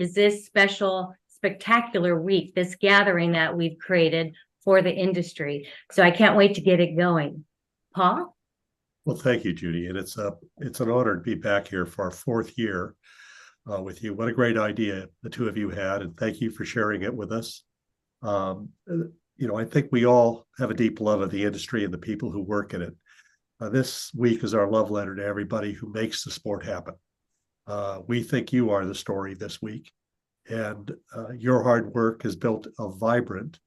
is this special, spectacular week, this gathering that we've created for the industry. So I can't wait to get it going. Paul? Well, thank you, Judy. And it's an honor to be back here for our fourth year with you. What a great idea the two of you had, and thank you for sharing it with us. I think we all have a deep love of the industry and the people who work in it. This week is our love letter to everybody who makes the sport happen. We think you are the story this week, and your hard work has built a vibrant,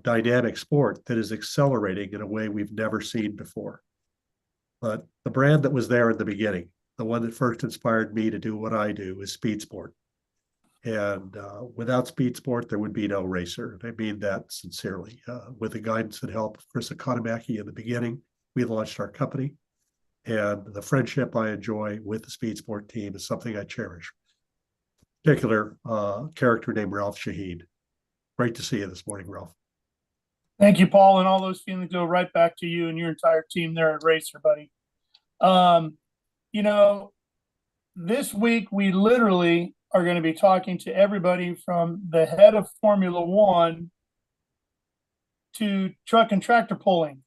dynamic sport that is accelerating in a way we've never seen before. But the brand that was there in the beginning, the one that first inspired me to do what I do, is speed sport. And without speed sport, there would be no racer. And I mean that sincerely. With the guidance and help of Chris Economaki in the beginning, we launched our company. And the friendship I enjoy with the speed sport team is something I cherish. Particular character named Ralph Shaheen. Great to see you this morning, Ralph. Thank you, Paul, and all those feelings go right back to you and your entire team there at Racer, buddy. This week we literally are going to be talking to everybody from the head of Formula One to truck and tractor pulling.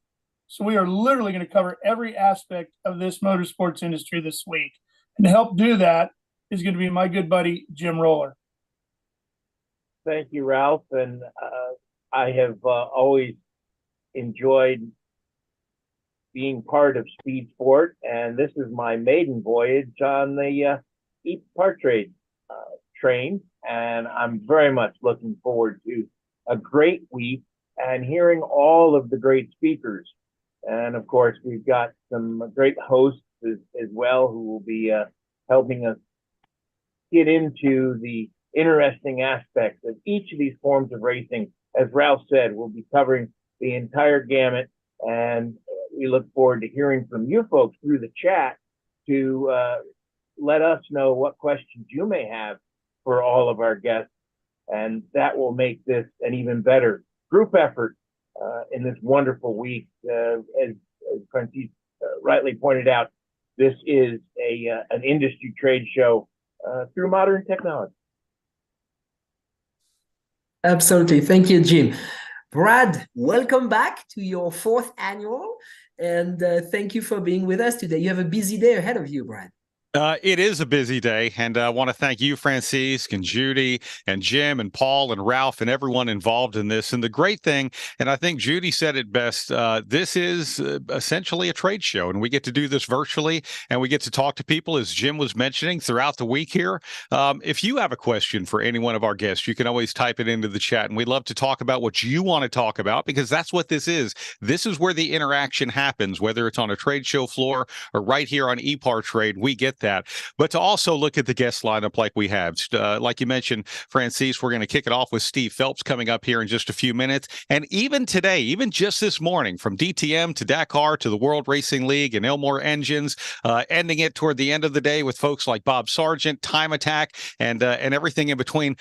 So we are literally going to cover every aspect of this motorsports industry this week. And to help do that is going to be my good buddy, Jim Roller. Thank you, Ralph. And I have always enjoyed being part of speed sport, and this is my maiden voyage on the EPARTRADE train, and I'm very much looking forward to a great week and hearing all of the great speakers. And of course, we've got some great hosts as well who will be helping us get into the interesting aspects of each of these forms of racing. As Ralph said, we'll be covering the entire gamut, and we look forward to hearing from you folks through the chat to let us know what questions you may have for all of our guests, and that will make this an even better group effort in this wonderful week. As Francis rightly pointed out, this is an industry trade show through modern technology. Absolutely. Thank you, Jim. Brad, welcome back to your fourth annual, and thank you for being with us today. You have a busy day ahead of you, Brad. It is a busy day, and I want to thank you, Francisque, and Judy, and Jim, and Paul, and Ralph, and everyone involved in this. And the great thing, and I think Judy said it best, this is essentially a trade show, and we get to do this virtually, and we get to talk to people, as Jim was mentioning, throughout the week here. If you have a question for any one of our guests, you can always type it into the chat, and we'd love to talk about what you want to talk about, because that's what this is. This is where the interaction happens, whether it's on a trade show floor or right here on EPARTRADE. We get that. But to also look at the guest lineup like we have, like you mentioned, Francis, we're going to kick it off with Steve Phelps coming up here in just a few minutes. And even today, even just this morning, from DTM to Dakar to the World Racing League and Elmore Engines, ending it toward the end of the day with folks like Bob Sargent, Time Attack, and everything in between.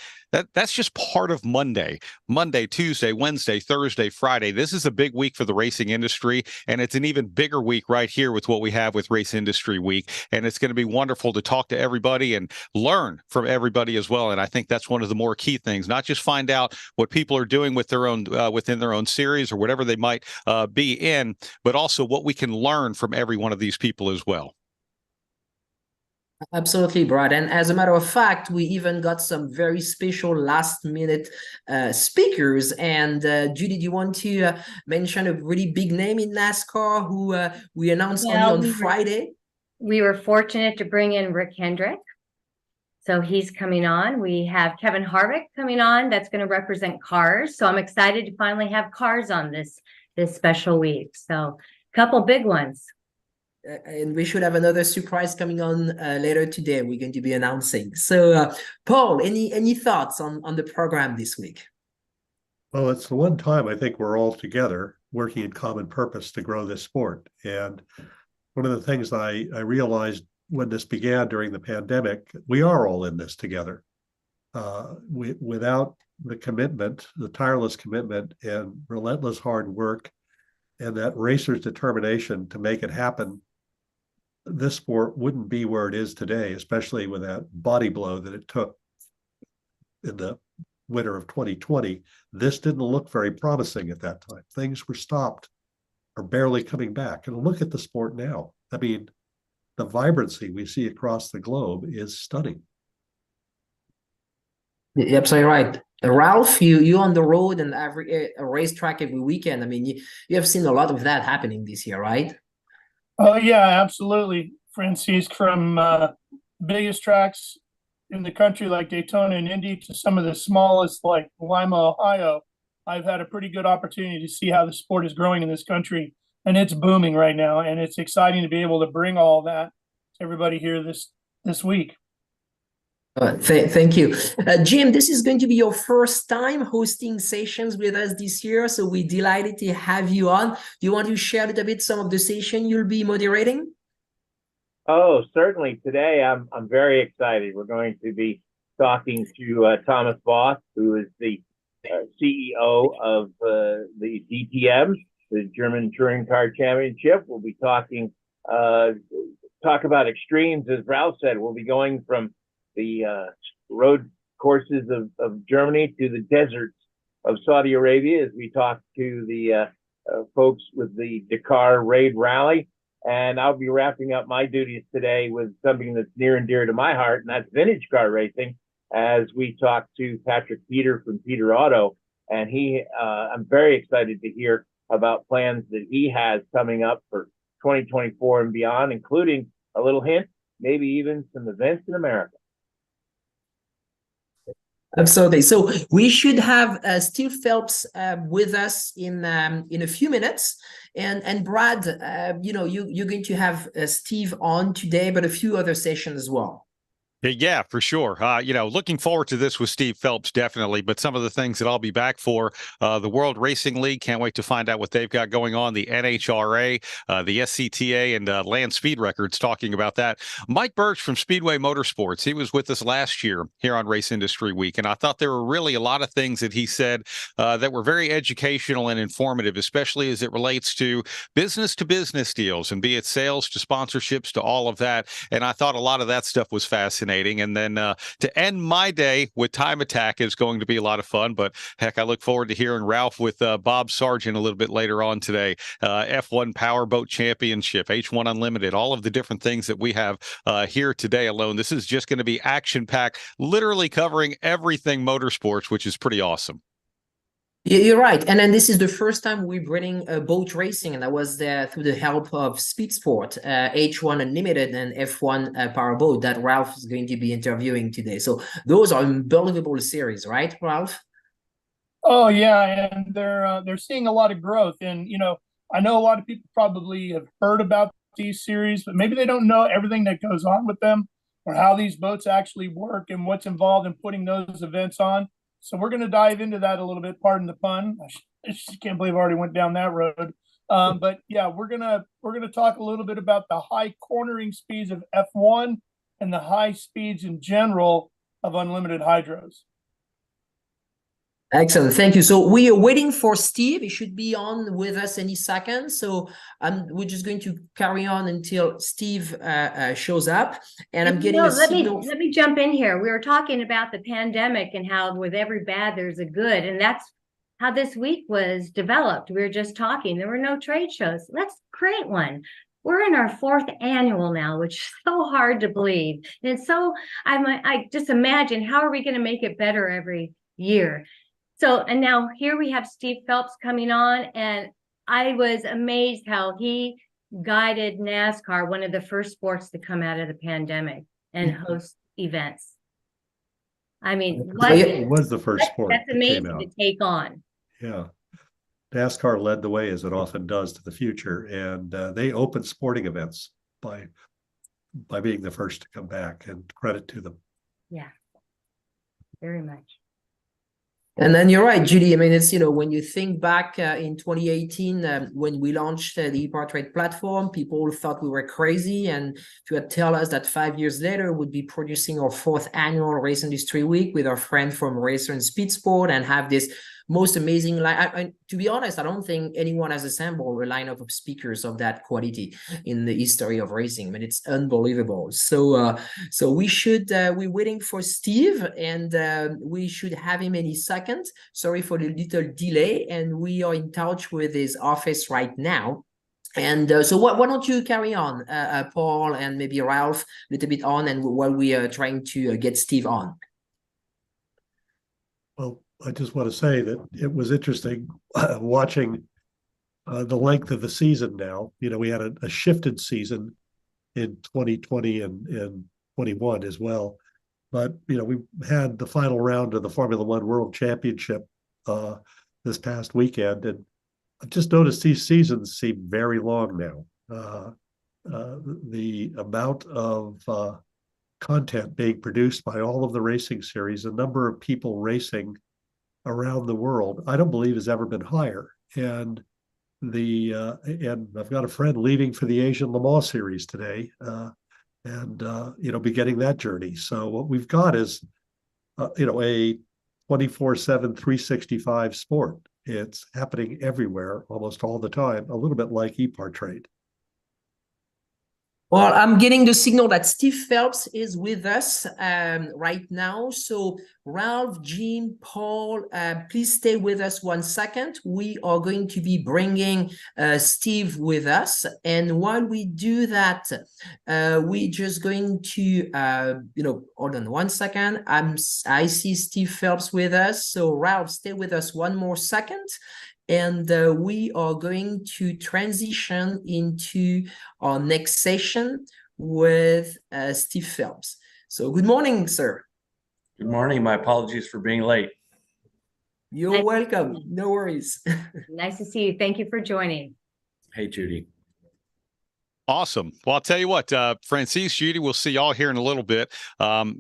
That's just part of Monday. Monday, Tuesday, Wednesday, Thursday, Friday. This is a big week for the racing industry, and it's an even bigger week right here with what we have with Race Industry Week. And it's going to be wonderful to talk to everybody and learn from everybody as well. And I think that's one of the more key things, not just find out what people are doing with their own within their own series or whatever they might be in, but also what we can learn from every one of these people as well. Absolutely, Brad. And as a matter of fact, we even got some very special last-minute speakers. And Judy, do you want to mention a really big name in NASCAR who we announced only on Friday? We were fortunate to bring in Rick Hendrick. So he's coming on. We have Kevin Harvick coming on. That's going to represent cars. So I'm excited to finally have cars on this special week. So a couple big ones. And we should have another surprise coming on later today. We're going to be announcing. So, Paul, any thoughts on the program this week? Well, it's the one time I think we're all together working in common purpose to grow this sport. And one of the things I realized when this began during the pandemic, we are all in this together. Without the commitment, the tireless commitment and relentless hard work and that racer's determination to make it happen, this sport wouldn't be where it is today, especially with that body blow that it took in the winter of 2020, this didn't look very promising at that time. Things were stopped or barely coming back. And look at the sport now. I mean, the vibrancy we see across the globe is stunning. You're absolutely right. Ralph, you on the road and every a racetrack every weekend. I mean, you have seen a lot of that happening this year, right? Oh yeah, absolutely, Francisque. From biggest tracks in the country like Daytona and Indy to some of the smallest like Lima, Ohio, I've had a pretty good opportunity to see how the sport is growing in this country, and it's booming right now. And it's exciting to be able to bring all that to everybody here this week. Thank you. Jim, this is going to be your first time hosting sessions with us this year, so we're delighted to have you on. Do you want to share a little bit some of the session you'll be moderating? Oh, certainly. Today, I'm very excited. We're going to be talking to Thomas Voss, who is the CEO of the DTM, the German Touring Car Championship. We'll be talking talk about extremes, as Ralph said. We'll be going from the road courses of Germany to the deserts of Saudi Arabia as we talk to the folks with the Dakar Raid Rally. And I'll be wrapping up my duties today with something that's near and dear to my heart, and that's vintage car racing, as we talk to Patrick Peter from Peter Auto. And I'm very excited to hear about plans that he has coming up for 2024 and beyond, including a little hint, maybe even some events in America. Absolutely. So we should have Steve Phelps with us in a few minutes, and Brad, you're going to have Steve on today, but a few other sessions as well. Yeah, for sure. Looking forward to this with Steve Phelps, definitely. But some of the things that I'll be back for, the World Racing League, can't wait to find out what they've got going on. The NHRA, the SCTA, and Land Speed Records, talking about that. Mike Birch from Speedway Motorsports, he was with us last year here on Race Industry Week, and I thought there were really a lot of things that he said that were very educational and informative, especially as it relates to business deals, and be it sales to sponsorships to all of that. And I thought a lot of that stuff was fascinating. And then to end my day with Time Attack is going to be a lot of fun. But heck, I look forward to hearing Ralph with Bob Sargent a little bit later on today. F1 Powerboat Championship, H1 Unlimited, all of the different things that we have here today alone. This is just going to be action-packed, literally covering everything motorsports, which is pretty awesome. You're right. And then this is the first time we're bringing boat racing, and that was through the help of Speed Sport, H1 Unlimited and F1 Powerboat that Ralph is going to be interviewing today. So those are unbelievable series, right, Ralph? Oh yeah, and they're seeing a lot of growth. And I know a lot of people probably have heard about these series, but maybe they don't know everything that goes on with them, or how these boats actually work and what's involved in putting those events on. So we're going to dive into that a little bit. Pardon the pun. I just can't believe I already went down that road. But yeah, we're gonna talk a little bit about the high cornering speeds of F1 and the high speeds in general of unlimited hydros. Excellent. Thank you. So we are waiting for Steve. He should be on with us any second. So we're just going to carry on until Steve shows up. And I'm getting a signal. Let me jump in here. We were talking about the pandemic and how with every bad, there's a good. And that's how this week was developed. We were just talking. There were no trade shows. Let's create one. We're in our 4th annual now, which is so hard to believe. And so I just imagine, how are we going to make it better every year? So, and now here we have Steve Phelps coming on, and I was amazed how he guided NASCAR, one of the first sports to come out of the pandemic and host events. I mean, it was the first sport. That's amazing to take on. Yeah. NASCAR led the way, as it often does, to the future, and they opened sporting events by being the first to come back, and credit to them. Yeah, very much. And then you're right, Judy. I mean, it's, when you think back in 2018, when we launched the EPARTRADE platform, people thought we were crazy. And if you had tell us that 5 years later, we'd be producing our 4th annual Race Industry Week with our friend from Racer and Speed Sport, and have this most amazing to be honest, I don't think anyone has assembled a lineup of speakers of that quality in the history of racing. I mean, it's unbelievable. So we're waiting for Steve, and we should have him any second. Sorry for the little delay, and we are in touch with his office right now. And so why don't you carry on, Paul, and maybe Ralph, a little bit on, and while we are trying to get Steve on. Well, I just want to say that it was interesting watching the length of the season now. You know, we had a shifted season in 2020 and 21 as well. But, you know, we had the final round of the Formula One World Championship this past weekend, and I've just noticed these seasons seem very long now. The amount of content being produced by all of the racing series, the number of people racing around the world, I don't believe has ever been higher. And I've got a friend leaving for the Asian Le Mans series today, and you know, beginning that journey. So what we've got is you know, a 24/7, 365 sport. It's happening everywhere, almost all the time, a little bit like EPARTRADE. Well, I'm getting the signal that Steve Phelps is with us right now. So Ralph, Jim, Paul, please stay with us 1 second. We are going to be bringing Steve with us. And while we do that, we're just going to, hold on 1 second. I see Steve Phelps with us. So Ralph, stay with us 1 more second. And we are going to transition into our next session with Steve Phelps. So good morning, sir. Good morning. My apologies for being late. You're welcome. No worries. Nice to see you. Thank you for joining. Hey, Judy. Awesome. Well, I'll tell you what, Francis, Judy, we'll see y'all here in a little bit.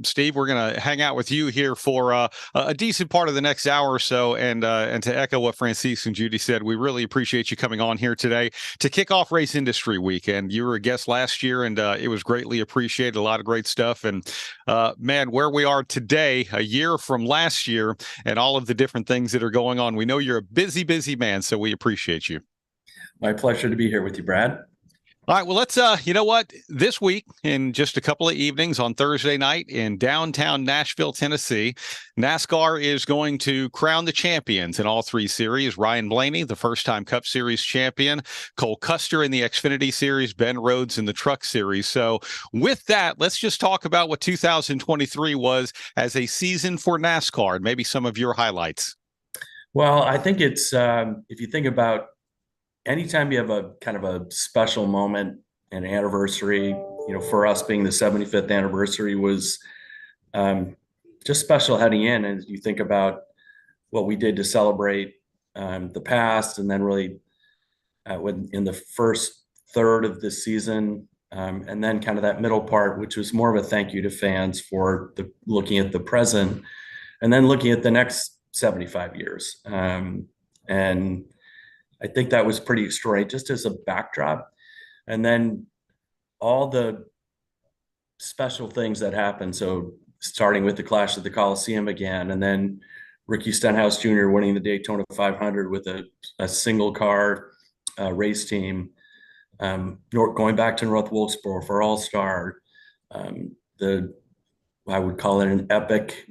Steve, we're going to hang out with you here for a decent part of the next hour or so. And to echo what Francis and Judy said, we really appreciate you coming on here today to kick off Race Industry Week. And you were a guest last year, and it was greatly appreciated. A lot of great stuff. And man, where we are today, a year from last year, and all of the different things that are going on, we know you're a busy, busy man, so we appreciate you. My pleasure to be here with you, Brad. All right, well, let's, you know what, this week, in just a couple of evenings on Thursday night in downtown Nashville, Tennessee, NASCAR is going to crown the champions in all 3 series. Ryan Blaney, the first-time Cup Series champion, Cole Custer in the Xfinity Series, Ben Rhodes in the Truck Series. So with that, let's just talk about what 2023 was as a season for NASCAR, and maybe some of your highlights. Well, I think it's, if you think about anytime you have a kind of a special moment, an anniversary, you know, for us being the 75th anniversary was just special heading in. And you think about what we did to celebrate the past, and then really in the first third of the season, and then kind of that middle part, which was more of a thank you to fans for looking at the present, and then looking at the next 75 years. And I think that was pretty extraordinary, just as a backdrop. And then all the special things that happened. So starting with the Clash at the Coliseum again, and then Ricky Stenhouse Jr. winning the Daytona 500 with a single car race team, going back to North Wilkesboro for All-Star. I would call it an epic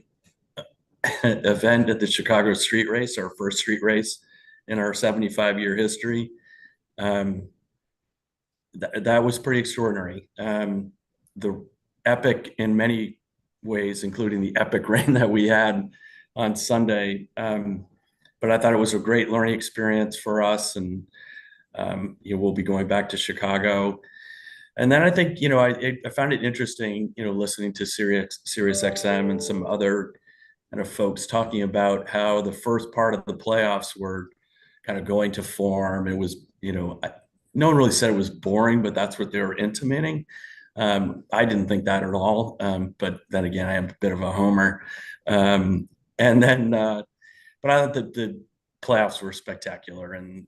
event at the Chicago Street Race, our first street race in our 75-year history. That was pretty extraordinary. The epic in many ways, including the epic rain that we had on Sunday. But I thought it was a great learning experience for us, and we'll be going back to Chicago. And then I think, I found it interesting, listening to Sirius XM and some other kind of folks talking about how the first part of the playoffs were kind of going to form. It was, no one really said it was boring, but that's what they were intimating. I didn't think that at all. But then again, I am a bit of a homer. But I thought that the playoffs were spectacular. And,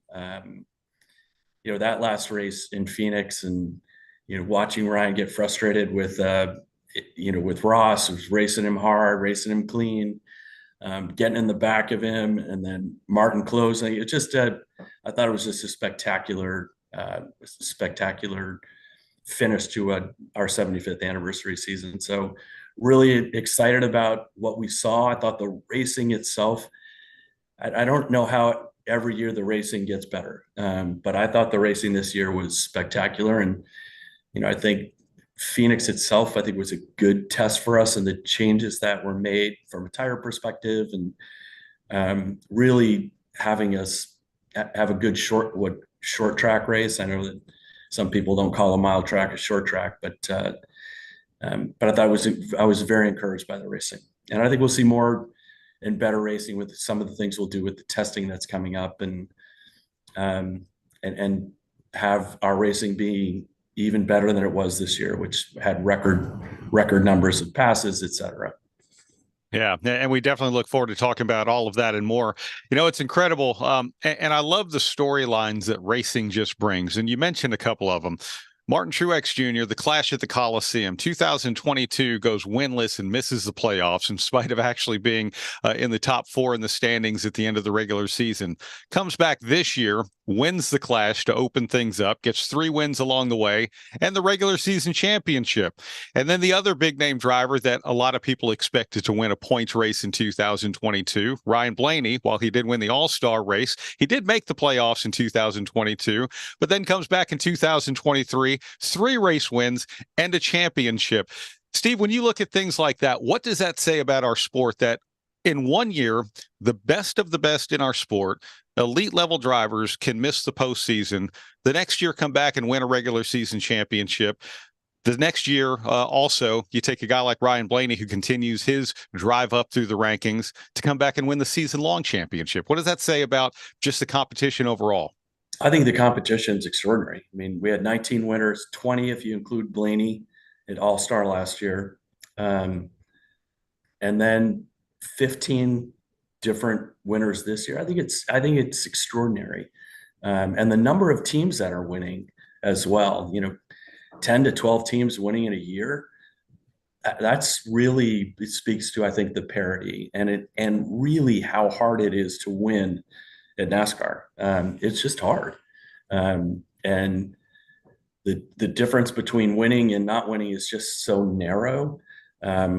that last race in Phoenix, and, watching Ryan get frustrated with Ross, who's racing him hard, racing him clean. getting in the back of him, and then Martin closing. It just, I thought it was just a spectacular finish to our 75th anniversary season. So really excited about what we saw. I thought the racing itself, I don't know how every year the racing gets better, but I thought the racing this year was spectacular. And, I think Phoenix itself, I think, was a good test for us, and the changes that were made from a tire perspective, and really having us have a good short track race. I know that some people don't call a mile track a short track, but I thought I was very encouraged by the racing, and I think we'll see more and better racing with some of the things we'll do with the testing that's coming up, and have our racing being even better than it was this year, which had record numbers of passes, et cetera. Yeah, and we definitely look forward to talking about all of that and more. It's incredible, and I love the storylines that racing just brings. And you mentioned a couple of them. Martin Truex Jr., the clash at the Coliseum, 2022 goes winless and misses the playoffs in spite of actually being in the top 4 in the standings at the end of the regular season. Comes back this year, wins the clash to open things up, gets 3 wins along the way, and the regular season championship. And then the other big name driver that a lot of people expected to win a points race in 2022, Ryan Blaney, while he did win the All-Star race, he did make the playoffs in 2022, but then comes back in 2023, 3 race wins and a championship. Steve, when you look at things like that, what does that say about our sport, that in one year, the best of the best in our sport, elite level drivers can miss the postseason, the next year come back and win a regular season championship? The next year, also, you take a guy like Ryan Blaney, who continues his drive up through the rankings, to come back and win the season-long championship. What does that say about just the competition overall? I think the competition is extraordinary. I mean, we had 19 winners, 20 if you include Blaney at All-Star last year, and then 15 different winners this year. I think it's extraordinary, and the number of teams that are winning as well. 10 to 12 teams winning in a year. That's really, it speaks to, I think, the parity and really how hard it is to win at NASCAR. It's just hard. And the difference between winning and not winning is just so narrow. I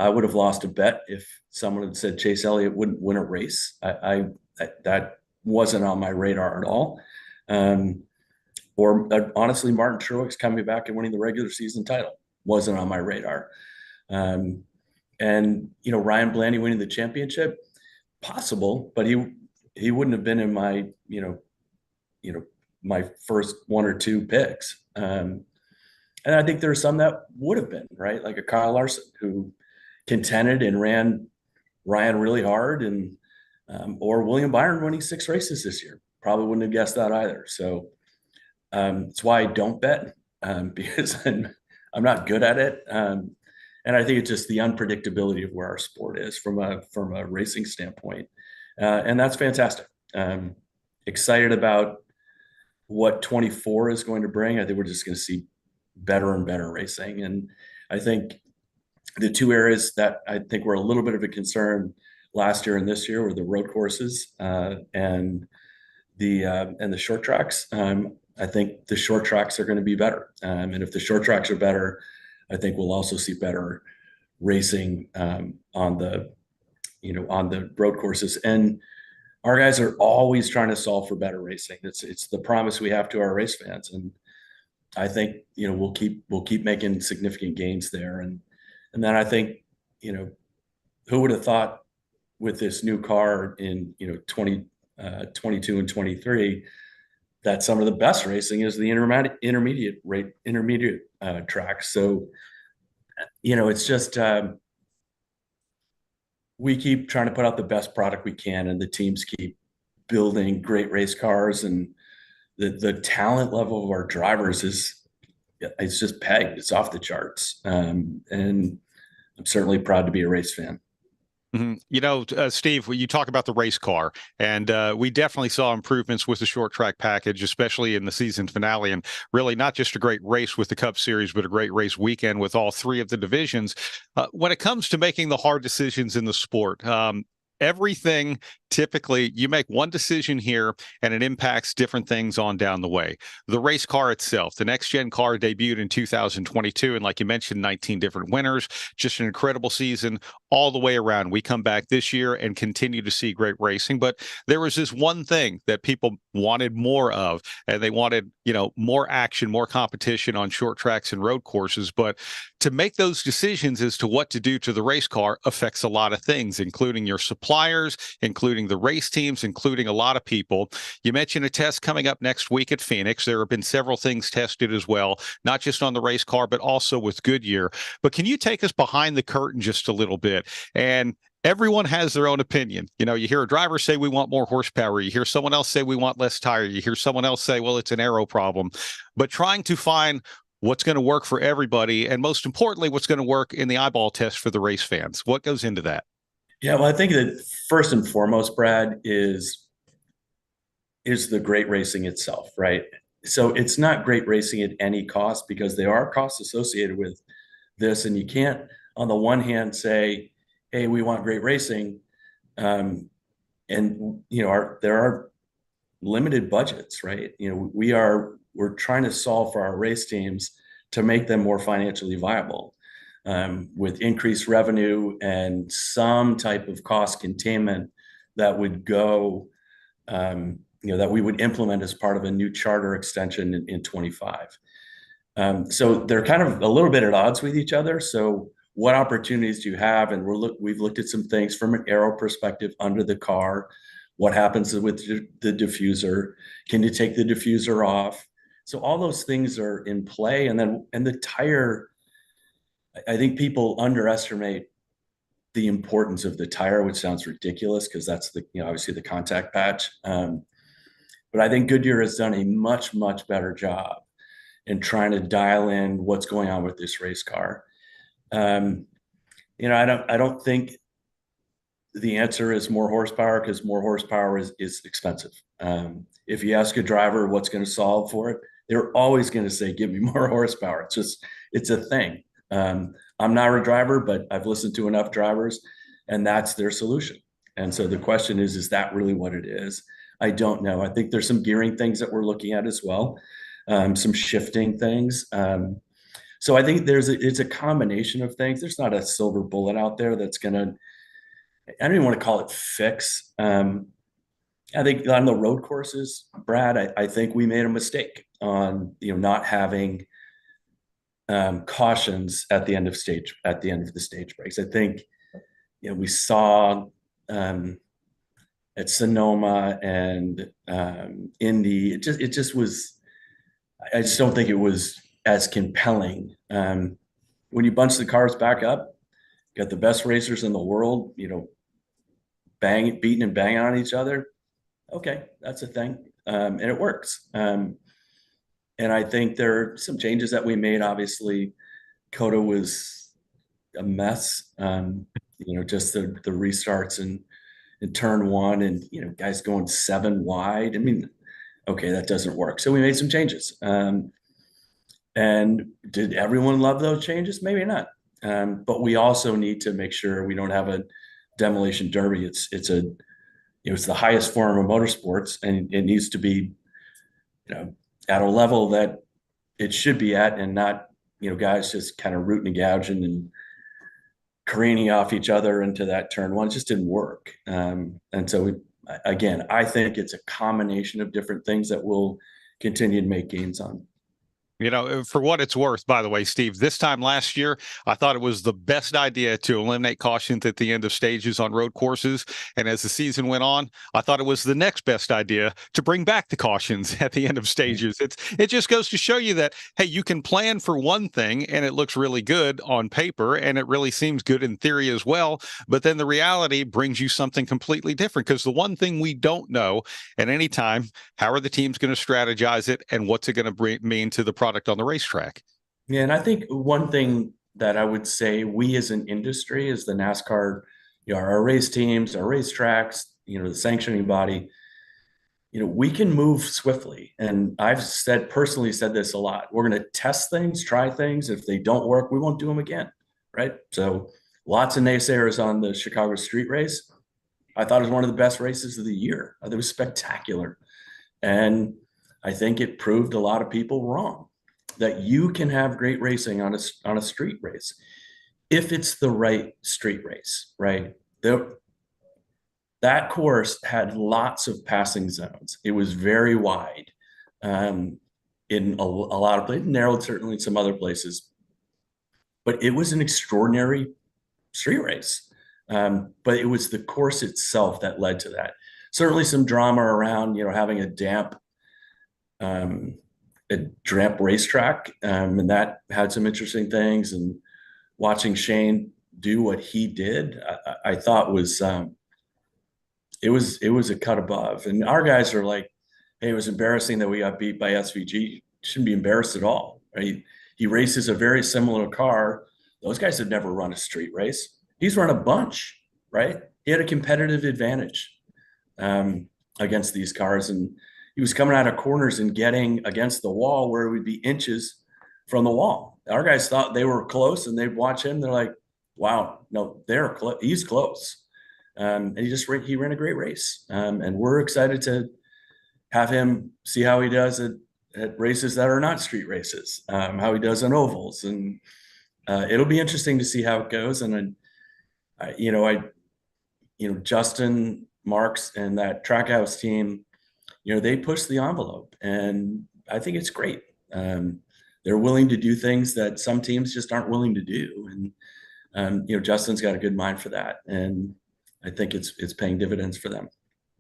would have lost a bet if someone had said Chase Elliott wouldn't win a race. That wasn't on my radar at all. Or honestly, Martin Truex coming back and winning the regular season title wasn't on my radar. And Ryan Blaney winning the championship, possible, but he wouldn't have been in my, my first 1 or 2 picks. And I think there are some that would have been, right? Like a Kyle Larson, who contended and ran Ryan really hard, and or William Byron winning 6 races this year. Probably wouldn't have guessed that either. So it's why I don't bet, because I'm not good at it. And I think it's just the unpredictability of where our sport is from a racing standpoint. And that's fantastic. Excited about what 24 is going to bring. I think we're just going to see better and better racing. And I think the 2 areas that I think were a little bit of a concern last year and this year were the road courses and the short tracks. I think the short tracks are going to be better. And if the short tracks are better, I think we'll also see better racing on the road courses. And our guys are always trying to solve for better racing. It's the promise we have to our race fans. And I think, we'll keep making significant gains there. And then I think, who would have thought with this new car in, 2022 and 23, that some of the best racing is the intermediate tracks. So, it's just, we keep trying to put out the best product we can, and the teams keep building great race cars, and the talent level of our drivers it's just pegged. It's off the charts. And I'm certainly proud to be a race fan. You know, Steve, when you talk about the race car, and we definitely saw improvements with the short track package, especially in the season finale, and really not just a great race with the Cup Series, but a great race weekend with all three of the divisions. When it comes to making the hard decisions in the sport, everything typically you make one decision here and it impacts different things on down the way. The race car itself, the next gen car debuted in 2022. And like you mentioned, 19 different winners, just an incredible season all the way around. We come back this year and continue to see great racing. But there was this one thing that people wanted more of, and they wanted, you know, more action, more competition on short tracks and road courses. But to make those decisions as to what to do to the race car affects a lot of things, including your suppliers, including the race teams, including a lot of people. You mentioned a test coming up next week at Phoenix. There have been several things tested as well, not just on the race car, but also with Goodyear. But can you take us behind the curtain just a little bit? And everyone has their own opinion. You know, you hear a driver say we want more horsepower. You hear someone else say we want less tire. You hear someone else say, well, it's an aero problem. But trying to find what's going to work for everybody, and most importantly, what's going to work in the eyeball test for the race fans. What goes into that? Yeah, well, I think that first and foremost, Brad, is the great racing itself, right? So it's not great racing at any cost, because there are costs associated with this, and you can't, on the one hand, say, "Hey, we want great racing," and you know, there are limited budgets, right? You know, we're trying to solve for our race teams to make them more financially viable. With increased revenue and some type of cost containment that would go, you know, that we would implement as part of a new charter extension in 25. So they're kind of a little bit at odds with each other. So what opportunities do you have? And we've looked at some things from an aero perspective under the car. What happens with the diffuser? Can you take the diffuser off? So all those things are in play. And the tire, I think people underestimate the importance of the tire, which sounds ridiculous because that's obviously the contact patch. But I think Goodyear has done a much, much better job in trying to dial in what's going on with this race car. You know, I don't think the answer is more horsepower, because more horsepower is expensive. If you ask a driver what's going to solve for it, they're always going to say, "Give me more horsepower." It's a thing. I'm not a driver, but I've listened to enough drivers, and that's their solution. And so the question is that really what it is? I don't know. I think there's some gearing things that we're looking at as well, some shifting things. So I think it's a combination of things. There's not a silver bullet out there that's going to, I don't even want to call it fix. I think on the road courses, Brad, I think we made a mistake on, not having cautions at the end of the stage breaks. I think, we saw at Sonoma and Indy, it just was, I just don't think it was as compelling. When you bunch the cars back up, got the best racers in the world, beating and banging on each other. Okay, that's a thing. And it works. And I think there are some changes that we made. Obviously, COTA was a mess. Just the restarts in turn one, and guys going 7 wide. I mean, okay, that doesn't work. So we made some changes. And did everyone love those changes? Maybe not. But we also need to make sure we don't have a demolition derby. It's the highest form of motorsports, and it needs to be, at a level that it should be at, and not, guys just kind of rooting and gouging and careening off each other into that turn one. It just didn't work. And so I think it's a combination of different things that we'll continue to make gains on. For what it's worth, by the way, Steve, this time last year, I thought it was the best idea to eliminate cautions at the end of stages on road courses. And as the season went on, I thought it was the next best idea to bring back the cautions at the end of stages. It just goes to show you that, hey, you can plan for one thing and it looks really good on paper and it really seems good in theory as well. But then the reality brings you something completely different, because the one thing we don't know at any time, how are the teams going to strategize it and what's it going to mean to the product on the racetrack? Yeah, and I think one thing that I would say we as an industry, as the NASCAR our race teams, our racetracks, the sanctioning body, we can move swiftly. And I've personally said this a lot. We're going to test things, try things. If they don't work, we won't do them again. Right. So lots of naysayers on the Chicago street race. I thought it was one of the best races of the year. It was spectacular. And I think it proved a lot of people wrong, that you can have great racing on a street race if it's the right street race, right? That course had lots of passing zones. It was very wide in a lot of places, narrowed certainly in some other places. But it was an extraordinary street race. But it was the course itself that led to that. Certainly some drama around, having a damp racetrack, and that had some interesting things. And watching Shane do what he did, I thought was it was a cut above. And our guys are like, hey, it was embarrassing that we got beat by SVG. Shouldn't be embarrassed at all, right? He races a very similar car. Those guys had never run a street race. He's run a bunch, right? He had a competitive advantage against these cars. And he was coming out of corners and getting against the wall where it would be inches from the wall. Our guys thought they were close, and they'd watch him. They're like, wow, no, they're close. He's close. And he ran a great race. And we're excited to have him see how he does at races that are not street races, how he does on ovals. And it'll be interesting to see how it goes. And Justin Marks and that Trackhouse team, they push the envelope, and I think it's great. They're willing to do things that some teams just aren't willing to do. And, Justin's got a good mind for that. And I think it's paying dividends for them.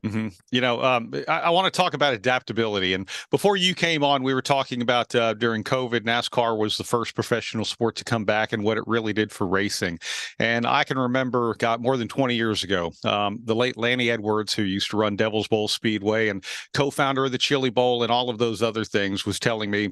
Mm-hmm. I want to talk about adaptability. And before you came on, we were talking about during COVID, NASCAR was the first professional sport to come back and what it really did for racing. And I can remember, more than 20 years ago, the late Lanny Edwards, who used to run Devil's Bowl Speedway and co-founder of the Chili Bowl and all of those other things, was telling me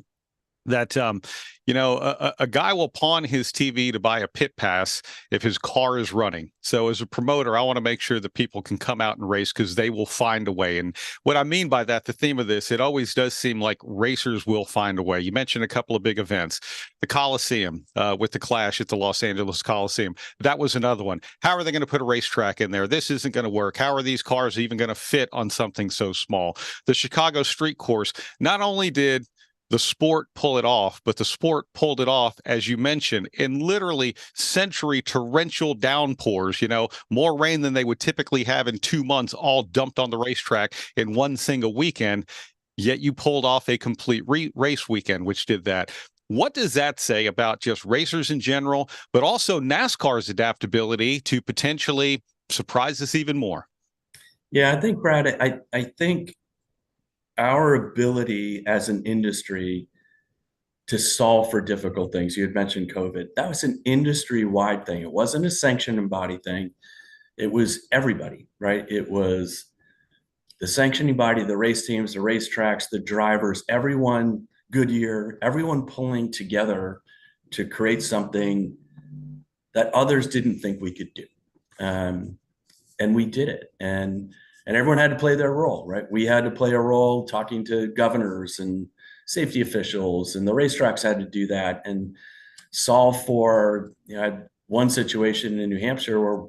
that, a guy will pawn his TV to buy a pit pass if his car is running. So as a promoter, I want to make sure that people can come out and race because they will find a way. And what I mean by that, the theme of this, it always does seem like racers will find a way. You mentioned a couple of big events, the Coliseum with the Clash at the Los Angeles Coliseum. That was another one. How are they going to put a racetrack in there? This isn't going to work. How are these cars even going to fit on something so small? The Chicago Street Course, not only did the sport pull it off, but the sport pulled it off, as you mentioned, in literally century torrential downpours, more rain than they would typically have in 2 months, all dumped on the racetrack in one single weekend. Yet you pulled off a complete race weekend, which did that. What does that say about just racers in general, but also NASCAR's adaptability to potentially surprise us even more? Yeah, I think, Brad, I think our ability as an industry to solve for difficult things. You had mentioned COVID. That was an industry-wide thing. It wasn't a sanctioning body thing. It was everybody, right? It was the sanctioning body, the race teams, the racetracks, the drivers, everyone, Goodyear, everyone pulling together to create something that others didn't think we could do. And we did it. And everyone had to play their role, right? We had to play a role talking to governors and safety officials, and the racetracks had to do that and solve for, I had one situation in New Hampshire where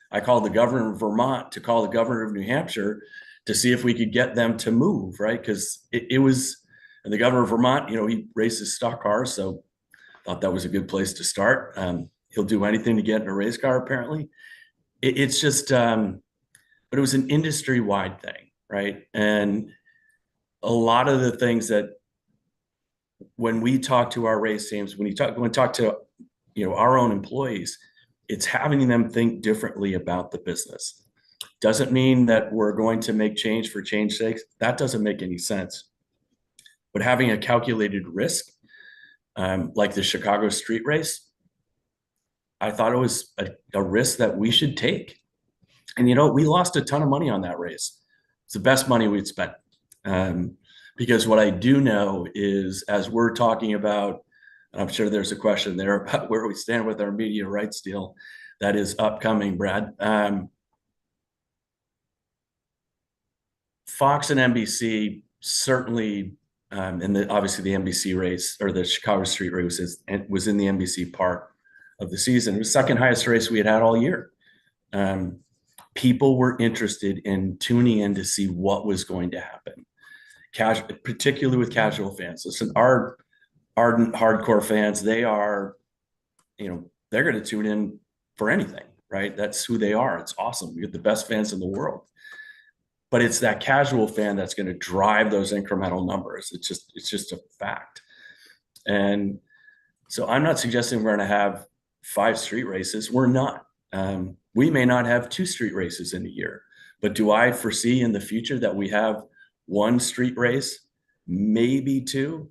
I called the governor of Vermont to call the governor of New Hampshire to see if we could get them to move, right? Because it was, and the governor of Vermont, he races stock cars, so thought that was a good place to start. He'll do anything to get in a race car, apparently. It's just, but it was an industry-wide thing, right? And a lot of the things that when we talk to our race teams, when we talk to our own employees, it's having them think differently about the business. Doesn't mean that we're going to make change for change's sake. That doesn't make any sense. But having a calculated risk, like the Chicago street race, I thought it was a risk that we should take. And, we lost a ton of money on that race. It's the best money we'd spent. Because what I do know is, as we're talking about, and I'm sure there's a question there about where we stand with our media rights deal, that is upcoming, Brad. Fox and NBC certainly, and obviously the NBC race, or the Chicago Street Race was in the NBC part of the season. It was the second highest race we had all year. People were interested in tuning in to see what was going to happen, particularly with casual fans. Listen, our ardent hardcore fans, they are, they're going to tune in for anything, right? That's who they are. It's awesome. We get the best fans in the world. But it's that casual fan that's going to drive those incremental numbers. It's just a fact. And so I'm not suggesting we're going to have 5 street races. We're not. We may not have 2 street races in a year. But do I foresee in the future that we have 1 street race, maybe 2?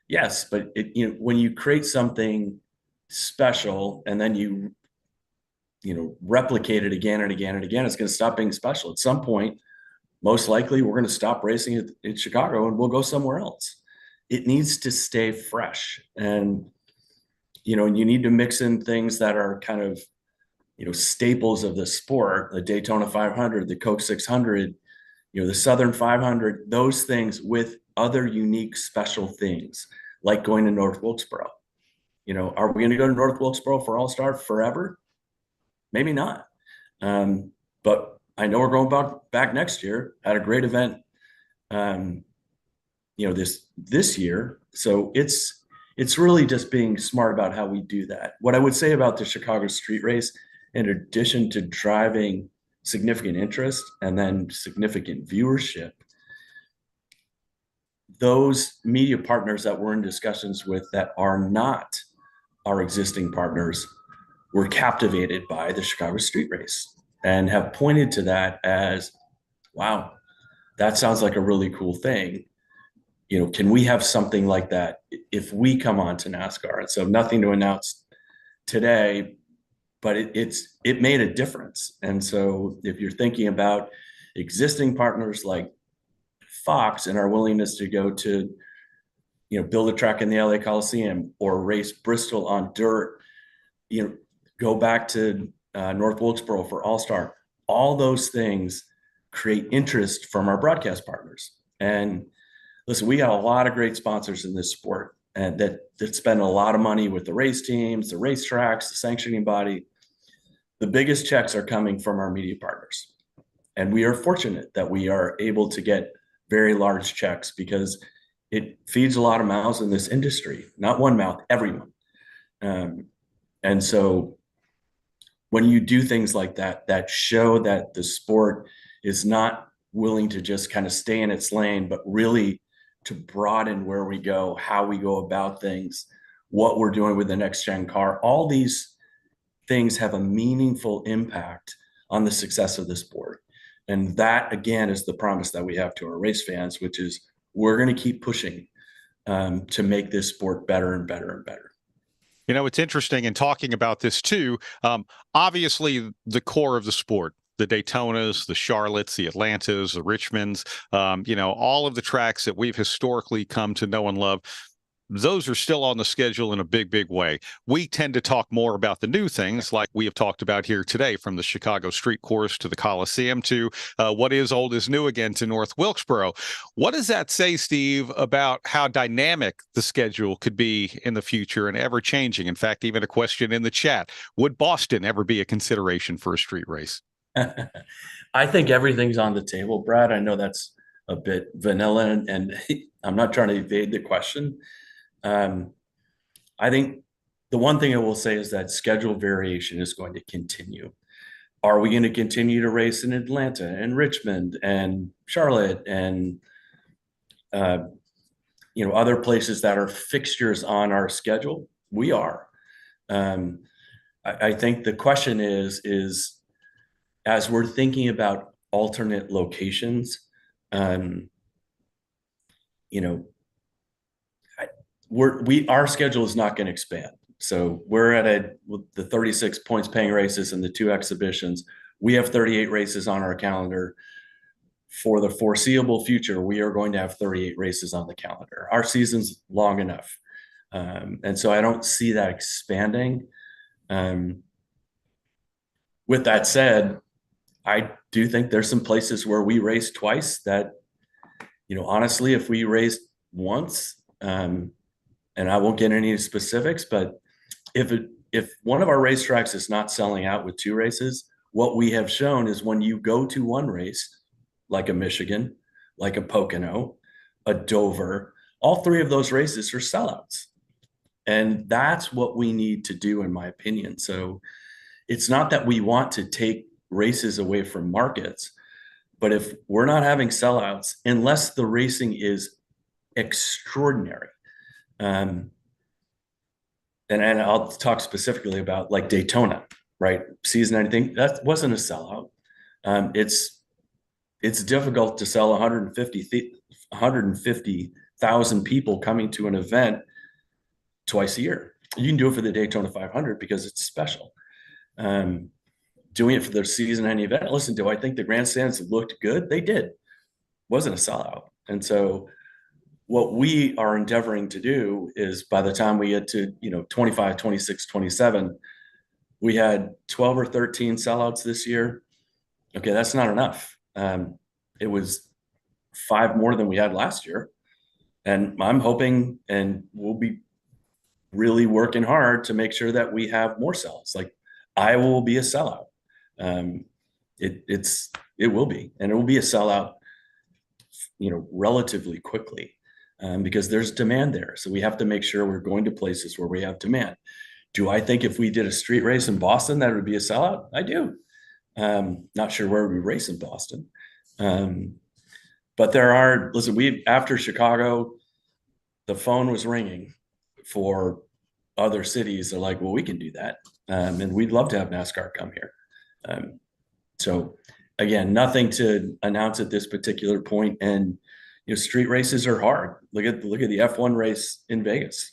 Yes, but when you create something special and then you replicate it again and again and again, it's going to stop being special. At some point, most likely we're going to stop racing in Chicago and we'll go somewhere else. It needs to stay fresh. And, you need to mix in things that are kind of, staples of the sport, the Daytona 500, the Coke 600, the Southern 500, those things with other unique special things, like going to North Wilkesboro. Are we going to go to North Wilkesboro for All-Star forever? Maybe not. But I know we're going back next year. Had a great event, this year. So it's really just being smart about how we do that. What I would say about the Chicago Street Race, in addition to driving significant interest and then significant viewership, those media partners that we're in discussions with that are not our existing partners were captivated by the Chicago Street Race and have pointed to that as, wow, that sounds like a really cool thing. Can we have something like that if we come on to NASCAR? And so nothing to announce today, but it made a difference. And so if you're thinking about existing partners like Fox and our willingness to go to, build a track in the LA Coliseum or race Bristol on dirt, go back to North Wilkesboro for All-Star, all those things create interest from our broadcast partners. And listen, we got a lot of great sponsors in this sport and that spend a lot of money with the race teams, the racetracks, the sanctioning body. The biggest checks are coming from our media partners. And we are fortunate that we are able to get very large checks because it feeds a lot of mouths in this industry. Not one mouth, everyone. And so when you do things like that, that show that the sport is not willing to just kind of stay in its lane, but really to broaden where we go, how we go about things, what we're doing with the next gen car, all these things have a meaningful impact on the success of the sport. And that, again, is the promise that we have to our race fans, which is we're going to keep pushing to make this sport better and better and better. It's interesting in talking about this too. Obviously, the core of the sport, the Daytonas, the Charlottes, the Atlantas, the Richmonds, all of the tracks that we've historically come to know and love, those are still on the schedule in a big, big way. We tend to talk more about the new things like we have talked about here today, from the Chicago Street Course to the Coliseum to what is old is new again to North Wilkesboro. What does that say, Steve, about how dynamic the schedule could be in the future and ever changing? In fact, even a question in the chat, would Boston ever be a consideration for a street race? I think everything's on the table, Brad. I know that's a bit vanilla and I'm not trying to evade the question. I think the one thing I will say is that schedule variation is going to continue. Are we going to continue to race in Atlanta and Richmond and Charlotte and, other places that are fixtures on our schedule? We are. I think the question is as we're thinking about alternate locations, our schedule is not going to expand. So we're at the 36 points paying races and the 2 exhibitions. We have 38 races on our calendar. For the foreseeable future, we are going to have 38 races on the calendar. Our season's long enough. And so I don't see that expanding. with that said, I do think there's some places where we raced twice that, honestly, if we raced once, and I won't get any specifics, but if one of our racetracks is not selling out with 2 races, what we have shown is when you go to one race, like a Michigan, like a Pocono, a Dover, all 3 of those races are sellouts. And that's what we need to do, in my opinion. So it's not that we want to take races away from markets, but if we're not having sellouts, unless the racing is extraordinary, and I'll talk specifically about like Daytona, right? Season anything, that wasn't a sellout. It's difficult to sell 150,000 people coming to an event twice a year. You can do it for the Daytona 500 because it's special. Doing it for the season any event. Listen, do I think the grandstands looked good? They did. Wasn't a sellout. And so what we are endeavoring to do is, by the time we get to 25, 26, 27, we had 12 or 13 sellouts this year. Okay, that's not enough. It was 5 more than we had last year. And I'm hoping, and we'll be really working hard to make sure that we have more sellouts. Like Iowa will be a sellout. It will be, and it will be a sellout, relatively quickly, because there's demand there. So we have to make sure we're going to places where we have demand. Do I think if we did a street race in Boston, that would be a sellout? I do. Not sure where we race in Boston. But after Chicago, the phone was ringing for other cities. They're like, well, we can do that. And we'd love to have NASCAR come here. So again, nothing to announce at this particular point. And, street races are hard. Look at the F1 race in Vegas.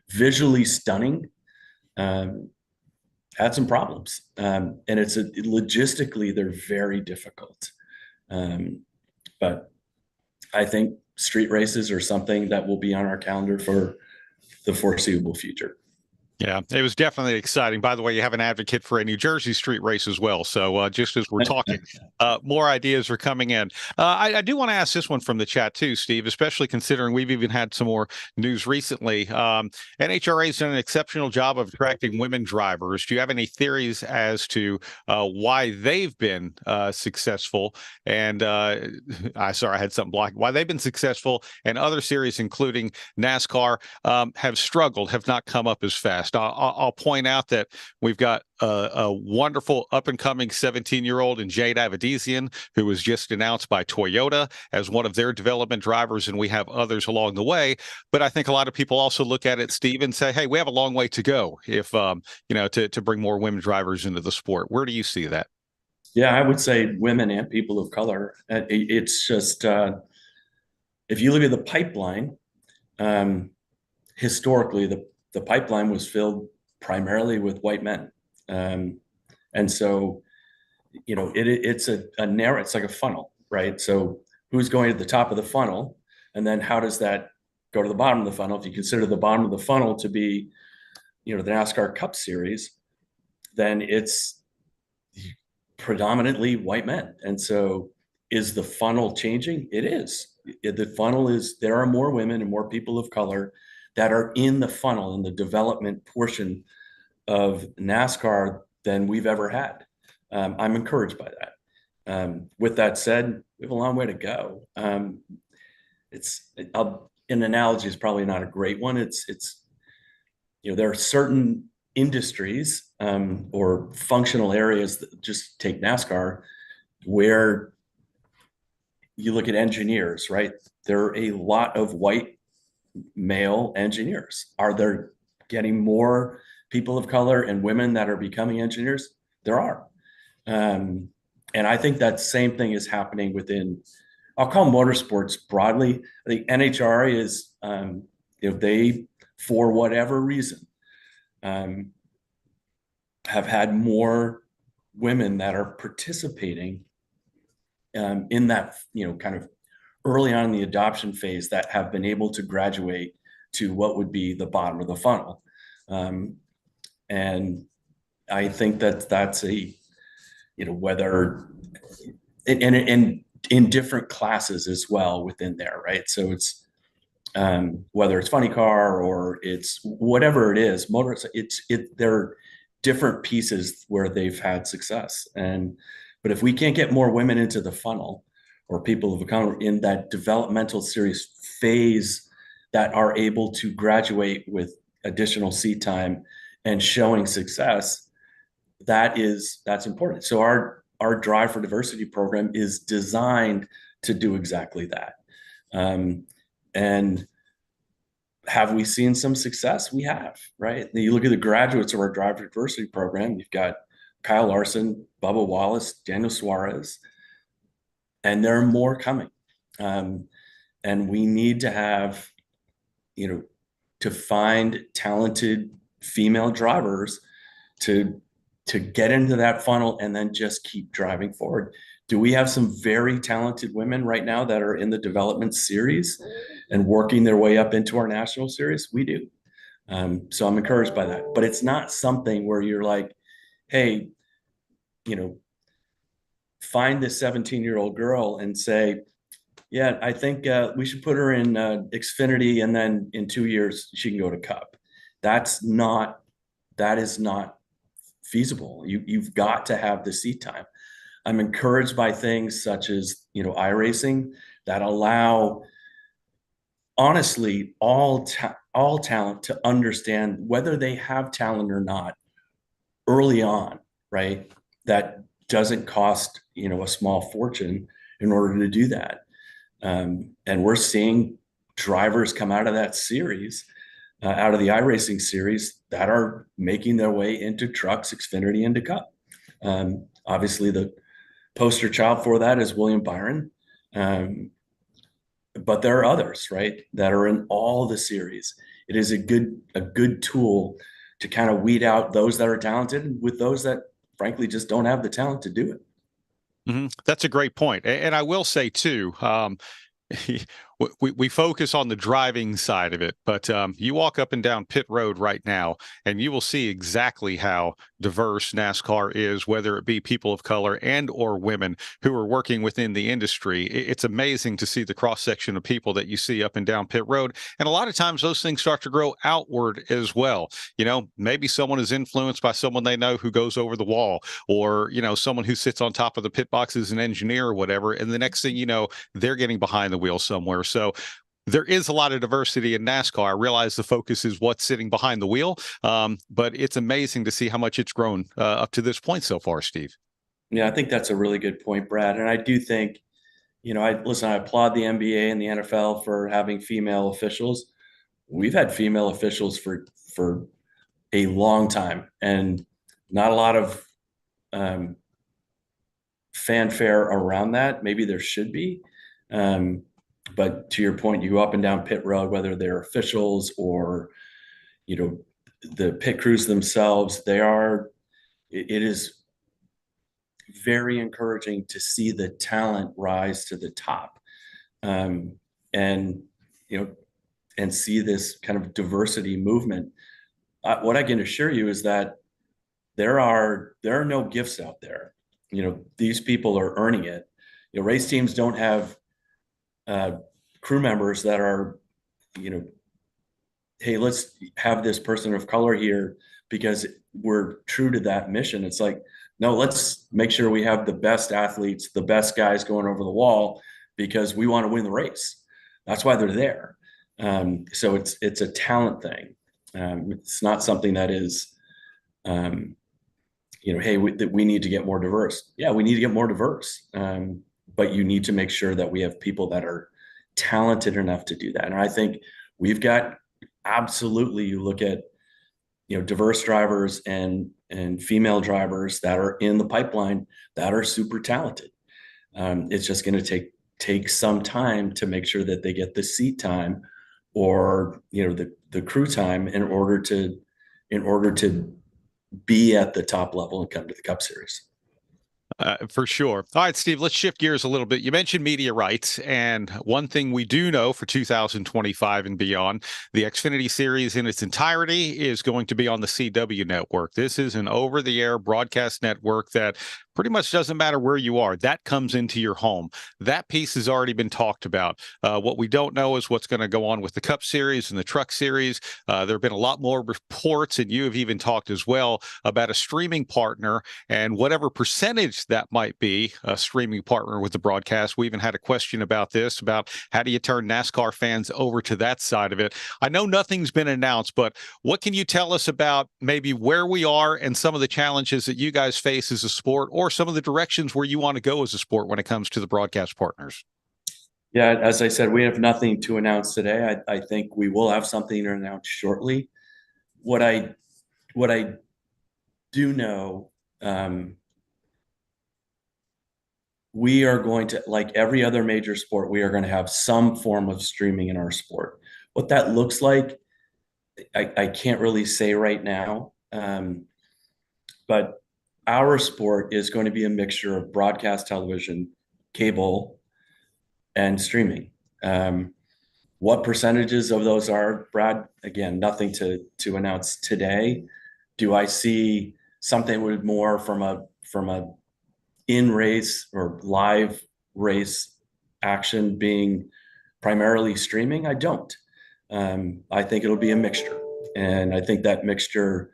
Visually stunning, had some problems. And logistically, they're very difficult. But I think street races are something that will be on our calendar for the foreseeable future. Yeah, it was definitely exciting. By the way, you have an advocate for a New Jersey street race as well. So just as we're talking, more ideas are coming in. I do want to ask this one from the chat too, Steve, especially considering we've even had some more news recently. NHRA has done an exceptional job of attracting women drivers. Do you have any theories as to why they've been successful? And I had something blocked. Why they've been successful, and other series, including NASCAR, have struggled, have not come up as fast. I'll point out that we've got a wonderful up-and-coming 17-year-old in Jade Avedisian, who was just announced by Toyota as one of their development drivers, and we have others along the way. But I think a lot of people also look at it, Steve, and say, hey, we have a long way to go if, to bring more women drivers into the sport. Where do you see that? Yeah, I would say women and people of color. It's just, if you look at the pipeline, historically, the pipeline was filled primarily with white men. And so, it's it's like a funnel, right? So who's going at the top of the funnel? And then how does that go to the bottom of the funnel? If you consider the bottom of the funnel to be, the NASCAR Cup Series, then it's predominantly white men. And so is the funnel changing? It is. The funnel is, there are more women and more people of color that are in the funnel, in the development portion of NASCAR than we've ever had. I'm encouraged by that. With that said, we have a long way to go. An analogy is probably not a great one. There are certain industries or functional areas that, just take NASCAR, where you look at engineers, right? There are a lot of white male engineers. Are there getting more people of color and women that are becoming engineers? There are. And I think that same thing is happening within, I'll call motorsports broadly. I think NHRA is, they, for whatever reason, have had more women that are participating in that, kind of early on in the adoption phase, that have been able to graduate to what would be the bottom of the funnel. And I think that's a, whether, and in different classes as well within there, right? So it's, whether it's funny car or it's whatever it is, there are different pieces where they've had success. But if we can't get more women into the funnel, or people of color in that developmental series phase that are able to graduate with additional seat time and showing success, that's important. So our Drive for Diversity program is designed to do exactly that. And have we seen some success? We have, right? You look at the graduates of our Drive for Diversity program, you've got Kyle Larson, Bubba Wallace, Daniel Suarez, and there are more coming. And we need to have, to find talented female drivers to get into that funnel and then just keep driving forward. Do we have some very talented women right now that are in the development series and working their way up into our national series? We do. So I'm encouraged by that. But it's not something where you're like, hey, find this 17-year-old girl and say, yeah, I think we should put her in Xfinity, and then in 2 years she can go to Cup. That is not feasible. You've got to have the seat time. I'm encouraged by things such as, iRacing that allow, honestly, all talent to understand whether they have talent or not early on, right? That doesn't cost, a small fortune in order to do that. And we're seeing drivers come out of that series, out of the iRacing series, that are making their way into trucks, Xfinity, into Cup. Obviously, the poster child for that is William Byron. But there are others, right, that are in all the series. It is a good tool to kind of weed out those that are talented with those that, frankly, just don't have the talent to do it. Mm-hmm. That's a great point. And I will say, too, we focus on the driving side of it, but you walk up and down pit road right now, and you will see exactly how diverse NASCAR is, whether it be people of color and or women who are working within the industry. It's amazing to see the cross section of people that you see up and down pit road. And a lot of times those things start to grow outward as well. Maybe someone is influenced by someone they know who goes over the wall, or, someone who sits on top of the pit box as an engineer or whatever. And the next thing you know, they're getting behind the wheel somewhere. So there is a lot of diversity in NASCAR. I realize the focus is what's sitting behind the wheel, but it's amazing to see how much it's grown up to this point so far, Steve. Yeah, I think that's a really good point, Brad. And I do think, I applaud the NBA and the NFL for having female officials. We've had female officials for a long time, and not a lot of fanfare around that. Maybe there should be. But to your point, you go up and down pit road, whether they're officials or, the pit crews themselves, it is very encouraging to see the talent rise to the top. And see this kind of diversity movement. What I can assure you is that there are no gifts out there. These people are earning it. Race teams don't have crew members that are, hey, let's have this person of color here because we're true to that mission. It's like, no, let's make sure we have the best athletes, the best guys going over the wall, because we want to win the race. That's why they're there. So it's a talent thing. It's not something that is, hey, we need to get more diverse. Yeah, we need to get more diverse. But you need to make sure that we have people that are talented enough to do that. And I think we've got, absolutely, you look at, diverse drivers and female drivers that are in the pipeline that are super talented. It's just going to take some time to make sure that they get the seat time or, the crew time in order to be at the top level and come to the Cup Series. For sure. All right, Steve, let's shift gears a little bit. You mentioned media rights, and one thing we do know for 2025 and beyond, the Xfinity Series in its entirety is going to be on the CW network. This is an over-the-air broadcast network that pretty much doesn't matter where you are. That comes into your home. That piece has already been talked about. What we don't know is what's going to go on with the Cup Series and the Truck Series. There have been a lot more reports, and you have even talked as well about a streaming partner and whatever percentage that might be, a streaming partner with the broadcast. We even had a question about this, about how do you turn NASCAR fans over to that side of it. I know nothing's been announced, but what can you tell us about maybe where we are and some of the challenges that you guys face as a sport, or some of the directions where you want to go as a sport when it comes to the broadcast partners? Yeah, as I said, we have nothing to announce today. I think we will have something to announce shortly. What I do know, we are going to, like every other major sport, we are going to have some form of streaming in our sport. What that looks like, I can't really say right now. But our sport is going to be a mixture of broadcast television, cable, and streaming. What percentages of those are, Brad? Again, nothing to announce today. Do I see something with more from a in race or live race action being primarily streaming? I don't. I think it'll be a mixture, and I think that mixture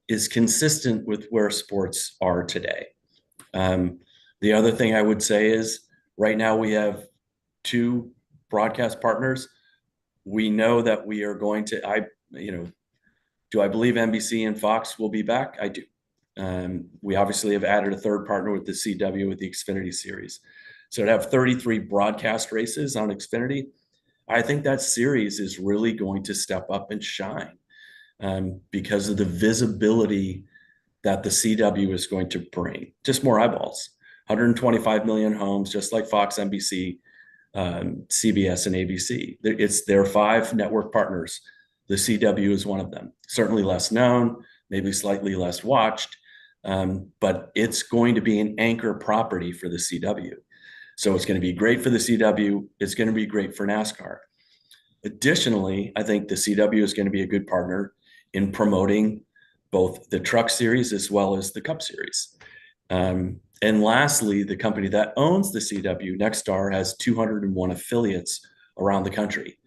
is consistent with where sports are today. The other thing I would say is right now we have 2 broadcast partners. We know that we are going to, do I believe NBC and Fox will be back? I do. We obviously have added a 3rd partner with the CW with the Xfinity Series. So to have 33 broadcast races on Xfinity, I think that series is really going to step up and shine. Because of the visibility that the CW is going to bring. Just more eyeballs, 125 million homes, just like Fox, NBC, CBS, and ABC. It's their 5 network partners. The CW is one of them. Certainly less known, maybe slightly less watched, but it's going to be an anchor property for the CW. So it's going to be great for the CW. It's going to be great for NASCAR. Additionally, I think the CW is going to be a good partner in promoting both the Truck Series as well as the Cup Series. And lastly, the company that owns the CW, Nexstar, has 201 affiliates around the country.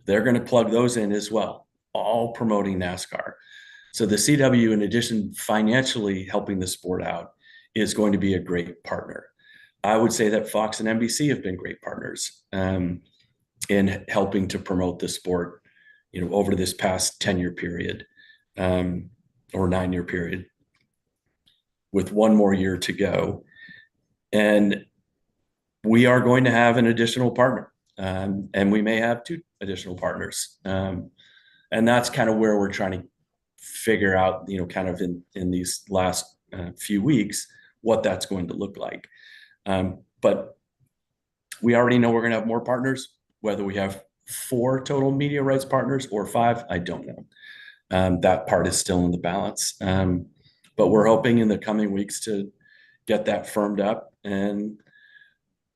They're going to plug those in as well, all promoting NASCAR. So the CW, in addition financially helping the sport out, is going to be a great partner. I would say that Fox and NBC have been great partners in helping to promote the sport, over this past 10-year period. Or 9-year period, with 1 more year to go. And we are going to have an additional partner, and we may have 2 additional partners. And that's kind of where we're trying to figure out, kind of in these last few weeks, what that's going to look like. But we already know we're going to have more partners. Whether we have 4 total media rights partners or 5, I don't know. That part is still in the balance. But we're hoping in the coming weeks to get that firmed up. And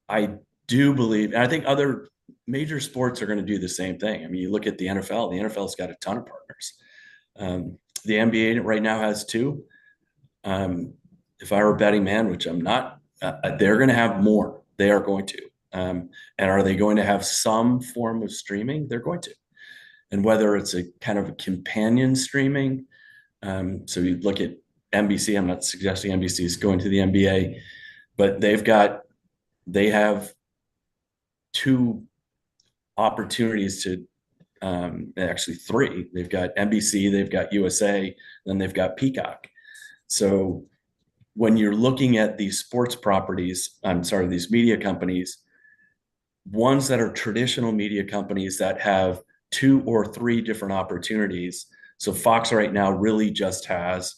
I do believe, and I think other major sports are going to do the same thing. I mean, you look at the NFL. The NFL's got a ton of partners. The NBA right now has 2. If I were a betting man, which I'm not, they're going to have more. They are going to. And are they going to have some form of streaming? They're going to. And whether it's a kind of a companion streaming, so you look at NBC, I'm not suggesting NBC is going to the NBA, but they have 2 opportunities to, actually 3. They've got NBC, they've got USA, then they've got Peacock. So when you're looking at these sports properties, these media companies, ones that are traditional media companies that have 2 or 3 different opportunities. So Fox right now really just has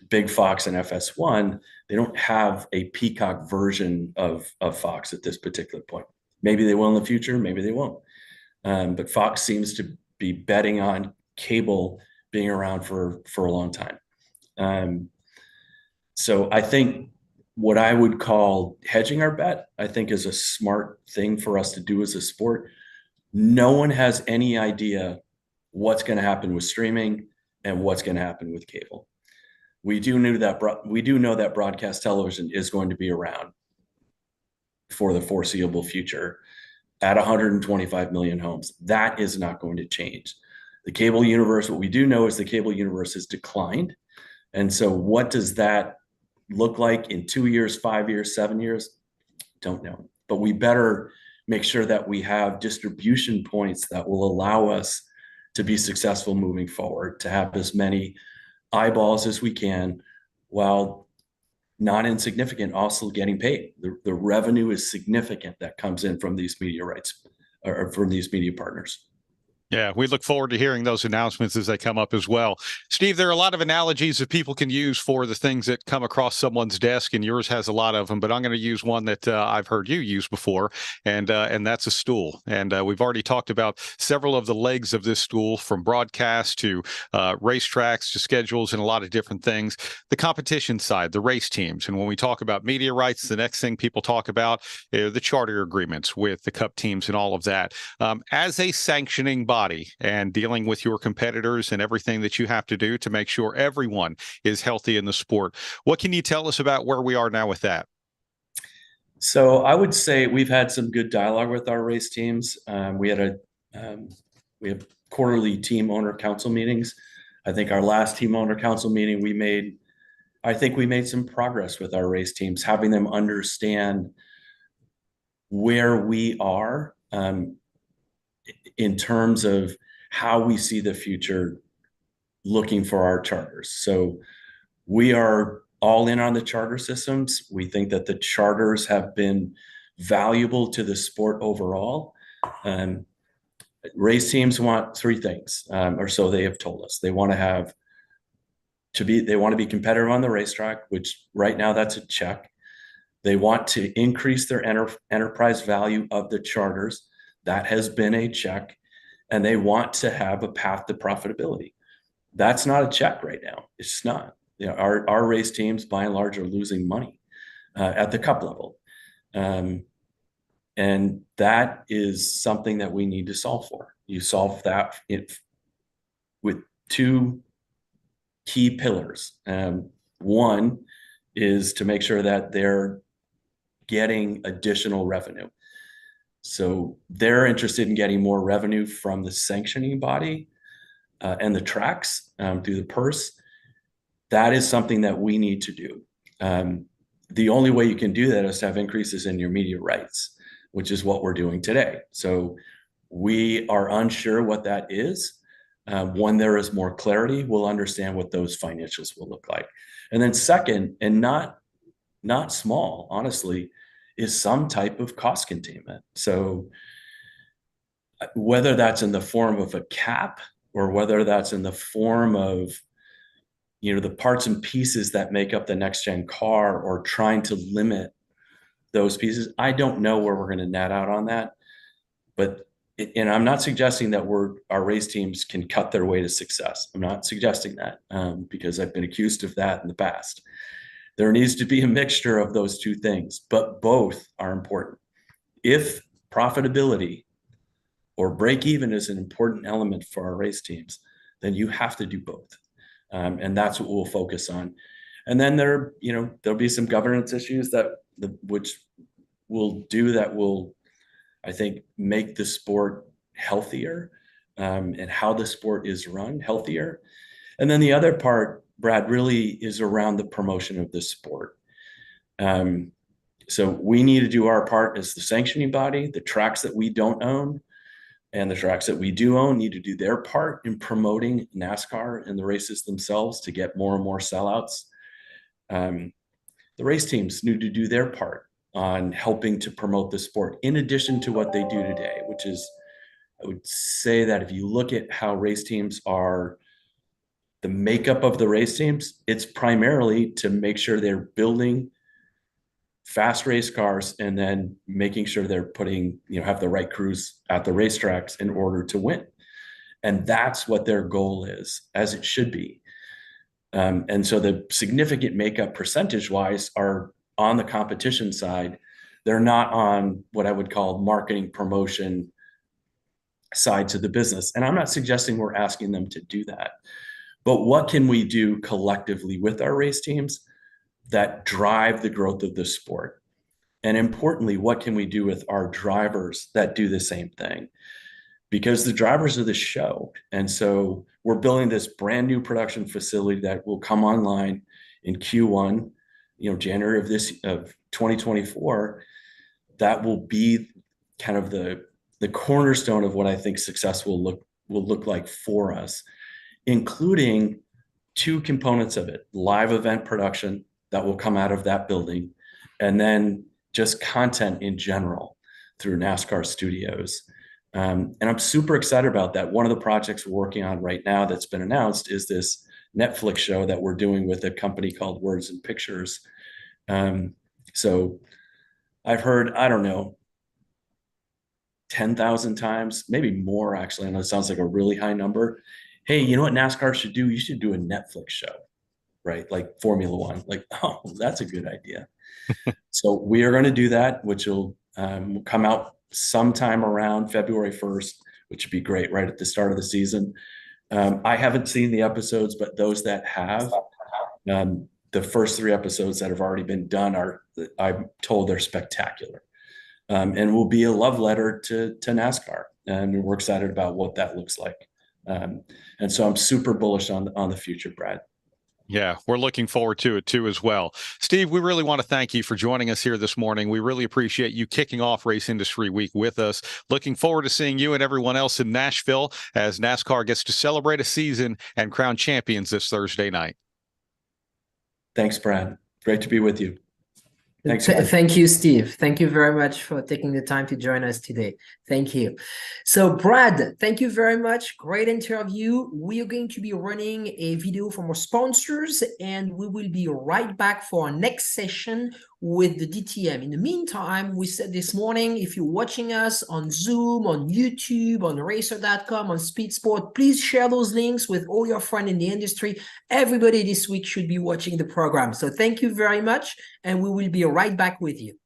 Big Fox and FS1. They don't have a Peacock version of Fox at this particular point. Maybe they will in the future, maybe they won't. But Fox seems to be betting on cable being around for a long time. So I think what I would call hedging our bet, I think is a smart thing for us to do as a sport. No one has any idea what's going to happen with streaming and what's going to happen with cable. We do know that broadcast television is going to be around for the foreseeable future at 125 million homes. That is not going to change. The cable universe, what we do know is the cable universe has declined. And so what does that look like in 2 years, 5 years, 7 years? Don't know. But we better make sure that we have distribution points that will allow us to be successful moving forward, to have as many eyeballs as we can, while not insignificant, also getting paid. The revenue is significant that comes in from these media rights or from these media partners. Yeah, we look forward to hearing those announcements as they come up as well. Steve, there are a lot of analogies that people can use for the things that come across someone's desk, and yours has a lot of them, but I'm going to use one that I've heard you use before, and that's a stool. And we've already talked about several of the legs of this stool, from broadcast to racetracks to schedules and a lot of different things. The competition side, the race teams. And when we talk about media rights, the next thing people talk about are the charter agreements with the cup teams and all of that. As a sanctioning body, and dealing with your competitors and everything that you have to do to make sure everyone is healthy in the sport, what can you tell us about where we are now with that? So I would say we've had some good dialogue with our race teams. We have quarterly team owner council meetings. I think our last team owner council meeting, we made some progress with our race teams, having them understand where we are in terms of how we see the future looking for our charters. So we are all in on the charter systems. We think that the charters have been valuable to the sport overall. Race teams want three things, or so they have told us. They want to be competitive on the racetrack, which right now that's a check. They want to increase their enterprise value of the charters. That has been a check. And they want to have a path to profitability. That's not a check right now. It's just not. You know, our race teams, by and large, are losing money at the cup level. And that is something that we need to solve for. You solve that with two key pillars. One is to make sure that they're getting additional revenue. So they're interested in getting more revenue from the sanctioning body and the tracks through the purse. That is something that we need to do. The only way you can do that is to have increases in your media rights, which is what we're doing today. So we are unsure what that is. When there is more clarity, we'll understand what those financials will look like. And then second, and not small, honestly, is some type of cost containment. So whether that's in the form of a cap or whether that's in the form of, you know, the parts and pieces that make up the next gen car, or trying to limit those pieces, I don't know where we're going to net out on that. But, and I'm not suggesting that our race teams can cut their way to success. I'm not suggesting that because I've been accused of that in the past. There needs to be a mixture of those two things, but both are important. If profitability or break even is an important element for our race teams, then you have to do both. And that's what we'll focus on. And then there'll be some governance issues which will, I think, make the sport healthier and how the sport is run healthier. And then the other part, Brad, really is around the promotion of the sport. So we need to do our part as the sanctioning body. The tracks that we don't own and the tracks that we do own need to do their part in promoting NASCAR and the races themselves to get more and more sellouts. The race teams need to do their part on helping to promote the sport, in addition to what they do today, which is, I would say that if you look at how race teams are, the makeup of the race teams, it's primarily to make sure they're building fast race cars and then making sure they're have the right crews at the racetracks in order to win. And that's what their goal is, as it should be. And so the significant makeup percentage wise are on the competition side. They're not on what I would call marketing promotion sides of the business. And I'm not suggesting we're asking them to do that. But what can we do collectively with our race teams that drive the growth of the sport? And importantly, what can we do with our drivers that do the same thing? Because the drivers are the show. And so we're building this brand new production facility that will come online in Q1, January of 2024. That will be kind of the cornerstone of what I think success will look like for us, including two components of it: live event production that will come out of that building, and then just content in general through NASCAR studios. And I'm super excited about that. One of the projects we're working on right now that's been announced is this Netflix show that we're doing with a company called Words and Pictures. So I've heard, I don't know, 10,000 times, maybe more actually. I know it sounds like a really high number. Hey, you know what NASCAR should do? You should do a Netflix show, right? Like Formula One. Like, oh, that's a good idea. So we are going to do that, which will come out sometime around February 1st, which would be great right at the start of the season. I haven't seen the episodes, but those that have, the first 3 episodes that have already been done I'm told they're spectacular. And will be a love letter to NASCAR. And we're excited about what that looks like. And so I'm super bullish on the future, Brad. Yeah, we're looking forward to it too as well. Steve, we really want to thank you for joining us here this morning. We really appreciate you kicking off Race Industry Week with us. Looking forward to seeing you and everyone else in Nashville as NASCAR gets to celebrate a season and crown champions this Thursday night. Thanks, Brad. Great to be with you. Thanks, guys. Thank you, Steve. Thank you very much for taking the time to join us today. Thank you. So, Brad, thank you very much. Great interview. We are going to be running a video from our sponsors, and we will be right back for our next session with the DTM. In the meantime, we said this morning, if you're watching us on Zoom, on YouTube, on racer.com, on Speed Sport, please share those links with all your friends in the industry. Everybody this week should be watching the program. So thank you very much, and we will be right back with you.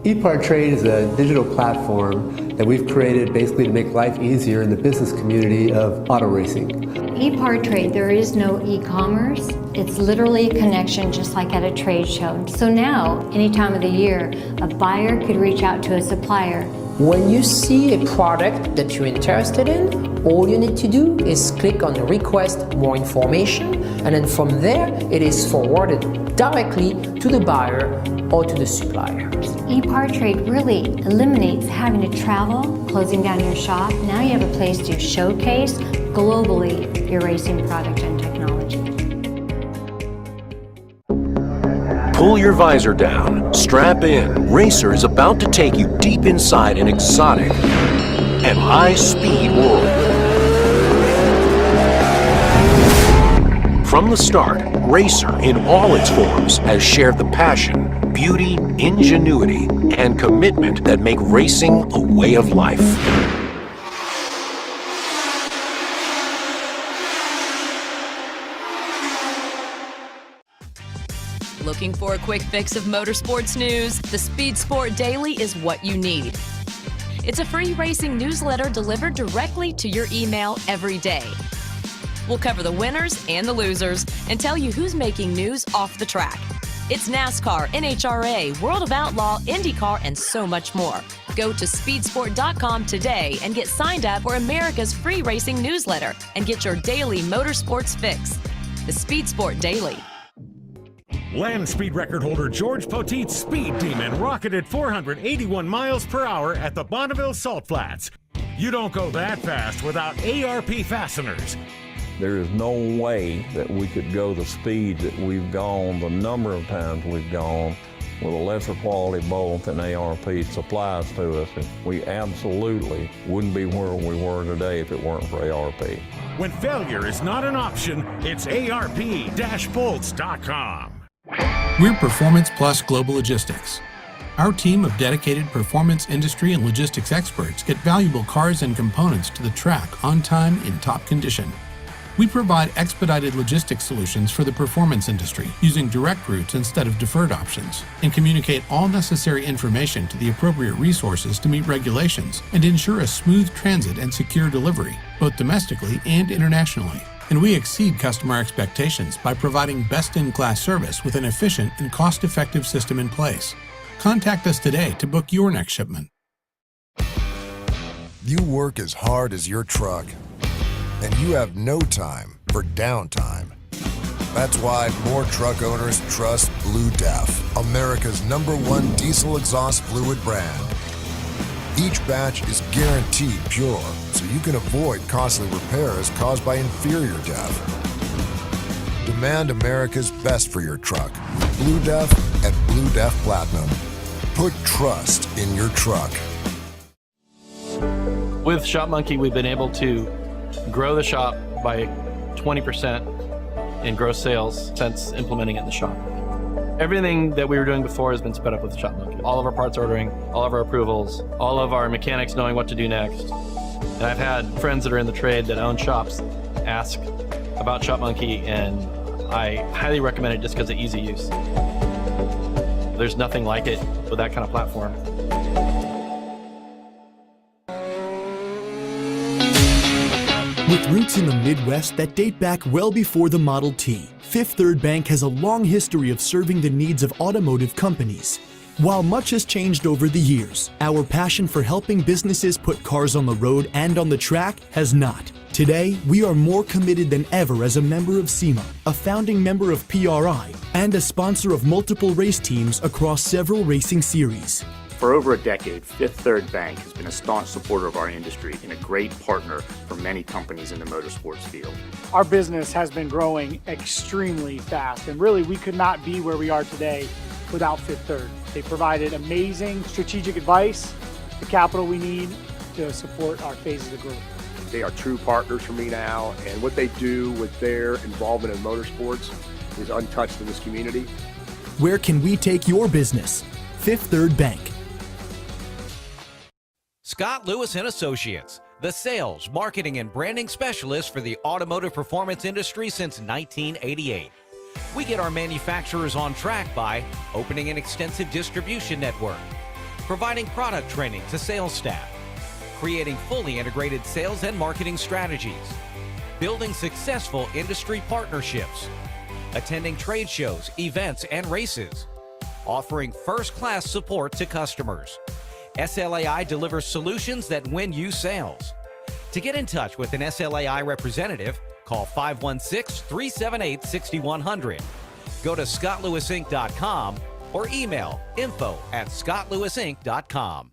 EPARTRADE is a digital platform that we've created basically to make life easier in the business community of auto racing. EPARTRADE, there is no e-commerce. It's literally a connection just like at a trade show. So now, any time of the year, a buyer could reach out to a supplier. When you see a product that you're interested in, all you need to do is click on request more information, and then from there it is forwarded directly to the buyer or to the supplier. EPARTRADE really eliminates having to travel, closing down your shop. Now you have a place to showcase globally your racing product and technology. Pull your visor down, strap in. Racer is about to take you deep inside an exotic and high-speed world. From the start, Racer in all its forms has shared the passion, beauty, ingenuity, and commitment that make racing a way of life. Looking for a quick fix of motorsports news? The Speed Sport Daily is what you need. It's a free racing newsletter delivered directly to your email every day. We'll cover the winners and the losers and tell you who's making news off the track. It's NASCAR, NHRA, World of Outlaw, INDYCAR, and so much more. Go to speedsport.com today and get signed up for America's free racing newsletter and get your daily motorsports fix. The Speed Sport Daily. Land speed record holder George Poteet's Speed Demon rocketed 481 miles per hour at the Bonneville Salt Flats. You don't go that fast without ARP fasteners. There is no way that we could go the speed that we've gone, the number of times we've gone, with a lesser quality bolt than ARP supplies to us. And we absolutely wouldn't be where we were today if it weren't for ARP. When failure is not an option, it's ARP-bolts.com. We're Performance Plus Global Logistics. Our team of dedicated performance industry and logistics experts get valuable cars and components to the track on time in top condition. We provide expedited logistics solutions for the performance industry using direct routes instead of deferred options, and communicate all necessary information to the appropriate resources to meet regulations and ensure a smooth transit and secure delivery, both domestically and internationally. And we exceed customer expectations by providing best-in-class service with an efficient and cost-effective system in place. Contact us today to book your next shipment. You work as hard as your truck, and you have no time for downtime. That's why more truck owners trust Blue Def, America's #1 diesel exhaust fluid brand. Each batch is guaranteed pure, so you can avoid costly repairs caused by inferior DEF. Demand America's best for your truck. Blue Def at Blue Def Platinum. Put trust in your truck. With Shop Monkey, we've been able to grow the shop by 20% in gross sales since implementing it in the shop. Everything that we were doing before has been sped up with Shop Monkey. All of our parts ordering, all of our approvals, all of our mechanics knowing what to do next. And I've had friends that are in the trade that own shops ask about Shop Monkey, and I highly recommend it just because of easy use. There's nothing like it with that kind of platform. With roots in the Midwest that date back well before the Model T, Fifth Third Bank has a long history of serving the needs of automotive companies. While much has changed over the years, our passion for helping businesses put cars on the road and on the track has not. Today, we are more committed than ever as a member of SEMA, a founding member of PRI, and a sponsor of multiple race teams across several racing series. For over a decade, Fifth Third Bank has been a staunch supporter of our industry and a great partner for many companies in the motorsports field. Our business has been growing extremely fast, and really we could not be where we are today without Fifth Third. They provided amazing strategic advice, the capital we need to support our phases of growth. They are true partners for me now, and what they do with their involvement in motorsports is untouched in this community. Where can we take your business? Fifth Third Bank. Scott Lewis and Associates, the sales, marketing, and branding specialist for the automotive performance industry since 1988. We get our manufacturers on track by opening an extensive distribution network, providing product training to sales staff, creating fully integrated sales and marketing strategies, building successful industry partnerships, attending trade shows, events, and races, offering first-class support to customers. SLAI delivers solutions that win you sales. To get in touch with an SLAI representative, call 516-378-6100. Go to scottlewisinc.com or email info@scottlewisinc.com.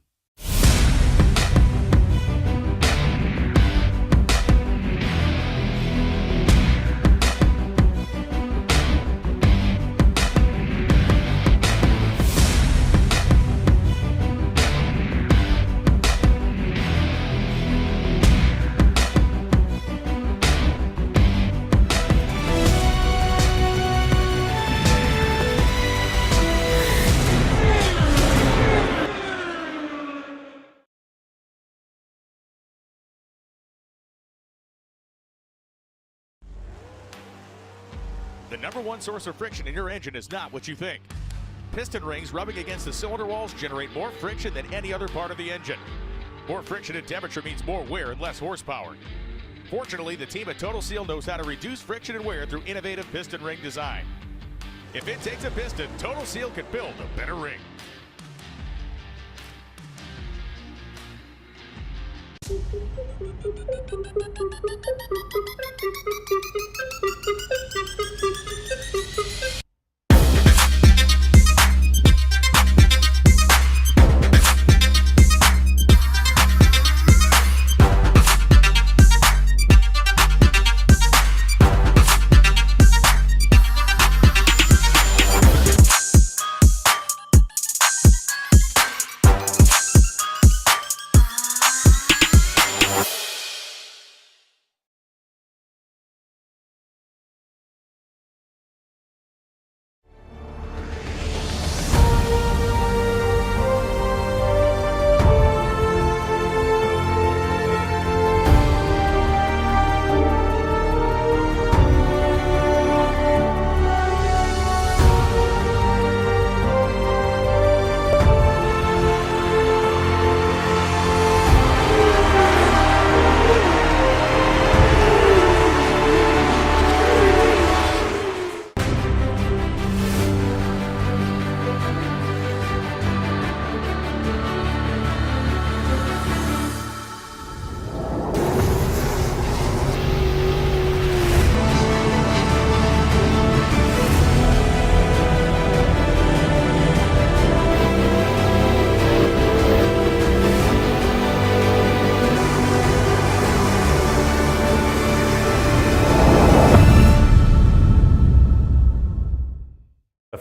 The #1 source of friction in your engine is not what you think. Piston rings rubbing against the cylinder walls generate more friction than any other part of the engine. More friction and temperature means more wear and less horsepower. Fortunately, the team at Total Seal knows how to reduce friction and wear through innovative piston ring design. If it takes a piston, Total Seal can build a better ring.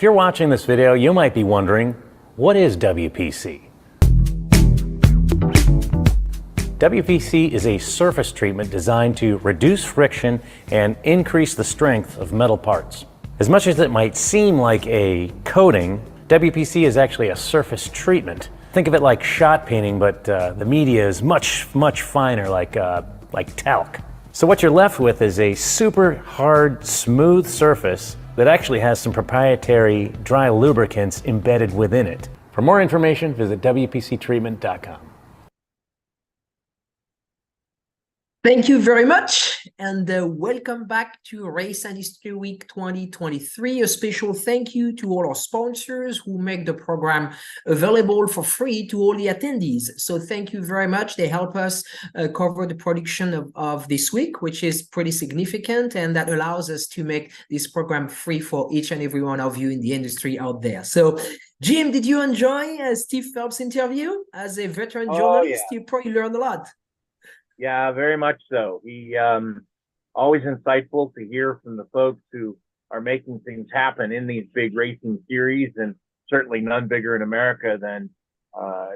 you're watching this video, you might be wondering, what is WPC? WPC is a surface treatment designed to reduce friction and increase the strength of metal parts. As much as it might seem like a coating, WPC is actually a surface treatment. Think of it like shot painting, but the media is much, much finer, like talc. So what you're left with is a super hard, smooth surface that actually has some proprietary dry lubricants embedded within it. For more information, visit WPCtreatment.com. Thank you very much, and welcome back to Race Industry Week 2023. A special thank you to all our sponsors who make the program available for free to all the attendees. So thank you very much. They help us cover the production of this week, which is pretty significant, and that allows us to make this program free for each and every one of you in the industry out there. So Jim, did you enjoy Steve Phelps' interview? As a veteran journalist, you probably learned a lot. Yeah, very much so. He always insightful to hear from the folks who are making things happen in these big racing series, and certainly none bigger in America than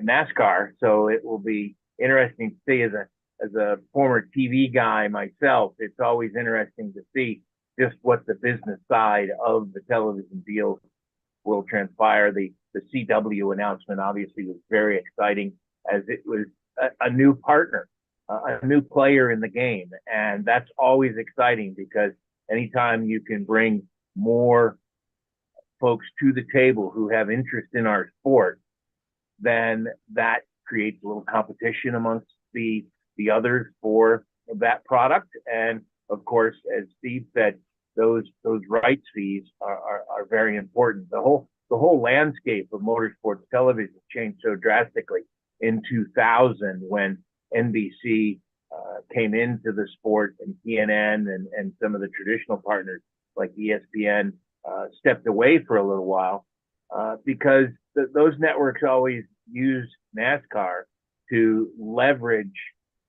NASCAR. So it will be interesting to see, as a former TV guy myself, it's always interesting to see just what the business side of the television deal will transpire. The CW announcement obviously was very exciting, as it was a new partner, a new player in the game. And that's always exciting, because anytime you can bring more folks to the table who have interest in our sport, then that creates a little competition amongst the others for that product. And of course, as Steve said, those rights fees are very important. The whole landscape of motorsports television changed so drastically in 2000 when NBC came into the sport, and CNN and some of the traditional partners like ESPN stepped away for a little while because those networks always use NASCAR to leverage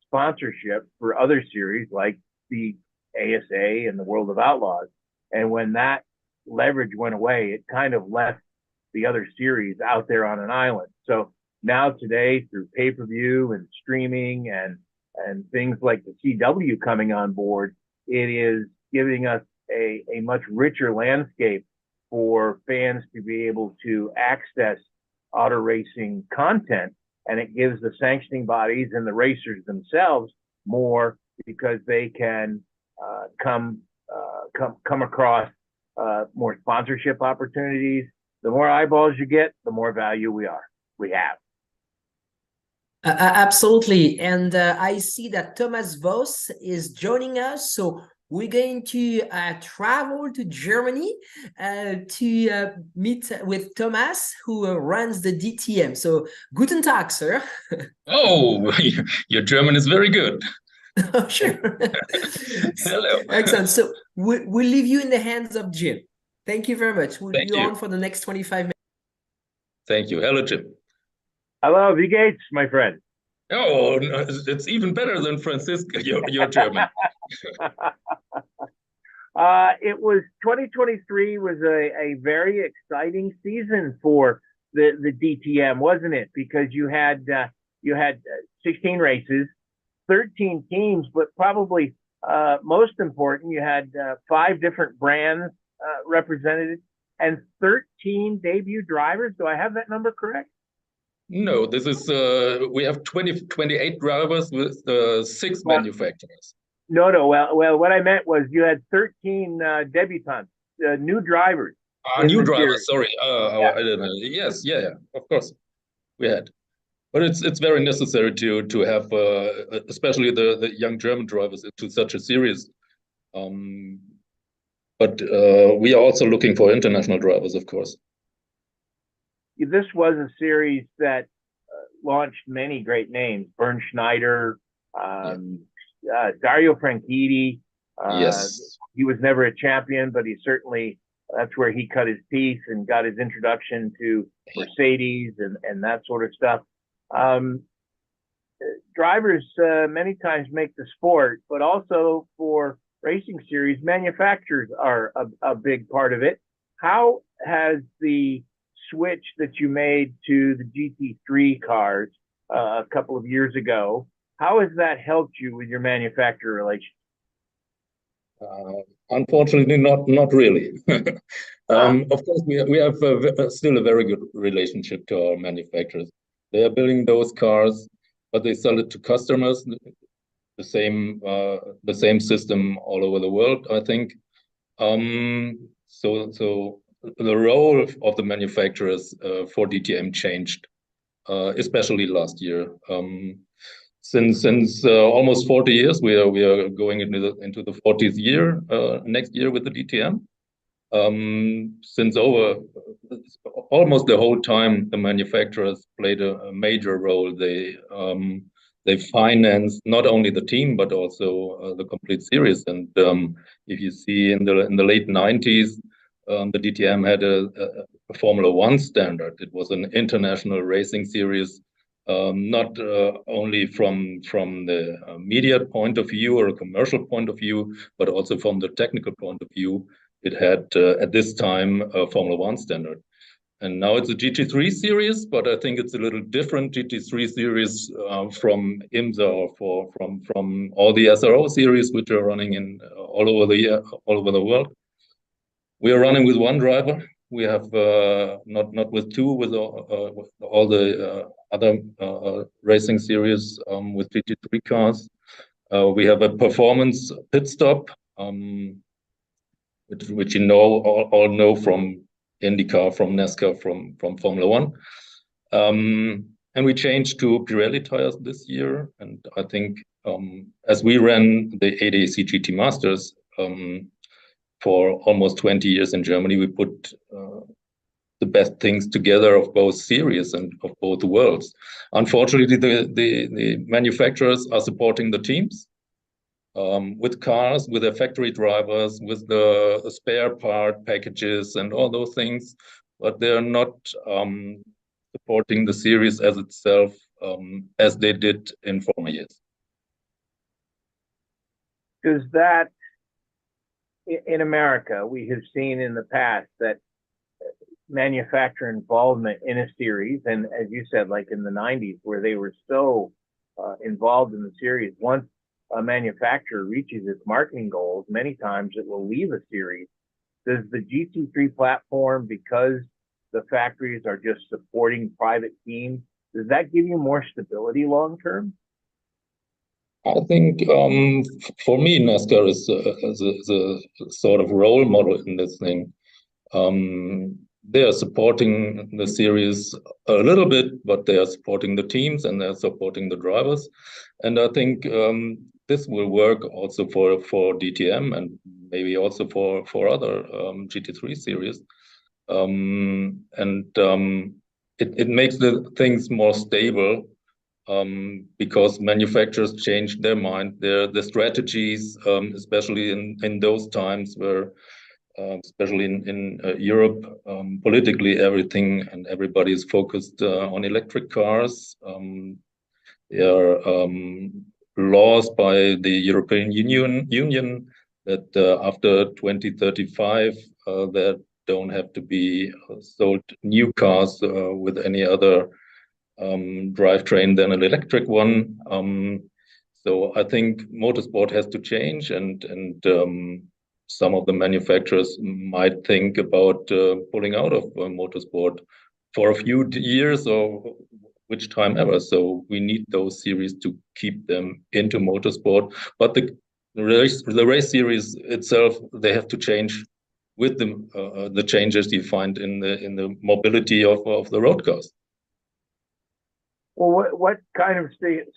sponsorship for other series like the ASA and the World of Outlaws. And when that leverage went away, it kind of left the other series out there on an island. So now today, through pay-per-view and streaming and things like the CW coming on board, it is giving us a much richer landscape for fans to be able to access auto racing content. And it gives the sanctioning bodies and the racers themselves more, because they can come across more sponsorship opportunities. The more eyeballs you get, the more value we have. Absolutely. And I see that Thomas Voss is joining us. So we're going to travel to Germany to meet with Thomas, who runs the DTM. So guten Tag, sir. Oh, your German is very good. Oh, sure. Hello. Excellent. So we'll leave you in the hands of Jim. Thank you very much. We'll be on for the next 25 minutes. Thank you. Hello, Jim. Hello, V. Gates, my friend. Oh, no, it's even better than Francisco, your German. It was 2023 was a very exciting season for the DTM, wasn't it? Because you had 16 races, 13 teams, but probably most important, you had 5 different brands represented and 13 debut drivers. Do I have that number correct? No, this is we have 28 drivers with 6 manufacturers. No. Well, what I meant was you had 13 debutants, new drivers. New drivers. Sorry. I don't know. Yes, yeah, of course, we had. But it's very necessary to have especially the young German drivers into such a series. But we are also looking for international drivers, of course. This was a series that launched many great names: Bernd Schneider, Dario Franchitti. Yes. He was never a champion, but he certainly, that's where he cut his teeth and got his introduction to Mercedes and that sort of stuff. Drivers many times make the sport, but also for racing series, manufacturers are a big part of it. how has the switch that you made to the GT3 cars a couple of years ago, how has that helped you with your manufacturer relations? Unfortunately, not really. Of course, we have still a very good relationship to our manufacturers. They are building those cars, but they sell it to customers. The same system all over the world, I think. So the role of the manufacturers for DTM changed, especially last year. Since almost 40 years, we are going into the 40th year next year with the DTM. Since almost the whole time, the manufacturers played a major role. They financed not only the team but also the complete series. And if you see in the late 90s, the DTM had a Formula One standard. It was an international racing series. Not only from the media point of view or a commercial point of view, but also from the technical point of view. It had at this time a Formula One standard, and now it's a GT3 series. But I think it's a little different GT3 series from IMSA or from all the SRO series which are running in all over the world. We are running with one driver. We have not with two, with all the other racing series with GT3 cars. We have a performance pit stop, which you all know from INDYCAR, from NASCAR, from Formula One. And we changed to Pirelli tires this year. And I think as we ran the ADAC GT Masters for almost 20 years in Germany, we put the best things together of both series and of both worlds. Unfortunately, the manufacturers are supporting the teams with cars, with their factory drivers, with the spare part packages and all those things, but they're not supporting the series as itself as they did in former years. Does that, in America, we have seen in the past that manufacturer involvement in a series, and as you said, like in the 90s, where they were so involved in the series, once a manufacturer reaches its marketing goals, many times it will leave a series. Does the GT3 platform, because the factories are just supporting private teams, does that give you more stability long term? I think for me, NASCAR is a sort of role model in this thing. They are supporting the series a little bit, but they are supporting the teams and they're supporting the drivers. And I think this will work also for DTM and maybe also for other GT3 series. It makes the things more stable because manufacturers change their mind, their strategies, especially in those times where, especially in Europe, politically everything and everybody is focused on electric cars. There are laws by the European Union that after 2035 there don't have to be sold new cars with any other drivetrain than an electric one. So I think motorsport has to change, and some of the manufacturers might think about pulling out of motorsport for a few years or which time ever. So we need those series to keep them into motorsport. But the race series itself, they have to change with the changes you find in the mobility of the road cars. Well, what kind of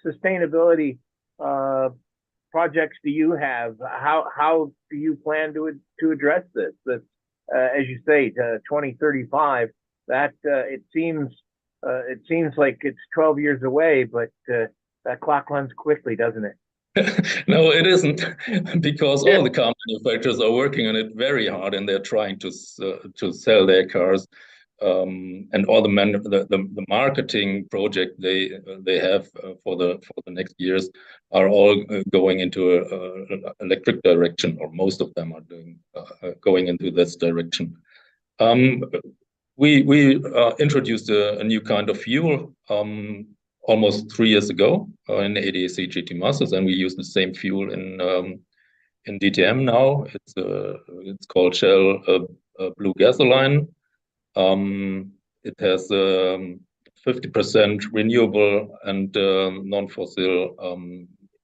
sustainability projects do you have? How do you plan to address this? As you say, to 2035, that it seems like it's 12 years away, but that clock runs quickly, doesn't it? No, it isn't, because all the car manufacturers are working on it very hard, and they're trying to sell their cars. And all the marketing project they have for the next years are all going into a electric direction, or most of them are going into this direction. We introduced a new kind of fuel almost 3 years ago in ADAC GT Masters, and we use the same fuel in DTM now. It's called Shell Blue Gasoline. It has 50% renewable and non-fossil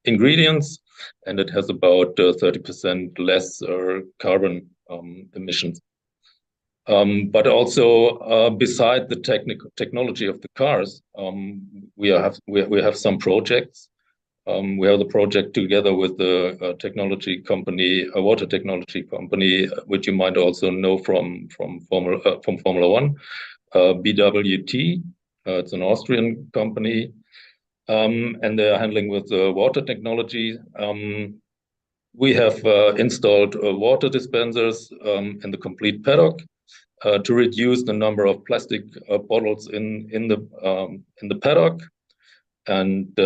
ingredients, and it has about 30% less carbon emissions. But also, beside the technology of the cars, we have some projects. We have the project together with the technology company, a water technology company, which you might also know from Formula One, BWT. It's an Austrian company, and they are handling with water technology. We have installed water dispensers in the complete paddock to reduce the number of plastic bottles in the paddock. And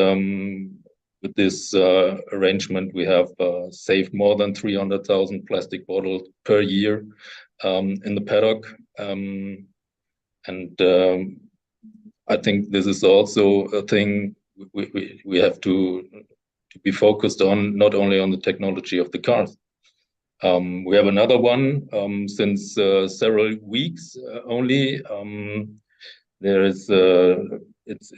with this arrangement, we have saved more than 300,000 plastic bottles per year in the paddock. And I think this is also a thing we have to be focused on, not only on the technology of the cars. We have another one since several weeks only. There is it's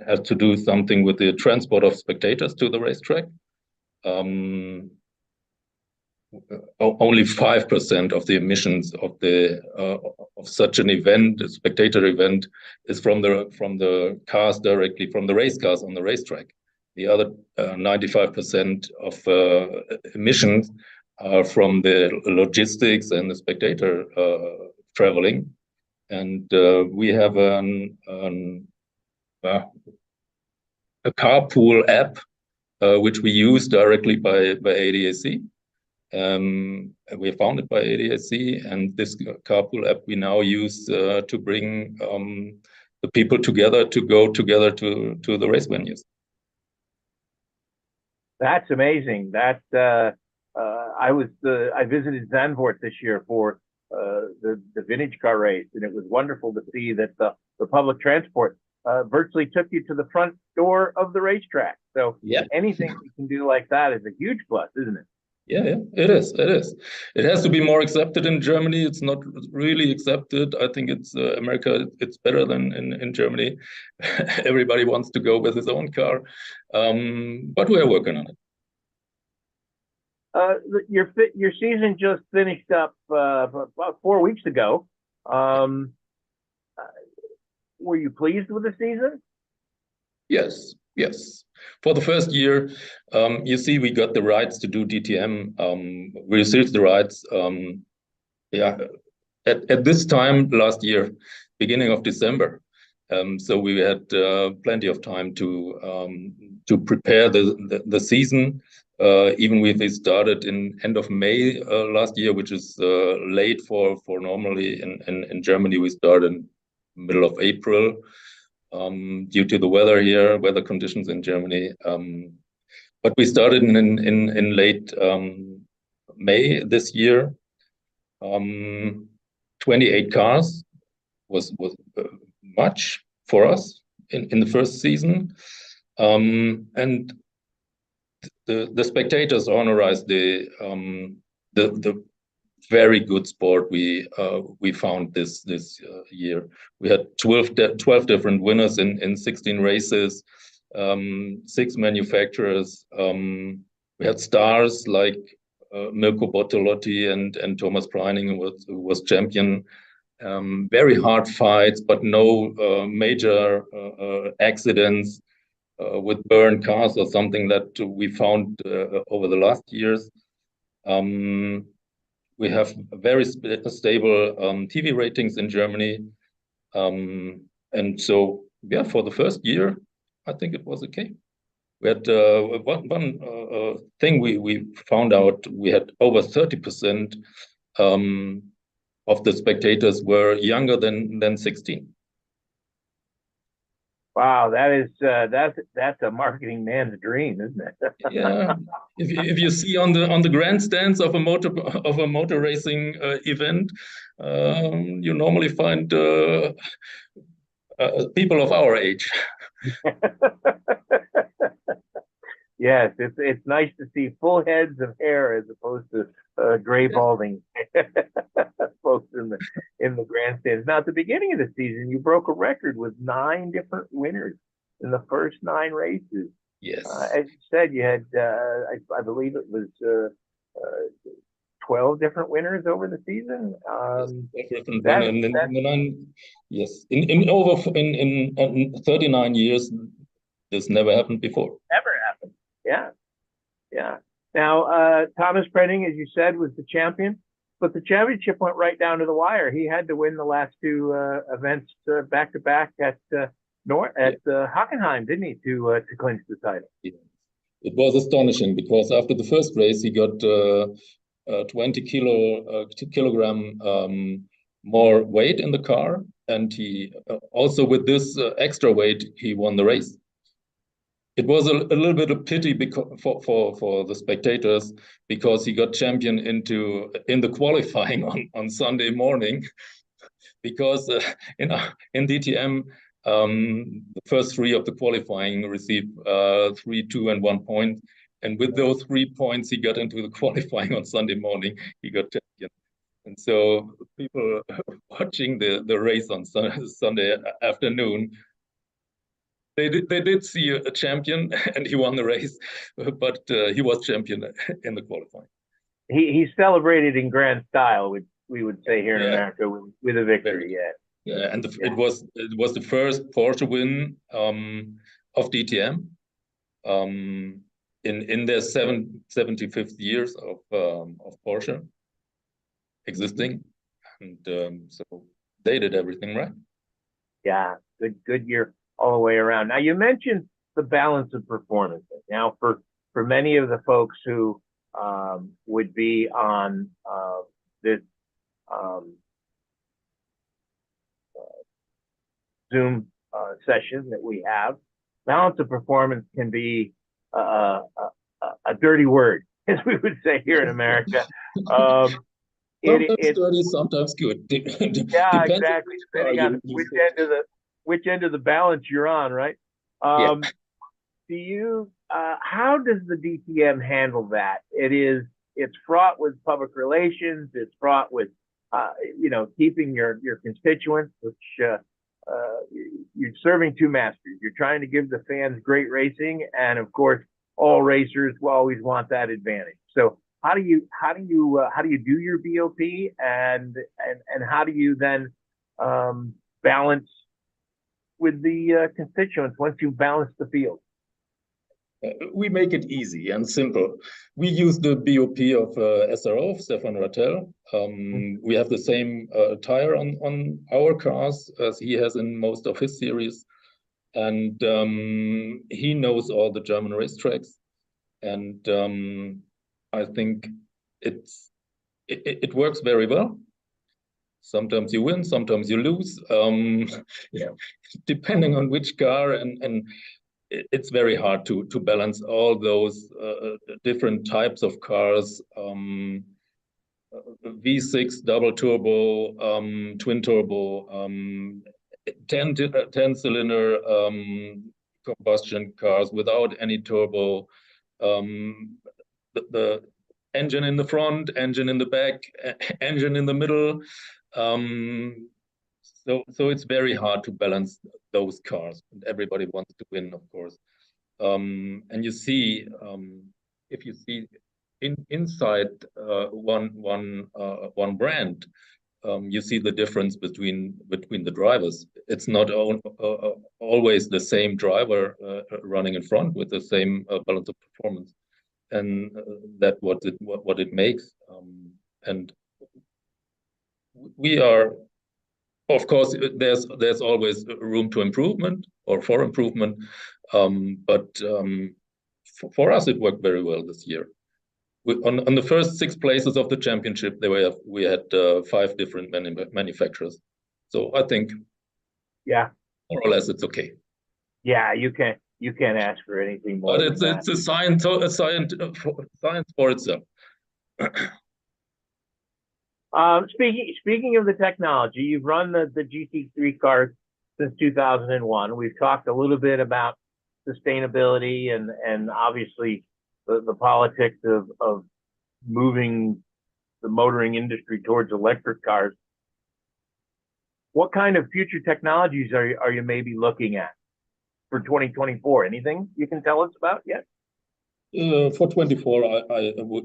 has to do something with the transport of spectators to the racetrack. Only 5% of the emissions of such an event, a spectator event, is from the cars directly, from the race cars on the racetrack. The other 95% of emissions are from the logistics and the spectator traveling. And we have a carpool app which we use directly by ADAC. We found it by ADAC, and this carpool app we now use to bring the people together to go together to the race venues. That's amazing. I visited Zandvoort this year for the vintage car race, and it was wonderful to see that the public transport virtually took you to the front door of the racetrack. So anything we can do like that is a huge plus, isn't it? Yeah, it is. It has to be more accepted in Germany. It's not really accepted. I think it's America. It's better than in Germany. Everybody wants to go with his own car, but we are working on it. Your season just finished up about 4 weeks ago. Were you pleased with the season? Yes. For the first year, you see, we got the rights to do DTM. We received the rights. At this time last year, beginning of December. So we had plenty of time to prepare the season. Even if we started in end of May last year, which is late for normally in Germany, we started in middle of April. Due to the weather conditions in Germany. But we started in late May this year. 28 cars was much for us in the first season. And the spectators honorized the very good sport we found this year. We had 12 different winners in 16 races, 6 manufacturers. We had stars like Mirko Bortolotti and Thomas Preining, who was champion. Very hard fights, but no major accidents with burned cars or something that we found over the last years. We have very stable TV ratings in Germany. And so, for the first year, I think it was okay. We had one thing we found out, we had over 30% of the spectators were younger than 16. Wow, that's a marketing man's dream, isn't it? Yeah, if you see on the grandstands of a motor racing event, you normally find people of our age. Yes, it's nice to see full heads of hair as opposed to gray balding folks in the grandstands. Now, at the beginning of the season, you broke a record with 9 different winners in the first 9 races. Yes. As you said, you had I believe it was 12 different winners over the season. Yes, in 39 years, this never happened before. Never happened. Yeah, yeah. Now, Thomas Prenning, as you said, was the champion, but the championship went right down to the wire. He had to win the last 2 events back to back at Hockenheim, didn't he, to clinch the title? Yeah. It was astonishing because after the first race, he got 20 kilogram more weight in the car, and he also with this extra weight, he won the race. It was a little bit of pity for the spectators because he got champion in the qualifying on Sunday morning, because in DTM the first 3 of the qualifying received 3, 2, and 1 point, and with those 3 points he got into the qualifying on Sunday morning. He got champion, and so people watching the race on Sunday afternoon. They did see a champion, and he won the race, but he was champion in the qualifying. He celebrated in grand style, which we would say here in America, with a victory. Yeah, and it was the first Porsche win of DTM in their 75th years of Porsche existing, and so they did everything right. Yeah, good year all the way around. Now, you mentioned the balance of performance. Now, for many of the folks who would be on this Zoom session that we have, balance of performance can be a dirty word, as we would say here in America. Sometimes dirty, sometimes good. Yeah, exactly. Depending on which end of the balance you're on, right? How does the DTM handle that? It's fraught with public relations. It's fraught with keeping your constituents, which you're serving 2 masters. You're trying to give the fans great racing, and of course, all racers will always want that advantage. So how do you do your BOP, and how do you then balance with the constituents once you balance the field? We make it easy and simple. We use the BOP of SRO, of Stefan Rattel. We have the same tire on our cars as he has in most of his series. And he knows all the German racetracks. And I think it works very well. Sometimes you win, sometimes you lose, depending on which car, and it's very hard to balance all those different types of cars, V6, double turbo, twin turbo, 10 cylinder combustion cars without any turbo, the engine in the front, engine in the back, engine in the middle. So it's very hard to balance those cars, and everybody wants to win, of course. And you see, if you see inside one brand, you see the difference between the drivers. It's not always the same driver running in front with the same balance of performance, and that's what it makes. And we are, of course, there's always room to improvement or for improvement, but for us it worked very well this year. On the first 6 places of the championship, we had 5 different manufacturers. So I think, more or less, it's okay. Yeah, you can't ask for anything more. But it's a science for itself. Speaking of the technology, you've run the GT3 cars since 2001. We've talked a little bit about sustainability and obviously the politics of moving the motoring industry towards electric cars. What kind of future technologies are you maybe looking at for 2024? Anything you can tell us about yet? For 24,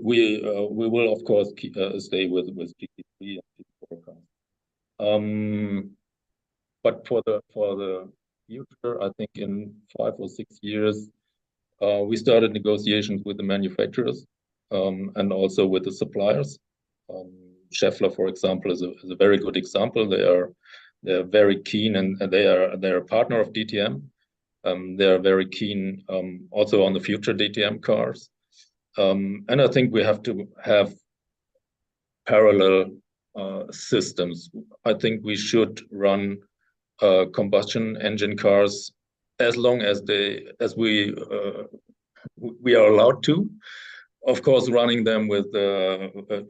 we will of course stay with GT3 and GT4 cars. But for the future, I think in 5 or 6 years, we started negotiations with the manufacturers and also with the suppliers. Schaeffler, for example, is a very good example. They're very keen, and they're a partner of DTM. They are very keen also on the future DTM cars. And I think we have to have parallel systems. I think we should run combustion engine cars as long as we are allowed to. Of course, running them with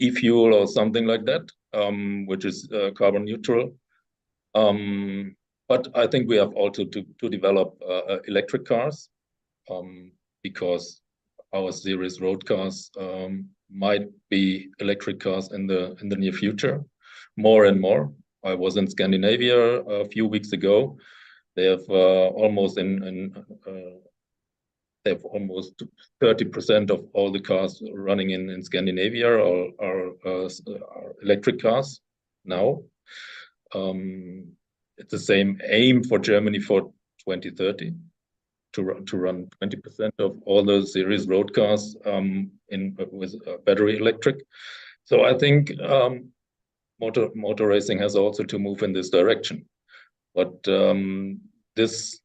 e-fuel or something like that, which is carbon neutral. But I think we have also to develop electric cars because our series road cars might be electric cars in the near future, more and more. I was in Scandinavia a few weeks ago. They have almost 30% of all the cars running in Scandinavia are electric cars now. It's the same aim for Germany for 2030 to run 20% of all the series road cars with battery electric. So I think motor racing has also to move in this direction, but this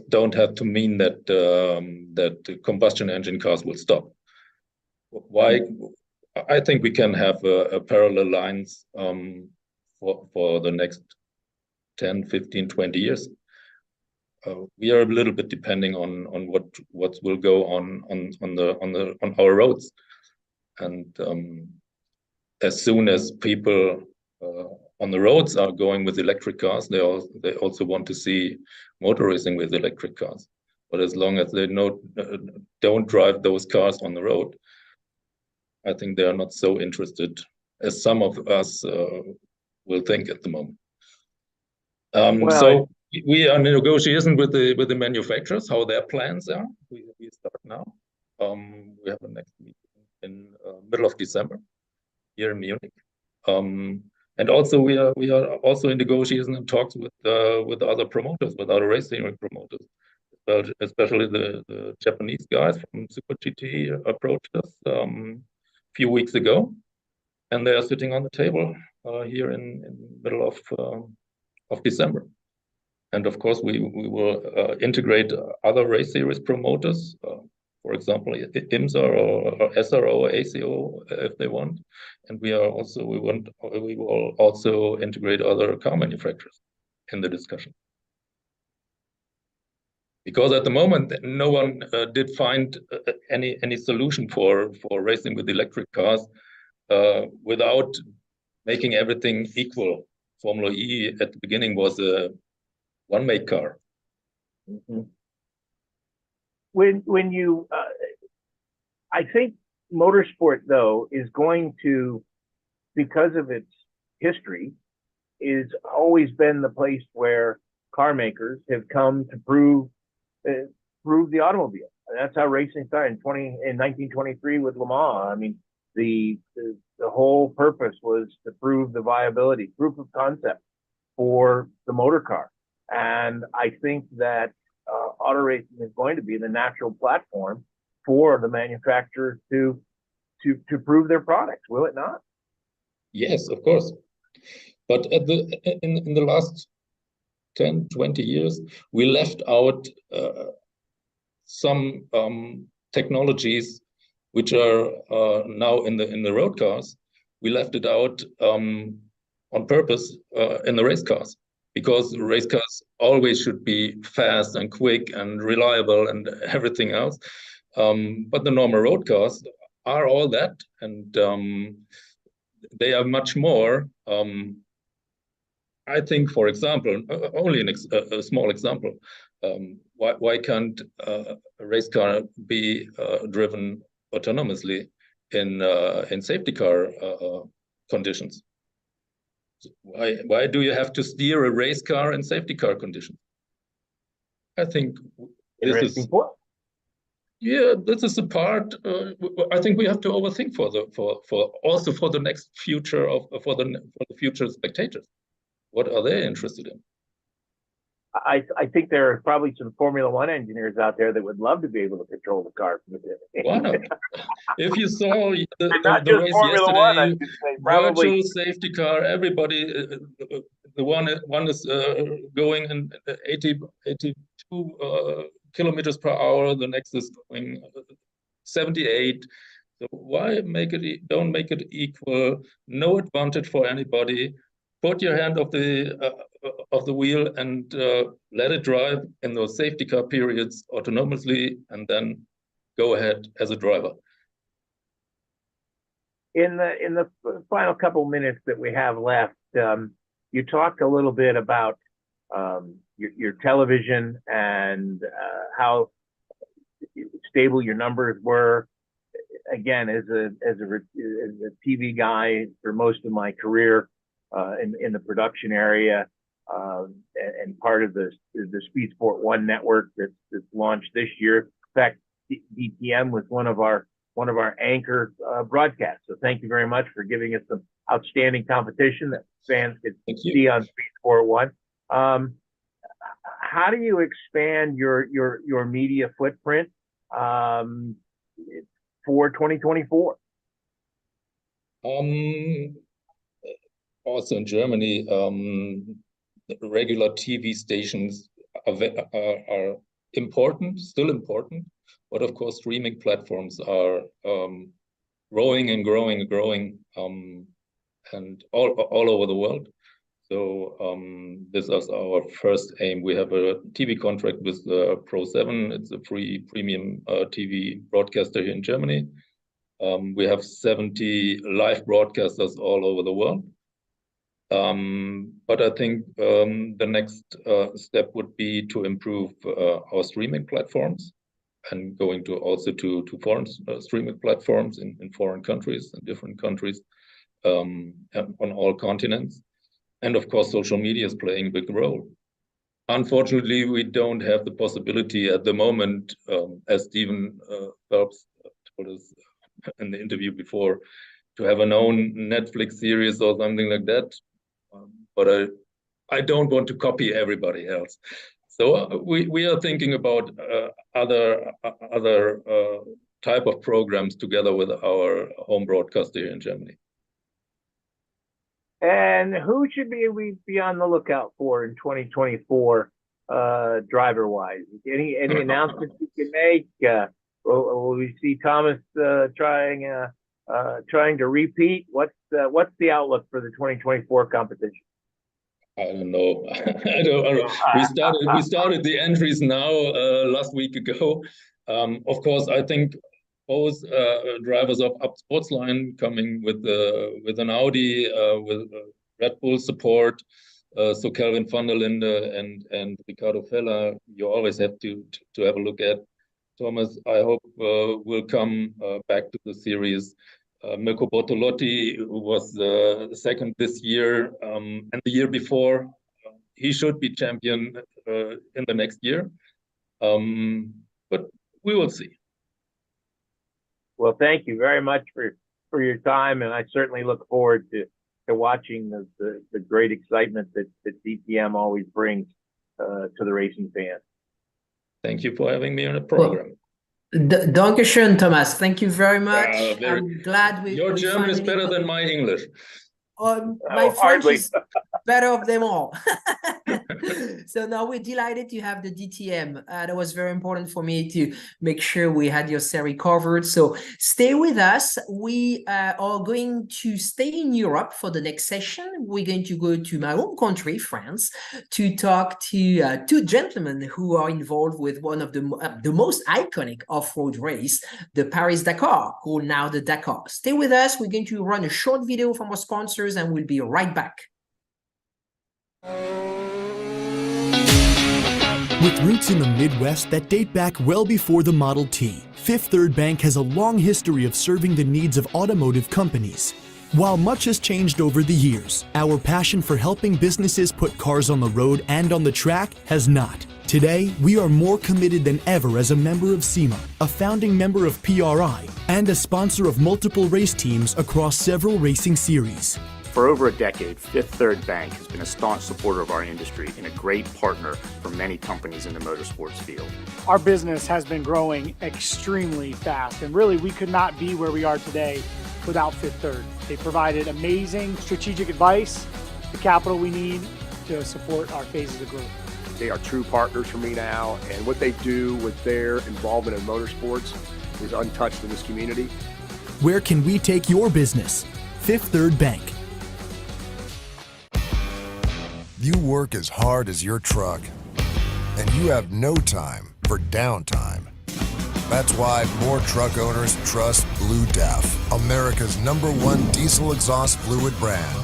don't have to mean that that combustion engine cars will stop. Why? I think we can have a parallel lines for the next 10, 15, 20 years. We are a little bit depending on what will go on our roads, and as soon as people on the roads are going with electric cars, they also want to see motor racing with electric cars. But as long as they don't drive those cars on the road, I think they are not so interested as some of us will think at the moment. So we are in negotiation with the manufacturers, how their plans are. We start now. We have a next meeting in middle of December here in Munich. And also we are also in negotiations and talks with other promoters, with other racing promoters, especially the Japanese guys from Super GT approached us a few weeks ago, and they are sitting on the table here in middle of December. And of course, we will integrate other race series promoters, for example, IMSA or SRO or ACO if they want. And we will also integrate other car manufacturers in the discussion. Because at the moment, no one did find any solution for racing with electric cars without making everything equal. Formula E at the beginning was a one-make car. Mm-hmm. When you, I think motorsport though is going to, because of its history, is always been the place where car makers have come to prove the automobile. And that's how racing started in 1923 with Le Mans. I mean, the whole purpose was to prove the viability, proof of concept for the motor car. And I think that auto racing is going to be the natural platform for the manufacturers to prove their products, will it not? Yes, of course. But in the last 10, 20 years, we left out some technologies which are now in the road cars. We left it out on purpose in the race cars. because race cars always should be fast and quick and reliable and everything else. But the normal road cars are all that, and they are much more. I think, for example, only a small example, why can't a race car be driven autonomously in safety car conditions? Why do you have to steer a race car in safety car conditions? I think this is this is a part. I think we have to overthink for the next future for the future spectators. What are they interested in? I think there are probably some Formula One engineers out there that would love to be able to control the car from the Why not? If you saw the race Formula One, I yesterday, should say, probably. virtual safety car, everybody, the one is going in 82 kilometers per hour, the next is going 78. So why don't make it equal? No advantage for anybody. Put your hand off the wheel and let it drive in those safety car periods autonomously, and then go ahead as a driver. In the final couple minutes that we have left, you talked a little bit about your television and how stable your numbers were. Again, as a TV guy for most of my career in the production area, and part of the Speed Sport 1 network that's launched this year. In fact, DTM was one of our anchor broadcasts. So thank you very much for giving us some outstanding competition that fans could see on Speed Sport 1. How do you expand your media footprint for 2024? Also in Germany, regular TV stations are important, still important, but of course streaming platforms are growing and growing and growing, and all over the world. So this is our first aim. We have a TV contract with Pro7. It's a free premium TV broadcaster here in Germany. We have 70 live broadcasters all over the world. But I think the next step would be to improve our streaming platforms and going to also to foreign streaming platforms in foreign countries and different countries on all continents. And of course, social media is playing a big role. Unfortunately, we don't have the possibility at the moment, as Stephen Phelps told us in the interview before, to have an own Netflix series or something like that. But I don't want to copy everybody else. So we are thinking about other type of programs together with our home broadcaster here in Germany. And who should we be on the lookout for in 2024, driver-wise? Any announcements you can make? Will we see Thomas trying to repeat? What's the outlook for the 2024 competition? I don't know. We started the entries now last week ago. Of course, I think both drivers of Up Sportsline coming with an Audi with Red Bull support. So Kelvin van der Linde and Ricardo Feller, you always have to have a look at. Thomas, I hope will come back to the series. Mirko Bortolotti, who was second this year and the year before, he should be champion in the next year. But we will see. Well, thank you very much for your time, and I certainly look forward to watching the great excitement that DTM always brings to the racing fans. Thank you for having me on the program. Dankeschön, Thomas. Thank you very much. I'm glad Your German is better than my English. My French is better of them all. So now we're delighted to have the DTM. That was very important for me to make sure we had your series covered. So stay with us. We are going to stay in Europe for the next session. We're going to go to my home country, France, to talk to two gentlemen who are involved with one of the most iconic off-road race, the Paris-Dakar, called now the Dakar. Stay with us. We're going to run a short video from our sponsors and we'll be right back. With roots in the Midwest that date back well before the Model T, Fifth Third Bank has a long history of serving the needs of automotive companies. While much has changed over the years, our passion for helping businesses put cars on the road and on the track has not. Today, we are more committed than ever as a member of SEMA, a founding member of PRI, and a sponsor of multiple race teams across several racing series. For over a decade, Fifth Third Bank has been a staunch supporter of our industry and a great partner for many companies in the motorsports field. Our business has been growing extremely fast, and really we could not be where we are today without Fifth Third. They provided amazing strategic advice, the capital we need to support our phases of growth. They are true partners for me now, and what they do with their involvement in motorsports is untouched in this community. Where can we take your business? Fifth Third Bank. You work as hard as your truck, and you have no time for downtime. That's why more truck owners trust Blue Def, America's #1 diesel exhaust fluid brand.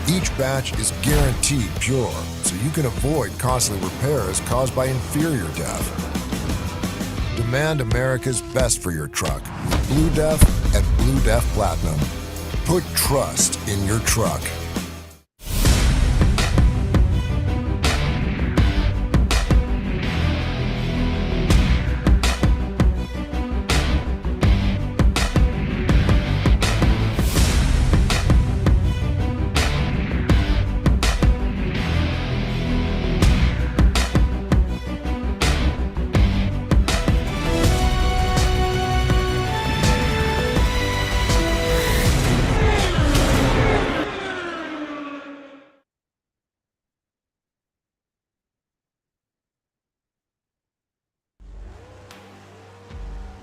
Each batch is guaranteed pure, so you can avoid costly repairs caused by inferior DEF. Demand America's best for your truck. Blue Def at Blue Def Platinum. Put trust in your truck.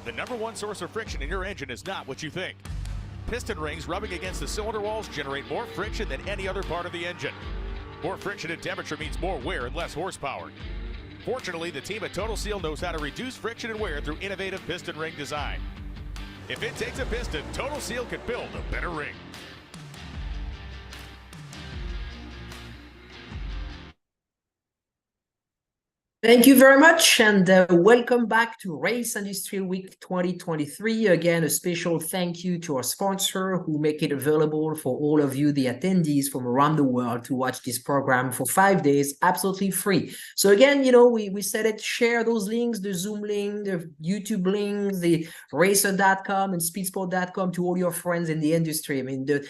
The #1 source of friction in your engine is not what you think. Piston rings rubbing against the cylinder walls generate more friction than any other part of the engine. More friction and temperature means more wear and less horsepower. Fortunately, the team at Total Seal knows how to reduce friction and wear through innovative piston ring design. If it takes a piston, Total Seal can build a better ring. Thank you very much, and welcome back to Race Industry Week 2023. Again, a special thank you to our sponsor who make it available for all of you, the attendees from around the world, to watch this program for 5 days, absolutely free. So again, you know, we said it, share those links, the Zoom link, the YouTube link, the racer.com and speedsport.com to all your friends in the industry. I mean, the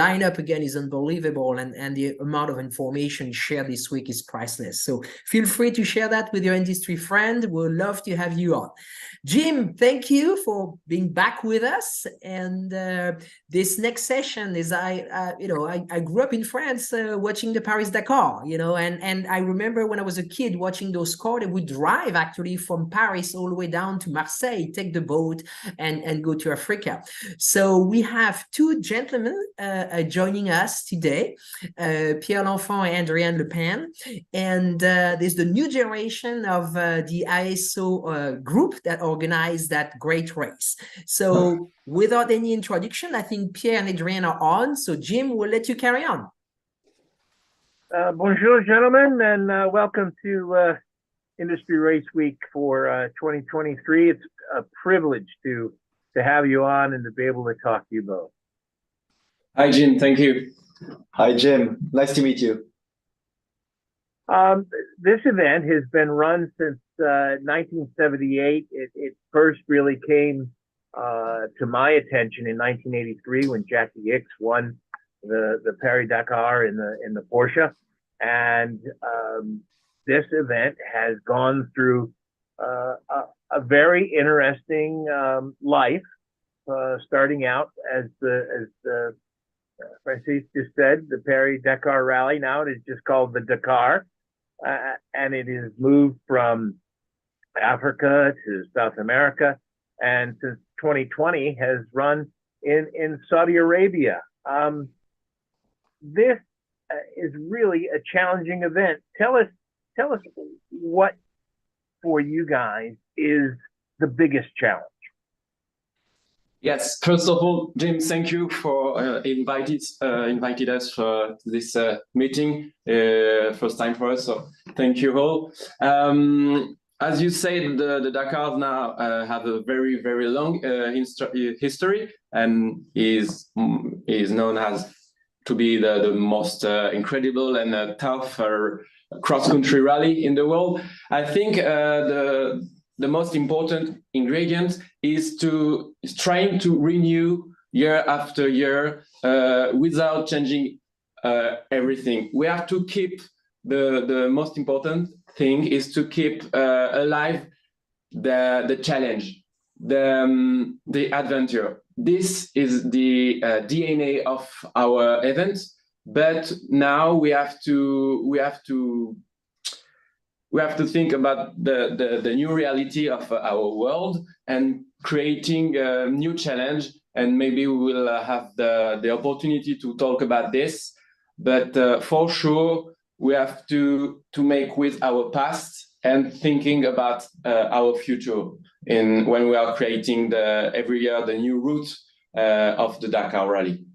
lineup, again, is unbelievable, and the amount of information shared this week is priceless. So feel free to share that with your industry friend. We'll love to have you on. Jim, thank you for being back with us. And this next session is I grew up in France watching the Paris-Dakar, you know, and I remember when I was a kid watching those cars, they would drive actually from Paris all the way down to Marseille, take the boat and go to Africa. So we have two gentlemen joining us today, Pierre L'Enfant and Adrian Le Pen. And there's the new generation of the ISO group that organized that great race. So without any introduction, I think Pierre and Adrian are on. So Jim, we'll let you carry on. Bonjour, gentlemen, and welcome to Industry Race Week for 2023. It's a privilege to have you on and to be able to talk to you both. Hi, Jim. Thank you. Hi, Jim. Nice to meet you. This event has been run since 1978. It first really came to my attention in 1983 when Jackie Hicks won the Paris-Dakar in the Porsche, and this event has gone through a very interesting life, starting out as the Francis just said, the Paris-Dakar Rally. Now it is just called the Dakar, and it has moved from Africa to South America, and since 2020 has run in Saudi Arabia. This is really a challenging event. Tell us what for you guys is the biggest challenge. Yes, first of all, Jim, thank you for invited us for this meeting. First time for us, so thank you all. As you said, the Dakar now have a very, very long history and is known as to be the most incredible and tough cross-country rally in the world. I think the most important ingredient is trying to renew year after year without changing everything. We have to keep the most important thing is to keep alive the challenge, the adventure. This is the DNA of our event, but now we have to think about the new reality of our world and creating a new challenge. And maybe we will have the opportunity to talk about this. But for sure, we have to make with our past and thinking about our future when we are creating every year the new route of the Dakar Rally.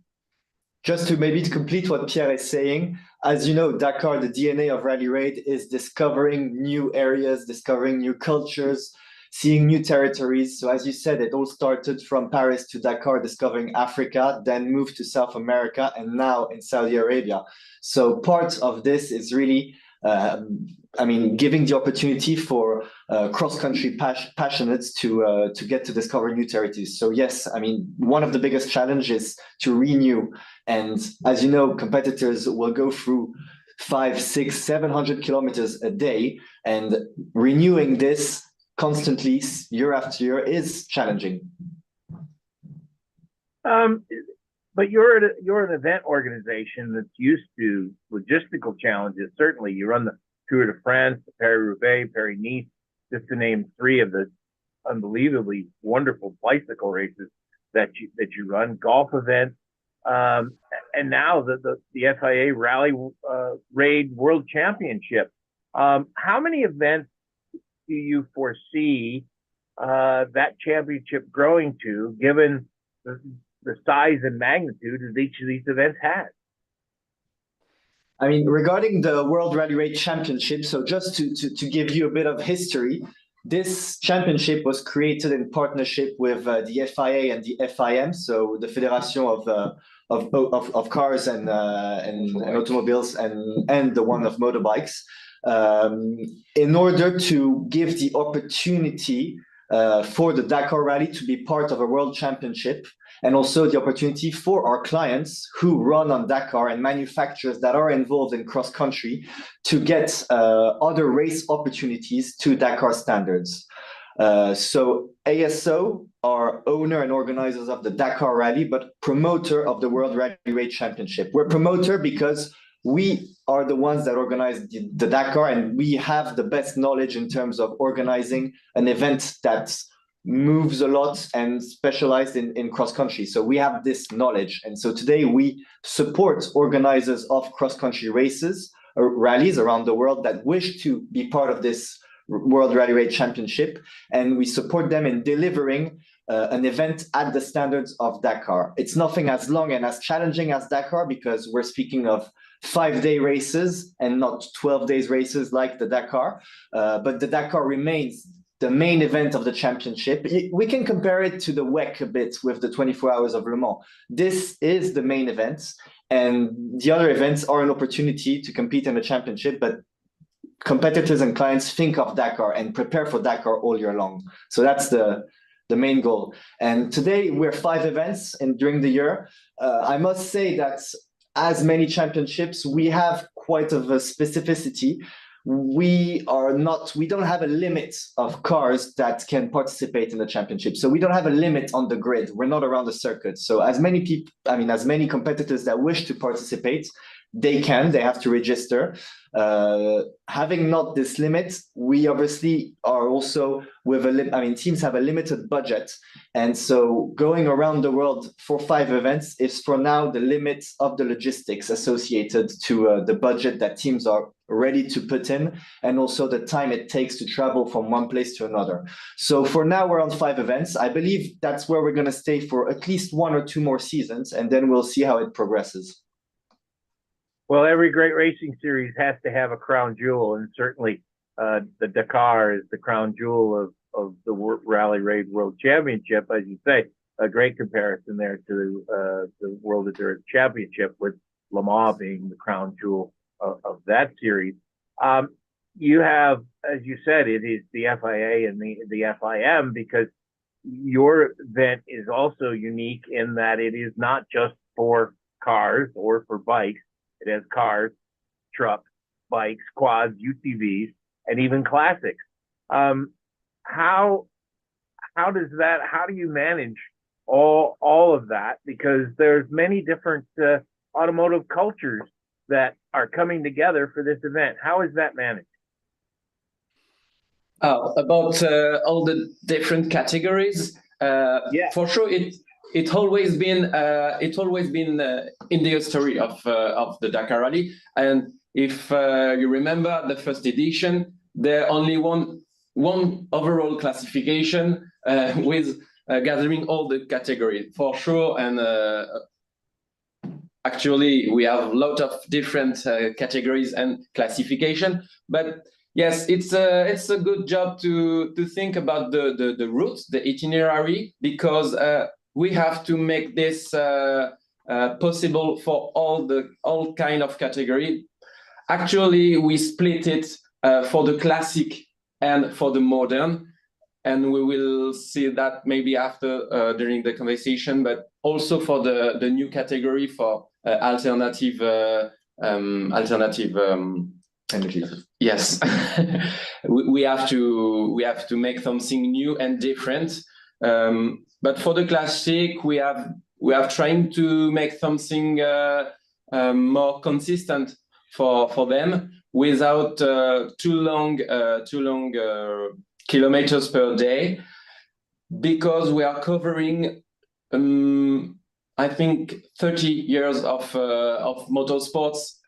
Just to complete what Pierre is saying, as you know, Dakar, the DNA of Rally Raid is discovering new areas, discovering new cultures, seeing new territories. So as you said, it all started from Paris to Dakar, discovering Africa, then moved to South America, and now in Saudi Arabia. So part of this is really, giving the opportunity for cross-country passionates to get to discover new territories. So yes, one of the biggest challenges to renew. And as you know, competitors will go through 500, 600, 700 kilometers a day, and renewing this constantly year after year is challenging. But you're an event organization that's used to logistical challenges. Certainly, you run the Tour de France, the Paris-Roubaix, Paris-Nice, just to name three of the unbelievably wonderful bicycle races that you run, golf events, and now the FIA Rally Raid World Championship. How many events do you foresee that championship growing to, given the size and magnitude that each of these events has? Regarding the World Rally Raid Championship, so just to give you a bit of history, this championship was created in partnership with the FIA and the FIM, so the Federation of Cars and Automobiles and the one of Motorbikes, in order to give the opportunity for the Dakar Rally to be part of a World Championship, and also the opportunity for our clients who run on Dakar and manufacturers that are involved in cross-country to get other race opportunities to Dakar standards. So ASO are owner and organizers of the Dakar Rally, but promoter of the World Rally Raid Championship. We're promoter because we are the ones that organize the Dakar, and we have the best knowledge in terms of organizing an event that's moves a lot and specialized in cross-country. So we have this knowledge. And so today we support organizers of cross-country races or rallies around the world that wish to be part of this World Rally Raid Championship. And we support them in delivering an event at the standards of Dakar. It's nothing as long and as challenging as Dakar, because we're speaking of 5-day races and not 12 days races like the Dakar. But the Dakar remains the main event of the championship. We can compare it to the WEC a bit with the 24 Hours of Le Mans. This is the main event, and the other events are an opportunity to compete in the championship, but competitors and clients think of Dakar and prepare for Dakar all year long. So that's the main goal. And today we're 5 events and during the year. I must say that as many championships, we have quite of a specificity. we don't have a limit of cars that can participate in the championship. So we don't have a limit on the grid. We're not around the circuit. So as many competitors that wish to participate, they have to register. Having not this limit, we obviously are also with teams have a limited budget. And so going around the world for 5 events is for now the limit of the logistics associated to the budget that teams are ready to put in, and also the time it takes to travel from one place to another. So for now, we're on 5 events. I believe that's where we're going to stay for at least 1 or 2 more seasons, and then we'll see how it progresses. Well, every great racing series has to have a crown jewel, and certainly the Dakar is the crown jewel of the Rally Raid World Championship, as you say. A great comparison there to the World Endurance Championship, with Le Mans being the crown jewel of that series. You have, as you said, it is the FIA and the FIM, because your event is also unique in that it is not just for cars or for bikes. It has cars, trucks, bikes, quads, UTVs, and even classics. How do you manage all of that? Because there's many different automotive cultures that are coming together for this event. How is that managed? About all the different categories, for sure, it's always been in the history of the Dakar Rally. And if you remember the first edition, there only one overall classification with gathering all the categories, for sure. And actually, we have a lot of different categories and classification. But yes, it's a good job to think about the routes, the itinerary, because we have to make this possible for all kind of category. Actually, we split it for the classic and for the modern, and we will see that maybe after during the conversation. But also for the new category for alternative energy. Yes, we have to make something new and different. But for the classic, we are trying to make something more consistent for them without too long kilometers per day, because we are covering I think 30 years of motorsports.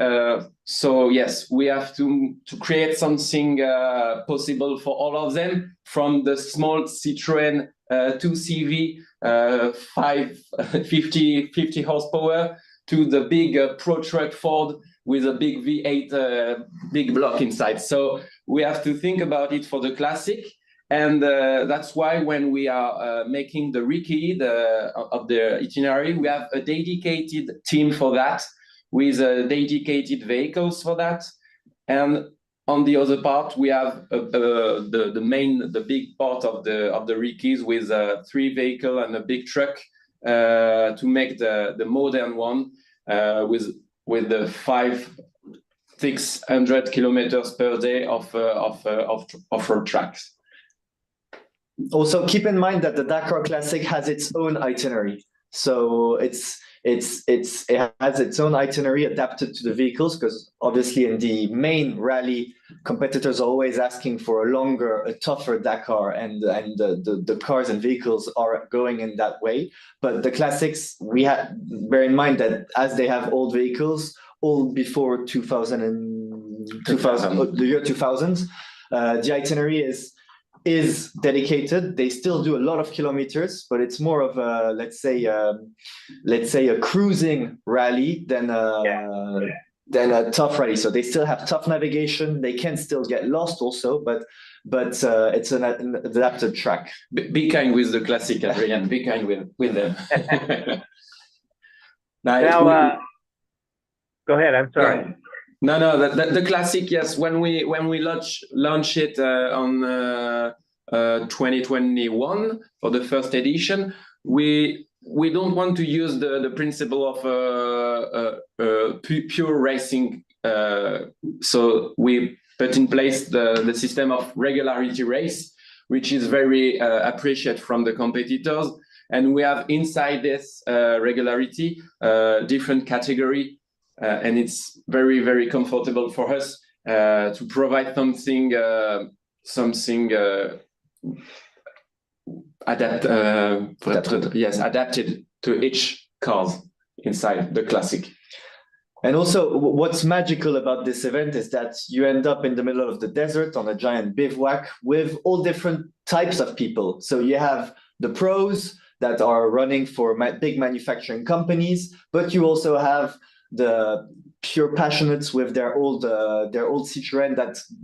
So yes, we have to create something possible for all of them, from the small Citroën 2CV 50 horsepower to the big Pro Truck Ford with a big V8 big block inside. So we have to think about it for the classic. And that's why when we are making the recce of the itinerary, we have a dedicated team for that, with dedicated vehicles for that. And on the other part, we have the big part of the recces with 3 vehicles and a big truck to make the modern one with the 600 kilometers per day of off-road tracks. Also, keep in mind that the Dakar Classic has its own itinerary. So it has its own itinerary adapted to the vehicles, because obviously in the main rally, competitors are always asking for a tougher Dakar, and the cars and vehicles are going in that way. But the classics, bear in mind that as they have old vehicles, old before the year 2000, the itinerary is dedicated. They still do a lot of kilometers, but it's more of a let's say a cruising rally than a tough rally. So they still have tough navigation. They can still get lost also, but it's an adapted track. Be kind with the classic, Adrian. Be kind with them. Go ahead. I'm sorry. No, the classic, yes. When we launch it on 2021 for the first edition, we don't want to use the principle of pure racing. So we put in place the system of regularity race, which is very appreciated from the competitors. And we have inside this regularity different category, and it's very, very comfortable for us to provide something adapted to each cars inside the classic. And also, what's magical about this event is that you end up in the middle of the desert on a giant bivouac with all different types of people. So you have the pros that are running for big manufacturing companies, but you also have the pure passionates with their old Citroën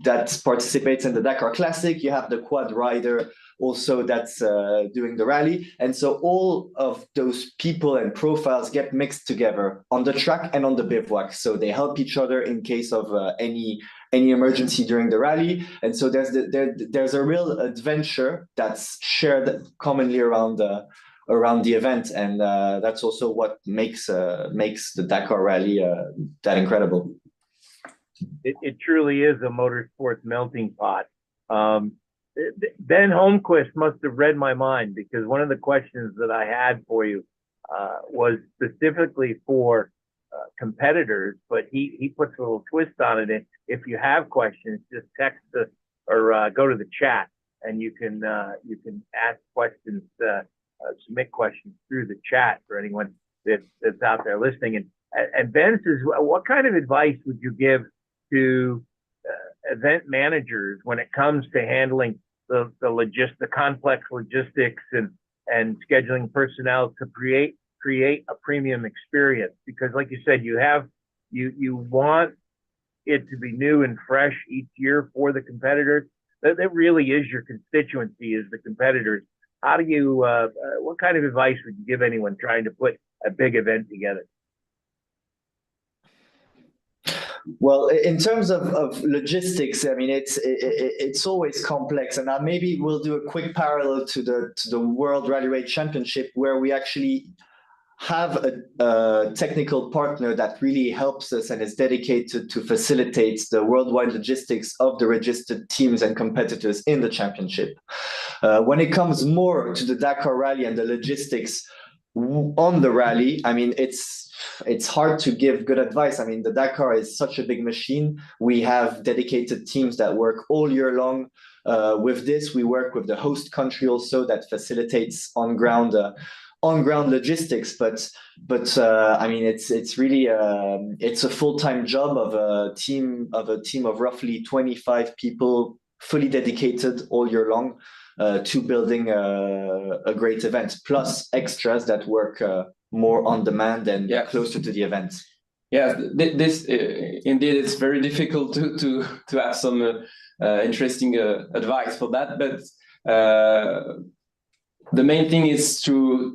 that participates in the Dakar Classic. You have the quad rider also that's doing the rally. And so all of those people and profiles get mixed together on the track and on the bivouac. So they help each other in case of any emergency during the rally. And so there's a real adventure that's shared commonly around the event. And that's also what makes the Dakar rally that incredible. It truly is a motorsports melting pot. Ben Holmquist must have read my mind, because one of the questions that I had for you was specifically for competitors, but he puts a little twist on it. And if you have questions, just text us or go to the chat, and you can ask questions, submit questions through the chat for anyone that's out there listening. And Ben says, what kind of advice would you give to event managers when it comes to handling the complex logistics and scheduling personnel to create a premium experience? Because like you said, you want it to be new and fresh each year for the competitors. That really is your constituency, is the competitors. How do you, what kind of advice would you give anyone trying to put a big event together? Well, in terms of logistics, I mean, it's always complex, and maybe we'll do a quick parallel to the World Rally Raid Championship, where we actually have a technical partner that really helps us and is dedicated to facilitate the worldwide logistics of the registered teams and competitors in the championship. When it comes more to the Dakar Rally and the logistics on the rally, I mean, it's hard to give good advice. I mean, the Dakar is such a big machine. We have dedicated teams that work all year long with this. We work with the host country also that facilitates on-ground logistics. But I mean, it's really it's a full-time job of a team of roughly 25 people, fully dedicated all year long to building a great event, plus extras that work more on demand and closer to the event. Yeah, this indeed, it's very difficult to have some interesting advice for that, but the main thing is to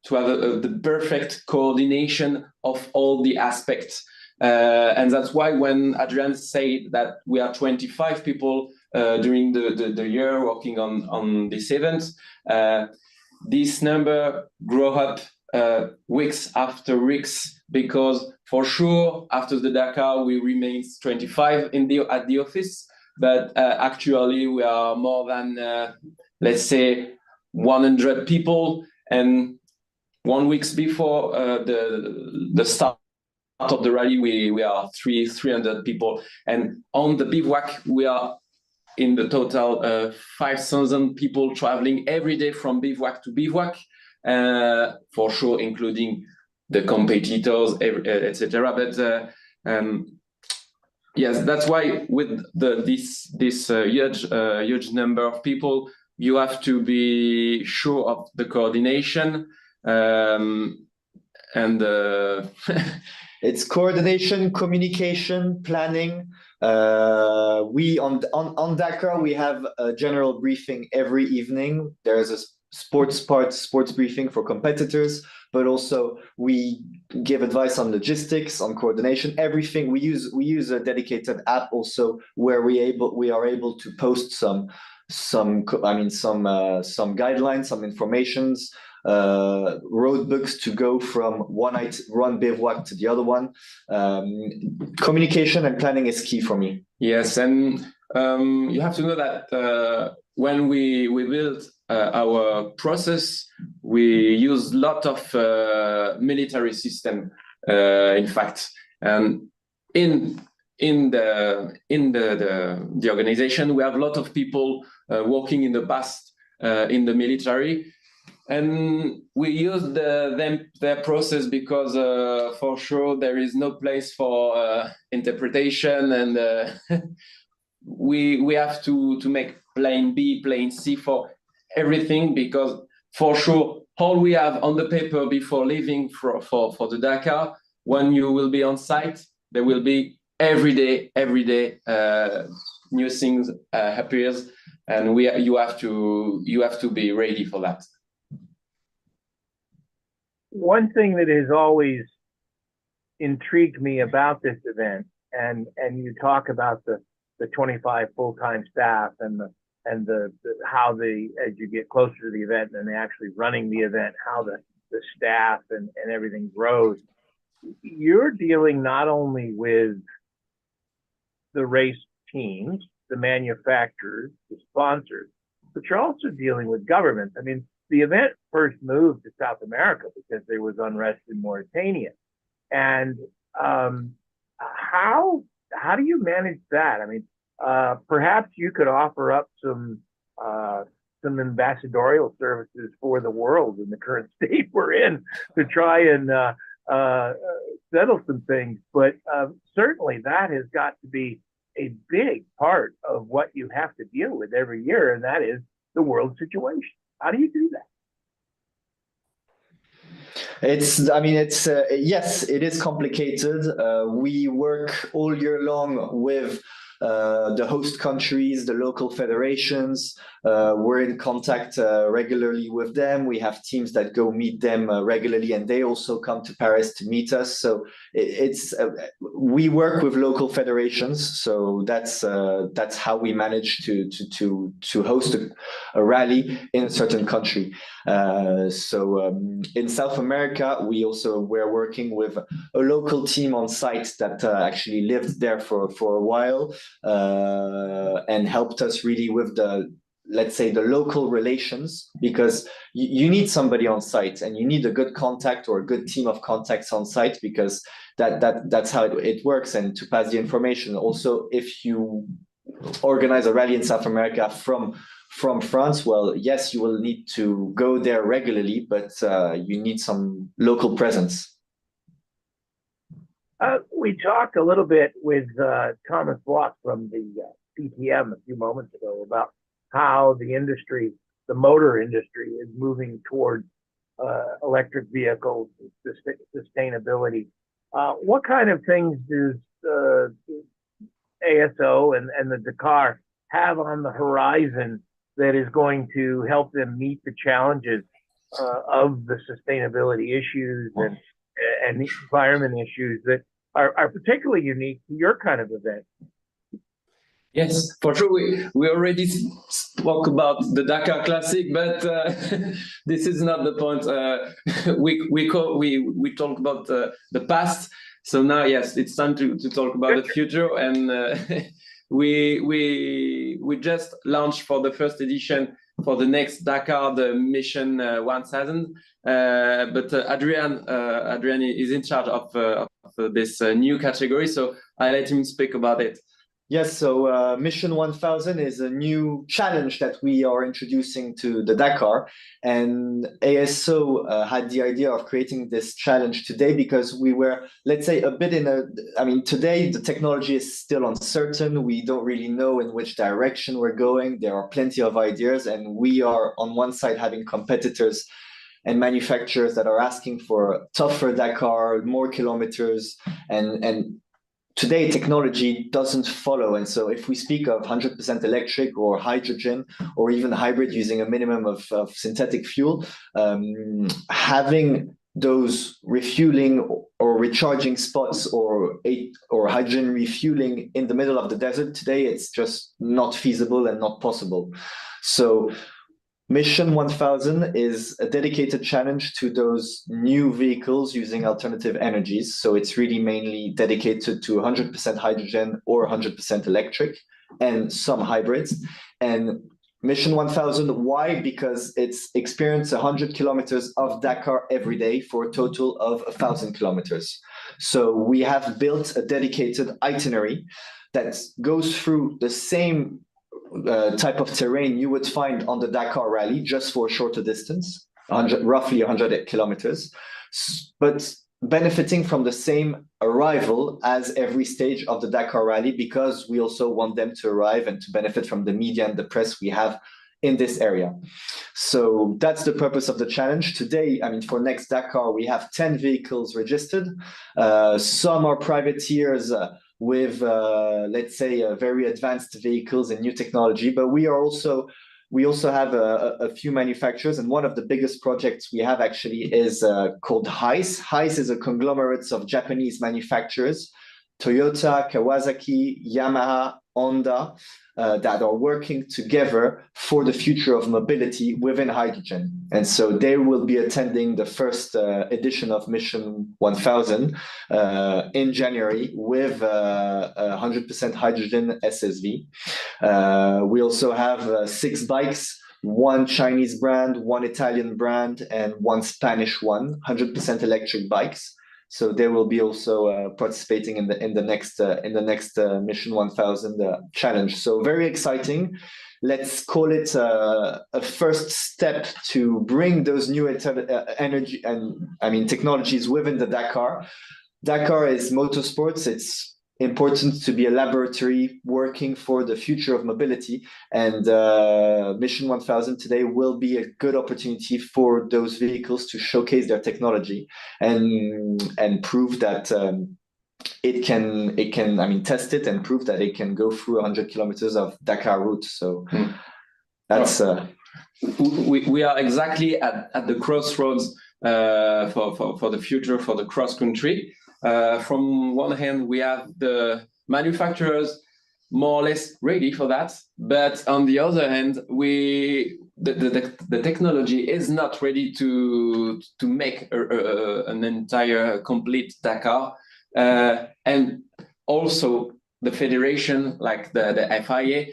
have the perfect coordination of all the aspects, and that's why when Adrian said that we are 25 people during the year working on this event, this number grow up weeks after weeks, because for sure after the Dakar we remain 25 at the office, but actually we are more than let's say 100 people, and 1 week before the start of the rally we are 300 people, and on the bivouac we are in the total 5,000 people traveling every day from bivouac to bivouac, for sure including the competitors, etc. But yes, that's why with this huge number of people, you have to be sure of the coordination, and it's coordination, communication, planning. We on Dakar we have a general briefing every evening. There's a sports briefing for competitors, but also we give advice on logistics, on coordination, everything. We use a dedicated app also, where we are able to post some guidelines, some informations road books to go from one bivouac to the other one. Communication and planning is key for me. Yes, and you have to know that when we built our process, we use a lot of military system, in fact, and in the organization, we have a lot of people working in the past in the military, and we use their process because for sure there is no place for interpretation, and we have to make plan B, plan C for everything, because for sure all we have on the paper before leaving for the Dakar, when you will be on site, there will be every day new things appears, and you have to be ready for that. One thing that has always intrigued me about this event, and you talk about the 25 full-time staff and how as you get closer to the event and actually running the event, how the staff and everything grows. You're dealing not only with the race teams, the manufacturers, the sponsors, but you're also dealing with governments. I mean, the event first moved to South America because there was unrest in Mauritania. And how do you manage that? I mean, perhaps you could offer up some ambassadorial services for the world in the current state we're in to try and settle some things. But certainly that has got to be a big part of what you have to deal with every year, and that is the world situation. How do you do that? Yes, it is complicated. We work all year long with the host countries, the local federations. We're in contact regularly with them. We have teams that go meet them regularly, and they also come to Paris to meet us. So we work with local federations. So that's how we manage to host a rally in a certain country. In South America, we're working with a local team on site that actually lived there for a while and helped us really with the local relations, because you need somebody on site and you need a good contact or a good team of contacts on site, because that's how it works, and to pass the information. Also, if you organize a rally in South America from France, well, yes, you will need to go there regularly, but you need some local presence. We talked a little bit with Thomas Block from the CTM a few moments ago about how the industry, the motor industry, is moving towards electric vehicles, sustainability. What kind of things does ASO and the Dakar have on the horizon that is going to help them meet the challenges of the sustainality issues and the environment issues that are particularly unique to your kind of event? Yes, for sure. We already spoke about the Dakar Classic, but this is not the point. We talk about the past. So now, yes, it's time to talk about the future. And we just launched for the first edition for the next Dakar, the Mission 1000. But Adrian is in charge of this new category, so I let him speak about it. Yes, so Mission 1000 is a new challenge that we are introducing to the Dakar, and ASO had the idea of creating this challenge today because we were, let's say, a bit today the technology is still uncertain. We don't really know in which direction we're going. There are plenty of ideas, and we are on one side having competitors and manufacturers that are asking for tougher Dakar, more kilometers, and today, technology doesn't follow. And so if we speak of 100% electric or hydrogen or even hybrid using a minimum of synthetic fuel, having those refueling or recharging spots or hydrogen refueling in the middle of the desert today, it's just not feasible and not possible. So Mission 1000 is a dedicated challenge to those new vehicles using alternative energies. So it's really mainly dedicated to 100% hydrogen or 100% electric and some hybrids. And Mission 1000, why? Because it's experienced 100 kilometers of Dakar every day for a total of 1,000 kilometers. So we have built a dedicated itinerary that goes through the same type of terrain you would find on the Dakar Rally, just for a shorter distance, roughly 100 kilometers, but benefiting from the same arrival as every stage of the Dakar Rally, because we also want them to arrive and to benefit from the media and the press we have in this area. So that's the purpose of the challenge. Today, I mean, for next Dakar, we have 10 vehicles registered. Some are privateers with, let's say, very advanced vehicles and new technology, but we also have a few manufacturers, and one of the biggest projects we have actually is called HICE. HICE is a conglomerate of Japanese manufacturers, Toyota, Kawasaki, Yamaha, Honda, that are working together for the future of mobility within hydrogen. And so they will be attending the first edition of Mission 1000 in January with 100% hydrogen SSV. We also have 6 bikes, 1 Chinese brand, 1 Italian brand, and 1 Spanish one, 100% electric bikes. So they will be also participating in the next Mission 1000 challenge. So very exciting. Let's call it a first step to bring those new energy and technologies within the Dakar. Dakar is motorsports. It's important to be a laboratory working for the future of mobility, and Mission 1000 today will be a good opportunity for those vehicles to showcase their technology and prove that it can test it and prove that it can go through 100 kilometers of Dakar route. So that's we are exactly at the crossroads for the future, for the cross country. From one hand, we have the manufacturers more or less ready for that, but on the other hand, the technology is not ready to make an entire complete Dakar, and also the federation, like the FIA,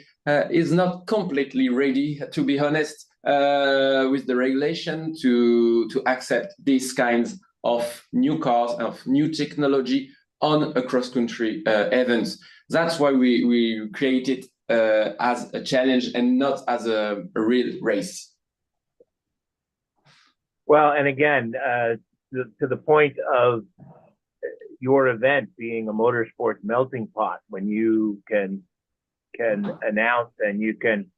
is not completely ready, to be honest, with the regulation to accept these kinds of new cars, of new technology on a cross-country events. That's why we created as a challenge and not as a real race. Well, and again, to the point of your event being a motorsports melting pot, when you can announce and you can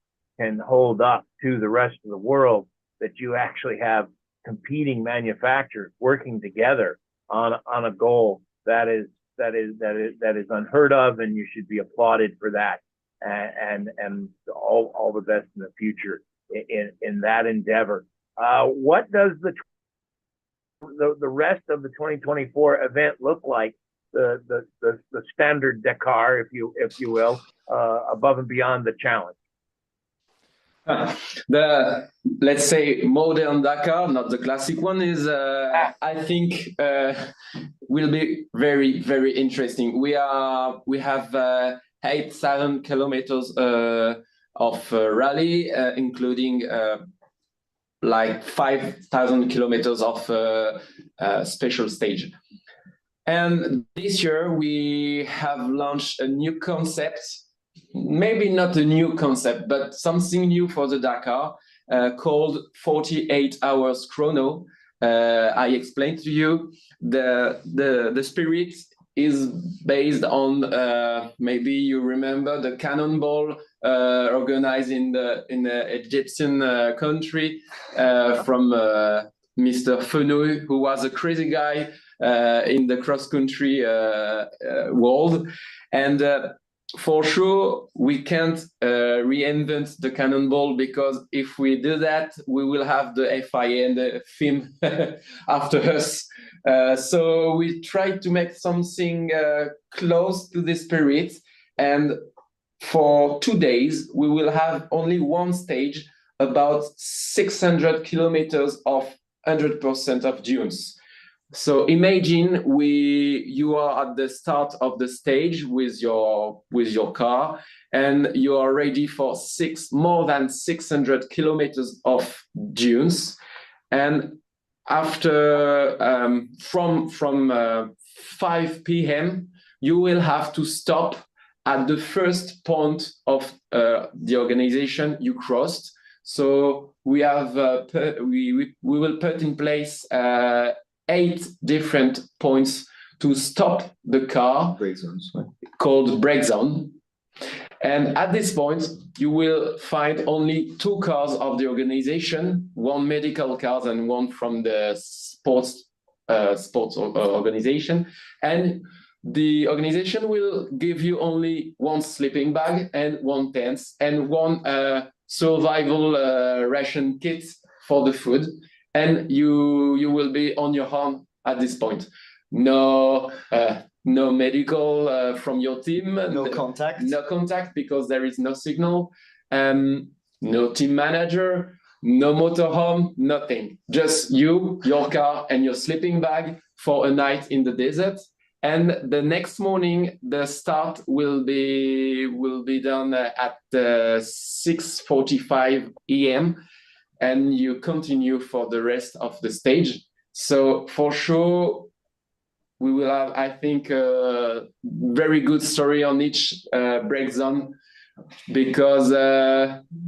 hold up to the rest of the world that you actually have competing manufacturers working together on a goal that is unheard of, and you should be applauded for that, and all the best in the future in that endeavor. What does the rest of the 2024 event look like? The standard Dakar, if you will, above and beyond the challenge. The, let's say, modern Dakar, not the classic one, is I think will be very, very interesting. We have 8,000 kilometers of rally, including like 5,000 kilometers of special stage. And this year we have launched a new concept. Maybe not a new concept, but something new for the Dakar, called 48 hours chrono. I explained to you the spirit is based on maybe you remember the cannonball organized in the Egyptian country from Mr. Fenouil, who was a crazy guy in the cross country world, and for sure, we can't reinvent the cannonball, because if we do that, we will have the FIA and the FIM after us. So we try to make something close to the spirit. And for 2 days, we will have only one stage about 600 kilometers of 100% of dunes. So imagine you are at the start of the stage with your car, and you are ready for more than 600 kilometers of dunes. And after from 5 p.m., you will have to stop at the first point of the organization you crossed. So we have we will put in place 8 different points to stop the car, brake zones, called brake zone. And at this point, you will find only 2 cars of the organization, 1 medical car and 1 from the sports organization. And the organization will give you only 1 sleeping bag and 1 tent and 1 survival ration kit for the food. And you will be on your own at this point. No medical from your team. No contact. No contact because there is no signal. No team manager, no motorhome, nothing. Just you, your car, and your sleeping bag for a night in the desert. And the next morning, the start will be done at 6:45 a.m. and you continue for the rest of the stage. So for sure, we will have, I think, a very good story on each brake zone, because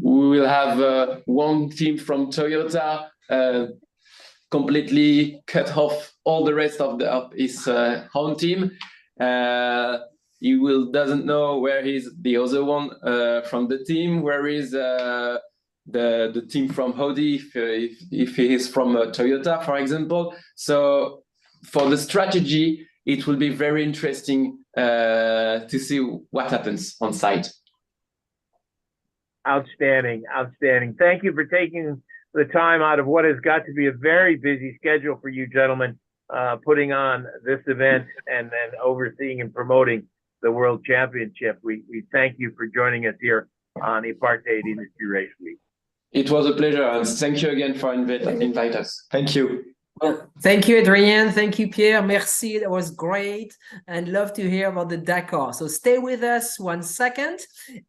we will have 1 team from Toyota completely cut off all the rest of his home team. He doesn't know where is the other one from the team, where is the team from Audi, if he is from Toyota, for example. So for the strategy, it will be very interesting to see what happens on site. Outstanding. Thank you for taking the time out of what has got to be a very busy schedule for you gentlemen, putting on this event and then overseeing and promoting the World Championship. We thank you for joining us here on EPARTRADE Industry Race Week. It was a pleasure, and thank you again for inviting us. Thank you. Well, thank you, Adrian. Thank you, Pierre. Merci. That was great. And love to hear about the Dakar. So stay with us 1 second.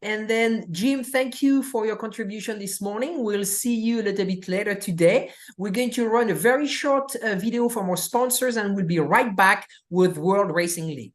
And then, Jim, thank you for your contribution this morning. We'll see you a little bit later today. We're going to run a very short video from our sponsors, and we'll be right back with World Racing League.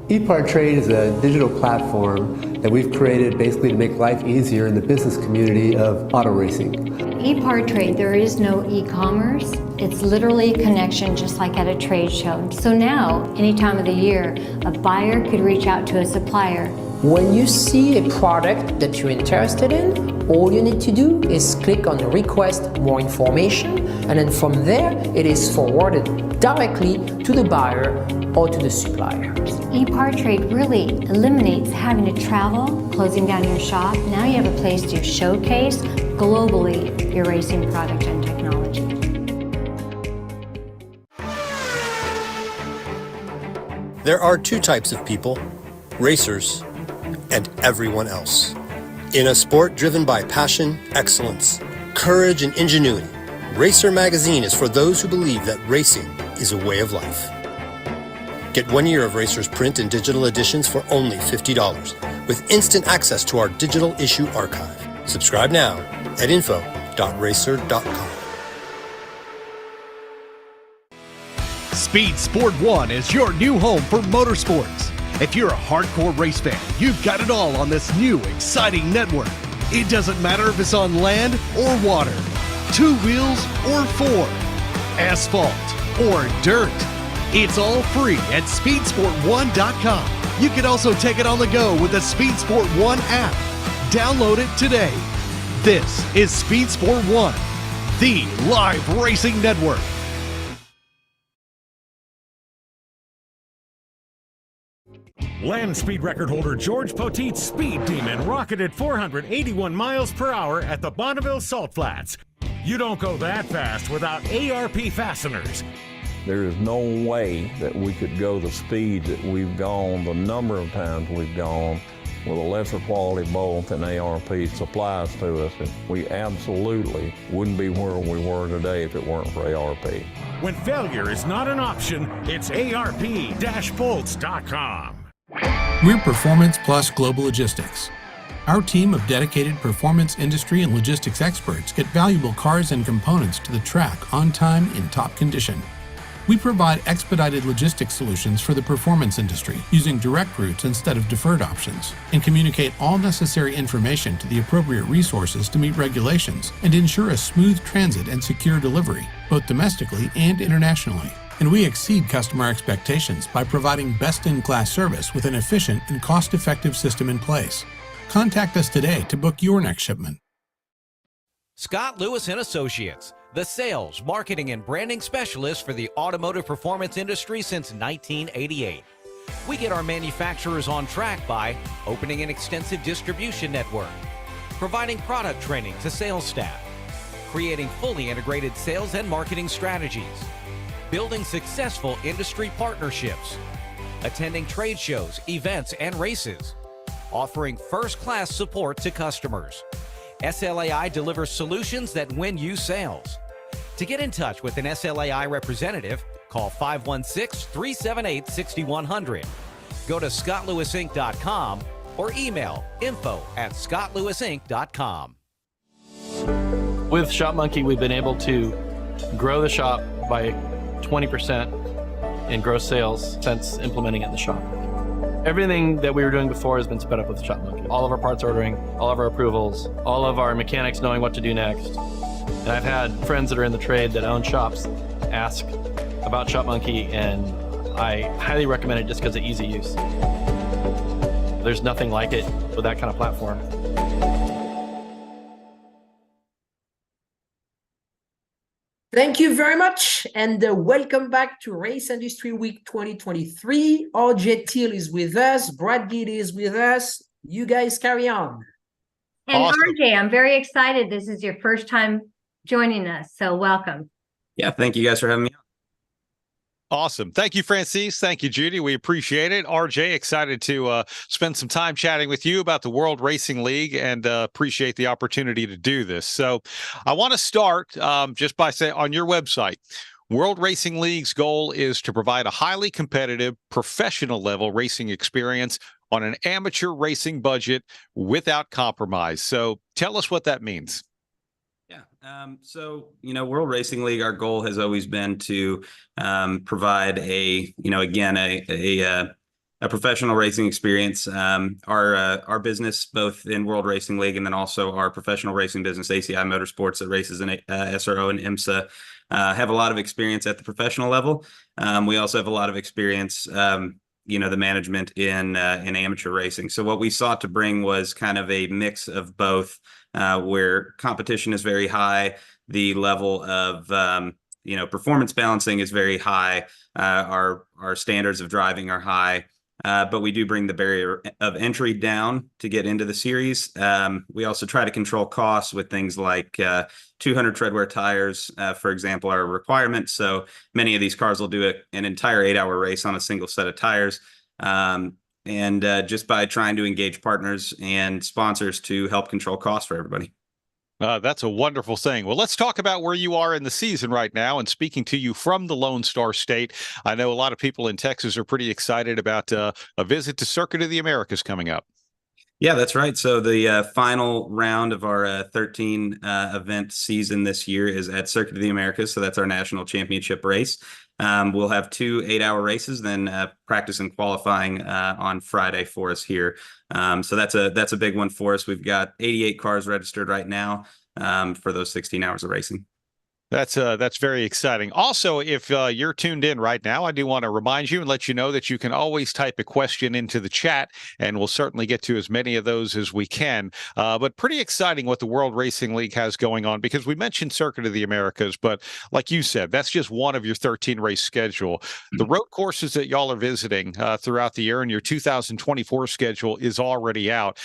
EPARTRADE is a digital platform that we've created basically to make life easier in the business community of auto racing. EPARTRADE, there is no e-commerce. It's literally a connection just like at a trade show. So now, any time of the year, a buyer could reach out to a supplier. When you see a product that you're interested in, all you need to do is click on request more information, and then from there it is forwarded directly to the buyer or to the supplier. EPARTRADE really eliminates having to travel, closing down your shop. Now you have a place to showcase globally your racing product and technology. There are 2 types of people, racers and everyone else. In a sport driven by passion, excellence, courage, and ingenuity, Racer Magazine is for those who believe that racing is a way of life. Get 1 year of Racer's print and digital editions for only $50, with instant access to our digital issue archive. Subscribe now at info.racer.com. Speed Sport 1 is your new home for motorsports. If you're a hardcore race fan, you've got it all on this new, exciting network. It doesn't matter if it's on land or water, 2 wheels or 4, asphalt or dirt. It's all free at speedsport1.com. You can also take it on the go with the Speed Sport 1 app. Download it today. This is Speed Sport 1, the live racing network. Land speed record holder George Poteet's Speed Demon rocketed 481 miles per hour at the Bonneville Salt Flats. You don't go that fast without ARP fasteners. There is no way that we could go the speed that we've gone, the number of times we've gone, with a lesser quality bolt than ARP supplies to us. And we absolutely wouldn't be where we were today if it weren't for ARP. When failure is not an option, it's ARP-bolts.com. We're Performance Plus Global Logistics. Our team of dedicated performance industry and logistics experts get valuable cars and components to the track on time in top condition. We provide expedited logistics solutions for the performance industry using direct routes instead of deferred options, and communicate all necessary information to the appropriate resources to meet regulations and ensure a smooth transit and secure delivery, both domestically and internationally. And we exceed customer expectations by providing best-in-class service with an efficient and cost-effective system in place. Contact us today to book your next shipment. Scott Lewis and Associates, the sales, marketing, and branding specialist for the automotive performance industry since 1988. We get our manufacturers on track by opening an extensive distribution network, providing product training to sales staff, creating fully integrated sales and marketing strategies, building successful industry partnerships, attending trade shows, events, and races, offering first-class support to customers. SLAI delivers solutions that win you sales. To get in touch with an SLAI representative, call 516-378-6100. Go to scottlewisinc.com or email info@scottlewisinc.com. With Shop Monkey, we've been able to grow the shop by 20% in gross sales since implementing it in the shop. Everything that we were doing before has been sped up with Shop Monkey. All of our parts ordering, all of our approvals, all of our mechanics knowing what to do next. And I've had friends that are in the trade that own shops ask about Shop Monkey, and I highly recommend it just because of easy use. There's nothing like it with that kind of platform. Thank you very much, and welcome back to Race Industry Week 2023. RJ Teal is with us, Brad Giddy is with us. You guys carry on. And awesome. RJ, I'm very excited. This is your first time joining us, so welcome. Yeah, thank you guys for having me on. Awesome. Thank you, Francis. Thank you, Judy. We appreciate it. RJ, excited to spend some time chatting with you about the World Racing League, and appreciate the opportunity to do this. So I want to start just by saying, on your website, World Racing League's goal is to provide a highly competitive, professional level racing experience on an amateur racing budget without compromise. So tell us what that means. So, World Racing League, our goal has always been to provide a professional racing experience. Our business, both in World Racing League and then also our professional racing business, ACI Motorsports, that races in SRO and IMSA, have a lot of experience at the professional level. We also have a lot of experience, the management in amateur racing. So what we sought to bring was kind of a mix of both. Where competition is very high, the level of performance balancing is very high. Our standards of driving are high, but we do bring the barrier of entry down to get into the series. We also try to control costs with things like 200 treadwear tires, for example, are a requirement. So many of these cars will do an entire 8-hour race on a single set of tires. And just by trying to engage partners and sponsors to help control costs for everybody. That's a wonderful thing. Well, let's talk about where you are in the season right now. And speaking to you from the Lone Star State, I know a lot of people in Texas are pretty excited about a visit to Circuit of the Americas coming up. Yeah, that's right. So the final round of our 13 event season this year is at Circuit of the Americas. So that's our national championship race. We'll have 2 8-hour races, then practice and qualifying on Friday for us here. So that's a big one for us. We've got 88 cars registered right now for those 16 hours of racing. That's very exciting. Also, if you're tuned in right now, I do want to remind you and let you know that you can always type a question into the chat, and we'll certainly get to as many of those as we can. But pretty exciting what the World Racing League has going on, because we mentioned Circuit of the Americas, but like you said, that's just one of your 13 race schedule. The road courses that y'all are visiting throughout the year, and your 2024 schedule is already out.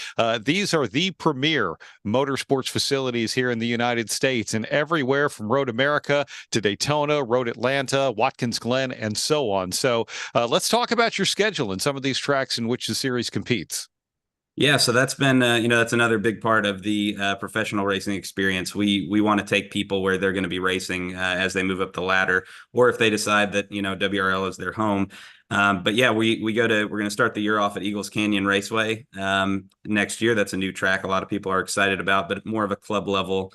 These are the premier motorsports facilities here in the United States, and everywhere from Road America to Daytona, Road Atlanta, Watkins Glen, and so on. So let's talk about your schedule and some of these tracks in which the series competes. Yeah, so that's been, that's another big part of the professional racing experience. We want to take people where they're going to be racing as they move up the ladder, or if they decide that, WRL is their home. But yeah, we're going to start the year off at Eagles Canyon Raceway next year. That's a new track a lot of people are excited about, but more of a club level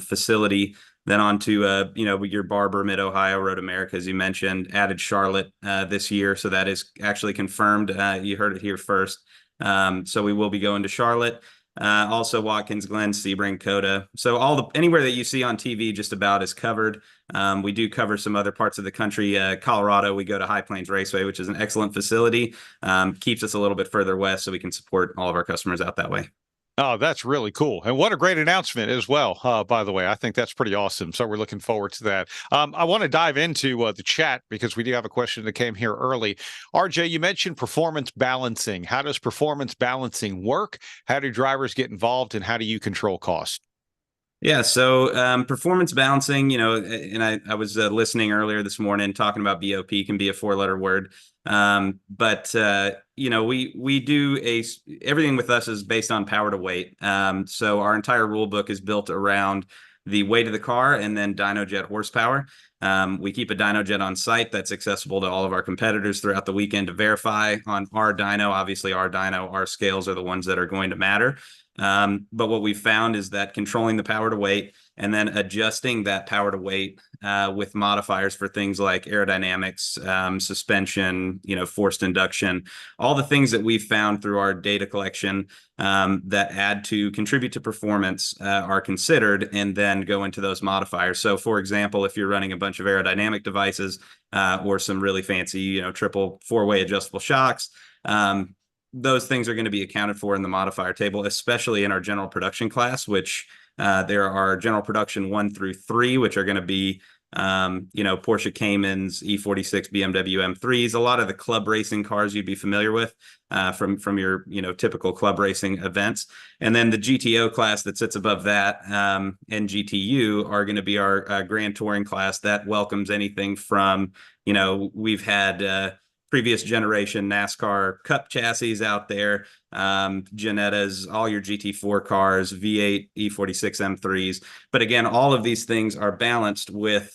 facility. Then on to, your Barber, Mid-Ohio, Road America, as you mentioned, added Charlotte this year. So that is actually confirmed. You heard it here first. So we will be going to Charlotte, also Watkins Glen, Sebring, Coda. So anywhere that you see on TV just about is covered. We do cover some other parts of the country. Colorado, we go to High Plains Raceway, which is an excellent facility. Keeps us a little bit further west so we can support all of our customers out that way. Oh, that's really cool. And what a great announcement as well, by the way. I think that's pretty awesome. So we're looking forward to that. I want to dive into the chat because we do have a question that came here early. RJ, you mentioned performance balancing. How does performance balancing work? How do drivers get involved, and how do you control cost? Yeah, so performance balancing, and I was listening earlier this morning talking about BOP can be a 4-letter word. But we do everything with us is based on power to weight. So our entire rule book is built around the weight of the car and then dyno jet horsepower. We keep a dyno jet on site that's accessible to all of our competitors throughout the weekend to verify on our dyno. Obviously, our scales are the ones that are going to matter. But what we found is that controlling the power to weight and then adjusting that power to weight with modifiers for things like aerodynamics, suspension, forced induction, all the things that we've found through our data collection that contribute to performance are considered and then go into those modifiers. So, for example, if you're running a bunch of aerodynamic devices or some really fancy, triple 4-way adjustable shocks, those things are going to be accounted for in the modifier table, especially in our general production class, which there are general production 1 through 3, which are going to be, Porsche Caymans, E46, BMW M3s, a lot of the club racing cars you'd be familiar with from your, typical club racing events. And then the GTO class that sits above that and GTU are going to be our Grand Touring class that welcomes anything from, we've had previous generation NASCAR Cup chassis out there, Ginettas, all your GT4 cars, V8, E46 M3s. But again, all of these things are balanced with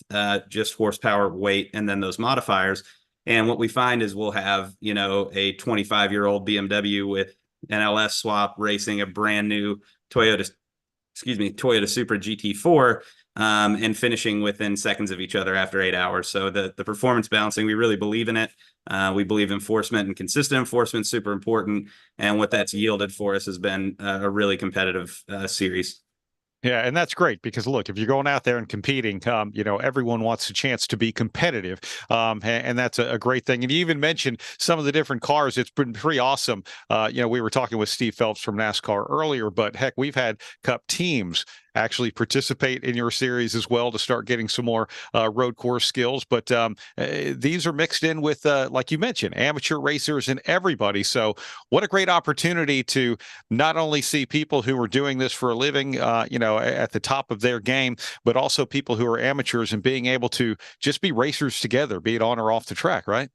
just horsepower, weight, and then those modifiers. And what we find is we'll have, a 25-year-old BMW with an LS swap racing a brand new Toyota Supra GT4 and finishing within seconds of each other after 8 hours. So the performance balancing, we really believe in it. We believe enforcement and consistent enforcement is super important. And what that's yielded for us has been a really competitive series. Yeah, and that's great because look, if you're going out there and competing, everyone wants a chance to be competitive, and that's a great thing. And you even mentioned some of the different cars. It's been pretty awesome. We were talking with Steve Phelps from NASCAR earlier, but heck, we've had Cup teams actually participate in your series as well to start getting some more road course skills. But these are mixed in with, like you mentioned, amateur racers and everybody. So what a great opportunity to not only see people who are doing this for a living, at the top of their game, but also people who are amateurs and being able to just be racers together, be it on or off the track, right?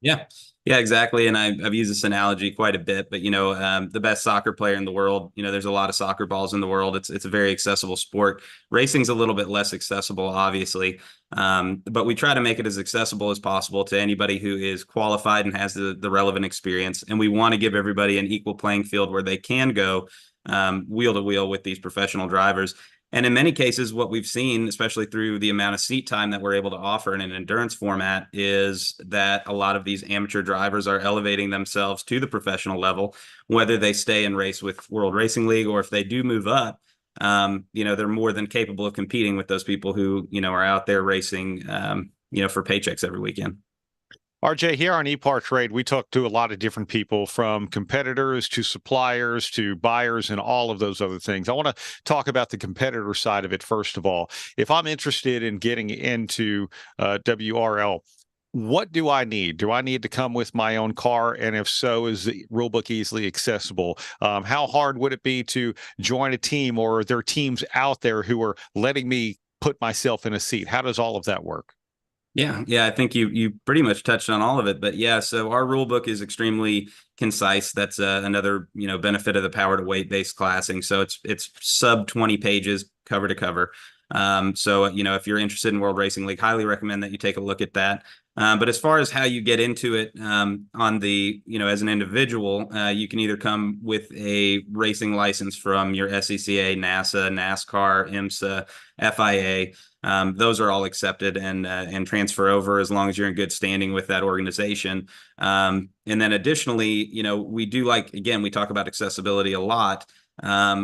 Yeah, exactly. And I've used this analogy quite a bit, but, the best soccer player in the world, there's a lot of soccer balls in the world. It's a very accessible sport. Racing's a little bit less accessible, obviously. But we try to make it as accessible as possible to anybody who is qualified and has the relevant experience. And we want to give everybody an equal playing field where they can go wheel to wheel with these professional drivers. And in many cases, what we've seen, especially through the amount of seat time that we're able to offer in an endurance format, is that a lot of these amateur drivers are elevating themselves to the professional level, whether they stay and race with World Racing League or if they do move up, they're more than capable of competing with those people who, are out there racing, for paychecks every weekend. RJ, here on EPARTRADE, we talk to a lot of different people, from competitors to suppliers to buyers and all of those other things. I want to talk about the competitor side of it first of all. If I'm interested in getting into WRL, what do I need? Do I need to come with my own car? And if so, is the rulebook easily accessible? How hard would it be to join a team, or are there teams out there who are letting me put myself in a seat? How does all of that work? Yeah, I think you pretty much touched on all of it. But yeah, so our rule book is extremely concise. That's another benefit of the power to weight based classing. So it's sub 20 pages cover to cover. So if you're interested in World Racing League, highly recommend that you take a look at that. But as far as how you get into it on the as an individual, you can either come with a racing license from your SCCA, NASA, NASCAR, IMSA, FIA. Those are all accepted and transfer over as long as you're in good standing with that organization. And then additionally, we do we talk about accessibility a lot.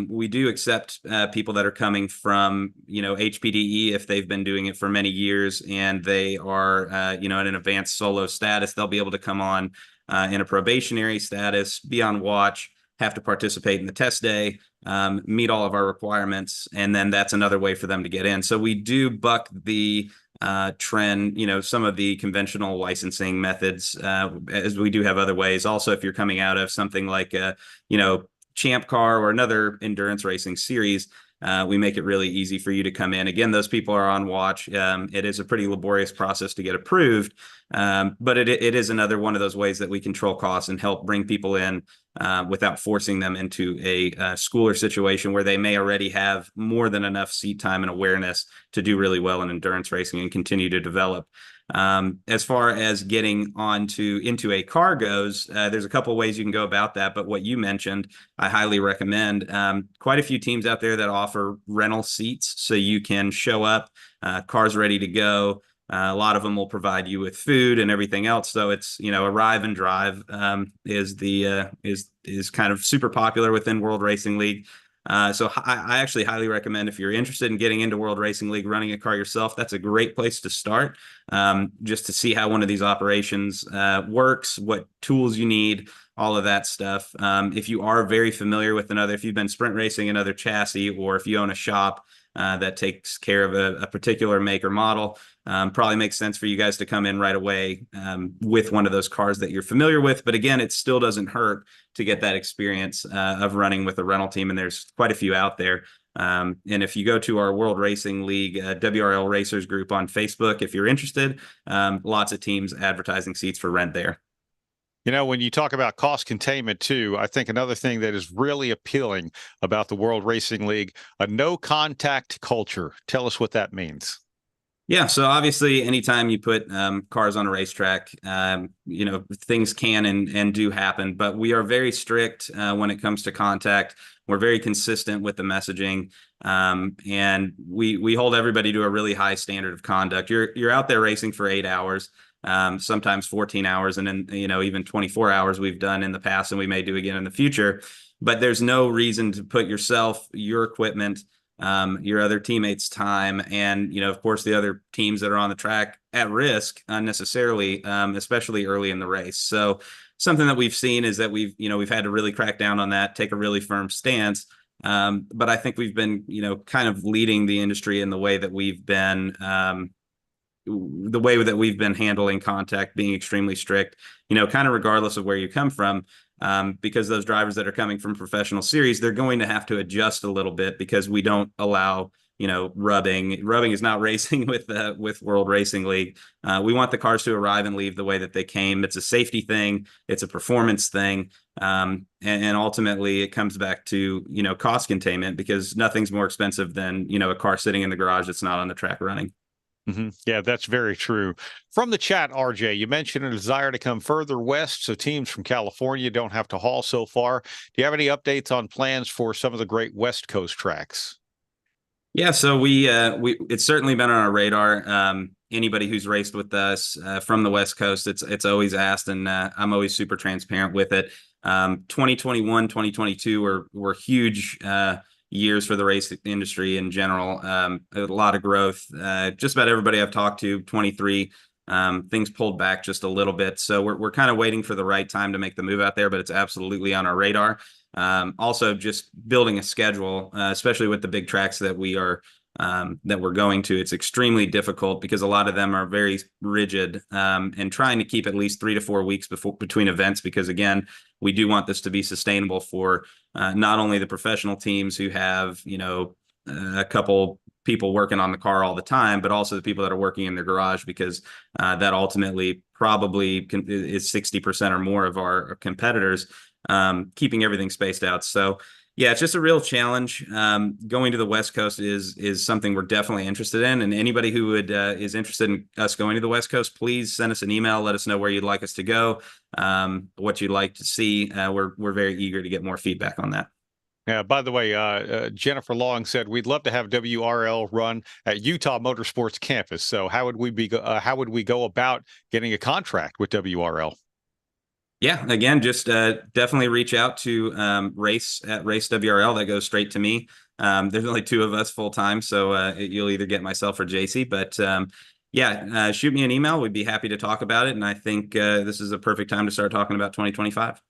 We do accept people that are coming from, HPDE if they've been doing it for many years and they are, in an advanced solo status. They'll be able to come on in a probationary status, be on watch, have to participate in the test day, meet all of our requirements, and then that's another way for them to get in. So we do buck the trend, some of the conventional licensing methods, as we do have other ways. Also, if you're coming out of something like, Champ Car or another endurance racing series, we make it really easy for you to come in. Again, those people are on watch. It is a pretty laborious process to get approved, but it is another one of those ways that we control costs and help bring people in without forcing them into a schooler situation where they may already have more than enough seat time and awareness to do really well in endurance racing and continue to develop. As far as getting into a car goes, there's a couple of ways you can go about that, but what you mentioned, I highly recommend. Quite a few teams out there that offer rental seats, so you can show up, car's ready to go. A lot of them will provide you with food and everything else. So it's, arrive and drive is kind of super popular within World Racing League. So I actually highly recommend, if you're interested in getting into World Racing League, running a car yourself, that's a great place to start, just to see how one of these operations works, what tools you need, all of that stuff. If you are very familiar with if you've been sprint racing another chassis, or if you own a shop that takes care of a particular make or model, probably makes sense for you guys to come in right away with one of those cars that you're familiar with. But again, it still doesn't hurt to get that experience of running with a rental team, and there's quite a few out there. And if you go to our World Racing League WRL Racers group on Facebook, if you're interested, lots of teams advertising seats for rent there. When you talk about cost containment too, I think another thing that is really appealing about the World Racing League, a no contact culture. Tell us what that means. Yeah, so obviously, anytime you put cars on a racetrack, things can and do happen, but we are very strict when it comes to contact. We're very consistent with the messaging, and we hold everybody to a really high standard of conduct. You're out there racing for 8 hours, sometimes 14 hours, and then even 24 hours we've done in the past, and we may do again in the future. But there's no reason to put yourself, your equipment, your other teammates' time, and of course the other teams that are on the track at risk unnecessarily, especially early in the race. So something that we've seen is that we've had to really crack down on that, take a really firm stance. But I think we've been kind of leading the industry in the way that we've been handling contact, being extremely strict, kind of regardless of where you come from. Because those drivers that are coming from professional series, they're going to have to adjust a little bit, because we don't allow, rubbing. Rubbing is not racing with World Racing League. We want the cars to arrive and leave the way that they came. It's a safety thing. It's a performance thing. And ultimately it comes back to, cost containment, because nothing's more expensive than, a car sitting in the garage that's not on the track running. Mm-hmm. Yeah, that's very true. From the chat, RJ, you mentioned a desire to come further west so teams from California don't have to haul so far. Do you have any updates on plans for some of the great West Coast tracks? Yeah, so it's certainly been on our radar. Anybody who's raced with us from the West Coast, it's always asked, and I'm always super transparent with it. 2021, 2022 were huge years for the race industry in general. A lot of growth. Just about everybody I've talked to, 23, things pulled back just a little bit. So we're kind of waiting for the right time to make the move out there, but it's absolutely on our radar. Also, just building a schedule, especially with the big tracks that we're going to, it's extremely difficult, because a lot of them are very rigid, and trying to keep at least 3 to 4 weeks between events, because again, we do want this to be sustainable for not only the professional teams who have, a couple people working on the car all the time, but also the people that are working in their garage, because that ultimately probably is 60% or more of our competitors, keeping everything spaced out. So yeah, it's just a real challenge. Going to the West Coast is something we're definitely interested in. And anybody who would is interested in us going to the West Coast, please send us an email. Let us know where you'd like us to go, what you'd like to see. We're very eager to get more feedback on that. Yeah. By the way, Jennifer Long said we'd love to have WRL run at Utah Motorsports campus. So how would we go about getting a contract with WRL? Yeah, again, just definitely reach out to Race at Race WRL. That goes straight to me. There's only 2 of us full time, so you'll either get myself or JC. But yeah, shoot me an email. We'd be happy to talk about it. And I think this is a perfect time to start talking about 2025.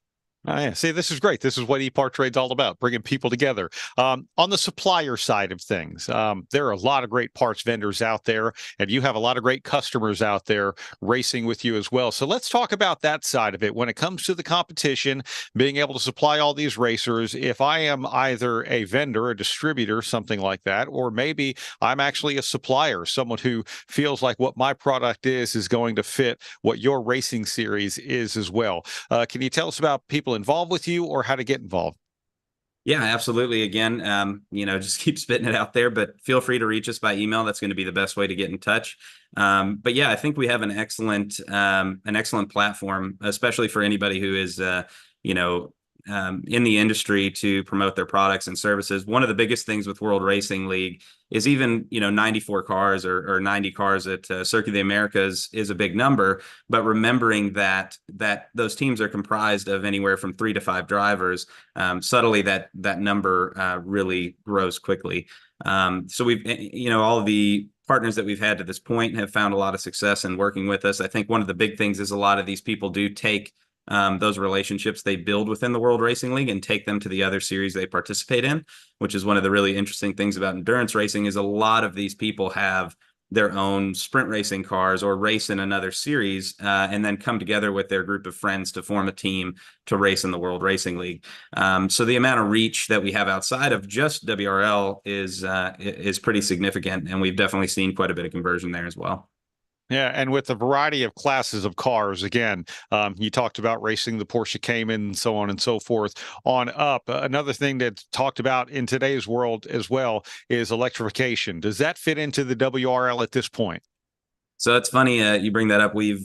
Oh, yeah. See, this is great. This is what EPARTRADE's all about, bringing people together. On the supplier side of things, there are a lot of great parts vendors out there, and you have a lot of great customers out there racing with you as well. So let's talk about that side of it. When it comes to the competition, being able to supply all these racers, if I am either a vendor, a distributor, something like that, or maybe I'm actually a supplier, someone who feels like what my product is going to fit what your racing series is as well. Can you tell us about people involved with you or how to get involved? Yeah, absolutely. Again, just keep spitting it out there, but feel free to reach us by email. That's going to be the best way to get in touch. But yeah, I think we have an excellent platform, especially for anybody who is, in the industry to promote their products and services. One of the biggest things with World Racing League is even, 94 cars or 90 cars at Circuit of the Americas is a big number, but remembering that those teams are comprised of anywhere from 3 to 5 drivers, subtly that number really grows quickly. So we've, all of the partners that we've had to this point have found a lot of success in working with us. I think one of the big things is a lot of these people do take those relationships they build within the World Racing League and take them to the other series they participate in, which is one of the really interesting things about endurance racing. Is a lot of these people have their own sprint racing cars or race in another series, and then come together with their group of friends to form a team to race in the World Racing League. So the amount of reach that we have outside of just WRL is pretty significant, and we've definitely seen quite a bit of conversion there as well. Yeah, and with a variety of classes of cars, again, you talked about racing the Porsche Cayman and so on and so forth on up. Another thing that's talked about in today's world as well is electrification. Does that fit into the WRL at this point? So it's funny you bring that up. We've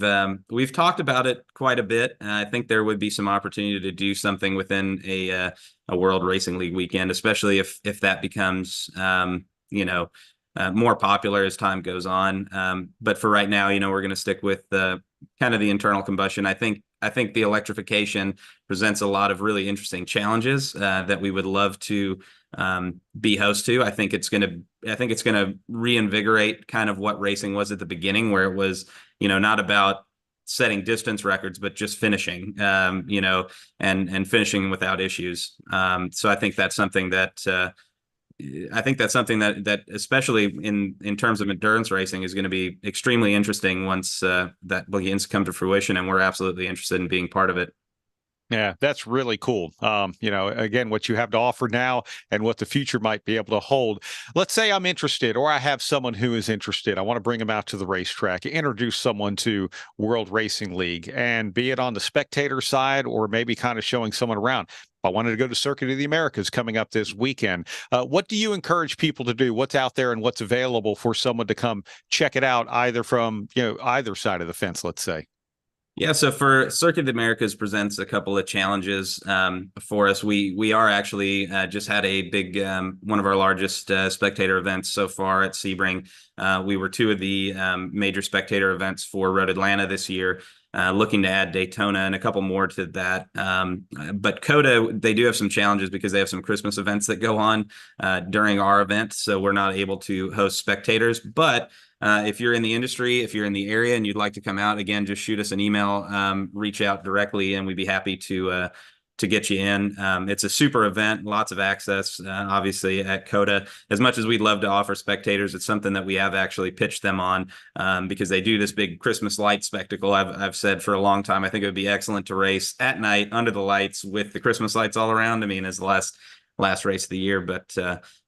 talked about it quite a bit. I think there would be some opportunity to do something within a World Racing League weekend, especially if that becomes more popular as time goes on. But for right now, we're going to stick with kind of the internal combustion. I think the electrification presents a lot of really interesting challenges that we would love to be host to. I think it's going to reinvigorate kind of what racing was at the beginning, where it was, not about setting distance records, but just finishing, and finishing without issues. So I think that's something that especially in terms of endurance racing is going to be extremely interesting once that begins to come to fruition, and we're absolutely interested in being part of it. Yeah, that's really cool. Again, what you have to offer now and what the future might be able to hold. Let's say I'm interested, or I have someone who is interested. I want to bring them out to the racetrack, introduce someone to World Racing League, and be it on the spectator side or maybe kind of showing someone around. I wanted to go to Circuit of the Americas coming up this weekend. What do you encourage people to do? What's out there and what's available for someone to come check it out, either from either side of the fence, let's say? Yeah, so for Circuit of the Americas presents a couple of challenges for us. We are actually just had a big one of our largest spectator events so far at Sebring. We were 2 of the major spectator events for Road Atlanta this year. Looking to add Daytona and a couple more to that. But COTA, they do have some challenges because they have some Christmas events that go on during our event. So we're not able to host spectators. But if you're in the industry, if you're in the area and you'd like to come out, again, just shoot us an email, reach out directly, and we'd be happy to get you in. It's a super event, lots of access, obviously, at COTA. As much as we'd love to offer spectators, it's something that we have actually pitched them on because they do this big Christmas light spectacle. I've said for a long time, I think it would be excellent to race at night under the lights with the Christmas lights all around. I mean, as the last race of the year, but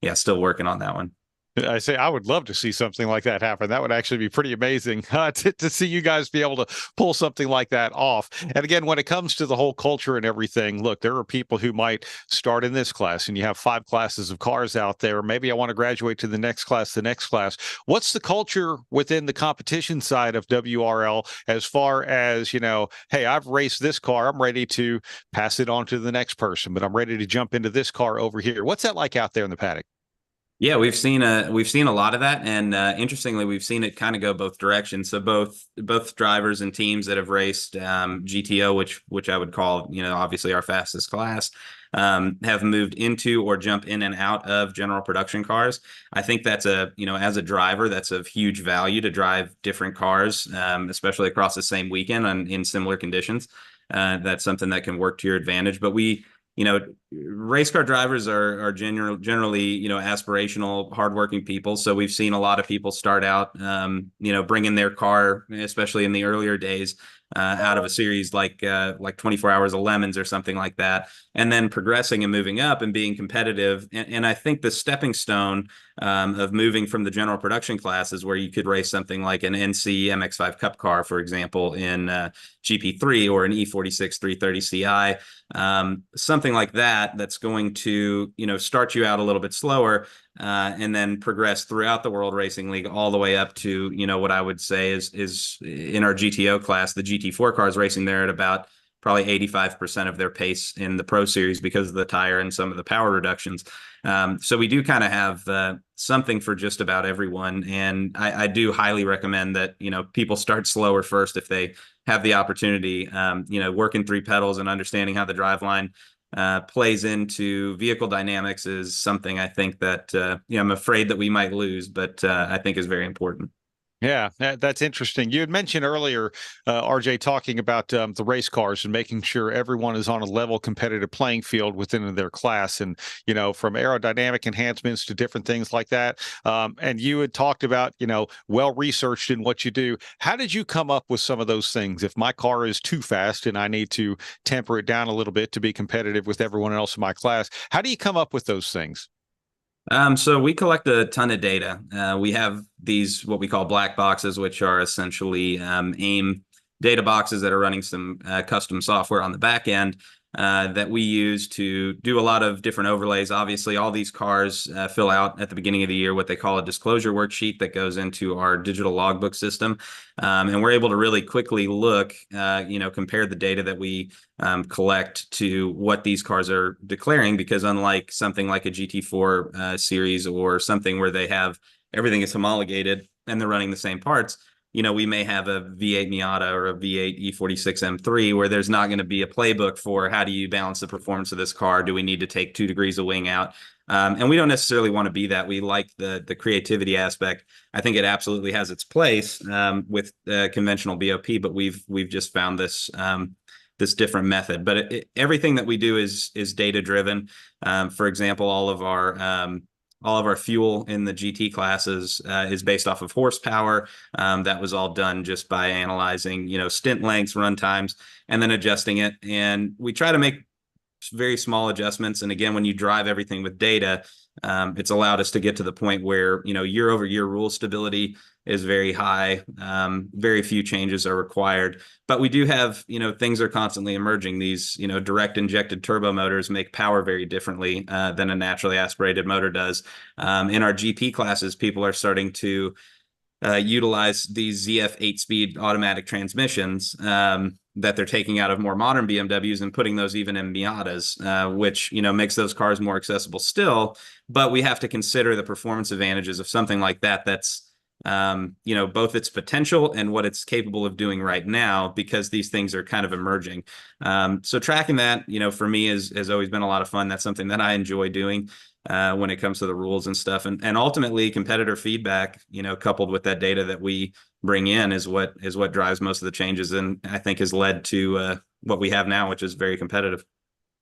yeah, still working on that one. I say I would love to see something like that happen. That would actually be pretty amazing to see you guys be able to pull something like that off. And again, when it comes to the whole culture and everything, look, there are people who might start in this class and you have 5 classes of cars out there. Maybe I want to graduate to the next class, What's the culture within the competition side of WRL as far as, you know, hey, I've raced this car. I'm ready to pass it on to the next person, but I'm ready to jump into this car over here. What's that like out there in the paddock? Yeah, we've seen a lot of that, and interestingly, we've seen it kind of go both directions. So both drivers and teams that have raced GTO, which I would call, you know, obviously our fastest class, have moved into or jump in and out of general production cars. I think that's as a driver, that's of huge value to drive different cars, especially across the same weekend and in similar conditions. That's something that can work to your advantage. But race car drivers are generally, you know, aspirational, hardworking people. So we've seen a lot of people start out, bringing their car, especially in the earlier days, out of a series like 24 Hours of Lemons or something like that, and then progressing and moving up and being competitive. And I think the stepping stone of moving from the general production classes, where you could race something like an NC MX5 Cup car, for example, in GP3, or an E46 330 CI, something like that, that's going to, you know, start you out a little bit slower, and then progress throughout the World Racing League all the way up to, you know, what I would say is in our GTO class, the GT4 cars racing there at about probably 85% of their pace in the Pro Series because of the tire and some of the power reductions. So we do kind of have something for just about everyone. And I do highly recommend that, you know, people start slower first if they have the opportunity. Working 3 pedals and understanding how the driveline plays into vehicle dynamics is something I think that I'm afraid that we might lose, but I think is very important. Yeah, that's interesting. You had mentioned earlier, RJ, talking about the race cars and making sure everyone is on a level competitive playing field within their class, and, you know, from aerodynamic enhancements to different things like that. And you had talked about, you know, well-researched in what you do. How did you come up with some of those things? If my car is too fast and I need to temper it down a little bit to be competitive with everyone else in my class, how do you come up with those things? So we collect a ton of data. We have these, what we call black boxes, which are essentially AIM data boxes that are running some custom software on the back end that we use to do a lot of different overlays. Obviously, all these cars fill out at the beginning of the year what they call a disclosure worksheet that goes into our digital logbook system. And we're able to really quickly look, compare the data that we collect to what these cars are declaring, because unlike something like a GT4 series or something where they have everything is homologated and they're running the same parts, you know, we may have a V8 Miata or a V8 E46 M3 where there's not going to be a playbook for how do you balance the performance of this car? Do we need to take 2 degrees of wing out? And we don't necessarily want to be that. We like the creativity aspect. I think it absolutely has its place with conventional BOP, but we've just found this this different method. But everything that we do is data driven. For example, all of our fuel in the GT classes is based off of horsepower. That was all done just by analyzing, stint lengths, run times, and then adjusting it. And we try to make very small adjustments. And again, when you drive everything with data, it's allowed us to get to the point where, year over year rule stability is very high. Very few changes are required, but we do have, things are constantly emerging. These, direct injected turbo motors make power very differently than a naturally aspirated motor does. In our GP classes, people are starting to utilize these ZF 8-speed automatic transmissions that they're taking out of more modern BMWs and putting those even in Miatas, which, makes those cars more accessible still. But we have to consider the performance advantages of something like that. That's, both its potential and what it's capable of doing right now, because these things are kind of emerging. So tracking that, for me has always been a lot of fun. That's something that I enjoy doing when it comes to the rules and stuff. And ultimately competitor feedback, coupled with that data that we bring in is what drives most of the changes, and I think has led to what we have now, which is very competitive.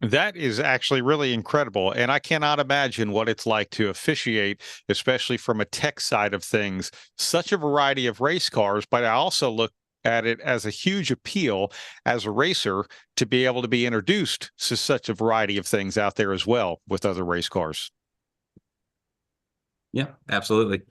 That is actually really incredible. And I cannot imagine what it's like to officiate, especially from a tech side of things, such a variety of race cars. But I also look at it as a huge appeal as a racer to be able to be introduced to such a variety of things out there as well with other race cars. Yeah, absolutely.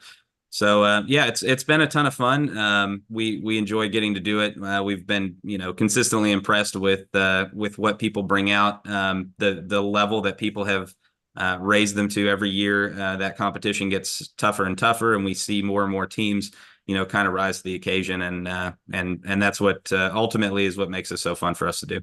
So yeah, it's been a ton of fun. We enjoy getting to do it. We've been consistently impressed with what people bring out. The level that people have raised them to every year. That competition gets tougher and tougher, and we see more and more teams kind of rise to the occasion. And that's what ultimately is what makes it so fun for us to do.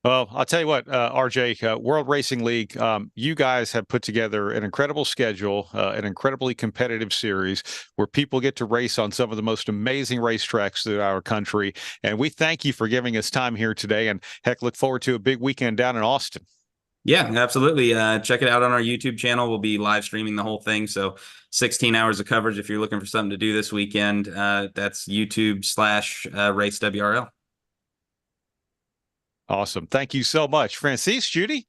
Well, I'll tell you what, RJ, World Racing League, you guys have put together an incredible schedule, an incredibly competitive series where people get to race on some of the most amazing racetracks throughout our country. And we thank you for giving us time here today. And heck, look forward to a big weekend down in Austin. Yeah, absolutely. Check it out on our YouTube channel. We'll be live streaming the whole thing. So 16 hours of coverage if you're looking for something to do this weekend. That's YouTube/Race WRL. Awesome. Thank you so much. Francis, Judy?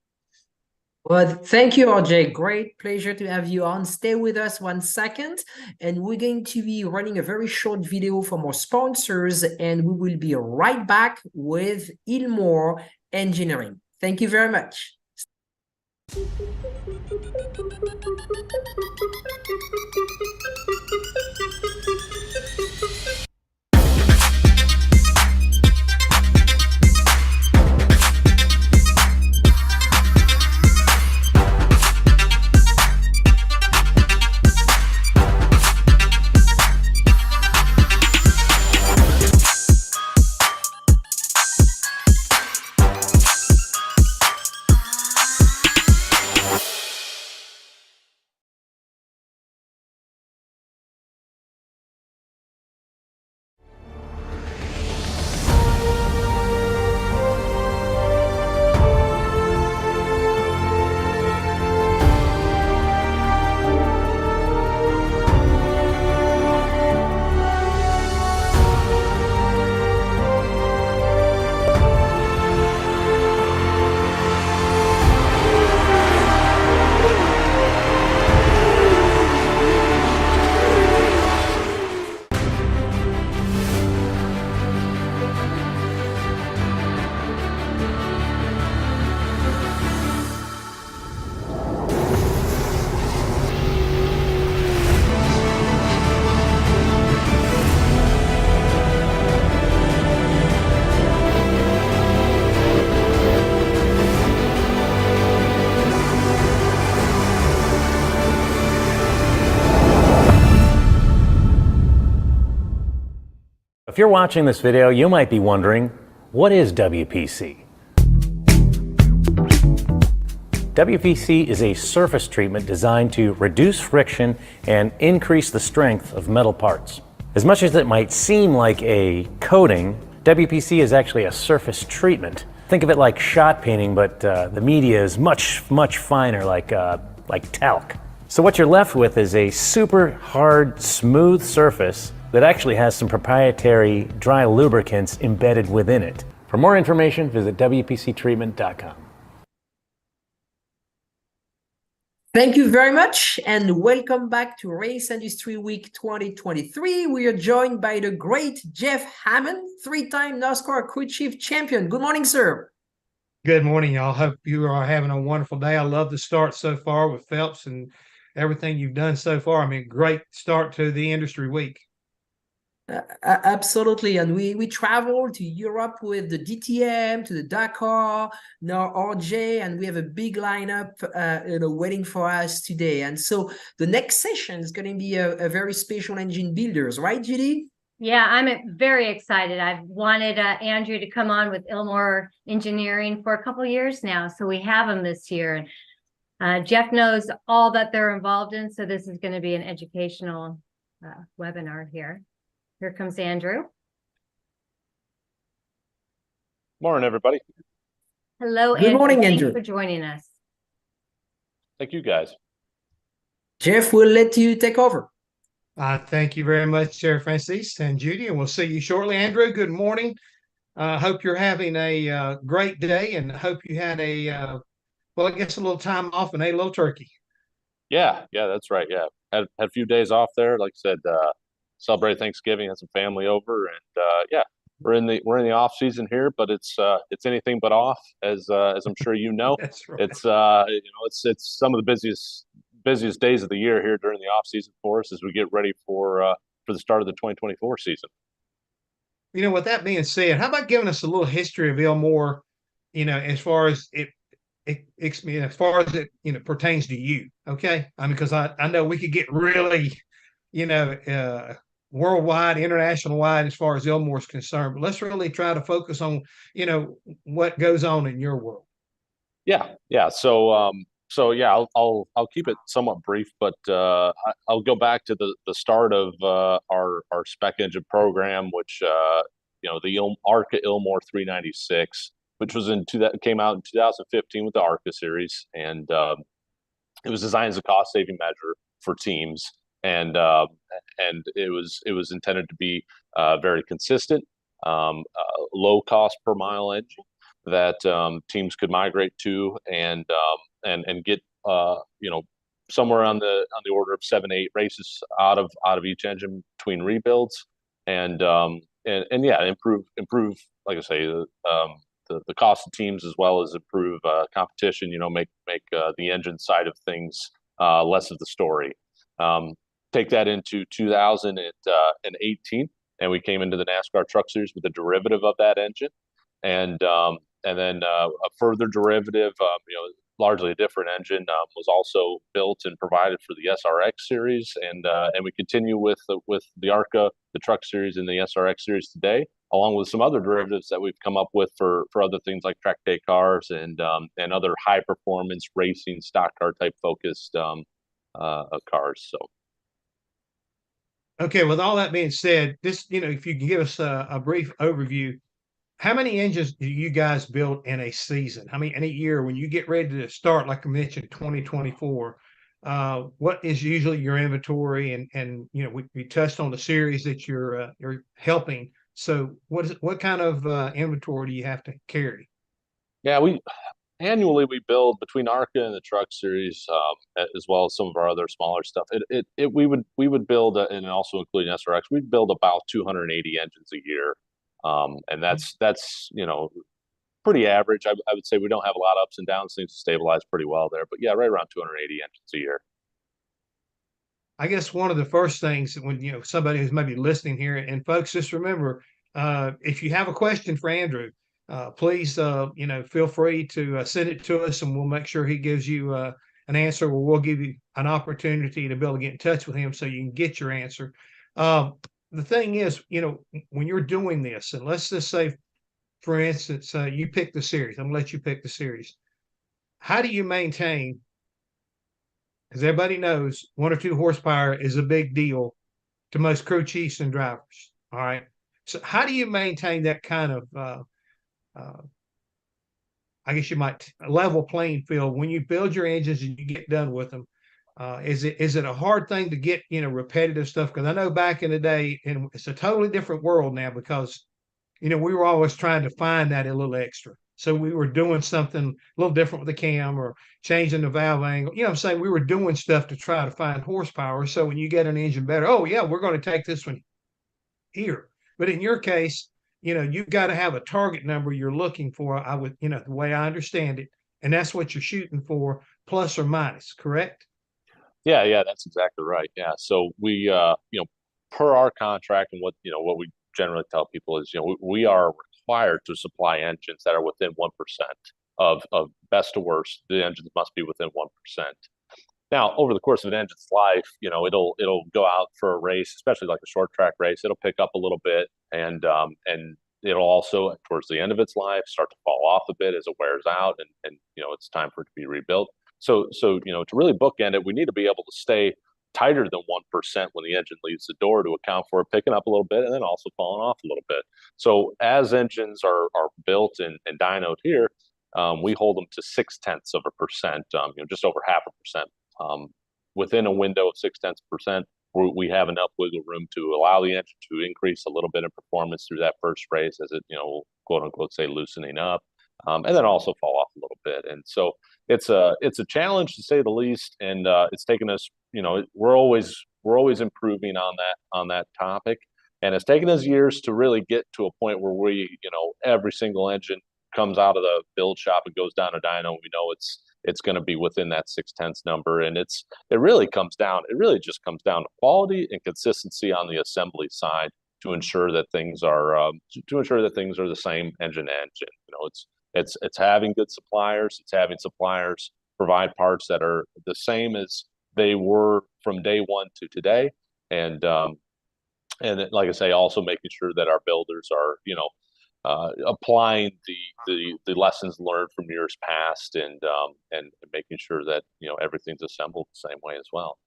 Well, thank you, RJ. Great pleasure to have you on. Stay with us 1 second, and we're going to be running a very short video from our sponsors, and we will be right back with Ilmore Engineering. Thank you very much. If you're watching this video, you might be wondering, what is WPC? WPC is a surface treatment designed to reduce friction and increase the strength of metal parts. As much as it might seem like a coating, WPC is actually a surface treatment. Think of it like shot painting, but the media is much finer, like talc. So what you're left with is a super hard, smooth surface that actually has some proprietary dry lubricants embedded within it. For more information, visit WPCtreatment.com. Thank you very much, and welcome back to Race Industry Week 2023. We are joined by the great Jeff Hammond, three-time NASCAR crew chief champion. Good morning, sir. Good morning, y'all. Hope you are having a wonderful day. I love the start so far with Phelps and everything you've done so far. I mean, great start to the industry week. Absolutely, and we traveled to Europe with the DTM, to the Dakar, now RJ, and we have a big lineup waiting for us today. And so the next session is going to be a very special engine builders, right, Judy? Yeah, I'm very excited. I've wanted Andrew to come on with Ilmore Engineering for a couple of years now, so we have him this year. Jeff knows all that they're involved in, so this is going to be an educational webinar here. Here comes Andrew. Morning, everybody. Hello, Good morning, Thank you Andrew. for joining us. Thank you, guys. Jeff, we'll let you take over. Thank you very much, Sarah Francis and Judy, and we'll see you shortly. Andrew, good morning. Hope you're having a great day, and hope you had a well, I guess a little time off and ate a little turkey. Yeah, that's right. Yeah, had a few days off there. Like I said, celebrate Thanksgiving, had some family over, and yeah, we're in the off season here, but it's anything but off, as I'm sure you know. That's right. It's it's some of the busiest days of the year here during the off season for us as we get ready for the start of the 2024 season. With that being said, how about giving us a little history of Ilmore, as far as as far as it pertains to you, okay? I mean, because I know we could get really, worldwide, international wide as far as Ilmore is concerned, but let's really try to focus on, what goes on in your world. Yeah. So yeah, I'll keep it somewhat brief, but I'll go back to the start of our spec engine program, which the ARCA Ilmore 396, which was came out in 2015 with the ARCA series, and it was designed as a cost saving measure for teams, and it was intended to be very consistent, low cost per mile engine that teams could migrate to and get somewhere on the order of 7-8 races out of each engine between rebuilds, and improve, like I say, the cost of teams, as well as improve competition, make the engine side of things less of the story. Take that into 2018, and we came into the NASCAR Truck Series with a derivative of that engine, and then a further derivative, largely a different engine, was also built and provided for the SRX series, and we continue with the ARCA, the Truck Series, and the SRX series today, along with some other derivatives that we've come up with for other things like track day cars and other high performance racing stock car type focused cars. So. Okay, with all that being said, this, if you can give us a brief overview, how many engines do you guys build in a season? I mean, in a year, when you get ready to start, like I mentioned, 2024, what is usually your inventory? And we touched on the series that you're helping. So what kind of inventory do you have to carry? Yeah, annually we build, between ARCA and the Truck Series, as well as some of our other smaller stuff. We would build, and also including SRX, we'd build about 280 engines a year. And that's pretty average. I would say we don't have a lot of ups and downs. Things stabilize pretty well there, but yeah, right around 280 engines a year. I guess one of the first things when somebody who's maybe listening here, and folks, just remember, if you have a question for Andrew, please feel free to send it to us, and we'll make sure he gives you an answer, or we'll give you an opportunity to be able to get in touch with him so you can get your answer. The thing is, when you're doing this, and let's just say, for instance, you pick the series. I'm gonna let you pick the series. How do you maintain? Because everybody knows 1 or 2 horsepower is a big deal to most crew chiefs and drivers. All right. So how do you maintain that kind of, I guess you might, level playing field when you build your engines and you get done with them? Is it a hard thing to get, repetitive stuff? Because I know back in the day, and it's a totally different world now, because, we were always trying to find that a little extra. So we were doing something a little different with the cam, or changing the valve angle. I'm saying we were doing stuff to try to find horsepower. So when you get an engine better, oh yeah, we're going to take this one here. But in your case, you've got to have a target number you're looking for. I would, the way I understand it, and that's what you're shooting for, plus or minus, correct? Yeah, that's exactly right. Yeah. So we, per our contract, and what we generally tell people is, we are required to supply engines that are within 1% of best to worst. The engines must be within 1%. Now, over the course of an engine's life, it'll go out for a race, especially like a short track race. It'll pick up a little bit, and it'll also, towards the end of its life, start to fall off a bit as it wears out, and it's time for it to be rebuilt. So to really bookend it, we need to be able to stay tighter than 1% when the engine leaves the door, to account for it picking up a little bit and then also falling off a little bit. So as engines are built and dynoed here, we hold them to 0.6%, just over 0.5%. Within a window of 0.6%, we have enough wiggle room to allow the engine to increase a little bit in performance through that first race, as it, quote unquote, say, loosening up, and then also fall off a little bit. And so it's a challenge, to say the least, and it's taken us, we're always improving on that topic, and it's taken us years to really get to a point where we, every single engine comes out of the build shop and goes down a dyno, and we know it's going to be within that 0.6 number. And it really just comes down to quality and consistency on the assembly side to ensure that things are the same engine to engine. You know, it's having good suppliers. It's having suppliers provide parts that are the same as they were from day one to today. And like I say, also making sure that our builders are, applying the lessons learned from years past, and making sure that everything's assembled the same way as well.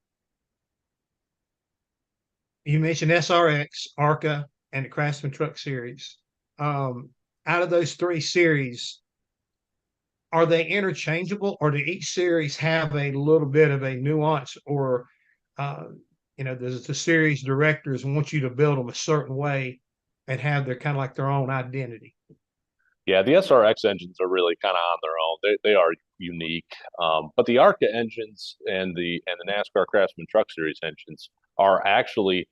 You mentioned SRX, ARCA, and the Craftsman Truck Series. Out of those 3 series, are they interchangeable, or do each series have a little bit of a nuance, or does the series directors want you to build them a certain way and have their own identity? Yeah, the SRX engines are really kind of on their own. They are unique, but the ARCA engines and the NASCAR Craftsman Truck Series engines are actually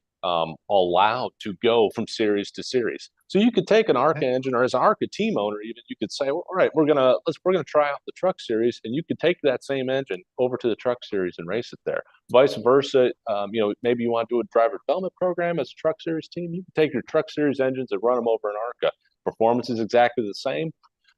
allowed to go from series to series. So you could take an ARCA engine, or as an ARCA team owner, even you could say, well, all right, we're gonna try out the Truck Series, and you could take that same engine over to the Truck Series and race it there. Vice versa, maybe you want to do a driver development program as a Truck Series team. You can take your Truck Series engines and run them over in ARCA. Performance is exactly the same.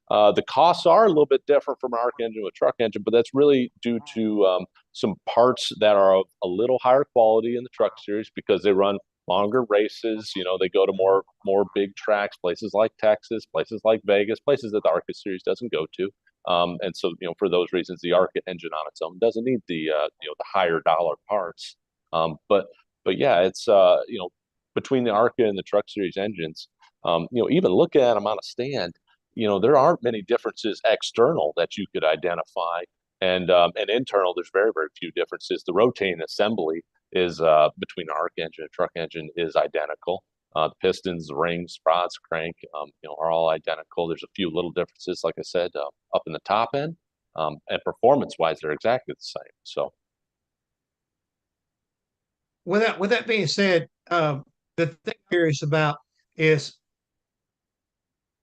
The costs are a little bit different from an ARCA engine to a truck engine, but that's really due to some parts that are of a little higher quality in the Truck Series because they run longer races. They go to more big tracks, places like Texas, places like Vegas, places that the ARCA Series doesn't go to. And so, for those reasons, the ARCA engine on its own doesn't need the higher dollar parts. But yeah, it's between the ARCA and the Truck Series engines, even looking at them on a stand, there aren't many differences external that you could identify, and internal, there's very, very few differences. The rotating assembly is between an ARCA engine and truck engine is identical. The pistons, the rings, rods, crank, are all identical. There's a few little differences, like I said, up in the top end, and performance-wise, they're exactly the same. So, with that being said, the thing I'm curious about is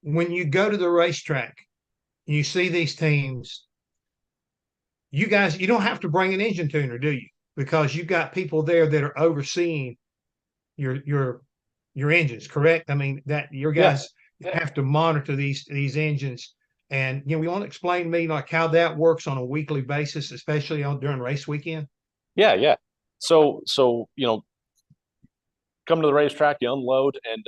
when you go to the racetrack, you see these teams. You don't have to bring an engine tuner, do you? Because you've got people there that are overseeing your engines, correct? I mean, that your guys have to monitor these engines, and we want to explain to me like how that works on a weekly basis, especially during race weekend. Yeah. So come to the racetrack, you unload and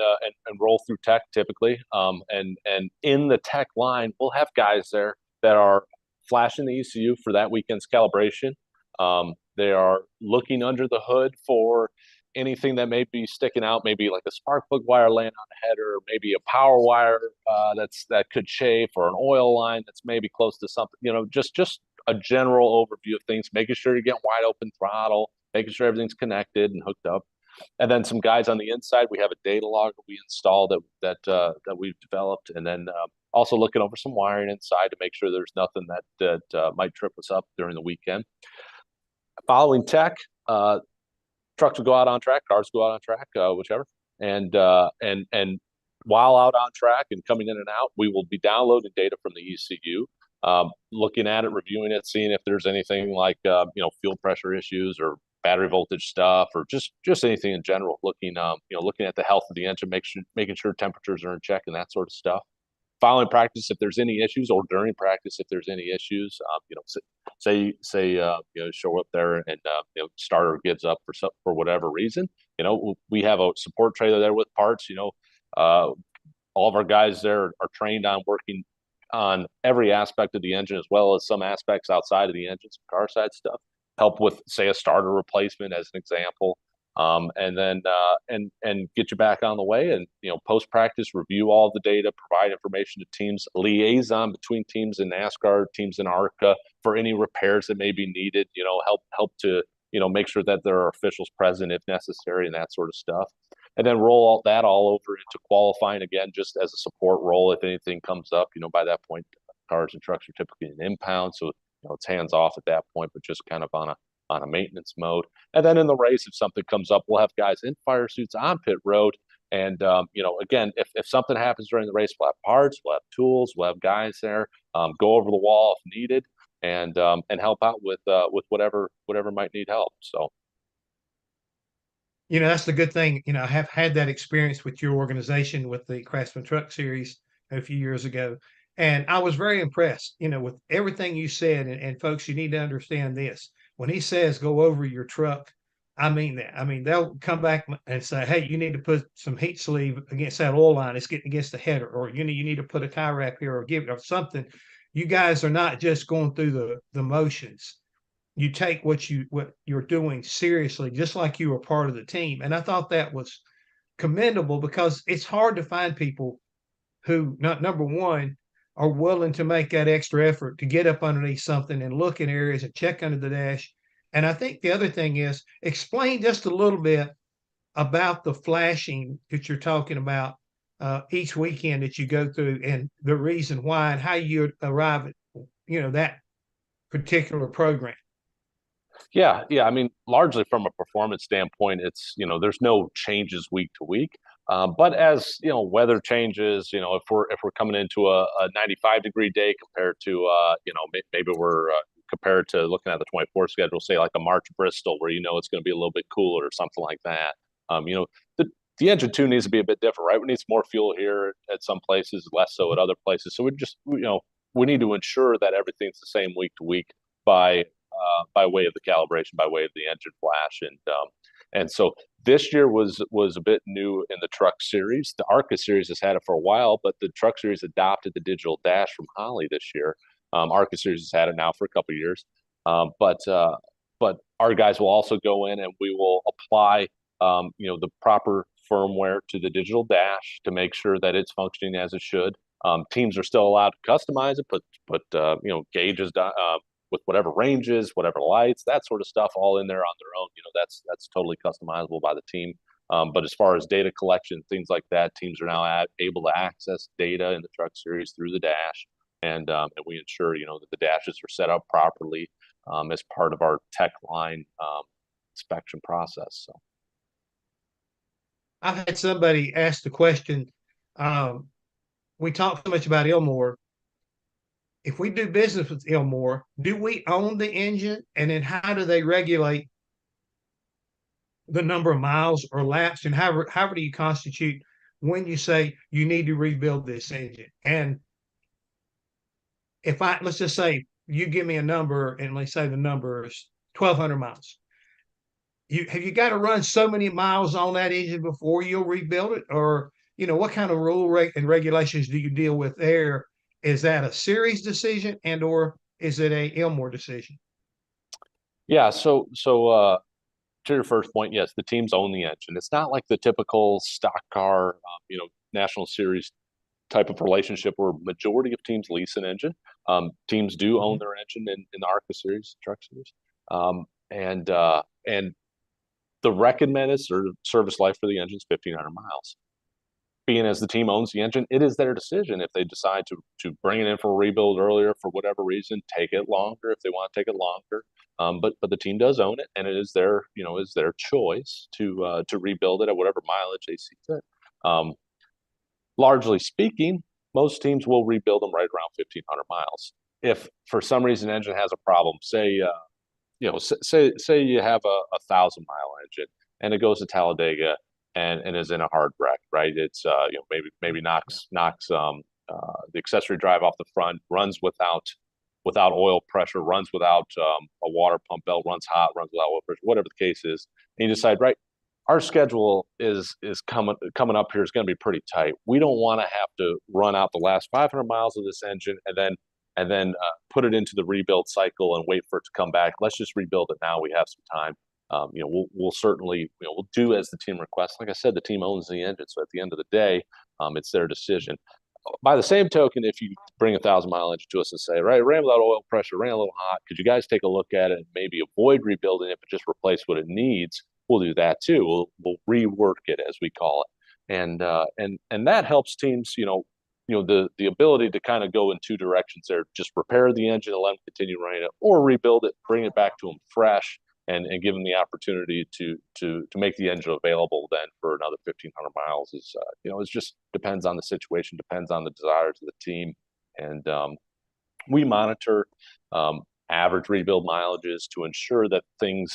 roll through tech typically, and in the tech line, we'll have guys there that are flashing the ECU for that weekend's calibration. They are looking under the hood for anything that may be sticking out, maybe like a spark plug wire laying on the header, maybe a power wire that could chafe, or an oil line that's maybe close to something. Just a general overview of things, making sure you're getting wide open throttle, making sure everything's connected and hooked up. And then some guys on the inside, we have a data log that we installed that we've developed, and then also looking over some wiring inside to make sure there's nothing that might trip us up during the weekend. Following tech, trucks will go out on track, cars go out on track, whichever. And while out on track and coming in and out, we will be downloading data from the ECU, looking at it, reviewing it, seeing if there's anything like fuel pressure issues or battery voltage stuff, or just anything in general. Looking at the health of the engine, making sure temperatures are in check and that sort of stuff. Following practice, if there's any issues, or during practice, if there's any issues, say show up there and starter gives up for whatever reason. We have a support trailer there with parts. All of our guys there are trained on working on every aspect of the engine, as well as some aspects outside of the engine, some car side stuff. Help with, say, a starter replacement as an example, and then get you back on the way. And post practice, review all the data, provide information to teams, liaison between teams in NASCAR, teams in ARCA for any repairs that may be needed. Help to make sure that there are officials present if necessary, and that sort of stuff. And then roll all over into qualifying again, just as a support role if anything comes up. By that point, cars and trucks are typically in impound, so it's hands off at that point, but just kind of on a maintenance mode. And then in the race, if something comes up, we'll have guys in fire suits on pit road. And again, if something happens during the race, we'll have parts, we'll have tools, we'll have guys there, go over the wall if needed, and help out with whatever might need help. So. That's the good thing. I have had that experience with your organization with the Craftsman Truck Series a few years ago. And I was very impressed, with everything you said. And folks, you need to understand this. When he says go over your truck, I mean that. I mean, they'll come back and say, hey, you need to put some heat sleeve against that oil line. It's getting against the header, or you need to put a tie wrap here or give it or something. You guys are not just going through the motions. You take what you're doing seriously, just like you were part of the team. And I thought that was commendable, because it's hard to find people who, number one, are willing to make that extra effort to get up underneath something and look in areas and check under the dash. And I think the other thing is, explain just a little bit about the flashing that you're talking about each weekend that you go through, and the reason why and how you arrive at, that particular program. Yeah. I mean, largely from a performance standpoint, it's, there's no changes week to week. But as weather changes, if we're coming into a 95-degree day compared to maybe we're compared to looking at the 24 schedule, say like a March Bristol, where it's going to be a little bit cooler or something like that. The engine too needs to be a bit different, right? We need some more fuel here at some places, less so at other places. So we need to ensure that everything's the same week to week by way of the calibration, by way of the engine flash, and so this year was a bit new in the Truck Series. The ARCA Series has had it for a while, but the Truck Series adopted the digital dash from Holly this year. ARCA Series has had it now for a couple of years, but our guys will also go in and we will apply the proper firmware to the digital dash to make sure that it's functioning as it should. Teams are still allowed to customize it, put gauges with whatever ranges, whatever lights, that sort of stuff, all in there on their own. That's totally customizable by the team. But as far as data collection, things like that, teams are now able to access data in the Truck Series through the dash, and we ensure that the dashes are set up properly as part of our tech line inspection process. So, I've had somebody ask the question. We talk so much about Ilmor. If we do business with Ilmor, do we own the engine? And then how do they regulate the number of miles or laps? And how do you constitute when you say you need to rebuild this engine? And let's just say you give me a number, and let's say the number is 1,200 miles. Have you got to run so many miles on that engine before you'll rebuild it? Or, what kind of rule and regulations do you deal with there? Is that a series decision, or is it a Ilmor decision? Yeah. So to your first point, yes, the teams own the engine. It's not like the typical stock car, national series type of relationship where majority of teams lease an engine. Teams do own their engine in the ARCA Series, Truck Series, and the recommended service life for the engine is 1,500 miles. Being as the team owns the engine, it is their decision. If they decide to bring it in for a rebuild earlier for whatever reason, take it longer if they want to take it longer. But the team does own it, and it is their choice to rebuild it at whatever mileage they see fit. Largely speaking, most teams will rebuild them right around 1,500 miles. If for some reason the engine has a problem, say you have a 1,000-mile engine and it goes to Talladega and is in a hard wreck, right? It's maybe knocks the accessory drive off the front, runs without oil pressure, runs without a water pump belt, runs hot, runs without oil pressure, whatever the case is. And you decide, right, our schedule is coming up here is going to be pretty tight. We don't want to have to run out the last 500 miles of this engine and then put it into the rebuild cycle and wait for it to come back. Let's just rebuild it now. We have some time. We'll certainly we'll do as the team requests. Like I said, the team owns the engine, so at the end of the day, it's their decision. By the same token, if you bring a 1,000-mile engine to us and say, right, ran without oil pressure, ran a little hot, could you guys take a look at it and maybe avoid rebuilding it, but just replace what it needs? We'll do that too. We'll rework it, as we call it, and that helps teams. The ability to kind of go in two directions there: just repair the engine and let them continue running it, or rebuild it, bring it back to them fresh, and give them the opportunity to make the engine available then for another 1,500 miles. It just depends on the situation, depends on the desires of the team, and we monitor average rebuild mileages to ensure that things,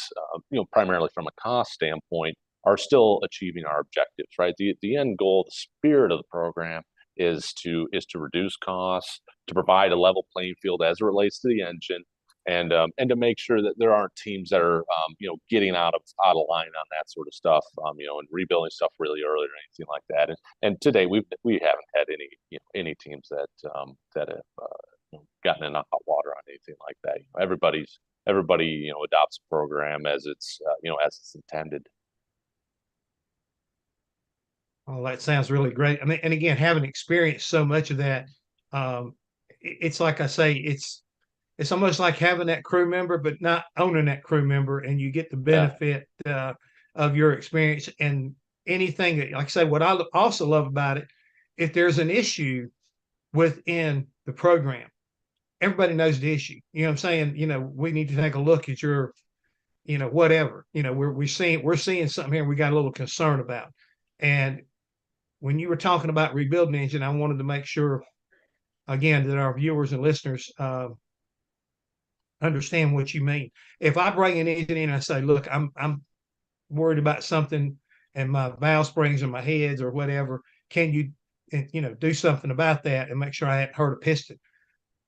primarily from a cost standpoint, are still achieving our objectives, right? The end goal, the spirit of the program is to reduce costs, to provide a level playing field as it relates to the engine, and to make sure that there aren't teams that are getting out of line on that sort of stuff, and rebuilding stuff really early or anything like that. And today we haven't had any teams that have gotten in hot water on anything like that. Everybody adopts a program as it's intended. Oh, that sounds really great. I mean, and again, having experienced so much of that, it's like I say, it's almost like having that crew member, but not owning that crew member, and you get the benefit of your experience and anything that, like I say, what I also love about it, if there's an issue within the program, everybody knows the issue. You know what I'm saying? We need to take a look at your, whatever. We're seeing something here we got a little concern about. And when you were talking about rebuilding the engine, I wanted to make sure, again, that our viewers and listeners understand what you mean. If I bring an engine in and I say, look, I'm worried about something and my valve springs or my heads or whatever, can you do something about that and make sure I hadn't hurt a piston?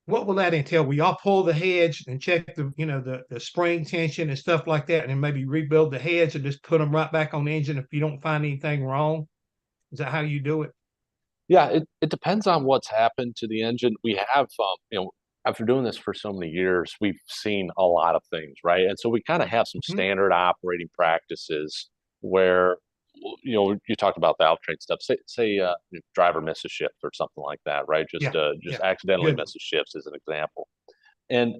What will that entail? We all pull the heads and check the spring tension and stuff like that, and then maybe rebuild the heads and just put them right back on the engine if you don't find anything wrong? Is that how you do it? Yeah, it depends on what's happened to the engine. We have, after doing this for so many years, we've seen a lot of things, right? And so we kind of have some standard operating practices where, you talked about valve train stuff. Say driver misses shift or something like that, right? Just accidentally misses shifts as an example, and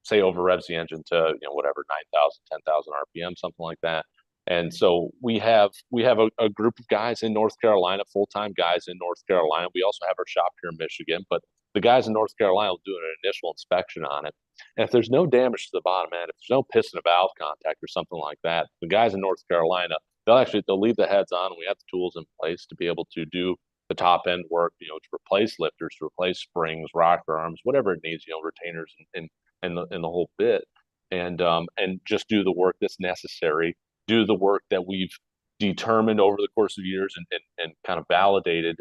say over revs the engine to whatever 9,000, 10,000 RPM, something like that. And so we have a group of guys in North Carolina, full-time guys in North Carolina. We also have our shop here in Michigan, but the guys in North Carolina will do an initial inspection on it. And if there's no damage to the bottom end, if there's no piston or valve contact or something like that, the guys in North Carolina, they'll leave the heads on, and we have the tools in place to be able to do the top end work, to replace lifters, to replace springs, rocker arms, whatever it needs, retainers and the whole bit, and just do the work that's necessary. Do the work that we've determined over the course of years and kind of validated,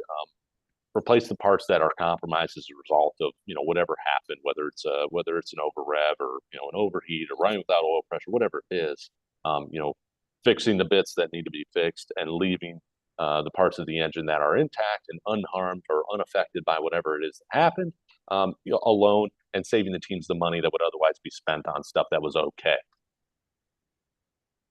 replace the parts that are compromised as a result of whatever happened, whether it's an over rev or an overheat or running without oil pressure, whatever it is, fixing the bits that need to be fixed and leaving the parts of the engine that are intact and unharmed or unaffected by whatever it is that happened alone, and saving the teams the money that would otherwise be spent on stuff that was okay.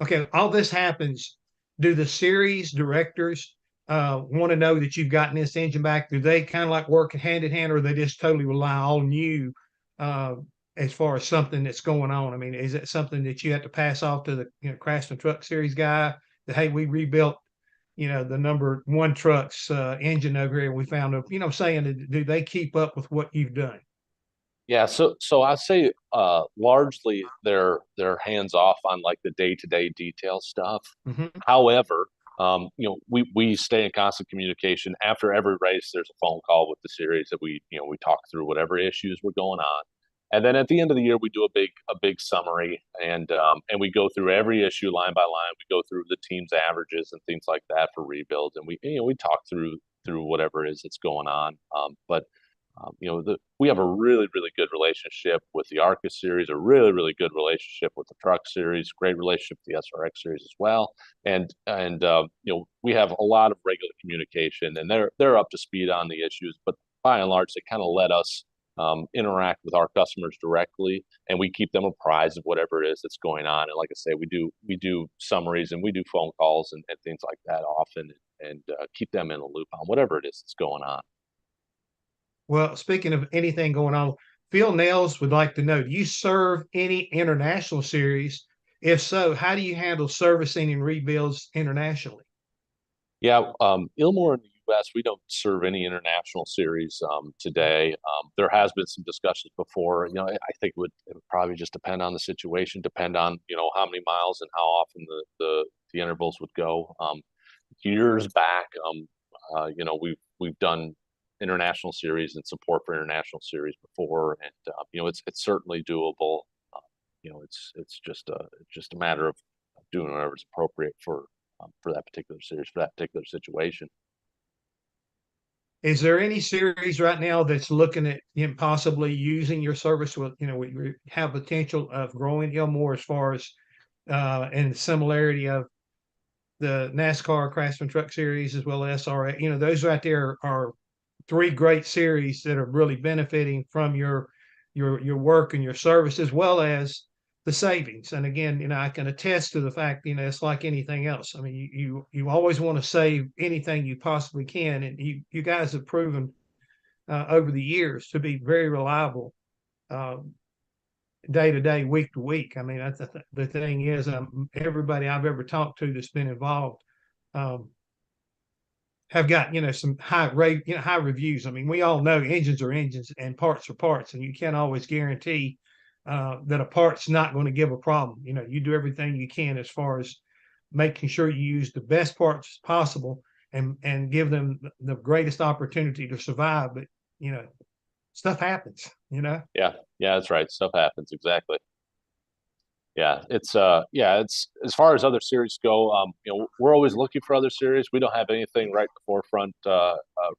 Okay, all this happens. Do the series directors want to know that you've gotten this engine back? Do they kind of like work hand in hand, or they just totally rely on you as far as something that's going on? I mean, is it something that you have to pass off to the Craftsman Truck Series guy that, hey, we rebuilt the number 1 truck's engine over here, and we found saying, do they keep up with what you've done? Yeah, so I say largely they're hands off on like the day-to-day detail stuff. However, we stay in constant communication. After every race, there's a phone call with the series that we talk through whatever issues were going on, and then at the end of the year we do a big summary, and we go through every issue line by line. We go through the team's averages and things like that for rebuilds, and we talk through whatever it is that's going on. We have a really, really good relationship with the ARCA series, a really, really good relationship with the truck series, great relationship with the SRX series as well. And we have a lot of regular communication, and they're up to speed on the issues, but by and large, they kind of let us interact with our customers directly, and we keep them apprised of whatever it is that's going on. And like I say, we do summaries and we do phone calls and things like that often, and keep them in the loop on whatever it is that's going on. Well, speaking of anything going on, Phil Nails would like to know, do you serve any international series? If so, how do you handle servicing and rebuilds internationally? Yeah, Ilmore in the U.S., we don't serve any international series today. There has been some discussions before. I think it would probably just depend on the situation, depend on how many miles and how often the intervals would go. Years back, we've done international series and support for international series before, and it's certainly doable. It's just a matter of doing whatever's appropriate for that particular series, for that particular situation. Is there any series right now that's looking at possibly using your service with, we have potential of growing Ilmore as far as and the similarity of the NASCAR Craftsman Truck Series as well as SRA? Those right there are three great series that are really benefiting from your work and your service, as well as the savings. And again, I can attest to the fact, it's like anything else. I mean, you always want to save anything you possibly can, and you guys have proven over the years to be very reliable, day to day, week to week. I mean, that's the thing is, everybody I've ever talked to that's been involved have got some high reviews. I mean, we all know engines are engines and parts are parts, and you can't always guarantee that a part's not going to give a problem. You do everything you can as far as making sure you use the best parts possible and give them the greatest opportunity to survive. But stuff happens. Yeah, that's right. Stuff happens, exactly. Yeah, it's as far as other series go, we're always looking for other series. We don't have anything right in the forefront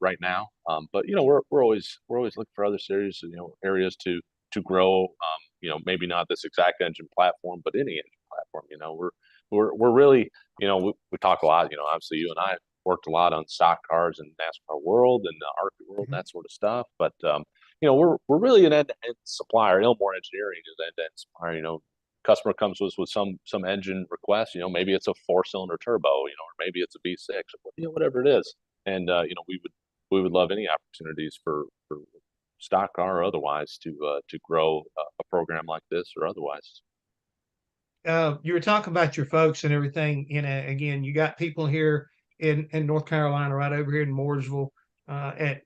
right now, but we're always looking for other series, areas to grow. Maybe not this exact engine platform, but any engine platform. We're really, we talk a lot. Obviously you and I worked a lot on stock cars and NASCAR world and the ARC world, that sort of stuff. But we're really an end-to-end supplier. Ilmore Engineering is an end-to-end supplier. Customer comes to us with some engine request. Maybe it's a 4-cylinder turbo, or maybe it's a V6, whatever it is. And we would love any opportunities for stock car or otherwise to grow a program like this or otherwise. You were talking about your folks and everything. Again, you got people here in North Carolina, right over here in Mooresville, at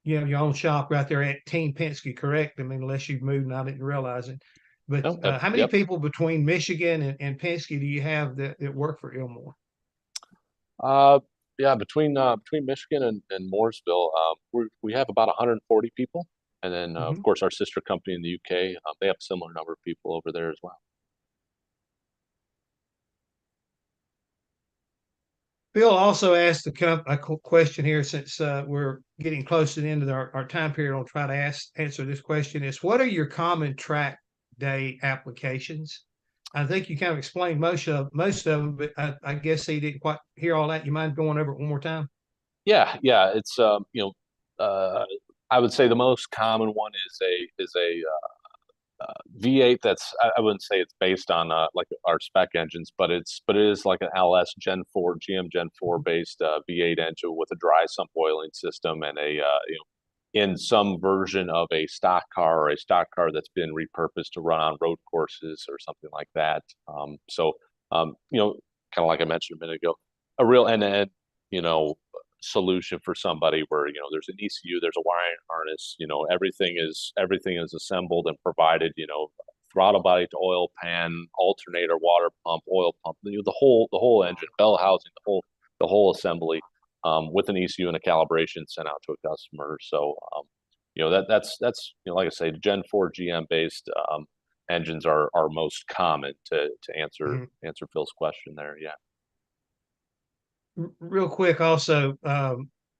your own shop right there at Team Penske, correct? I mean, unless you've moved and I didn't realize it. But how many people between Michigan and Penske do you have that work for Ilmore? Between Michigan and Mooresville, we have about 140 people, and then of course our sister company in the UK, they have a similar number of people over there as well. Bill also asked a question here, since we're getting close to the end of our time period. I'll try to answer this question: is what are your common track day applications? I think you kind of explained most of them, but I guess he didn't quite hear all that. You mind going over it one more time? Yeah. It's I would say the most common one is a V8. That's, I wouldn't say it's based on like our spec engines, but it is like an LS Gen 4 GM Gen 4 based V8 engine with a dry sump oiling system and a in some version of a stock car or a stock car that's been repurposed to run on road courses or something like that. Kind of like I mentioned a minute ago, a real end-to-end, solution for somebody where, there's an ECU, there's a wiring harness, everything is assembled and provided, throttle body to oil pan, alternator, water pump, oil pump, the whole engine, bell housing, the whole assembly. With an ECU and a calibration sent out to a customer. So, that's like I say, Gen 4 GM based engines are most common to answer Phil's question there. Yeah. Real quick, also,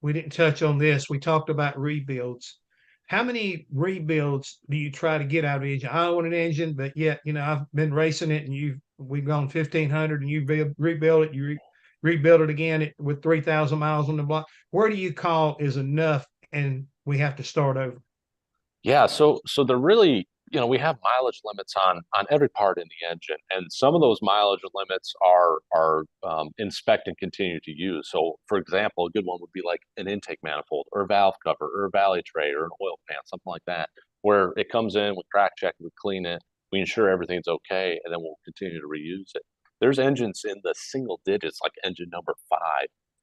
we didn't touch on this. We talked about rebuilds. How many rebuilds do you try to get out of an engine? I own an engine, but yet, I've been racing it, and we've gone 1,500, and you rebuild it. You rebuild it again with 3,000 miles on the block. Where do you call is enough and we have to start over? Yeah, so they're really, we have mileage limits on every part in the engine, and some of those mileage limits are inspect and continue to use. So, for example, a good one would be like an intake manifold or a valve cover or a valley tray or an oil pan, something like that, where it comes in, we crack check, we clean it, we ensure everything's okay, and then we'll continue to reuse it. There's engines in the single digits, like engine number 5,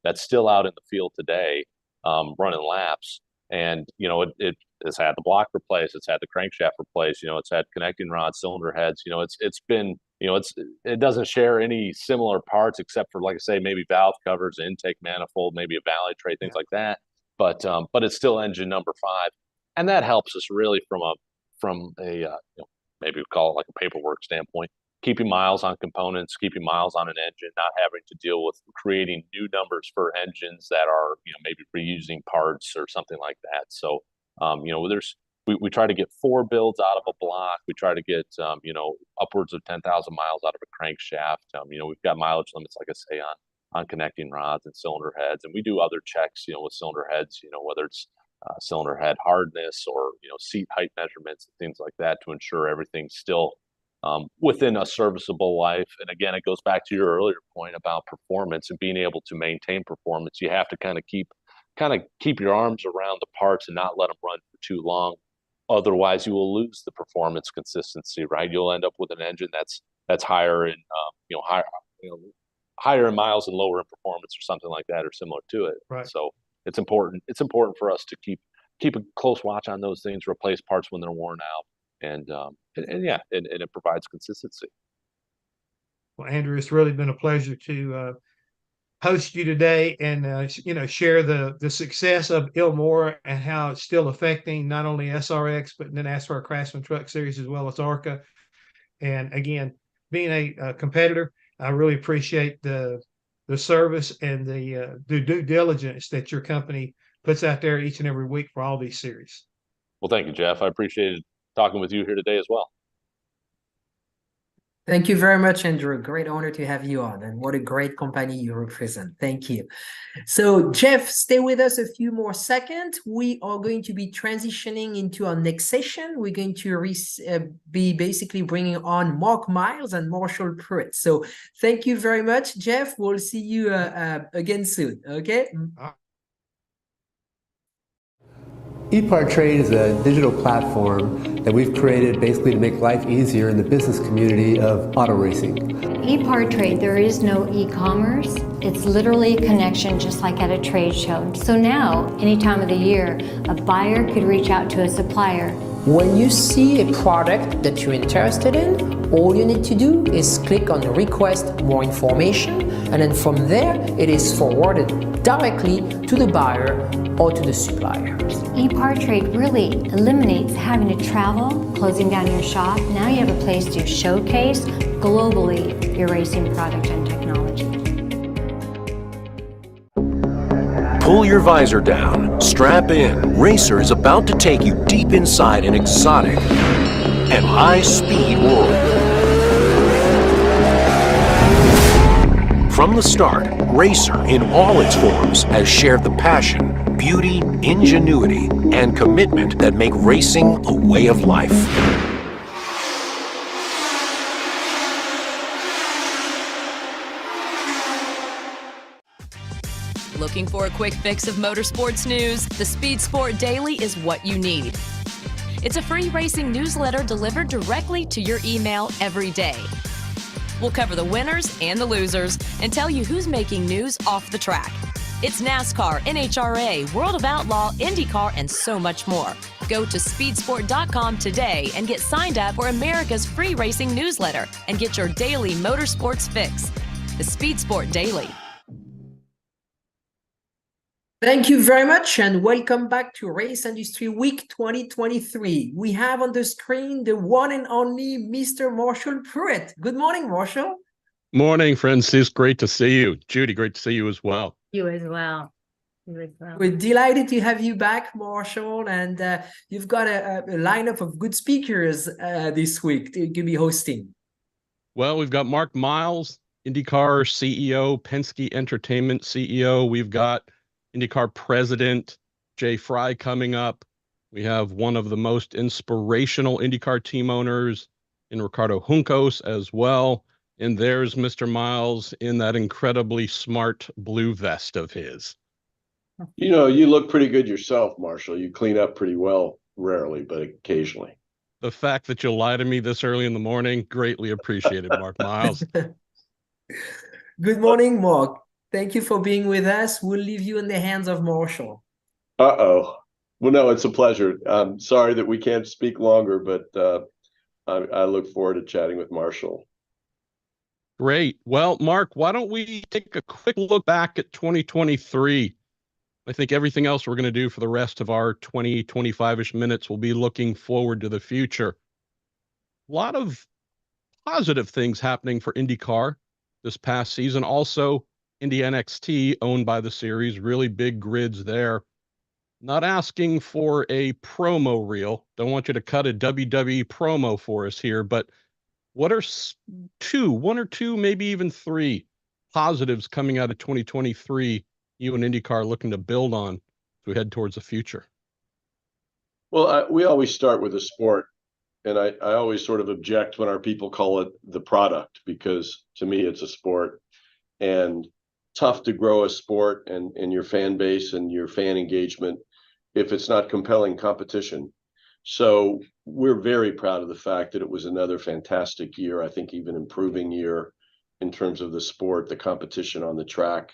that's still out in the field today, running laps. And, it's had the block replaced, it's had the crankshaft replaced, it's had connecting rods, cylinder heads, it's been, it doesn't share any similar parts except for, like I say, maybe valve covers, intake manifold, maybe a valley tray, things like that. but it's still engine number 5, and that helps us really from a maybe we call it like a paperwork standpoint, keeping miles on components, keeping miles on an engine, not having to deal with creating new numbers for engines that are maybe reusing parts or something like that. So we try to get 4 builds out of a block. We try to get upwards of 10,000 miles out of a crankshaft. We've got mileage limits, like I say, on connecting rods and cylinder heads, and we do other checks with cylinder heads, whether it's cylinder head hardness or seat height measurements and things like that, to ensure everything's still within a serviceable life. And again, it goes back to your earlier point about performance and being able to maintain performance. You have to kind of keep your arms around the parts and not let them run for too long. Otherwise, you will lose the performance consistency, right? You'll end up with an engine that's higher in higher in miles and lower in performance, or something like that, or similar to it. Right. So it's important for us to keep a close watch on those things, replace parts when they're worn out, and it provides consistency. Well, Andrew, it's really been a pleasure to host you today and share the success of Ilmor and how it's still affecting not only SRX but the NASCAR Craftsman Truck Series as well as ARCA. And again, being a competitor, I really appreciate the service and the due diligence that your company puts out there each and every week for all these series. Well, thank you, Jeff. I appreciated talking with you here today as well. Thank you very much, Andrew. Great honor to have you on, and what a great company you represent. Thank you. So, Jeff, stay with us a few more seconds. We are going to be transitioning into our next session. We're going to be basically bringing on Mark Miles and Marshall Pruitt. So, thank you very much, Jeff. We'll see you again soon. Okay. EPARTRADE is a digital platform that we've created basically to make life easier in the business community of auto racing. EPARTRADE, there is no e-commerce. It's literally a connection just like at a trade show. So now, any time of the year, a buyer could reach out to a supplier. When you see a product that you're interested in, all you need to do is click on request more information, and then from there, it is forwarded directly to the buyer or to the supplier. EPARTRADE really eliminates having to travel, closing down your shop. Now you have a place to showcase globally your racing product and technology. Pull your visor down, strap in. Racer is about to take you deep inside an exotic and high-speed world. From the start, Racer, in all its forms, has shared the passion, beauty, ingenuity, and commitment that make racing a way of life. Looking for a quick fix of motorsports news? The Speed Sport Daily is what you need. It's a free racing newsletter delivered directly to your email every day. We'll cover the winners and the losers and tell you who's making news off the track. It's NASCAR, NHRA, World of Outlaw, INDYCAR, and so much more. Go to speedsport.com today and get signed up for America's free racing newsletter and get your daily motorsports fix. The Speed Sport Daily. Thank you very much, and welcome back to Race Industry Week 2023. We have on the screen the one and only Mr. Marshall Pruitt. Good morning, Marshall. Morning, Francis. Great to see you. Judy, great to see you as well. You as well. You as well. We're delighted to have you back, Marshall, and you've got a lineup of good speakers this week to be hosting. Well, we've got Mark Miles, INDYCAR CEO, Penske Entertainment CEO. We've got INDYCAR President Jay Frye coming up. We have one of the most inspirational INDYCAR team owners in Ricardo Juncos as well. And there's Mr. Miles in that incredibly smart blue vest of his. You know, you look pretty good yourself, Marshall. You clean up pretty well, rarely, but occasionally. The fact that you'll lie to me this early in the morning, greatly appreciated, Mark Miles. Good morning, Mark. Thank you for being with us. We'll leave you in the hands of Marshall. Uh-oh. Well, no, it's a pleasure. I'm sorry that we can't speak longer, but I look forward to chatting with Marshall. Great. Well, Mark, why don't we take a quick look back at 2023? I think everything else we're going to do for the rest of our 20, 25-ish minutes will be looking forward to the future. A lot of positive things happening for IndyCar this past season. Also, Indy NXT, owned by the series, really big grids there. Not asking for a promo reel. Don't want you to cut a WWE promo for us here, but what are one or two, maybe even three positives coming out of 2023 you and IndyCar looking to build on as we head towards the future? Well, we always start with the sport, and I always sort of object when our people call it the product, because to me it's a sport, and tough to grow a sport and your fan base and your fan engagement if it's not compelling competition. So we're very proud of the fact that it was another fantastic year, I think even improving year in terms of the sport, the competition on the track.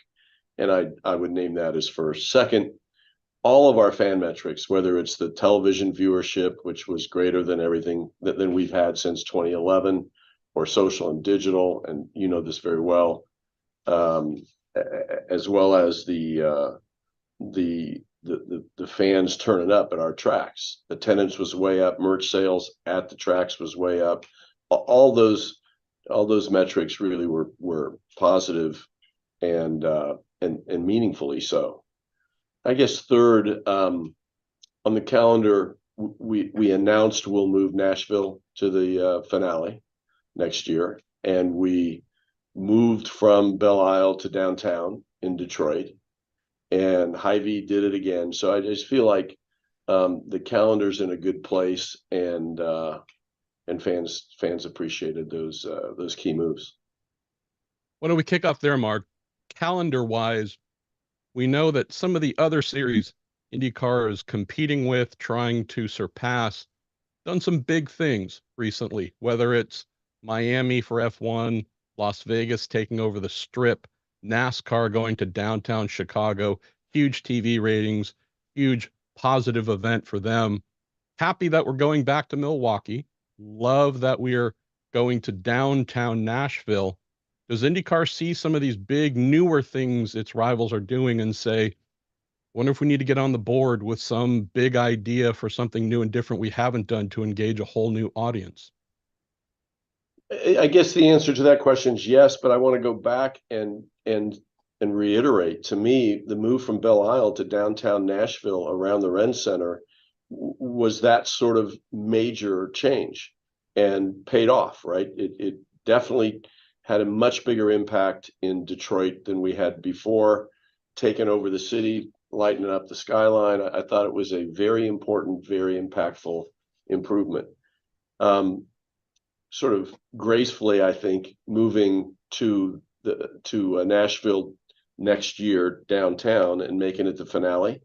And I would name that as first. Second, all of our fan metrics, whether it's the television viewership, which was greater than everything than we've had since 2011, or social and digital, and you know this very well, as well as the fans turning up at our tracks. Attendance was way up, merch sales at the tracks was way up. All those metrics really were positive and meaningfully so. I guess third, on the calendar, we announced we'll move Nashville to the finale next year, and we moved from Belle Isle to downtown in Detroit, and Hy-Vee did it again. So I just feel like the calendar's in a good place, and fans appreciated those key moves. Why don't we kick off there, Mark? Calendar-wise, we know that some of the other series IndyCar is competing with, trying to surpass, done some big things recently, whether it's Miami for F1, Las Vegas taking over the Strip, NASCAR going to downtown Chicago, huge TV ratings, huge positive event for them. Happy that we're going back to Milwaukee. Love that we are going to downtown Nashville. Does IndyCar see some of these big, newer things its rivals are doing and say, wonder if we need to get on the board with some big idea for something new and different we haven't done to engage a whole new audience? I guess the answer to that question is yes, but I want to go back and reiterate. To me, the move from Belle Isle to downtown Nashville around the Ren Center was that sort of major change and paid off, right? It definitely had a much bigger impact in Detroit than we had before, taking over the city, lightening up the skyline. I thought it was a very important, very impactful improvement. Sort of gracefully, I think, moving to Nashville next year downtown and making it the finale.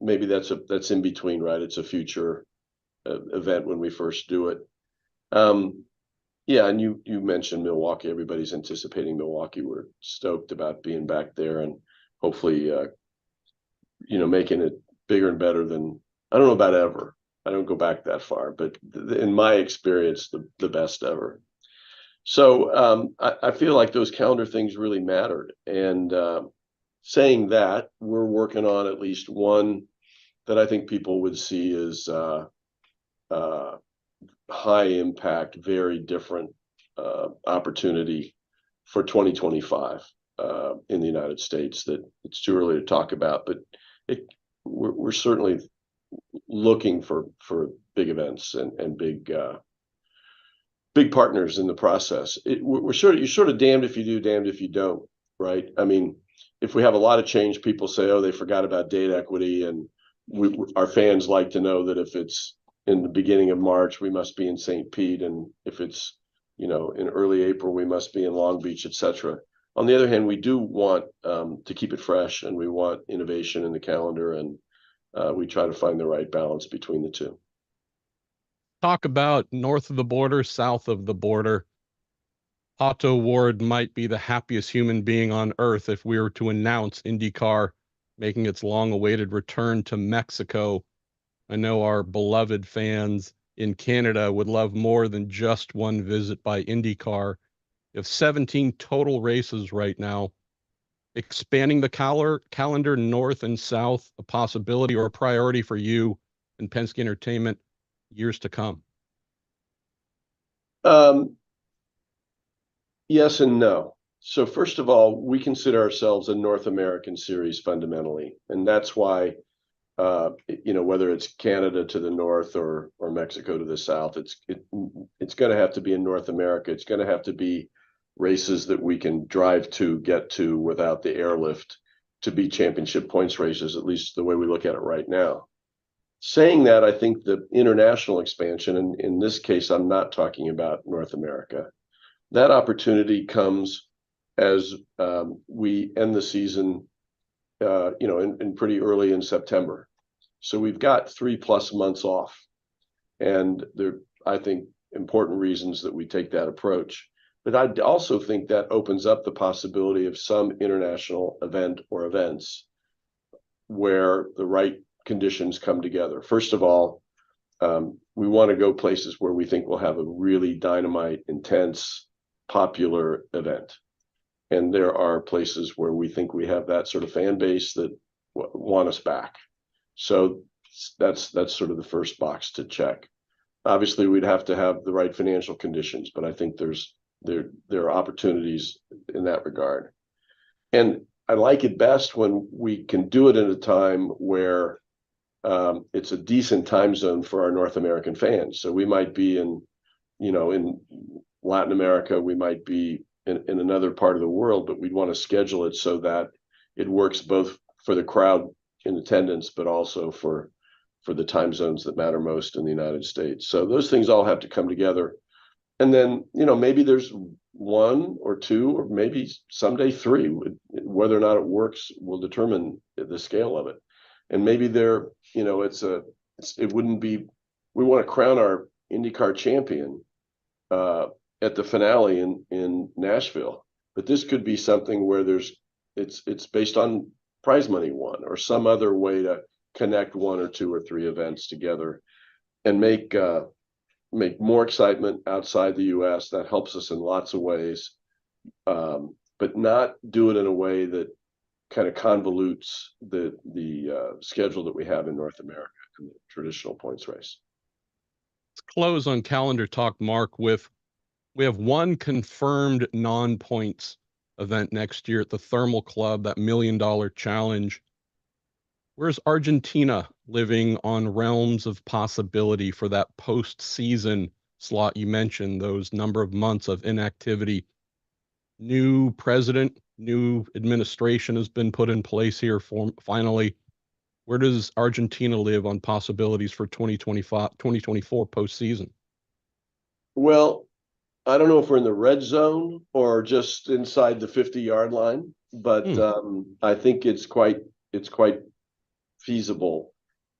Maybe that's in between, right? It's a future event when we first do it. Yeah, and you mentioned Milwaukee. Everybody's anticipating Milwaukee. We're stoked about being back there and hopefully, making it bigger and better than, I don't know about ever. I don't go back that far, but in my experience, the best ever. So I feel like those calendar things really mattered. And saying that, we're working on at least one that I think people would see as high impact, very different opportunity for 2025 in the United States that it's too early to talk about, but we're certainly looking for big events and big partners in the process. You're sort of damned if you do, damned if you don't, right? I mean, if we have a lot of change, people say, oh, they forgot about date equity, and our fans like to know that if it's in the beginning of March, we must be in St. Pete, and if it's in early April, we must be in Long Beach, etc. On the other hand, we do want to keep it fresh, and we want innovation in the calendar, and we try to find the right balance between the two. Talk about north of the border, south of the border. Otto Ward might be the happiest human being on earth if we were to announce IndyCar making its long-awaited return to Mexico. I know our beloved fans in Canada would love more than just one visit by IndyCar. You have 17 total races right now, expanding the calendar north and south a possibility or a priority for you and Penske Entertainment years to come? Yes and no. So first of all, we consider ourselves a North American series fundamentally, and that's why whether it's Canada to the north or Mexico to the south, it's going to have to be in North America. It's going to have to be races that we can drive to, get to without the airlift to be championship points races, at least the way we look at it right now. Saying that, I think the international expansion, and in this case, I'm not talking about North America, that opportunity comes as we end the season, in pretty early in September. So we've got 3+ months off, and there, I think, important reasons that we take that approach. But I also think that opens up the possibility of some international event or events where the right conditions come together. First of all, we want to go places where we think we'll have a really dynamite, intense, popular event. And there are places where we think we have that sort of fan base that want us back. So that's sort of the first box to check. Obviously, we'd have to have the right financial conditions, but I think there are opportunities in that regard. And I like it best when we can do it at a time where it's a decent time zone for our North American fans. So we might be in Latin America, we might be in another part of the world, but we'd want to schedule it so that it works both for the crowd in attendance, but also for the time zones that matter most in the United States. So those things all have to come together. And then, maybe there's 1 or 2, or maybe someday 3. Whether or not it works will determine the scale of it. And maybe it wouldn't be, we want to crown our IndyCar champion at the finale in Nashville, but this could be something where it's based on prize money won or some other way to connect 1 or 2 or 3 events together and make more excitement outside the U.S. That helps us in lots of ways, but not do it in a way that kind of convolutes the schedule that we have in North America in the traditional points race. Let's close on calendar talk, Mark, we have 1 confirmed non-points event next year at the Thermal Club, that $1 million challenge. Where's Argentina living on realms of possibility for that postseason slot you mentioned, those number of months of inactivity? New president, new administration has been put in place here finally. Where does Argentina live on possibilities for 2024 postseason? Well, I don't know if we're in the red zone or just inside the 50-yard line, but I think it's quite feasible,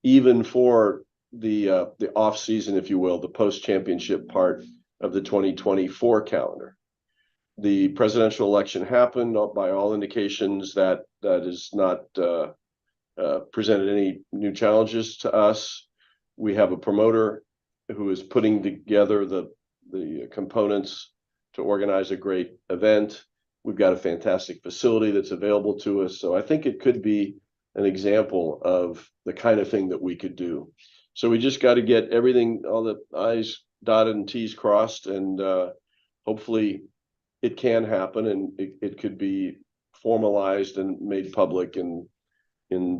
even for the off season, if you will, the post-championship part of the 2024 calendar. The presidential election happened. By all indications, that is not presented any new challenges to us. We have a promoter who is putting together the components to organize a great event. We've got a fantastic facility that's available to us. So I think it could be an example of the kind of thing that we could do. So we just got to get everything, all the I's dotted and T's crossed, and hopefully it can happen, and it could be formalized and made public in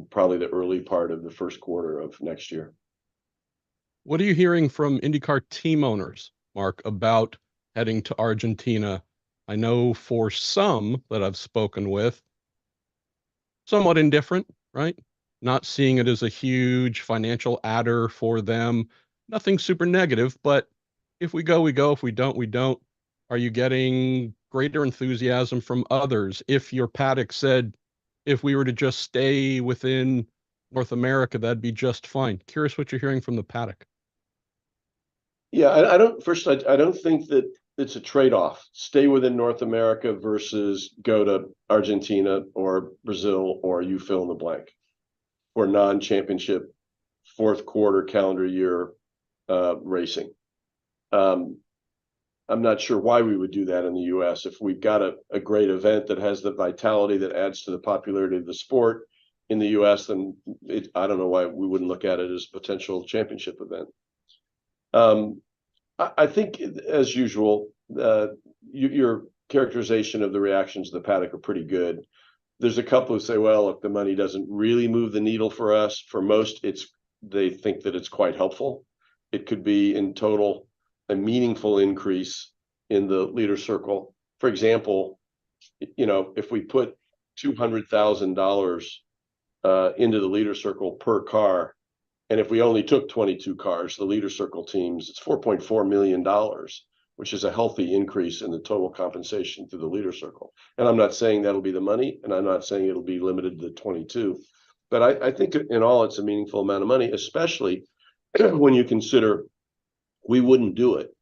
probably the early part of the first quarter of next year. What are you hearing from IndyCar team owners, Mark, about heading to Argentina? I know for some that I've spoken with, somewhat indifferent, right? Not seeing it as a huge financial adder for them. Nothing super negative, but if we go, we go. If we don't, we don't. Are you getting greater enthusiasm from others? If your paddock said, if we were to just stay within North America, that'd be just fine. Curious what you're hearing from the paddock. Yeah, I don't think that it's a trade-off. Stay within North America versus go to Argentina or Brazil or you fill in the blank for non-championship fourth quarter calendar year racing. I'm not sure why we would do that in the U.S. If we've got a great event that has the vitality that adds to the popularity of the sport in the U.S., then I don't know why we wouldn't look at it as a potential championship event. I think, as usual, your characterization of the reactions to the paddock are pretty good. There's a couple who say, well, if the money doesn't really move the needle for us, for most, they think that it's quite helpful. It could be in total a meaningful increase in the leader circle. For example, if we put $200,000 into the leader circle per car, and if we only took 22 cars, the leader circle teams, it's $4.4 million, which is a healthy increase in the total compensation through the leader circle. And I'm not saying that'll be the money, and I'm not saying it'll be limited to 22, but I think in all it's a meaningful amount of money, especially when you consider we wouldn't do it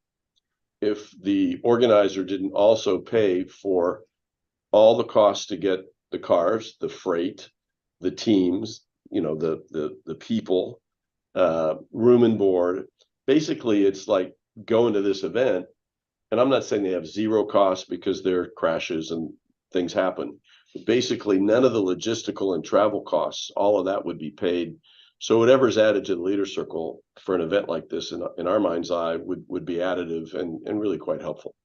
if the organizer didn't also pay for all the costs to get the cars, the freight, the teams, the people, room and board. Basically, it's like going to this event, and I'm not saying they have zero costs because there are crashes and things happen, but basically none of the logistical and travel costs, all of that would be paid. So whatever's added to the leader circle for an event like this, in our mind's eye, would be additive and really quite helpful.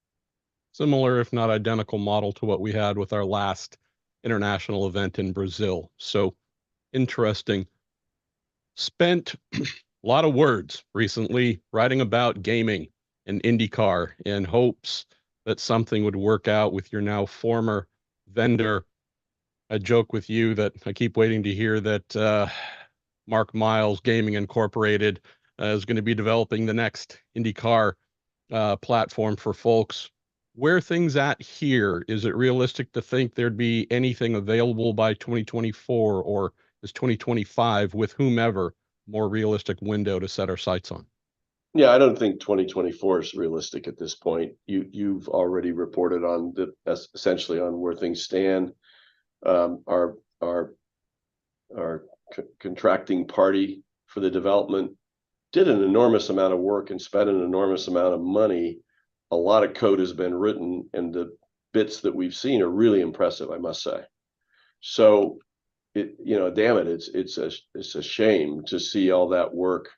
Similar, if not identical, model to what we had with our last international event in Brazil. So interesting. Spent a lot of words recently writing about gaming and INDYCAR in hopes that something would work out with your now former vendor. I joke with you that I keep waiting to hear that Mark Miles Gaming Incorporated is going to be developing the next INDYCAR platform for folks. Where things at here? Is it realistic to think there'd be anything available by 2024, or is 2025 with whomever more realistic window to set our sights on? Yeah, I don't think 2024 is realistic at this point. You've already reported on essentially on where things stand. Our contracting party for the development did an enormous amount of work and spent an enormous amount of money. A lot of code has been written, and the bits that we've seen are really impressive, I must say. So, damn it, it's a shame to see all that work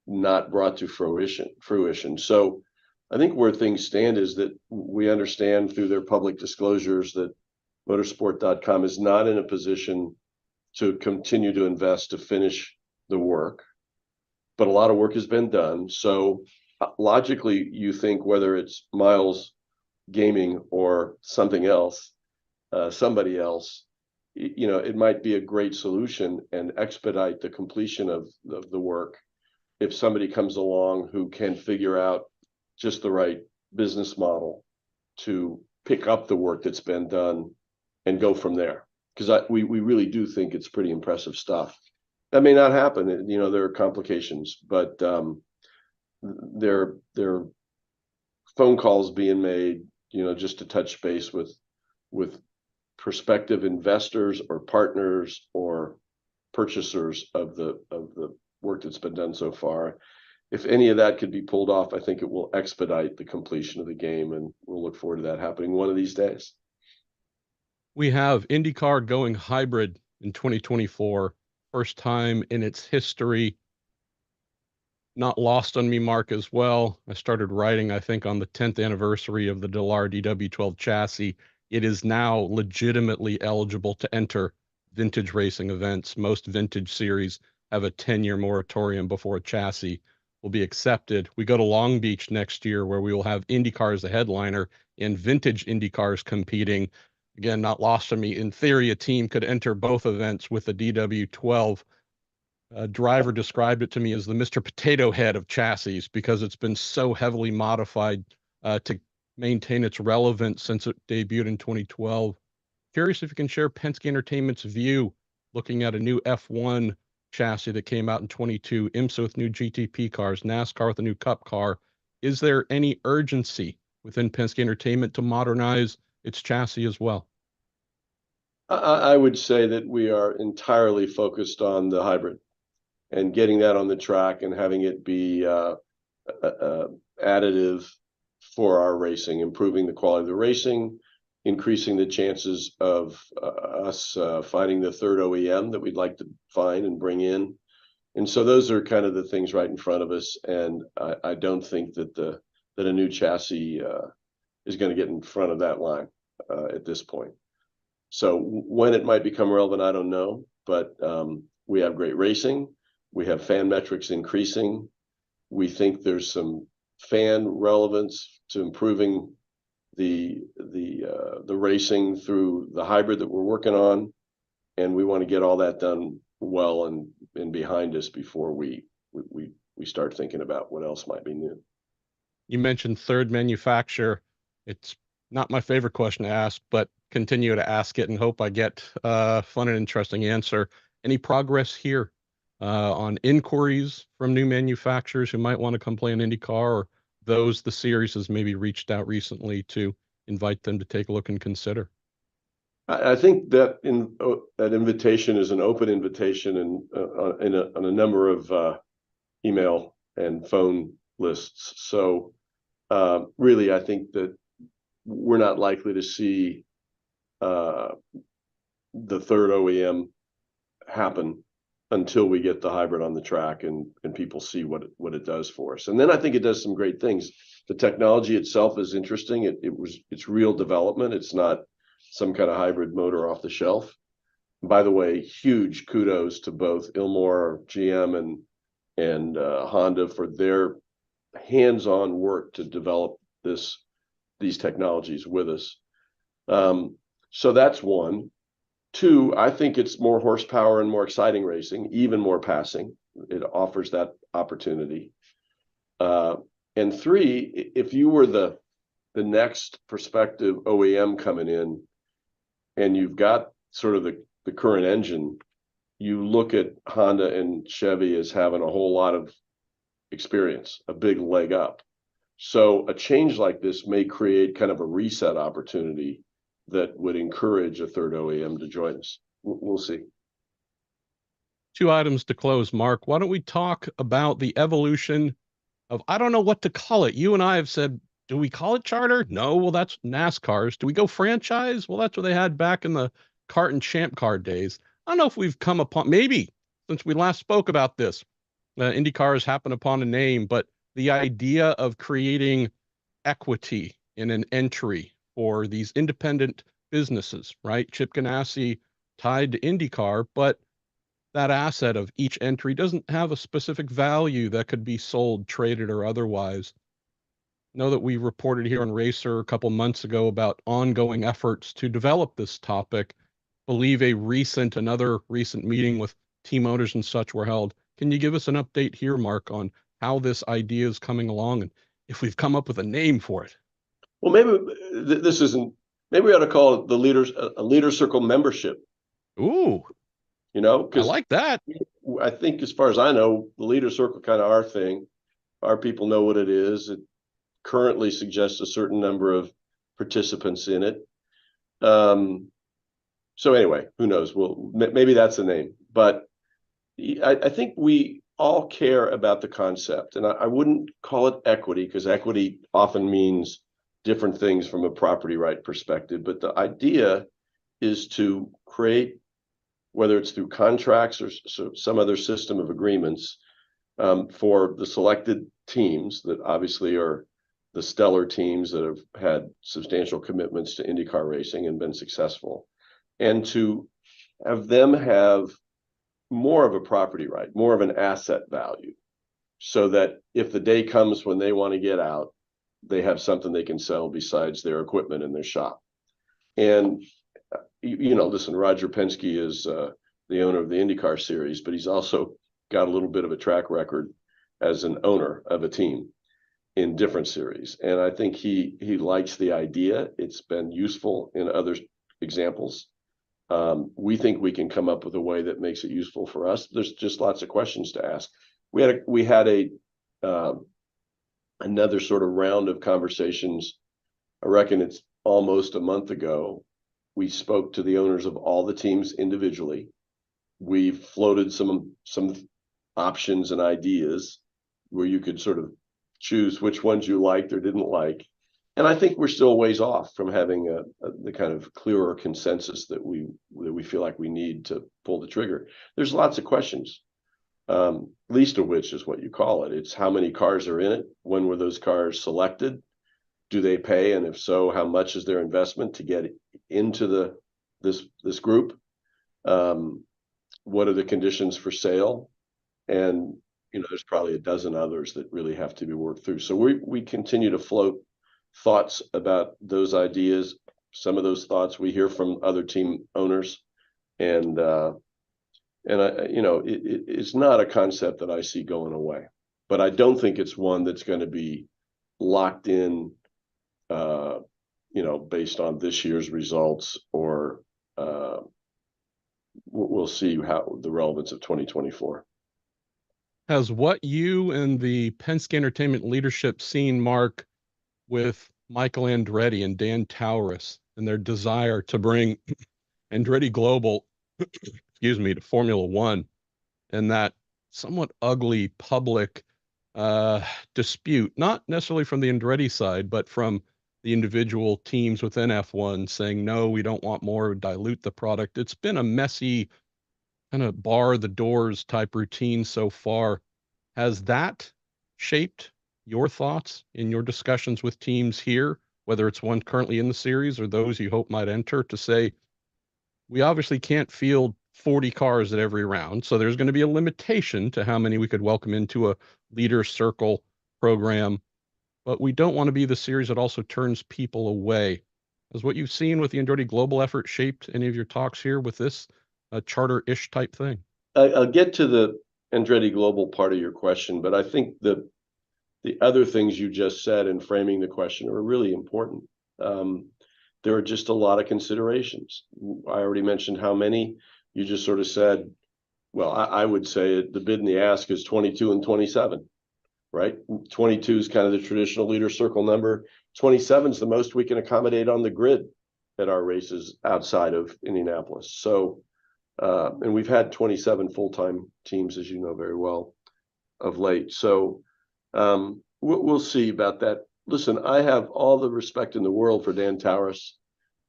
not brought to fruition. So I think where things stand is that we understand through their public disclosures that motorsport.com is not in a position to continue to invest to finish the work, but a lot of work has been done. So logically, you think whether it's Miles Gaming or something else, somebody else, it might be a great solution and expedite the completion of the work if somebody comes along who can figure out just the right business model to pick up the work that's been done and go from there. Because we really do think it's pretty impressive stuff. That may not happen. There are complications, but there are phone calls being made, just to touch base with prospective investors or partners or purchasers of the work that's been done so far. If any of that could be pulled off, I think it will expedite the completion of the game, and we'll look forward to that happening one of these days. We have INDYCAR going hybrid in 2024, first time in its history. Not lost on me, Mark, as well. I started writing, I think, on the 10th anniversary of the Dallar DW12 chassis. It is now legitimately eligible to enter vintage racing events. Most vintage series have a 10-year moratorium before a chassis will be accepted. We go to Long Beach next year, where we will have INDYCAR as the headliner and vintage INDYCARs competing. Again, not lost on me. In theory, a team could enter both events with the DW12. A driver described it to me as the Mr. Potato Head of chassis because it's been so heavily modified to maintain its relevance since it debuted in 2012. Curious if you can share Penske Entertainment's view looking at a new F1 chassis that came out in 22, IMSA with new GTP cars, NASCAR with a new Cup car. Is there any urgency within Penske Entertainment to modernize its chassis as well? I would say that we are entirely focused on the hybrid and getting that on the track and having it be additive for our racing, improving the quality of the racing, increasing the chances of us finding the third OEM that we'd like to find and bring in. And so those are kind of the things right in front of us. And I don't think that that a new chassis is going to get in front of that line at this point. So when it might become relevant, I don't know. But we have great racing. We have fan metrics increasing. We think there's some fan relevance to improving the racing through the hybrid that we're working on, and we want to get all that done well and behind us before we start thinking about what else might be new. You mentioned third manufacturer. It's not my favorite question to ask, but continue to ask it and hope I get a fun and interesting answer. Any progress here on inquiries from new manufacturers who might want to come play in IndyCar, or those the series has maybe reached out recently to invite them to take a look and consider? I think that that invitation is an open invitation and on a number of email and phone lists. So really, I think that we're not likely to see the third OEM happen until we get the hybrid on the track and people see what it does for us. And then I think it does some great things. The technology itself is interesting. It's real development. It's not some kind of hybrid motor off the shelf. By the way, huge kudos to both Ilmor, GM, and Honda for their hands-on work to develop these technologies with us. So that's one. Two, I think it's more horsepower and more exciting racing, even more passing. It offers that opportunity. And three, if you were the next prospective OEM coming in and you've got sort of the current engine, you look at Honda and Chevy as having a whole lot of experience, a big leg up. So a change like this may create kind of a reset opportunity that would encourage a third OEM to join us. We'll see. Two items to close, Mark. Why don't we talk about the evolution of, I don't know what to call it. You and I have said, do we call it charter? No, well, that's NASCAR's. Do we go franchise? Well, that's what they had back in the kart and champ car days. I don't know if we've come upon, maybe since we last spoke about this, IndyCar has happened upon a name, but the idea of creating equity in an entry for these independent businesses, right? Chip Ganassi tied to IndyCar, but that asset of each entry doesn't have a specific value that could be sold, traded, or otherwise. I know that we reported here on Racer a couple months ago about ongoing efforts to develop this topic. I believe another recent meeting with team owners and such were held. Can you give us an update here, Mark, on how this idea is coming along and if we've come up with a name for it? Well, maybe this isn't. Maybe we ought to call it a leader circle membership. Ooh, you know, I like that. I think, as far as I know, the leader circle kind of our thing. Our people know what it is. It currently suggests a certain number of participants in it. So anyway, who knows? Well, maybe that's the name. But I think we all care about the concept, and I wouldn't call it equity, because equity often means different things from a property right perspective. But the idea is to create, whether it's through contracts or some other system of agreements, for the selected teams that obviously are the stellar teams that have had substantial commitments to IndyCar racing and been successful, and to have them have more of a property right, more of an asset value, so that if the day comes when they want to get out, they have something they can sell besides their equipment in their shop. And, you know, listen, Roger Penske is the owner of the IndyCar series, but he's also got a little bit of a track record as an owner of a team in different series. And I think he likes the idea. It's been useful in other examples. We think we can come up with a way that makes it useful for us. There's just lots of questions to ask. We had another sort of round of conversations. I reckon it's almost a month ago. We spoke to the owners of all the teams individually. We floated some options and ideas where you could sort of choose which ones you liked or didn't like. And I think we're still a ways off from having the kind of clearer consensus that we feel like we need to pull the trigger. There's lots of questions, least of which is what you call it. It's how many cars are in it? When were those cars selected? Do they pay? And if so, how much is their investment to get into this group? What are the conditions for sale? And there's probably a dozen others that really have to be worked through. So we continue to float thoughts about those ideas. Some of those thoughts we hear from other team owners, and it's not a concept that I see going away, but I don't think it's one that's going to be locked in, based on this year's results, or we'll see how the relevance of 2024. Has what you and the Penske Entertainment leadership seen, Mark, with Michael Andretti and Dan Taurus and their desire to bring Andretti Global, to Formula One, and that somewhat ugly public dispute, not necessarily from the Andretti side, but from the individual teams within F1 saying, no, we don't want more, dilute the product. It's been a messy kind of bar the doors type routine so far. Has that shaped your thoughts in your discussions with teams here, whether it's one currently in the series or those you hope might enter, to say, we obviously can't field 40 cars at every round, so there's going to be a limitation to how many we could welcome into a leader circle program, but we don't want to be the series that also turns people away. Has what you've seen with the Andretti Global effort shaped any of your talks here with this charter-ish type thing? I'll get to the Andretti Global part of your question, but I think the other things you just said in framing the question are really important. There are just a lot of considerations. I already mentioned how many. You just sort of said, well, I would say the bid and the ask is 22 and 27, right? 22 is kind of the traditional leader circle number. 27 is the most we can accommodate on the grid at our races outside of Indianapolis. So, and we've had 27 full-time teams, as you know very well, of late. So we'll see about that. Listen, I have all the respect in the world for Dan Taurus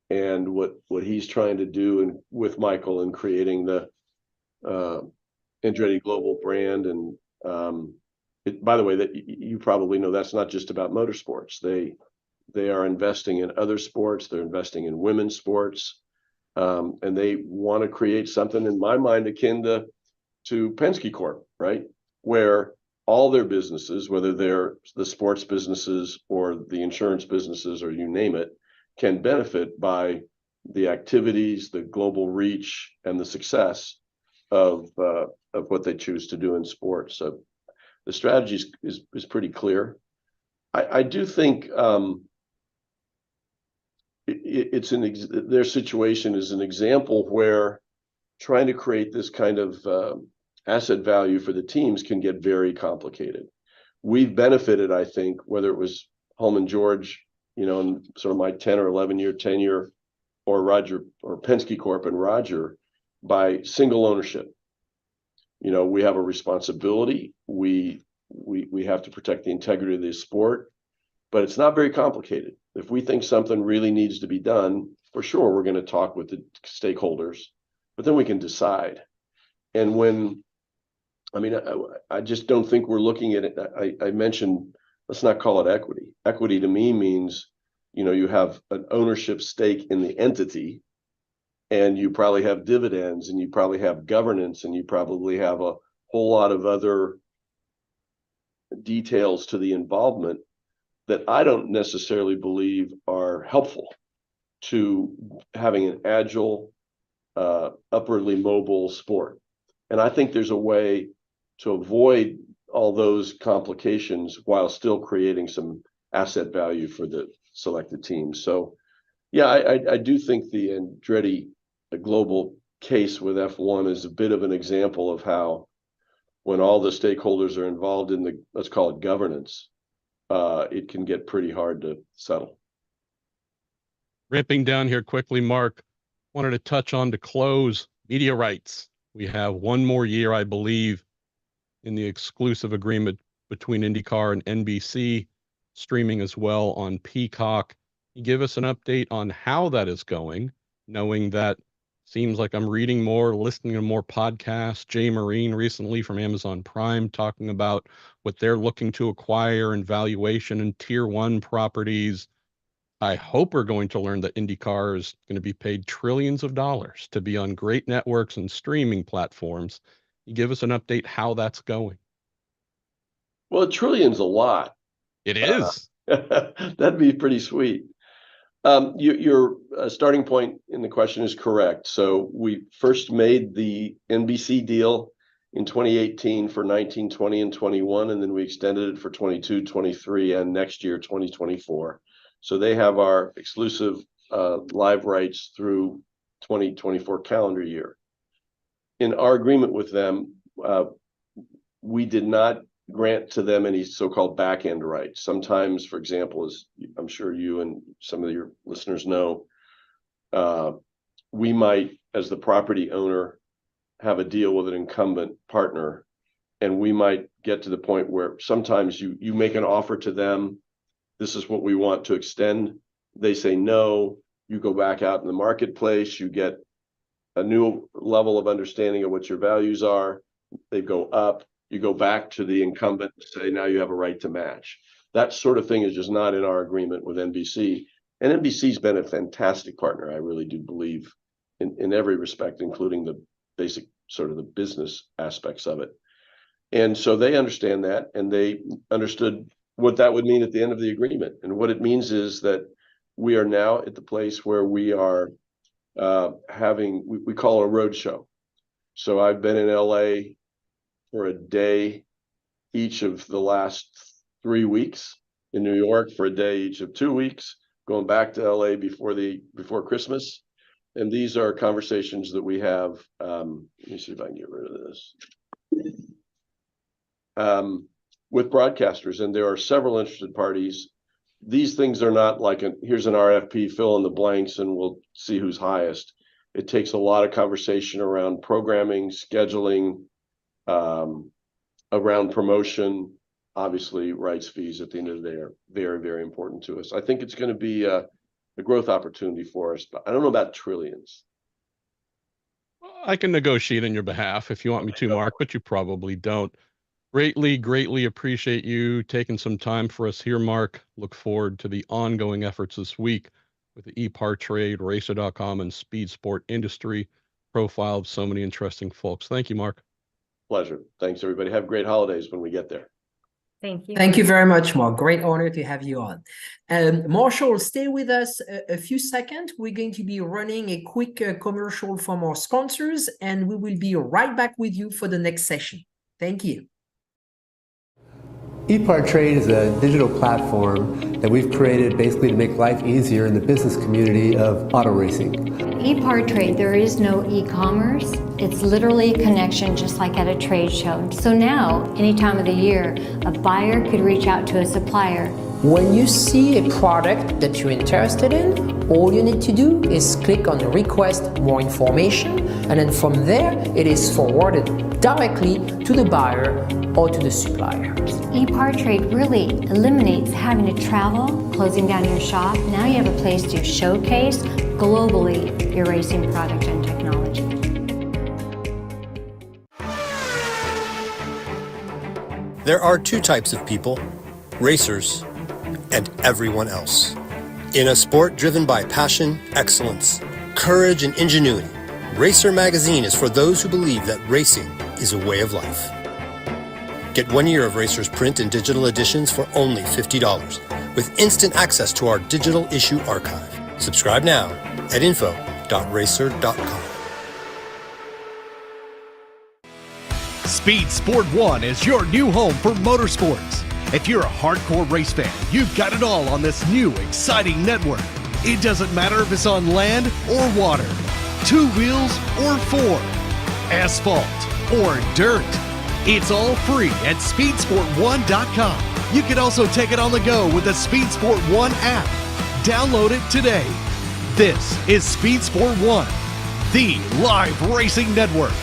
and what he's trying to do, and with Michael, in creating the Andretti Global brand. And by the way, that you probably know, that's not just about motorsports. They are investing in other sports. They're investing in women's sports, and they want to create something, in my mind, akin to Penske Corp, right? Where all their businesses, whether they're the sports businesses or the insurance businesses or you name it, can benefit by the activities, the global reach, and the success of what they choose to do in sports. So the strategy is pretty clear. I do think their situation is an example where trying to create this kind of asset value for the teams can get very complicated. We've benefited, I think, whether it was Holman George, in sort of my 10 or 11 year tenure, or Roger, or Penske Corp and Roger, by single ownership. We have a responsibility. We have to protect the integrity of the sport, but it's not very complicated. If we think something really needs to be done, for sure, we're going to talk with the stakeholders, but then we can decide. And I just don't think we're looking at it. I mentioned, let's not call it equity. Equity to me means, you have an ownership stake in the entity, and you probably have dividends, and you probably have governance, and you probably have a whole lot of other details to the involvement that I don't necessarily believe are helpful to having an agile, upwardly mobile sport. And I think there's a way to avoid all those complications while still creating some asset value for the selected teams. So, yeah, I do think the Andretti Global case with F1 is a bit of an example of how, when all the stakeholders are involved in the, let's call it governance, it can get pretty hard to settle. Ramping down here quickly, Mark, wanted to touch on, to close, media rights. We have one more year, I believe, in the exclusive agreement between IndyCar and NBC, streaming as well on Peacock. You give us an update on how that is going, knowing that seems like I'm reading more, listening to more podcasts. Jay Marine recently from Amazon Prime talking about what they're looking to acquire and valuation and tier one properties. I hope we're going to learn that IndyCar is going to be paid trillions of dollars to be on great networks and streaming platforms. You give us an update how that's going. Well, a trillion's a lot. It is. That'd be pretty sweet. Your starting point in the question is correct. So we first made the NBC deal in 2018 for 19, 20, and 21, and then we extended it for 22, 23, and next year, 2024. So they have our exclusive live rights through 2024 calendar year. In our agreement with them, we did not grant to them any so-called back-end rights. Sometimes, for example, as I'm sure you and some of your listeners know, we might, as the property owner, have a deal with an incumbent partner, and we might get to the point where sometimes you make an offer to them, this is what we want to extend. They say no, you go back out in the marketplace, you get a new level of understanding of what your values are, they go up, you go back to the incumbent and say, now you have a right to match. That sort of thing is just not in our agreement with NBC. And NBC's been a fantastic partner, I really do believe, in every respect, including the basic sort of the business aspects of it. And so they understand that, and they understood what that would mean at the end of the agreement. And what it means is that we are now at the place where we are having, we call it a road show. So I've been in LA for a day each of the last 3 weeks, in New York for a day each of 2 weeks, going back to LA before Christmas. And these are conversations that we have. Let me see if I can get rid of this. With broadcasters, and there are several interested parties. These things are not like here's an RFP, fill in the blanks, and we'll see who's highest. It takes a lot of conversation around programming, scheduling, around promotion. Obviously, rights fees at the end of the day are very, very important to us. I think it's going to be a growth opportunity for us, but I don't know about trillions. I can negotiate on your behalf if you want me to, Mark, but you probably don't. Greatly appreciate you taking some time for us here, Mark. Look forward to the ongoing efforts this week with the EPARTRADE, Racer.com, and Speed Sport industry profile of so many interesting folks. Thank you, Mark. Pleasure. Thanks, everybody. Have great holidays when we get there. Thank you. Thank you very much, Mark. Great honor to have you on. Marshall, stay with us a few seconds. We're going to be running a quick commercial from our sponsors, and we will be right back with you for the next session. Thank you. EPARTRADE is a digital platform that we've created basically to make life easier in the business community of auto racing. EPARTRADE, there is no e-commerce. It's literally a connection just like at a trade show. So now, any time of the year, a buyer could reach out to a supplier. When you see a product that you're interested in, all you need to do is click on request more information, and then from there, it is forwarded directly to the buyer or to the supplier. EPARTRADE really eliminates having to travel, closing down your shop. Now you have a place to showcase globally your racing product and technology. There are two types of people, racers and everyone else. In a sport driven by passion, excellence, courage, and ingenuity, Racer Magazine is for those who believe that racing is a way of life. Get 1 year of Racer's print and digital editions for only $50, with instant access to our digital issue archive. Subscribe now at info.racer.com. Speed Sport 1 is your new home for motorsports. If you're a hardcore race fan, you've got it all on this new, exciting network. It doesn't matter if it's on land or water, 2 wheels or 4, asphalt or dirt. It's all free at speedsport1.com. You can also take it on the go with the Speed Sport 1 app. Download it today. This is Speed Sport 1, the live racing network.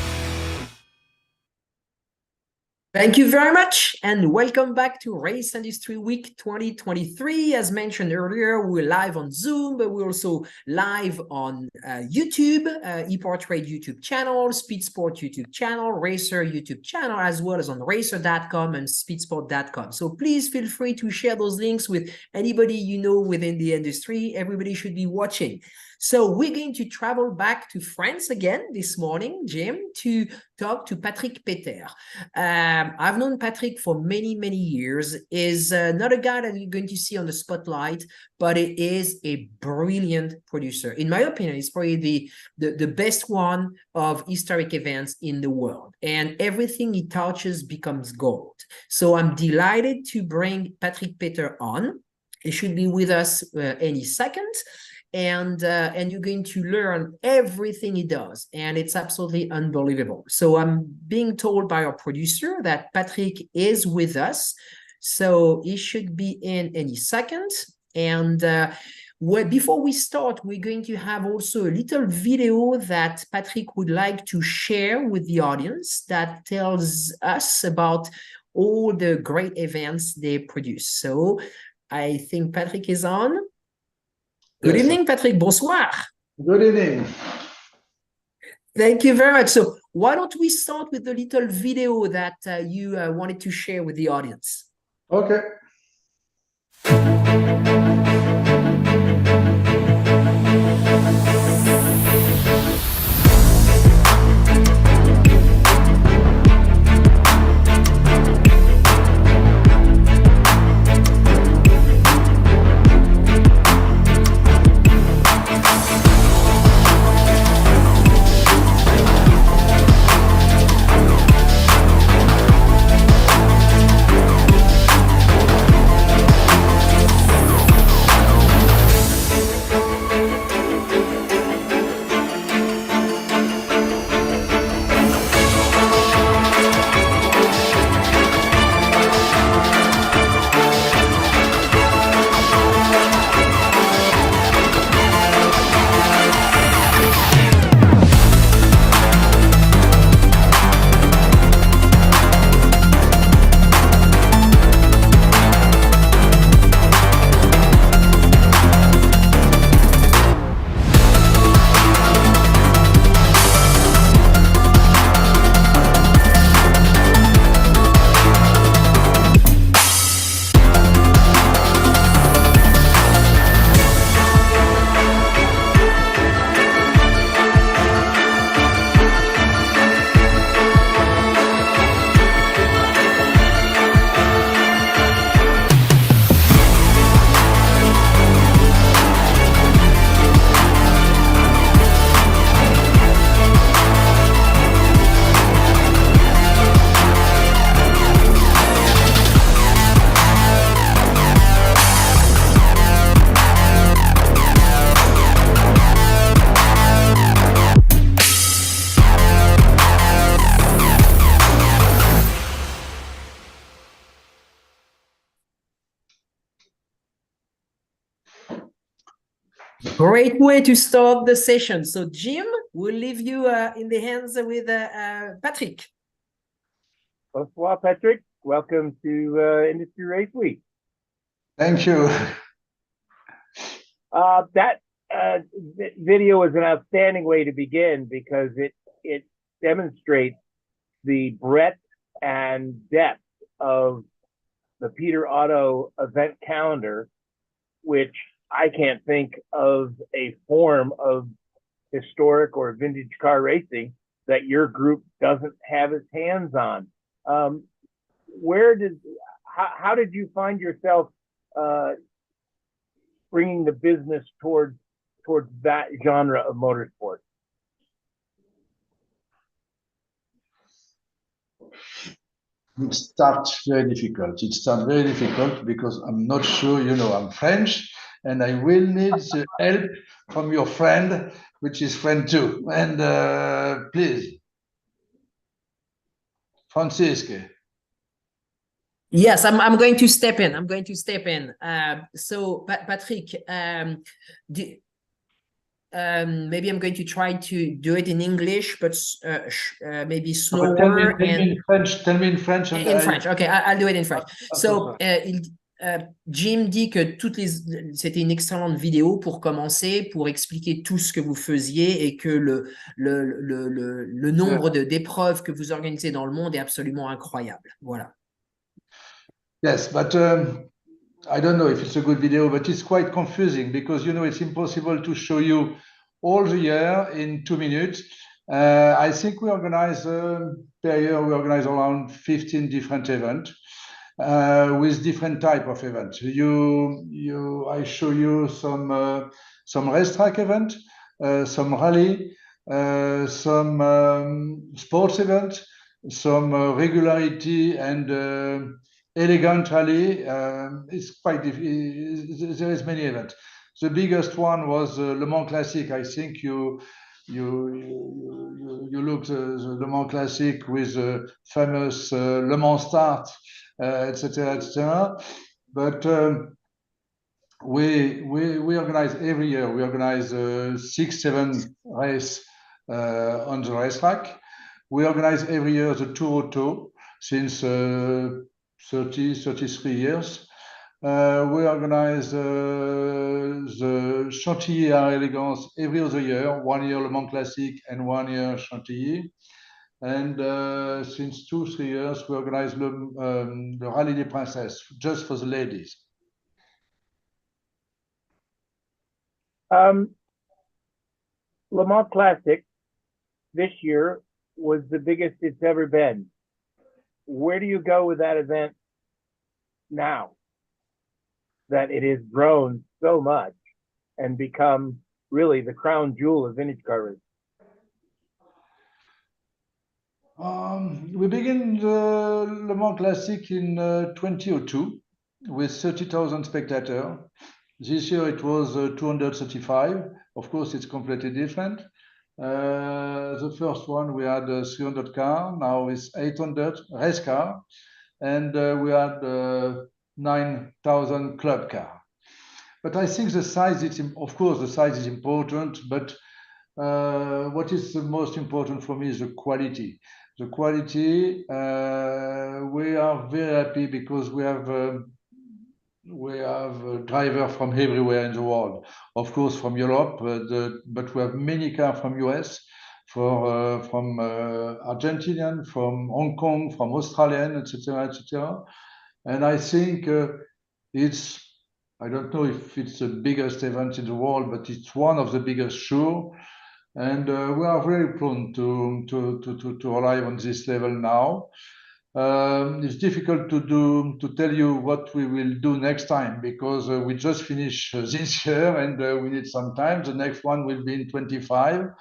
Thank you very much, and welcome back to Race Industry Week 2023. As mentioned earlier, we're live on Zoom, but we're also live on YouTube, EPARTRADE YouTube channel, Speed Sport YouTube channel, Racer YouTube channel, as well as on racer.com and speedsport.com. So please feel free to share those links with anybody you know within the industry. Everybody should be watching. So we're going to travel back to France again this morning, Jim, to talk to Patrick Peter. I've known Patrick for many, many years. Is not a guy that you're going to see on the spotlight, but it is a brilliant producer. In my opinion, it's probably the best one of historic events in the world. And everything he touches becomes gold. So I'm delighted to bring Patrick Peter on. He should be with us any second. And you're going to learn everything he does, and it's absolutely unbelievable. So I'm being told by our producer that Patrick is with us, so he should be in any second. And before we start, we're going to have also a little video that Patrick would like to share with the audience that tells us about all the great events they produce. So I think Patrick is on. Good evening, Patrick. Bonsoir. Good evening. Thank you very much. So why don't we start with the little video that you wanted to share with the audience? Okay. Great way to start the session. So Jim, we'll leave you in the hands with Patrick. Bonsoir, Patrick. Welcome to Industry Race Week. Thank you. That video is an outstanding way to begin because it demonstrates the breadth and depth of the Peter Auto event calendar, which I can't think of a form of historic or vintage car racing that your group doesn't have its hands on. How did you find yourself bringing the business towards that genre of motorsport? It starts very difficult. It starts very difficult because I'm not sure, I'm French, and I will need the help from your friend, which is friend too. And please, Francisco. Yes, I'm going to step in. So, Patrick, maybe I'm going to try to do it in English, but maybe But slower. tell me in French. Tell me in French. In French, ok, I'll do it in French. So, sorry. Jim dit que c'était une excellente vidéo pour commencer, pour expliquer tout ce que vous faisiez et que le nombre d'épreuves que vous organisez dans le monde est absolument incroyable. Voilà. Yes, but I don't know if it's a good video, but it's quite confusing because, you know, it's impossible to show you all the year in 2 minutes. I think we organize per year, we organize around 15 different events with different type of events. I show you some racetrack event, some rally, some sports event, some regularity and elegant rally. It's quite there is many events. The biggest one was Le Mans Classic. I think you looked the Le Mans Classic with the famous Le Mans start, etc., etc. But we organize every year. We organize 6-7 race on the racetrack. We organize every year the Tour Auto since 33 years. We organize the Chantilly Elegance every other year, 1 year Le Mans Classic and 1 year Chantilly. And since 2-3 years, we organize the Rallye des Princesses, just for the ladies. Le Mans Classic this year was the biggest it's ever been. Where do you go with that event now that it has grown so much and become really the crown jewel of vintage car racing? We began the Le Mans Classic in 2002 with 30,000 spectators. This year it was 235. Of course, it's completely different. The first one we had 300 car, now it's 800 race car, and we had 9,000 club car. But I think the size, of course, the size is important, but what is the most important for me is the quality. The quality, we are very happy because we have a driver from everywhere in the world. Of course, from Europe, but we have many cars from US, from Argentinian, from Hong Kong, from Australian, etc., etc. And I think it's, I don't know if it's the biggest event in the world, but it's one of the biggest shows. And we are very proud to arrive on this level now. It's difficult to tell you what we will do next time because we just finished this year and we need some time. The next one will be in 25,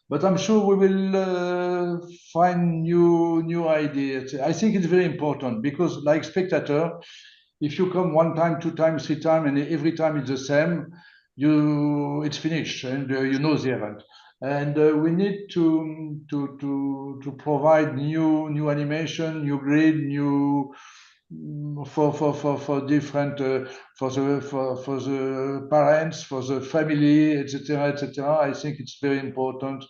but I'm sure we will find new ideas. I think it's very important because, like spectator, if you come 1 time, 2 times, 3 times, and every time it's the same, it's finished and you know the event. And we need to provide new animation, new grid, new for different for the parents, for the family, etc., etc. I think it's very important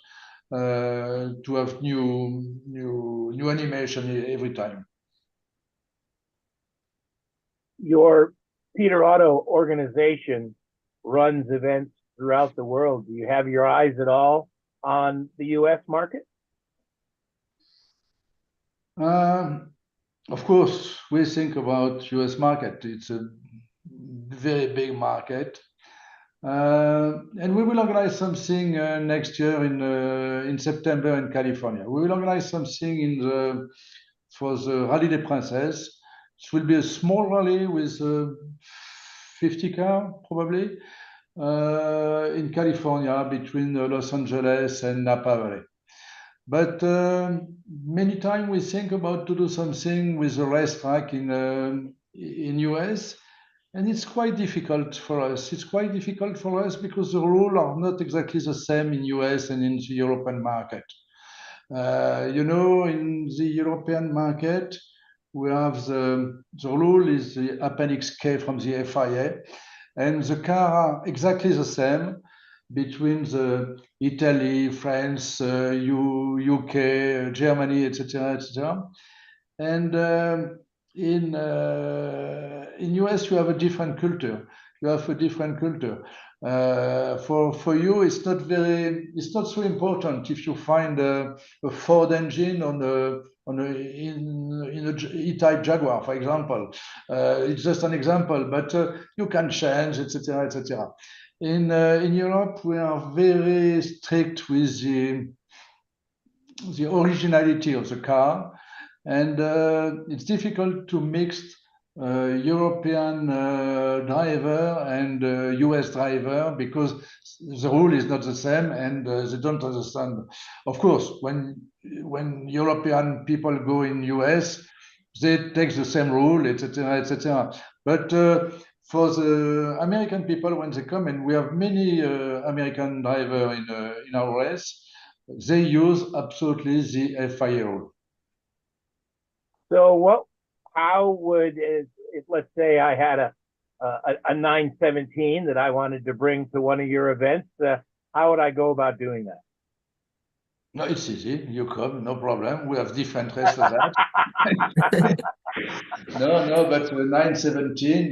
to have new animation every time. Your Peter Auto organization runs events throughout the world. Do you have your eyes at all on the US market? Of course, we think about US market. It's a very big market. And we will organize something next year in September in California. We will organize something for the Rallye des Princesses. It will be a small rally with 50 cars, probably, in California between Los Angeles and Napa Valley. But many times we think about to do something with the racetrack in US, and it's quite difficult for us. It's quite difficult for us because the rules are not exactly the same in US and in the European market. You know, in the European market, we have the rule is the Appendix K from the FIA, and the cars are exactly the same. between the Italy, France, UK, Germany, etc., etc. And in US, you have a different culture. You have a different culture. For you, it's not so important if you find a Ford engine in a E-Type Jaguar, for example. It's just an example, but you can change, etc., etc. In Europe, we are very strict with the originality of the car, and it's difficult to mix European driver and US driver because the rule is not the same and they don't understand. Of course, when European people go in US, they take the same rule, etc., etc. But for the American people, when they come, and we have many American drivers in our race, they use absolutely the FIA rule. So how would, let's say I had a 917 that I wanted to bring to one of your events, how would I go about doing that? No, it's easy. You come, no problem. We have different races for that. No, but 917,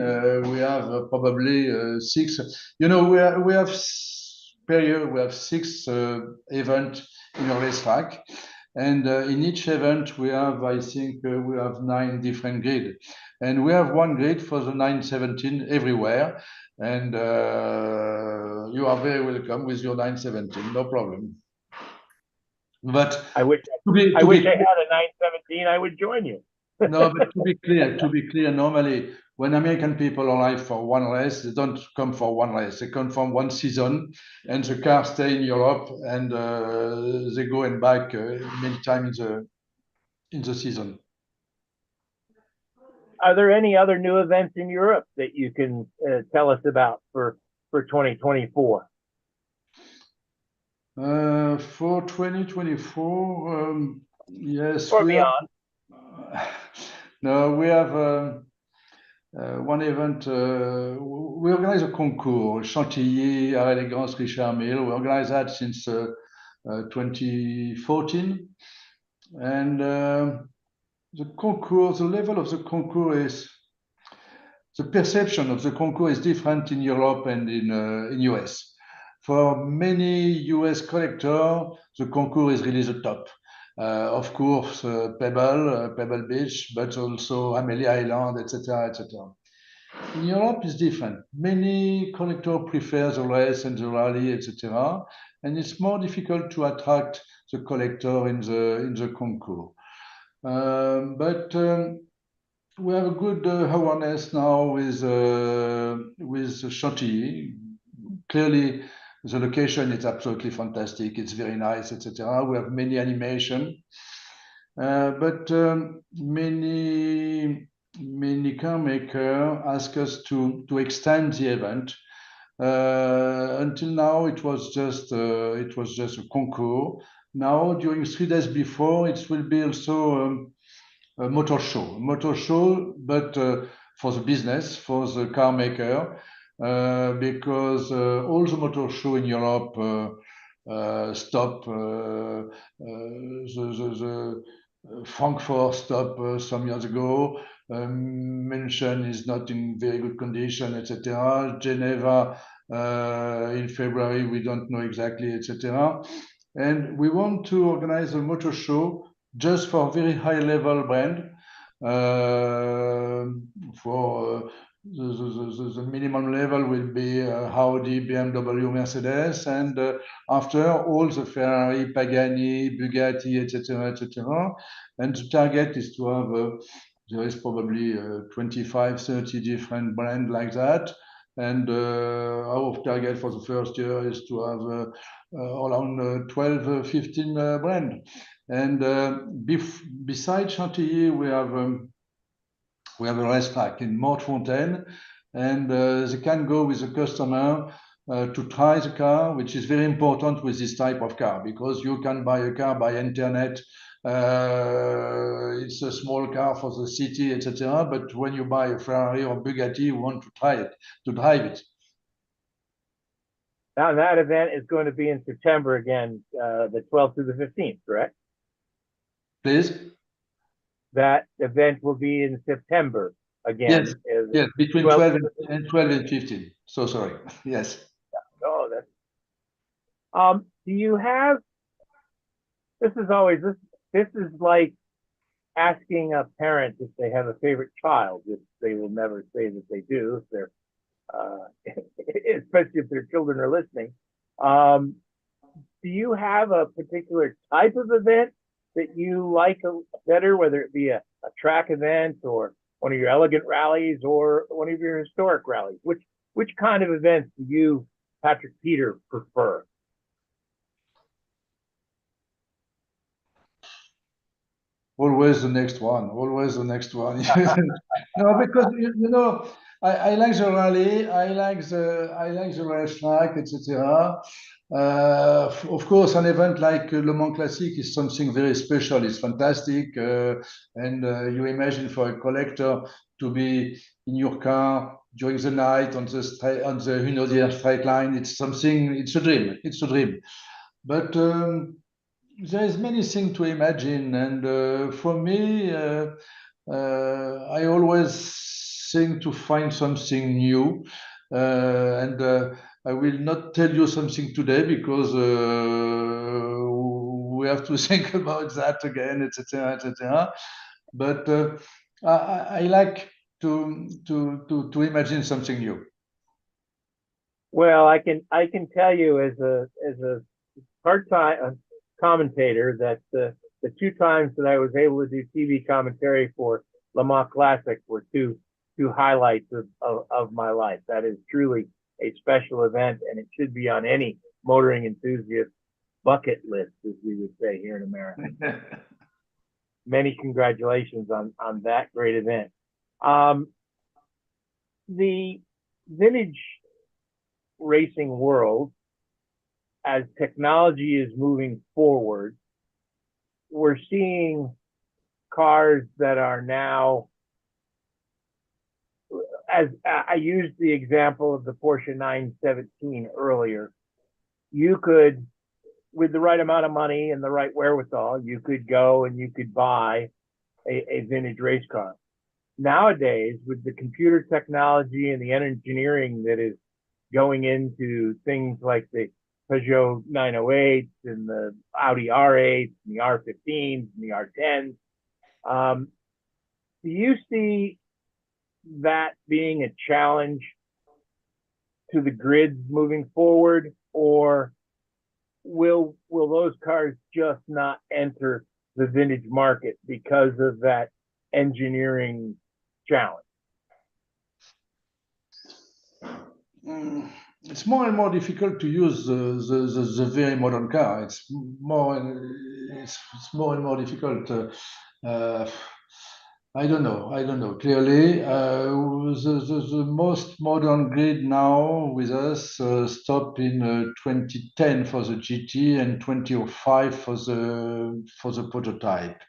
we have probably 6. You know, we have per year, we have 6 events in a racetrack. And in each event, we have, I think, we have 9 different grids. And we have one grid for the 917 everywhere. And you are very welcome with your 917, no problem. But I wish I had a 917, I would join you. No, but to be clear, normally when American people arrive for one race, they don't come for one race. They come for one season, and the car stay in Europe, and they go and back many times in the season. Are there any other new events in Europe that you can tell us about for 2024? For 2024, yes. Or beyond. No, we have one event. We organize a concours, Chantilly, Elegance, Richard Mille. We organize that since 2014. And the concours, the level of the concours is, the perception of the concours is different in Europe and in US. For many US collectors, the concours is really the top. Of course, Pebble Beach, but also Amelia Island, etc., etc. In Europe, it's different. Many collectors prefer the race and the rally, etc., and it's more difficult to attract the collector in the concours. But we have a good awareness now with Chantilly. Clearly, the location is absolutely fantastic. It's very nice, etc. We have many animation, but many car makers ask us to extend the event. Until now, it was just a concours. Now, during 3 days before, it will be also a motor show, but for the business, for the car maker. Because all the motor show in Europe stop. The Frankfurt stopped some years ago. München is not in very good condition, etc. Geneva in February, we don't know exactly, etc. And we want to organize a motor show just for very high level brand for the minimum level will be Audi, BMW, Mercedes, and after all the Ferrari, Pagani, Bugatti, etc., etc. And the target is to have, there is probably 25, 30 different brands like that. And our target for the first year is to have around 12, 15 brands. And besides Chantilly, we have a racetrack in Mortefontaine, and they can go with the customer to try the car, which is very important with this type of car, because you can buy a car by internet. It's a small car for the city, etc. But when you buy a Ferrari or Bugatti, you want to try it, to drive it. Now that event is going to be in September again, the 12th through the 15th, correct? Please? That event will be in September again. Yes, between 12 and 15. So sorry. Yes. Oh, that's. Do you have? This is like asking a parent if they have a favorite child, which they will never say that they do if they're, especially if their children are listening. Do you have a particular type of event that you like better, whether it be a track event or one of your elegant rallies or one of your historic rallies? Which kind of events do you, Patrick Peter, prefer? Always the next one. Always the next one. No, because you know, I like the rally. I like the racetrack, etc. Of course, an event like Le Mans Classic is something very special. It's fantastic, and you imagine for a collector to be in your car during the night on the straight line. It's something. It's a dream. It's a dream. But there is many things to imagine, and for me, I always think to find something new, and I will not tell you something today because we have to think about that again, etc., etc. But I like to imagine something new. Well, I can tell you as a part-time commentator that the 2 times that I was able to do TV commentary for Le Mans Classic were two highlights of my life. That is truly a special event, and it should be on any motoring enthusiast bucket list, as we would say here in America. Many congratulations on that great event. The vintage racing world, as technology is moving forward, we're seeing cars that are now, as I used the example of the Porsche 917 earlier, you could, with the right amount of money and the right wherewithal, you could go and you could buy a vintage race car. Nowadays, with the computer technology and the engineering that is going into things like the Peugeot 908s and the Audi R8s and the R15s and the R10s. Do you see that being a challenge to the grids moving forward, or will those cars just not enter the vintage market because of that engineering challenge? It's more and more difficult to use the very modern car. It's more and more difficult. I don't know. Clearly, the most modern grid now with us stopped in 2010 for the GT and 2005 for the prototype.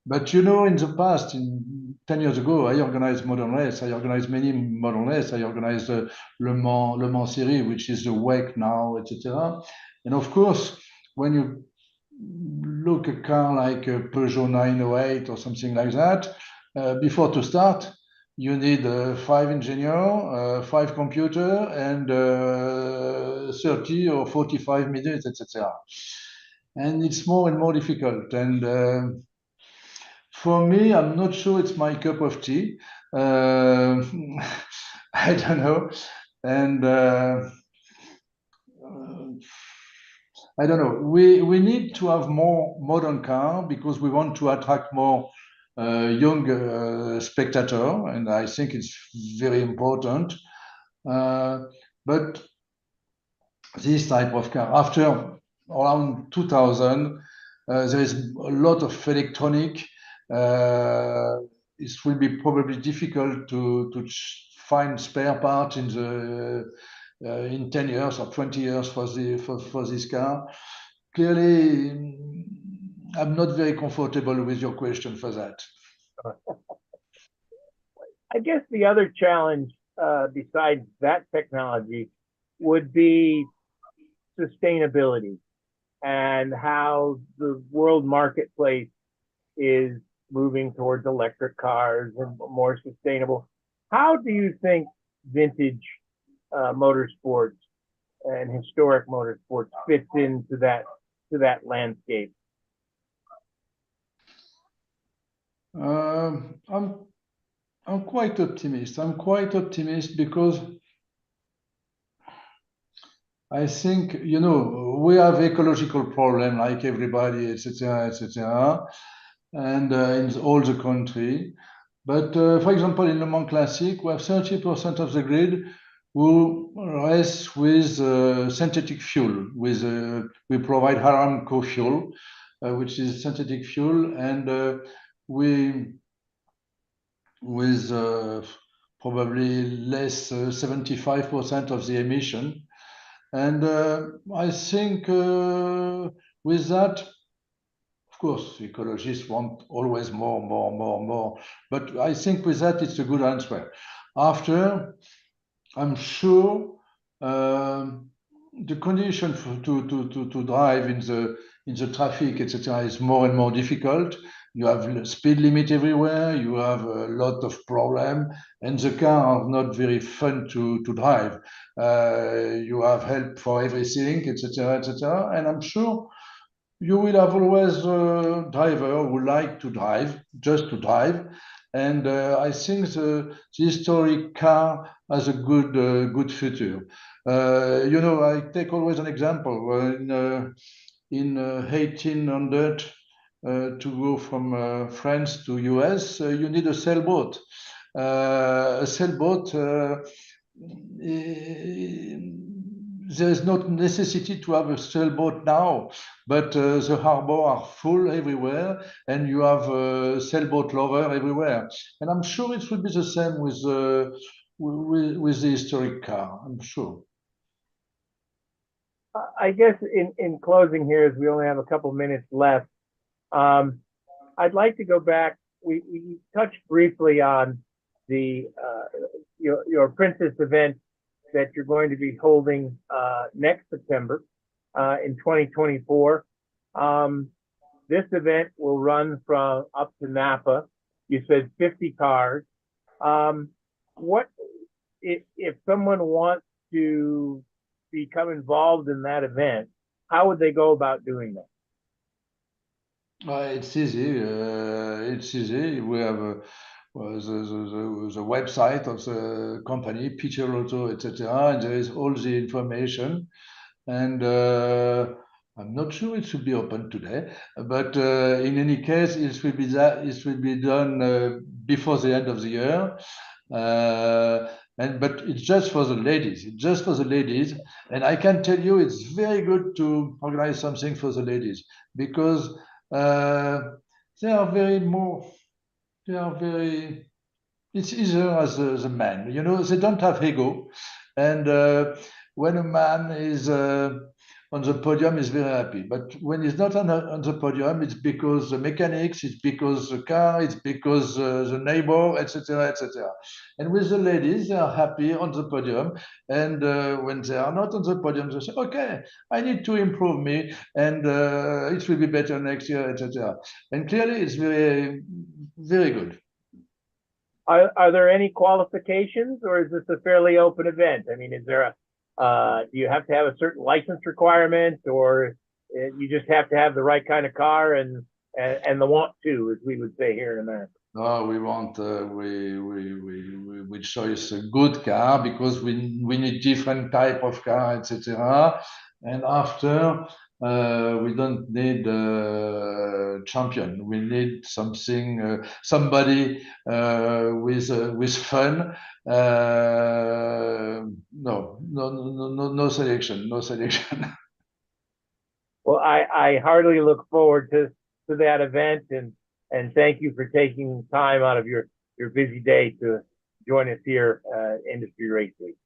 But you know, in the past, 10 years ago, I organized modern race. I organized many modern race. I organized Le Mans Series, which is the WEC now, etc. And of course, when you look a car like a Peugeot 908 or something like that, before to start, you need 5 engineers, 5 computers, and 30 or 45 minutes, etc. And it's more and more difficult. And for me, I'm not sure it's my cup of tea. I don't know. And I don't know. We need to have more modern car because we want to attract more young spectator, and I think it's very important. But this type of car, after around 2000, there is a lot of electronic. It will be probably difficult to find spare parts in 10 years or 20 years for this car. Clearly, I'm not very comfortable with your question for that. I guess the other challenge besides that technology would be sustainability and how the world marketplace is moving towards electric cars and more sustainable. How do you think vintage motorsports and historic motorsports fits into that landscape? I'm quite optimist. I'm quite optimist because I think, you know, we have ecological problem like everybody, etc., and in all the country. But for example, in Le Mans Classic, we have 30% of the grid who race with synthetic fuel. We provide Aramco fuel, which is synthetic fuel, and we with probably less 75% of the emission. And I think with that, of course, ecologists want always more. But I think with that, it's a good answer. After, I'm sure the condition to drive in the traffic, etc., is more and more difficult. You have speed limit everywhere. You have a lot of problem, and the car are not very fun to drive. You have help for everything, etc., etc. And I'm sure you will have always a driver who like to drive, just to drive. And I think the historic car has a good future. You know, I take always an example. In 1800, to go from France to US, you need a sailboat. A sailboat, there is not necessity to have a sailboat now, but the harbor are full everywhere, and you have a sailboat lover everywhere. And I'm sure it will be the same with the historic car. I'm sure. I guess in closing here, as we only have a couple minutes left, I'd like to go back. We touched briefly on the your Princess event that you're going to be holding next September in 2024. This event will run from up to Napa. You said 50 cars. What if someone wants to become involved in that event? How would they go about doing that? It's easy. It's easy. We have the website of the company, Peter Auto, etc. And there is all the information. And I'm not sure it should be open today, but in any case, it will be done before the end of the year. But it's just for the ladies. It's just for the ladies, and I can tell you, it's very good to organize something for the ladies because they are very. It's easier as a man. You know, they don't have ego, and when a man is on the podium, he's very happy. But when he's not on the podium, it's because the mechanics, it's because the car, it's because the neighbor, etc., etc. And with the ladies, they are happy on the podium. And when they are not on the podium, they say, "Okay, I need to improve me, and it will be better next year, etc." And clearly, it's very, very good. Are there any qualifications, or is this a fairly open event? I mean, is there do you have to have a certain license requirement, or you just have to have the right kind of car and the want to, as we would say here in America? No, we want we choose a good car because we need different type of car, etc. And after we don't need a champion. We need something, somebody with fun. No selection, no selection. Well, I heartily look forward to that event, and thank you for taking time out of your busy day to join us here, Industry Race Week.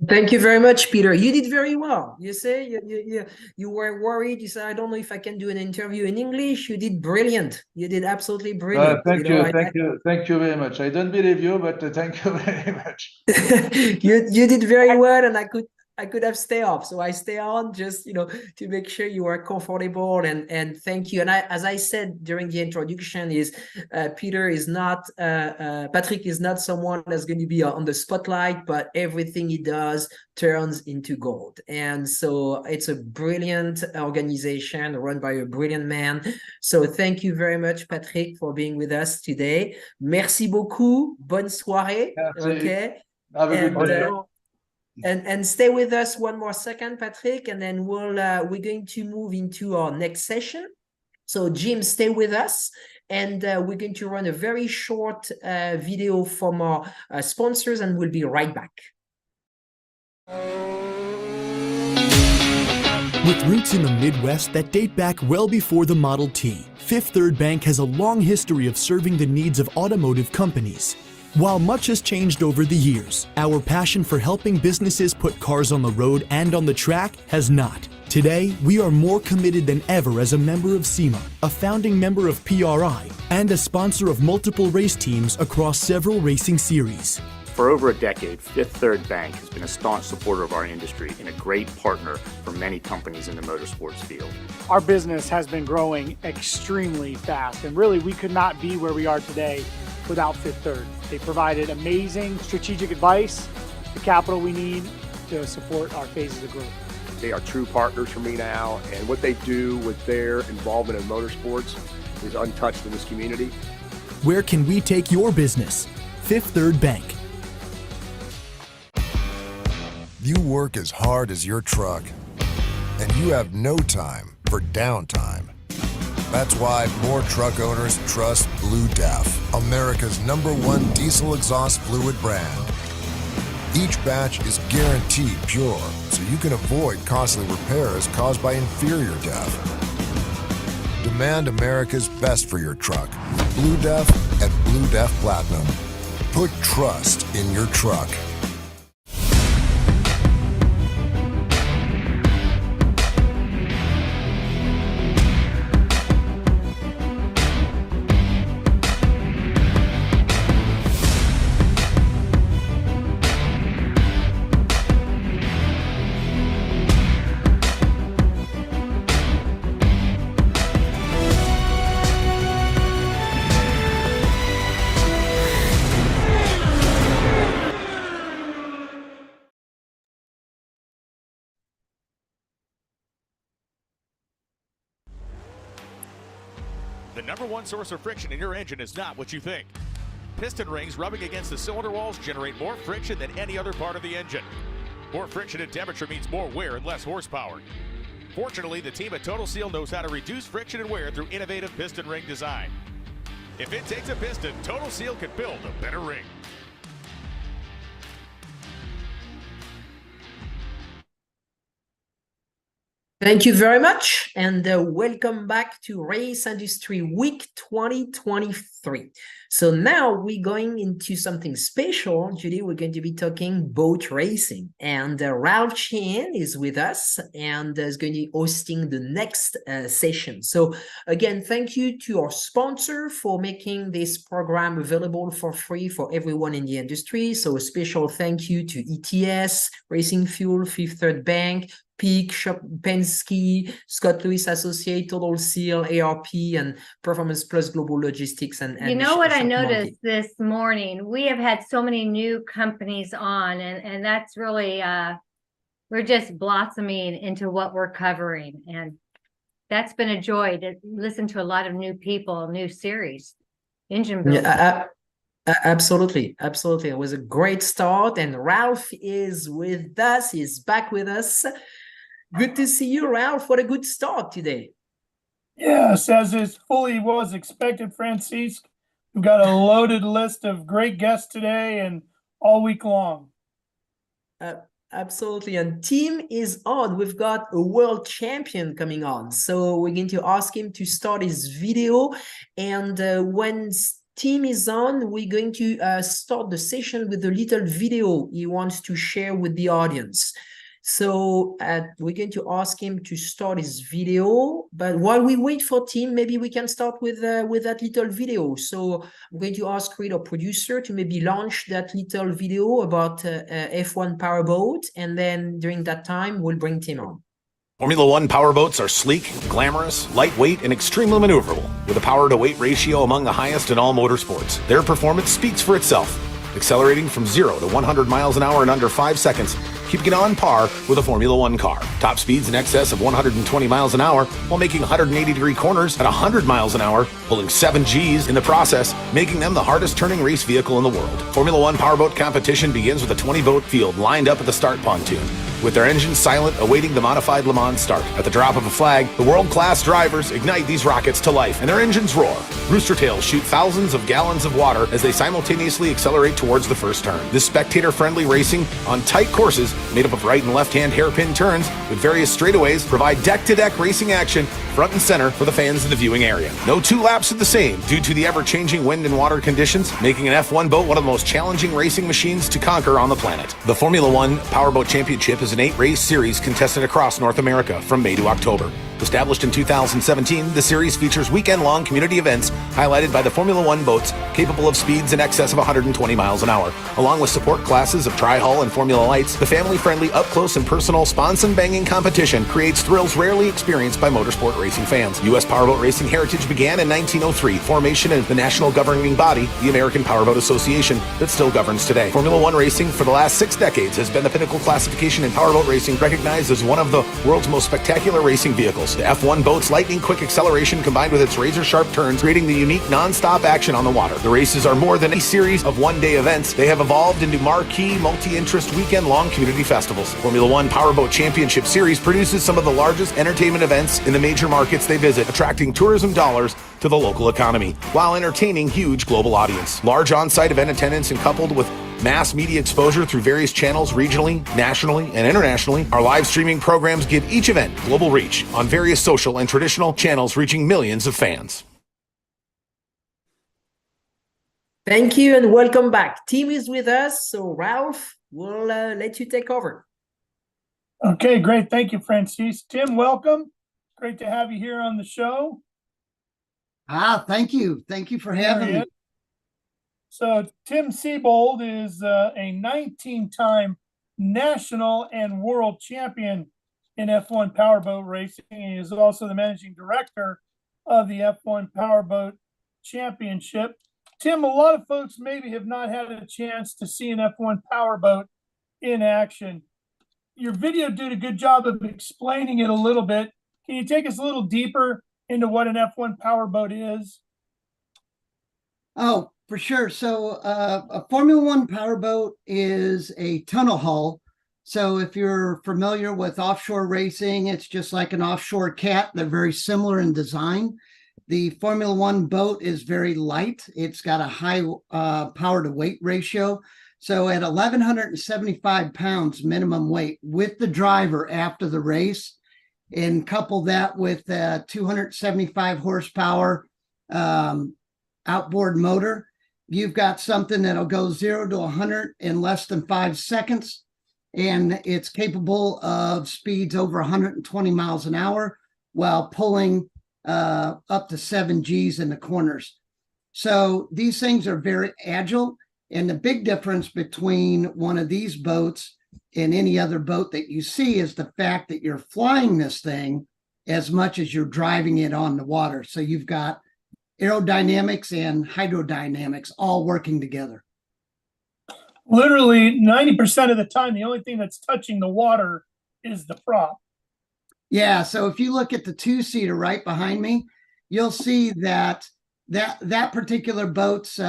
Thank you very much, Peter. You did very well. You say you were worried. You said, I don't know if I can do an interview in English. You did brilliant. You did absolutely brilliant. Thank you very much. I don't believe you, but thank you very much. you did very well, and I could have stayed off, so I stay on just to make sure you are comfortable, and thank you. And as I said during the introduction, is Peter is not Patrick is not someone that's going to be on the spotlight, but everything he does turns into gold. And so it's a brilliant organization run by a brilliant man. So thank you very much, Patrick, for being with us today. Merci beaucoup. Bonne soirée. Merci. Okay. Have a good day. And stay with us one more second, Patrick, and then we're going to move into our next session. So Jim, stay with us, and we're going to run a very short video from our sponsors, and we'll be right back. With roots in the Midwest that date back well before the Model T, Fifth Third Bank has a long history of serving the needs of automotive companies. While much has changed over the years, our passion for helping businesses put cars on the road and on the track has not. Today, we are more committed than ever as a member of SEMA, a founding member of PRI, and a sponsor of multiple race teams across several racing series. For over a decade, Fifth Third Bank has been a staunch supporter of our industry and a great partner for many companies in the motorsports field. Our business has been growing extremely fast, and really we could not be where we are today without Fifth Third. They provided amazing strategic advice, the capital we need to support our phases of growth. They are true partners for me now, and what they do with their involvement in motorsports is untouched in this community. Where can we take your business? Fifth Third Bank. You work as hard as your truck, and you have no time for downtime. That's why more truck owners trust Blue Def, America's #1 diesel exhaust fluid brand. Each batch is guaranteed pure, so you can avoid costly repairs caused by inferior DEF. Demand America's best for your truck. Blue Def at Blue Def Platinum. Put trust in your truck. The #1 source of friction in your engine is not what you think. Piston rings rubbing against the cylinder walls generate more friction than any other part of the engine. More friction and temperature means more wear and less horsepower. Fortunately, the team at Total Seal knows how to reduce friction and wear through innovative piston ring design. If it takes a piston, Total Seal can build a better ring. Thank you very much, and welcome back to Race Industry Week 2023. So now we're going into something special. Judy, we're going to be talking boat racing, and Ralph Sheehan is with us and is going to be hosting the next session. So again, thank you to our sponsor for making this program available for free for everyone in the industry. So a special thank you to ETS, Racing Fuel, Fifth Third Bank, Peak, Penske, Scott Lewis Associate, Total Seal, ARP, and Performance Plus Global Logistics. And you know what I noticed this morning? We have had so many new companies on, and that's really, we're just blossoming into what we're covering. And that's been a joy to listen to a lot of new people, new series, engine building. Yeah, absolutely. It was a great start, and Ralph is with us. He's back with us. Good to see you, Ralph. What a good start today. Yes, as is fully was expected, Francisque. We've got a loaded list of great guests today and all week long. Absolutely. And team is on. We've got a world champion coming on. So we're going to ask him to start his video. And when Tim is on, we're going to start the session with a little video he wants to share with the audience. So we're going to ask him to start his video, but while we wait for Tim, maybe we can start with that little video. So I'm going to ask Reed, our producer, to maybe launch that little video about F1 powerboat, and then during that time, we'll bring Tim on. Formula One powerboats are sleek, glamorous, lightweight, and extremely maneuverable, with a power-to-weight ratio among the highest in all motorsports. Their performance speaks for itself, accelerating from 0 to 100 miles an hour in under 5 seconds, keeping it on par with a Formula One car. Top speeds in excess of 120 miles an hour while making 180-degree corners at 100 miles an hour, pulling 7 Gs in the process, making them the hardest turning race vehicle in the world. Formula One powerboat competition begins with a 20-boat field lined up at the start pontoon, with their engines silent, awaiting the modified Le Mans start. At the drop of a flag, the world-class drivers ignite these rockets to life, and their engines roar. Rooster tails shoot thousands of gallons of water as they simultaneously accelerate towards the first turn. This spectator-friendly racing on tight courses made up of right and left-hand hairpin turns with various straightaways provide deck-to-deck racing action front and center for the fans in the viewing area. No 2 laps are the same due to the ever-changing wind and water conditions, making an F1 boat one of the most challenging racing machines to conquer on the planet. The Formula One Powerboat Championship is an 8-race series contested across North America from May to October. Established in 2017, the series features weekend-long community events highlighted by the Formula One boats capable of speeds in excess of 120 miles an hour. Along with support classes of Tri-Hull and Formula Lights, the family-friendly, up-close and personal sponson-banging competition creates thrills rarely experienced by motorsport racing fans. U.S. powerboat racing heritage began in 1903, formation of the national governing body, the American Powerboat Association, that still governs today. Formula One racing for the last 6 decades has been the pinnacle classification in powerboat racing, recognized as one of the world's most spectacular racing vehicles. The F1 boat's lightning-quick acceleration combined with its razor-sharp turns, creating the unique non-stop action on the water. The races are more than a series of one-day events. They have evolved into marquee, multi-interest, weekend-long community festivals. Formula One Powerboat Championship Series produces some of the largest entertainment events in the major markets they visit, attracting tourism dollars to the local economy, while entertaining huge global audience. Large on-site event attendance and coupled with mass media exposure through various channels regionally, nationally, and internationally, our live streaming programs give each event global reach on various social and traditional channels, reaching millions of fans. Thank you and welcome back. Tim is with us, so Ralph, we'll let you take over. Okay, great. Thank you, Francis. Tim, welcome. Great to have you here on the show. Thank you. Thank you for having me. So Tim Siebold is a 19-time national and world champion in F1 powerboat racing. He is also the managing director of the F1 Powerboat Championship. Tim, a lot of folks maybe have not had a chance to see an F1 powerboat in action. Your video did a good job of explaining it a little bit. Can you take us a little deeper into what an F1 powerboat is? Oh, for sure. So a Formula One powerboat is a tunnel hull. So if you're familiar with offshore racing, it's just like an offshore cat. They're very similar in design. The Formula One boat is very light. It's got a high power to weight ratio. So at 1,175 pounds minimum weight with the driver after the race, and couple that with a 275 horsepower outboard motor, you've got something that'll go 0 to 100 in less than 5 seconds. And it's capable of speeds over 120 miles an hour while pulling up to 7 Gs in the corners. So these things are very agile. And the big difference between one of these boats and any other boat that you see is the fact that you're flying this thing as much as you're driving it on the water. So you've got aerodynamics and hydrodynamics all working together. Literally 90% of the time, the only thing that's touching the water is the prop. Yeah, so if you look at the two-seater right behind me, you'll see that particular boat's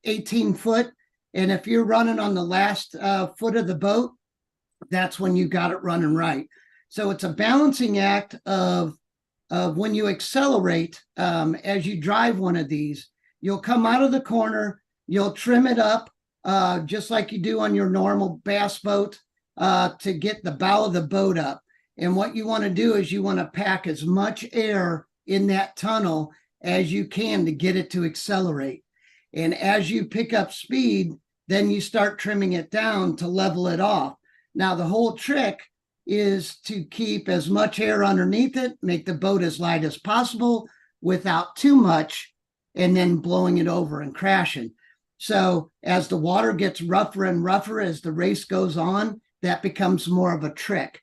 18 foot. And if you're running on the last foot of the boat, that's when you got it running right. So it's a balancing act of when you accelerate, as you drive one of these, you'll come out of the corner, you'll trim it up, just like you do on your normal bass boat, to get the bow of the boat up. And what you want to do is you want to pack as much air in that tunnel as you can to get it to accelerate. And as you pick up speed, then you start trimming it down to level it off. Now, the whole trick is to keep as much air underneath it, make the boat as light as possible without too much, and then blowing it over and crashing. So as the water gets rougher and rougher as the race goes on, that becomes more of a trick.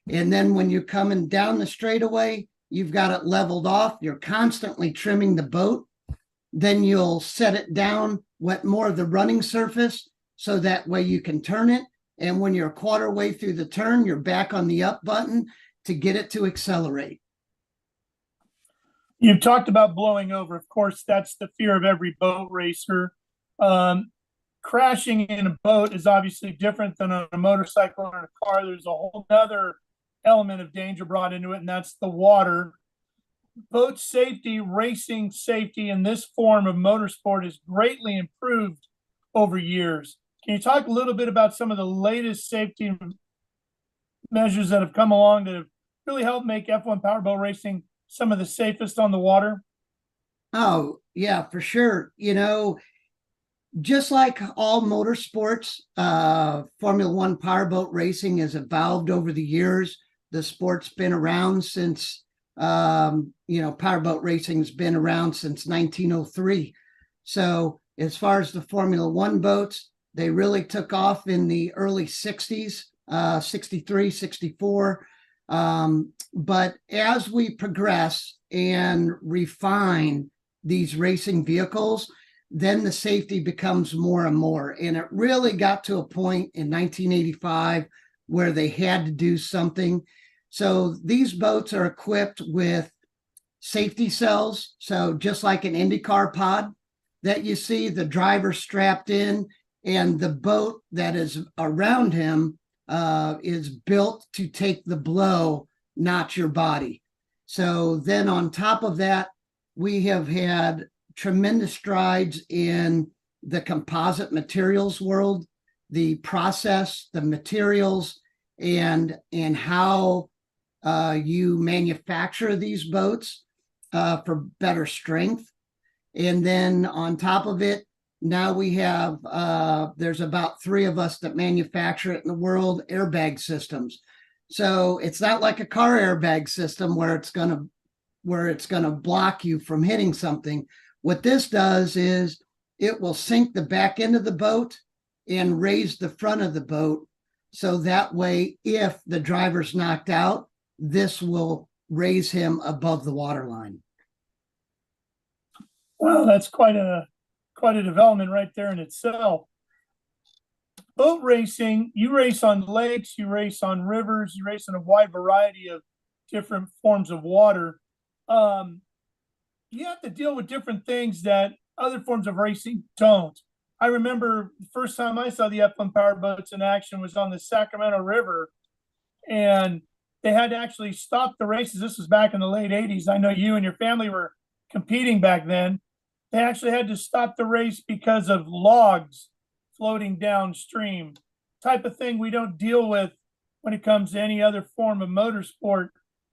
And then when you're coming down the straightaway, you've got it leveled off. You're constantly trimming the boat. Then you'll set it down, wet more of the running surface, so that way you can turn it. And when you're a quarter way through the turn, you're back on the up button to get it to accelerate. You've talked about blowing over. Of course, that's the fear of every boat racer. Crashing in a boat is obviously different than on a motorcycle or in a car. There's a whole other element of danger brought into it, and that's the water. Boat safety, racing safety in this form of motorsport is greatly improved over years. Can you talk a little bit about some of the latest safety measures that have come along that have really helped make F1 powerboat racing some of the safest on the water? Oh, yeah, for sure. You know, just like all motorsports, Formula One powerboat racing has evolved over the years. The sport's been around since, powerboat racing's been around since 1903. So as far as the Formula One boats, they really took off in the early 60s, 63, 64. But as we progress and refine these racing vehicles, then the safety becomes more and more. And it really got to a point in 1985 where they had to do something. So these boats are equipped with safety cells. So just like an INDYCAR pod that you see, the driver strapped in, and the boat that is around him is built to take the blow, not your body. So then on top of that, we have had tremendous strides in the composite materials world, the process, the materials, and how you manufacture these boats for better strength. And then on top of it, now we have, there's about 3 of us that manufacture it in the world, airbag systems. So it's not like a car airbag system where it's gonna block you from hitting something. What this does is it will sink the back end of the boat and raise the front of the boat. So that way, if the driver's knocked out, this will raise him above the waterline. Well, that's quite a development right there in itself. Boat racing, you race on lakes, you race on rivers, you race in a wide variety of different forms of water. You have to deal with different things that other forms of racing don't. I remember the first time I saw the F1 powerboats in action was on the Sacramento River, and they had to actually stop the races. This was back in the late 80s. I know you and your family were competing back then. They actually had to stop the race because of logs floating downstream, type of thing we don't deal with when it comes to any other form of motorsport.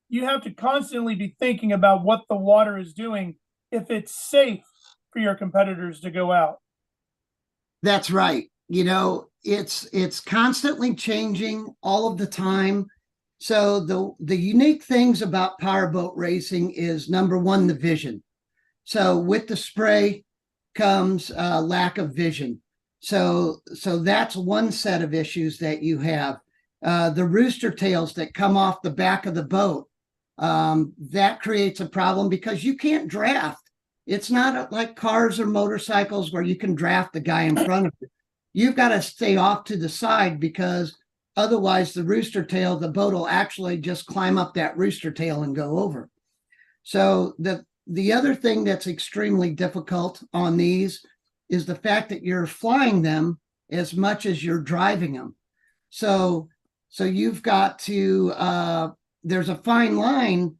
You have to constantly be thinking about what the water is doing if it's safe for your competitors to go out. That's right. You know, it's constantly changing all of the time. So the unique things about powerboat racing is, number one, the vision. So with the spray comes lack of vision. So that's one set of issues that you have. The rooster tails that come off the back of the boat, that creates a problem because you can't draft. It's not like cars or motorcycles where you can draft the guy in front of you. You've got to stay off to the side because otherwise the rooster tail, the boat will actually just climb up that rooster tail and go over. So the other thing that's extremely difficult on these is the fact that you're flying them as much as you're driving them. So you've got to, there's a fine line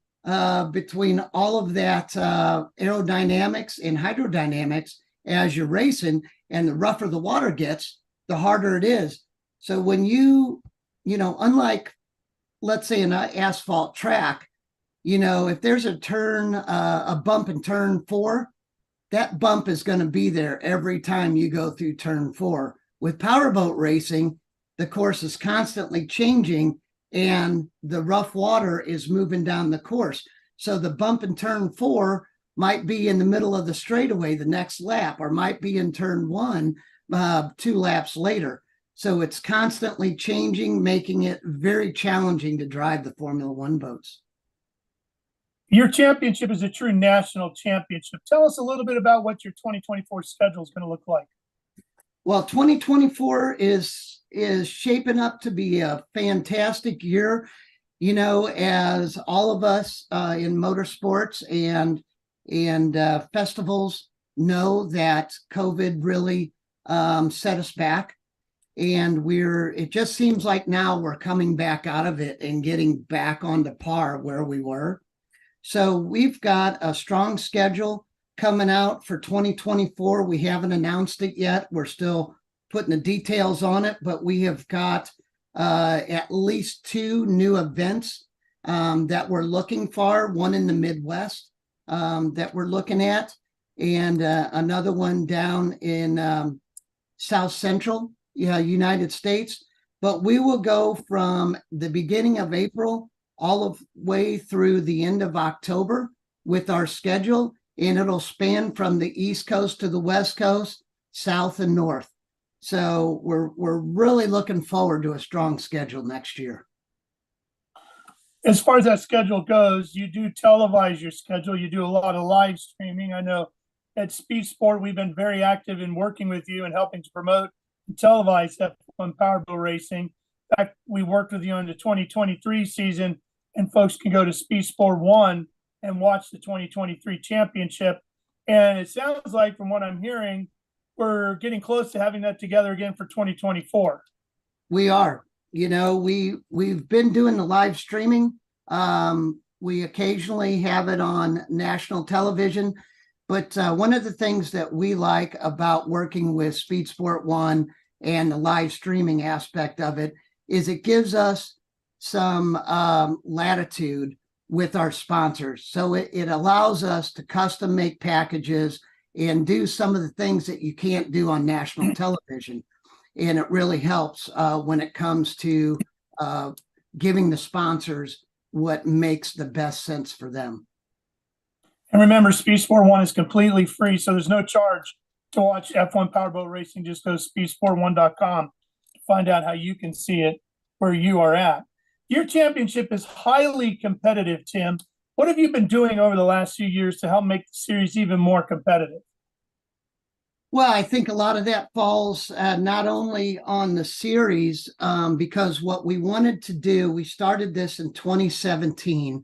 between all of that aerodynamics and hydrodynamics as you're racing, and the rougher the water gets, the harder it is. So when you know, unlike, let's say, an asphalt track, you know, if there's a turn, a bump in turn 4, that bump is going to be there every time you go through turn 4. With powerboat racing, the course is constantly changing and the rough water is moving down the course. So the bump in turn 4 might be in the middle of the straightaway the next lap, or might be in turn 1 2 laps later. So it's constantly changing, making it very challenging to drive the Formula One boats. Your championship is a true national championship. Tell us a little bit about what your 2024 schedule is going to look like. Well, 2024 is shaping up to be a fantastic year. You know, as all of us in motorsports and festivals know that COVID really set us back. And it just seems like now we're coming back out of it and getting back on the par where we were. So we've got a strong schedule coming out for 2024. We haven't announced it yet. We're still putting the details on it, but we have got at least 2 new events that we're looking for, one in the Midwest that we're looking at, and another one down in South Central United States. But we will go from the beginning of April all of way through the end of October with our schedule, and it'll span from the East Coast to the West Coast, South and North. So we're really looking forward to a strong schedule next year. As far as that schedule goes, you do televise your schedule. You do a lot of live streaming. I know at Speed Sport, we've been very active in working with you and helping to promote and televise F1 Powerboat racing. In fact, we worked with you on the 2023 season, and folks can go to Speed Sport 1 and watch the 2023 championship. And it sounds like, from what I'm hearing, we're getting close to having that together again for 2024. We are. You know, we've been doing the live streaming. We occasionally have it on national television. But one of the things that we like about working with Speed Sport 1 and the live streaming aspect of it is it gives us some latitude with our sponsors. So it allows us to custom make packages and do some of the things that you can't do on national television. And it really helps when it comes to giving the sponsors what makes the best sense for them. And remember, Speed Sport 1 is completely free, so there's no charge to watch F1 Powerboat Racing. Just go to speedsport1.com to find out how you can see it where you are at. Your championship is highly competitive, Tim. What have you been doing over the last few years to help make the series even more competitive? Well, I think a lot of that falls not only on the series, because what we wanted to do, we started this in 2017,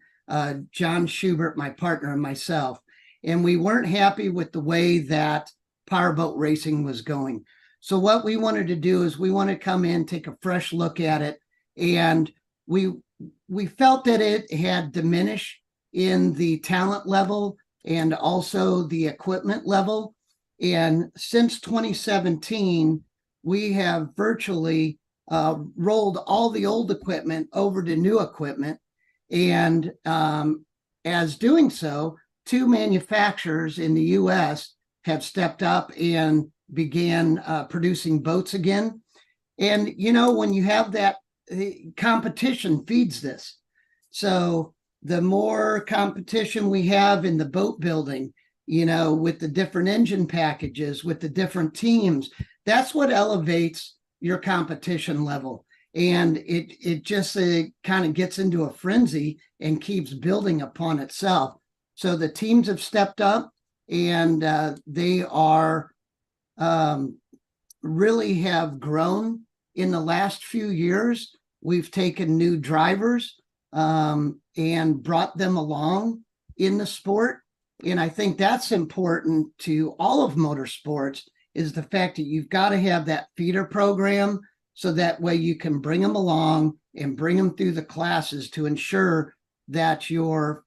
John Schubert, my partner, and myself, and we weren't happy with the way that powerboat racing was going. So what we wanted to do is we want to come in, take a fresh look at it, and we felt that it had diminished in the talent level and also the equipment level. And since 2017, we have virtually rolled all the old equipment over to new equipment. And as doing so, 2 manufacturers in the US have stepped up and began producing boats again. And, you know, when you have that, competition feeds this. So the more competition we have in the boat building, you know, with the different engine packages, with the different teams, that's what elevates your competition level. And it just kind of gets into a frenzy and keeps building upon itself. So the teams have stepped up, and they are really have grown in the last few years. We've taken new drivers and brought them along in the sport. And I think that's important to all of motorsports, is the fact that you've got to have that feeder program, so that way you can bring them along and bring them through the classes to ensure that your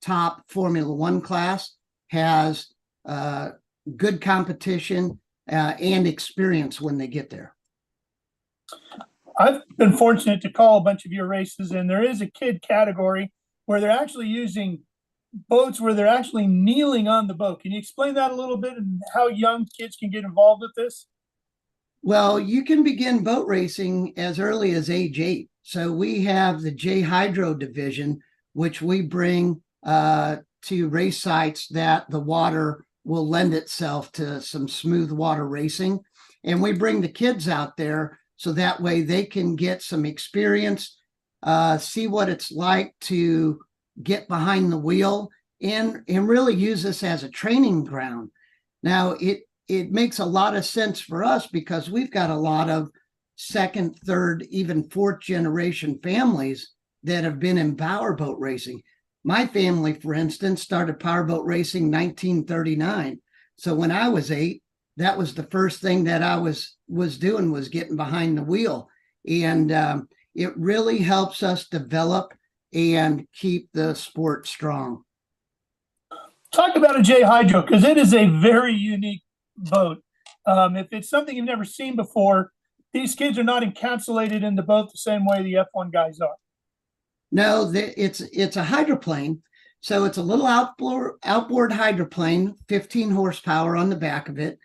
top Formula One class has good competition and experience when they get there. I've been fortunate to call a bunch of your races, and there is a kid category where they're actually using boats where they're actually kneeling on the boat. Can you explain that a little bit and how young kids can get involved with this? Well, you can begin boat racing as early as age 8. So we have the J Hydro division, which we bring to race sites that the water will lend itself to some smooth water racing. And we bring the kids out there so that way they can get some experience, see what it's like to get behind the wheel, and really use this as a training ground. Now, it makes a lot of sense for us because we've got a lot of second, third, even fourth generation families that have been in powerboat racing. My family, for instance, started powerboat racing in 1939. So when I was 8, that was the first thing that I was doing, was getting behind the wheel. And it really helps us develop and keep the sport strong. Talk about a J Hydro, because it is a very unique boat. If it's something you've never seen before, these kids are not encapsulated in the boat the same way the F1 guys are. No, it's a hydroplane. So it's a little outboard hydroplane, 15 horsepower on the back of it.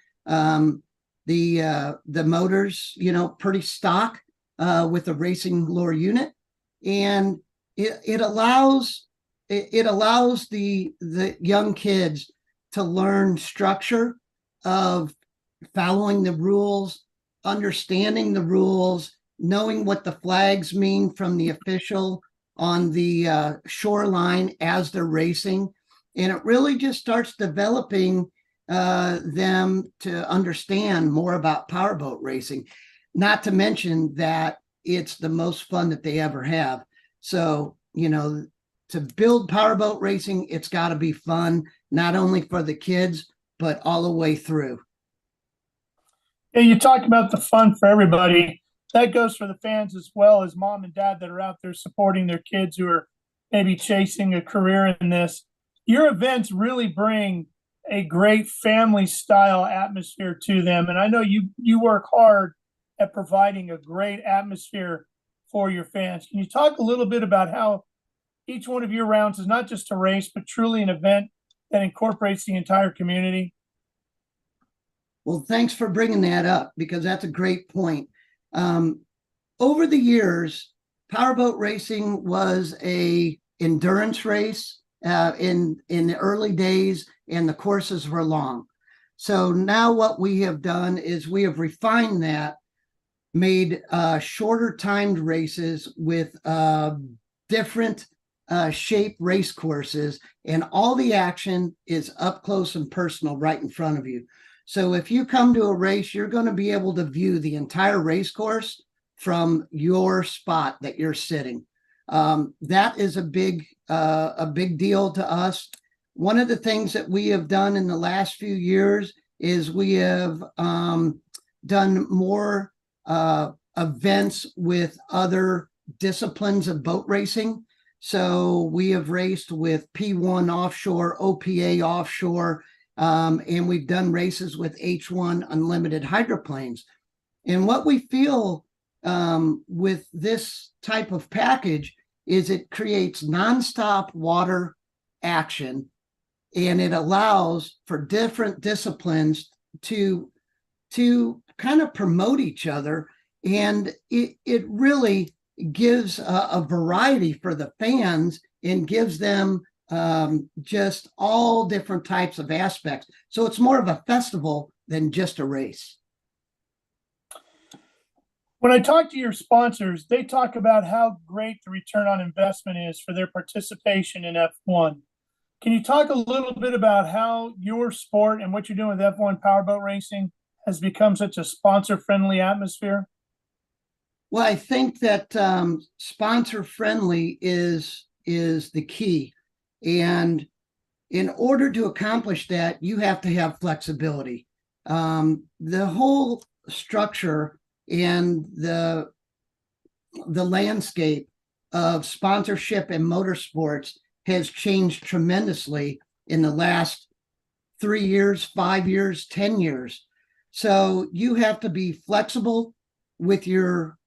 The motors, pretty stock with a racing lure unit, and it allows the young kids to learn structure of following the rules, understanding the rules, knowing what the flags mean from the official on the shoreline as they're racing. And it really just starts developing them to understand more about powerboat racing, not to mention that it's the most fun that they ever have. So, to build powerboat racing, it's got to be fun, not only for the kids, but all the way through. Yeah, you talk about the fun for everybody. That goes for the fans as well as mom and dad that are out there supporting their kids who are maybe chasing a career in this. Your events really bring a great family style atmosphere to them. And I know you work hard at providing a great atmosphere for your fans. Can you talk a little bit about how each one of your rounds is not just a race, but truly an event that incorporates the entire community? Well, thanks for bringing that up, because that's a great point. Over the years, powerboat racing was a endurance race in the early days, and the courses were long. So now what we have done is we have refined that, made shorter timed races with different shape race courses, and all the action is up close and personal right in front of you. So if you come to a race, you're going to be able to view the entire race course from your spot that you're sitting. That is a big deal to us. One of the things that we have done in the last few years is we have done more events with other disciplines of boat racing. So we have raced with P1 offshore, OPA offshore, and we've done races with H1 unlimited hydroplanes. And what we feel with this type of package is it creates nonstop water action, and it allows for different disciplines to kind of promote each other. And it really gives a variety for the fans and gives them just all different types of aspects. So it's more of a festival than just a race. When I talk to your sponsors, they talk about how great the return on investment is for their participation in F1. Can you talk a little bit about how your sport and what you're doing with F1 powerboat racing has become such a sponsor-friendly atmosphere? Well, I think that sponsor-friendly is the key. And in order to accomplish that, you have to have flexibility. The whole structure and the landscape of sponsorship and motorsports has changed tremendously in the last 3 years, 5 years, 10 years. So you have to be flexible with your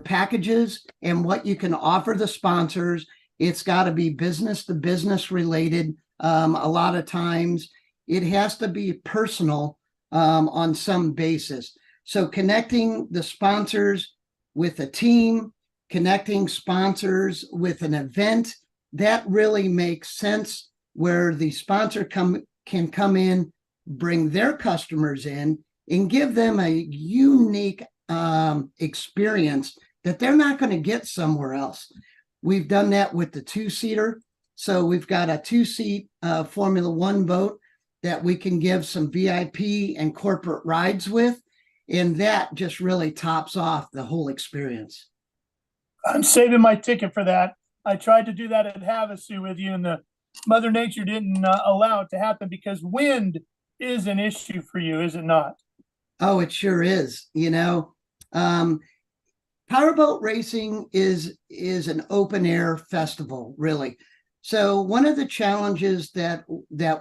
packages and what you can offer the sponsors, It's got to be business to business related. A lot of times it has to be personal on some basis. So connecting the sponsors with a team, connecting sponsors with an event, that really makes sense, where the sponsor can come in, bring their customers in, and give them a unique experience that they're not going to get somewhere else. We've done that with the two-seater. So we've got a two-seat Formula One boat that we can give some VIP and corporate rides with, and that just really tops off the whole experience. I'm saving my ticket for that. I tried to do that at Havasu with you, and the Mother Nature didn't allow it to happen because wind is an issue for you, is it not? Oh, it sure is. You know, powerboat racing is an open air festival, really. So one of the challenges that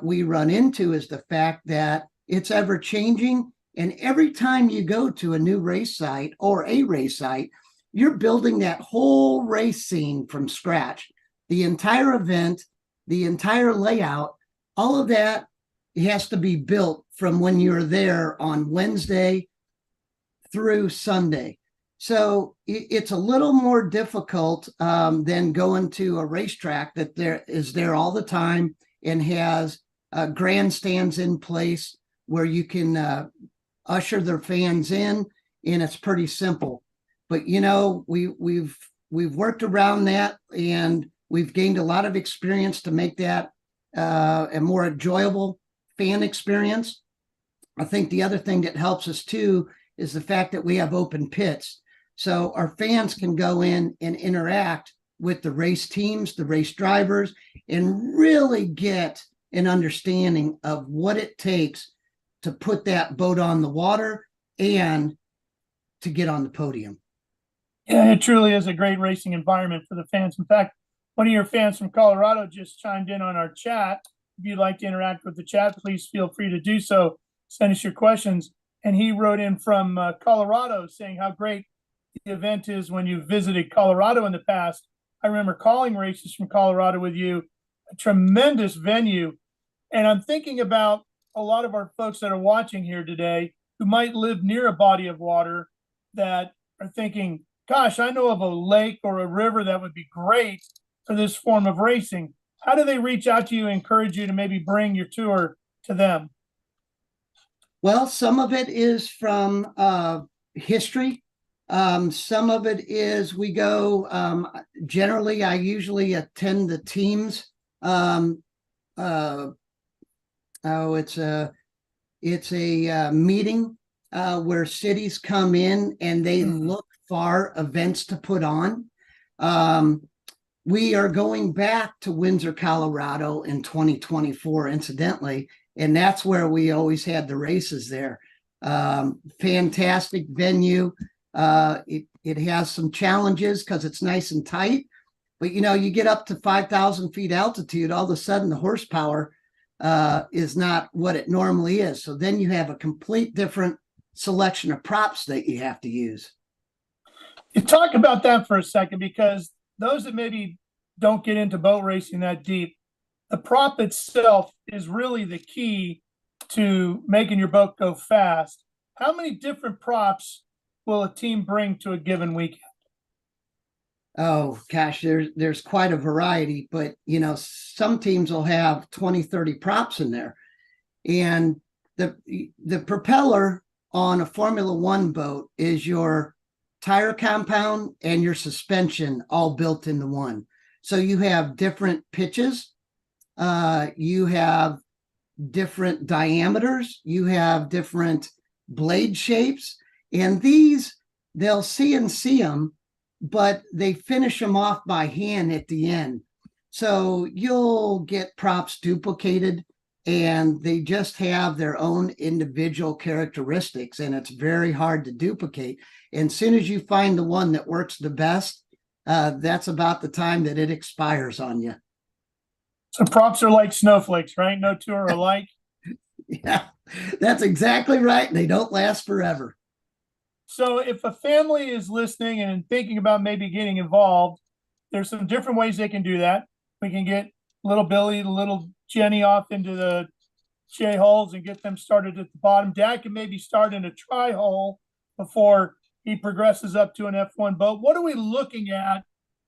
we run into is the fact that it's ever changing, and every time you go to a new race site or a race site, you're building that whole race scene from scratch. The entire event, the entire layout, all of that has to be built from when you're there on Wednesday through Sunday. So it's a little more difficult than going to a racetrack that is there all the time and has grandstands in place where you can usher their fans in, and it's pretty simple. But you know, we've worked around that, and we've gained a lot of experience to make that a more enjoyable fan experience. I think the other thing that helps us too is the fact that we have open pits. So our fans can go in and interact with the race teams, the race drivers, and really get an understanding of what it takes to put that boat on the water and to get on the podium. Yeah, it truly is a great racing environment for the fans. In fact, one of your fans from Colorado just chimed in on our chat. If you'd like to interact with the chat, please feel free to do so. Send us your questions. And he wrote in from Colorado saying how great the event is when you visited Colorado in the past. I remember calling races from Colorado with you, a tremendous venue. And I'm thinking about a lot of our folks that are watching here today who might live near a body of water that are thinking, gosh, I know of a lake or a river that would be great for this form of racing. How do they reach out to you and encourage you to maybe bring your tour to them? Well, some of it is from history. Some of it is we go, generally, I usually attend the teams. It's a meeting where cities come in and they look for events to put on. We are going back to Windsor, Colorado in 2024, incidentally, and that's where we always had the races there. Fantastic venue. It has some challenges because it's nice and tight, but you know, you get up to 5,000 feet altitude, all of a sudden the horsepower is not what it normally is. So then you have a complete different selection of props that you have to use. You talk about that for a second, because those that maybe don't get into boat racing that deep, the prop itself is really the key to making your boat go fast. How many different props will a team bring to a given weekend? Oh gosh, there's quite a variety, but you know, some teams will have 20, 30 props in there. And the propeller on a Formula One boat is your tire compound and your suspension all built into one. So you have different pitches, you have different diameters, you have different blade shapes, and these, they'll CNC them, but they finish them off by hand at the end. So you'll get props duplicated, and they just have their own individual characteristics, and it's very hard to duplicate. And as soon as you find the one that works the best, that's about the time that it expires on you. So props are like snowflakes, right? No two are alike. Yeah, that's exactly right. They don't last forever. So if a family is listening and thinking about maybe getting involved, there's some different ways they can do that. We can get little Billy, little Jenny off into the J holes and get them started at the bottom. Dad can maybe start in a tri hole before he progresses up to an F1 boat. What are we looking at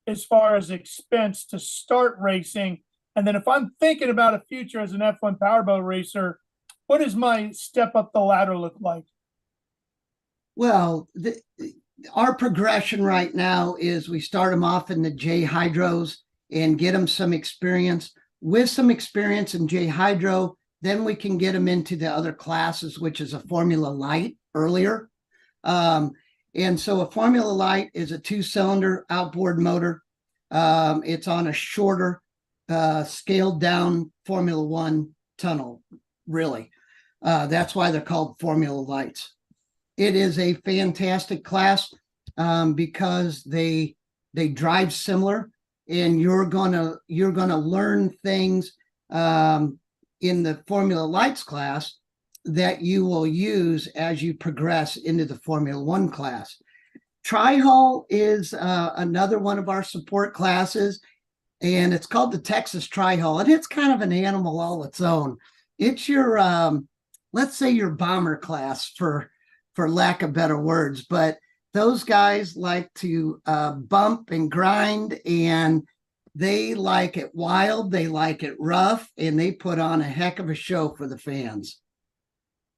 as far as expense to start racing? And then if I'm thinking about a future as an F1 powerboat racer, what does my step up the ladder look like? Well, our progression right now is we start them off in the J hydros and get them some experience. With some experience in J hydro, then we can get them into the other classes, which is a Formula Light earlier. And so a Formula Light is a 2-cylinder outboard motor. It's on a shorter, scaled down Formula One tunnel, really. That's why they're called Formula Lights. It is a fantastic class because they drive similar, and you're gonna learn things in the Formula Lights class that you will use as you progress into the Formula One class. Tri-Hull is another one of our support classes, and it's called the Texas Tri-Hull, and it's kind of an animal all its own. It's your, let's say your bomber class for lack of better words, but those guys like to bump and grind, and they like it wild, they like it rough, and they put on a heck of a show for the fans.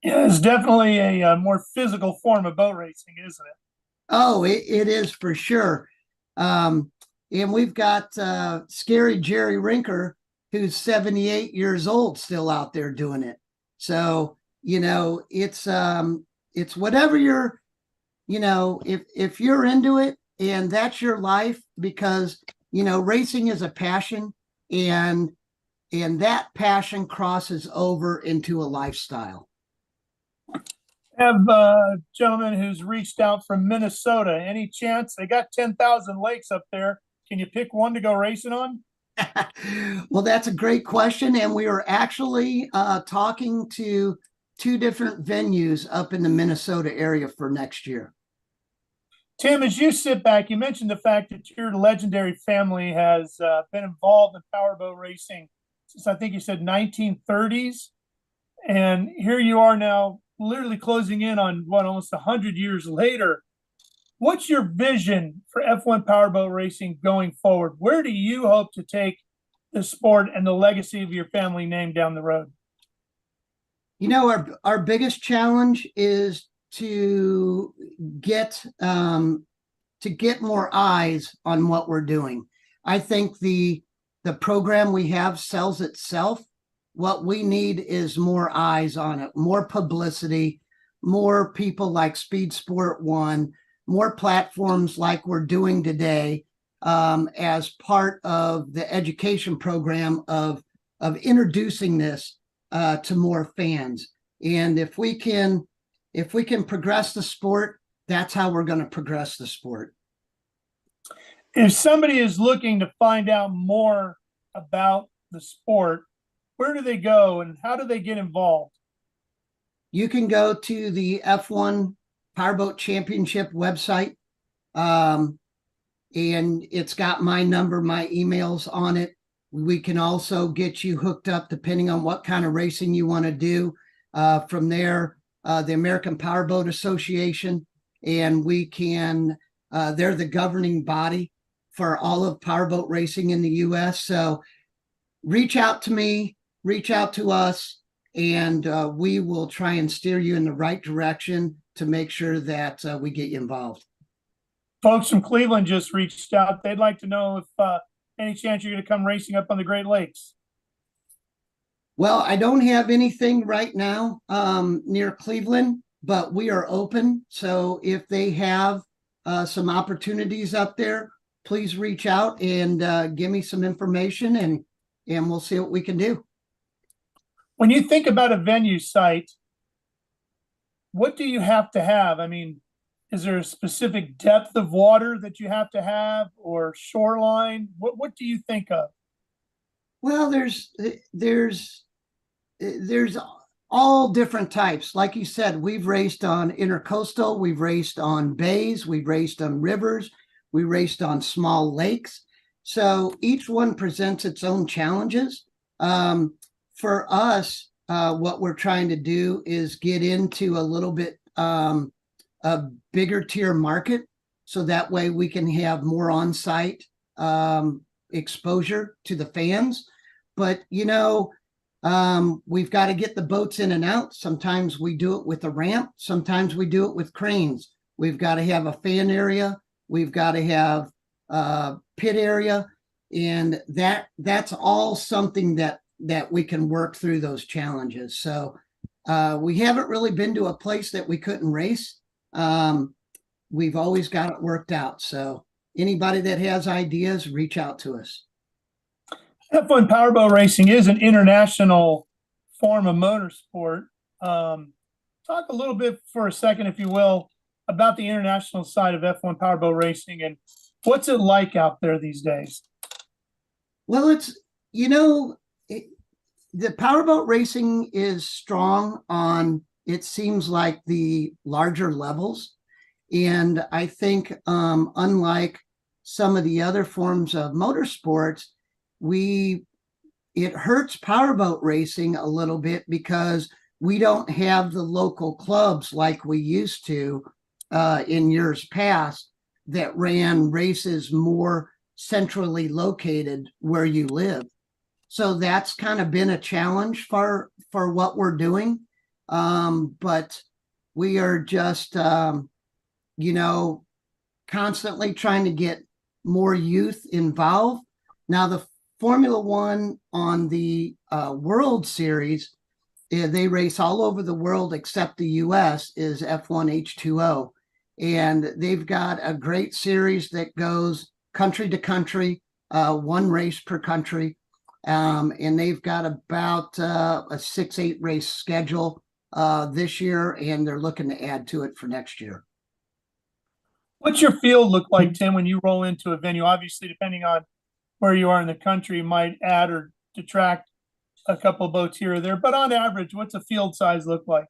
Yeah, it's definitely a more physical form of boat racing, isn't it? Oh, it is for sure. And we've got Scary Jerry Rinker, who's 78 years old, still out there doing it. So, you know, it's whatever you're, you know, if you're into it and that's your life, because, you know, racing is a passion, and that passion crosses over into a lifestyle. Have a gentleman who's reached out from Minnesota. Any chance? They got 10,000 lakes up there. Can you pick one to go racing on? Well, that's a great question. And we are actually talking to 2 different venues up in the Minnesota area for next year. Tim, as you sit back, you mentioned the fact that your legendary family has been involved in powerboat racing since, I think you said, 1930s. And here you are now, literally closing in on what, almost 100 years later. What's your vision for F1 powerboat racing going forward? Where do you hope to take the sport and the legacy of your family name down the road? You know, our biggest challenge is to get more eyes on what we're doing. I think the program we have sells itself. What we need is more eyes on it, more publicity, more people like Speed Sport One, more platforms like we're doing today, as part of the education program of introducing this to more fans. And if we can progress the sport, that's how we're going to progress the sport. If somebody is looking to find out more about the sport, where do they go and how do they get involved? You can go to the F1 Powerboat Championship website, and it's got my number, my emails on it. We can also get you hooked up depending on what kind of racing you want to do. From there, the American Powerboat Association, and we can, they're the governing body for all of powerboat racing in the U.S. So reach out to me, reach out to us, and we will try and steer you in the right direction to make sure that we get you involved. Folks from Cleveland just reached out. They'd like to know if any chance you're going to come racing up on the Great Lakes. Well, I don't have anything right now near Cleveland, but we are open. So if they have some opportunities up there, please reach out and give me some information, and we'll see what we can do. When you think about a venue site, what do you have to have? I mean, is there a specific depth of water that you have to have, or shoreline? What do you think of? Well, there's all different types. Like you said, we've raced on intercoastal, we've raced on bays, we've raced on rivers, we raced on small lakes. So each one presents its own challenges. For us, what we're trying to do is get into a little bit a bigger tier market, so that way we can have more on-site exposure to the fans. But we've got to get the boats in and out. Sometimes we do it with a ramp. Sometimes we do it with cranes. We've got to have a fan area. We've got to have a pit area, and that's all something that we can work through those challenges. So we haven't really been to a place that we couldn't race. We've always got it worked out. So anybody that has ideas, reach out to us. F1 powerboat racing is an international form of motorsport. Talk a little bit for a second, if you will, about the international side of F1 powerboat racing and what's it like out there these days? Well, it's, the powerboat racing is strong on, it seems like, the larger levels. And I think unlike some of the other forms of motorsports, it hurts powerboat racing a little bit because we don't have the local clubs like we used to in years past that ran races more centrally located where you live. So that's kind of been a challenge for what we're doing. But we are just, constantly trying to get more youth involved. Now, the Formula One on the World Series, they race all over the world except the US, is F1 H2O. And they've got a great series that goes country to country, one race per country. And they've got about a 6-8 race schedule this year, and they're looking to add to it for next year. What's your field look like, Tim, when you roll into a venue? Obviously, depending on where you are in the country, you might add or detract a couple of boats here or there. But on average, what's a field size look like?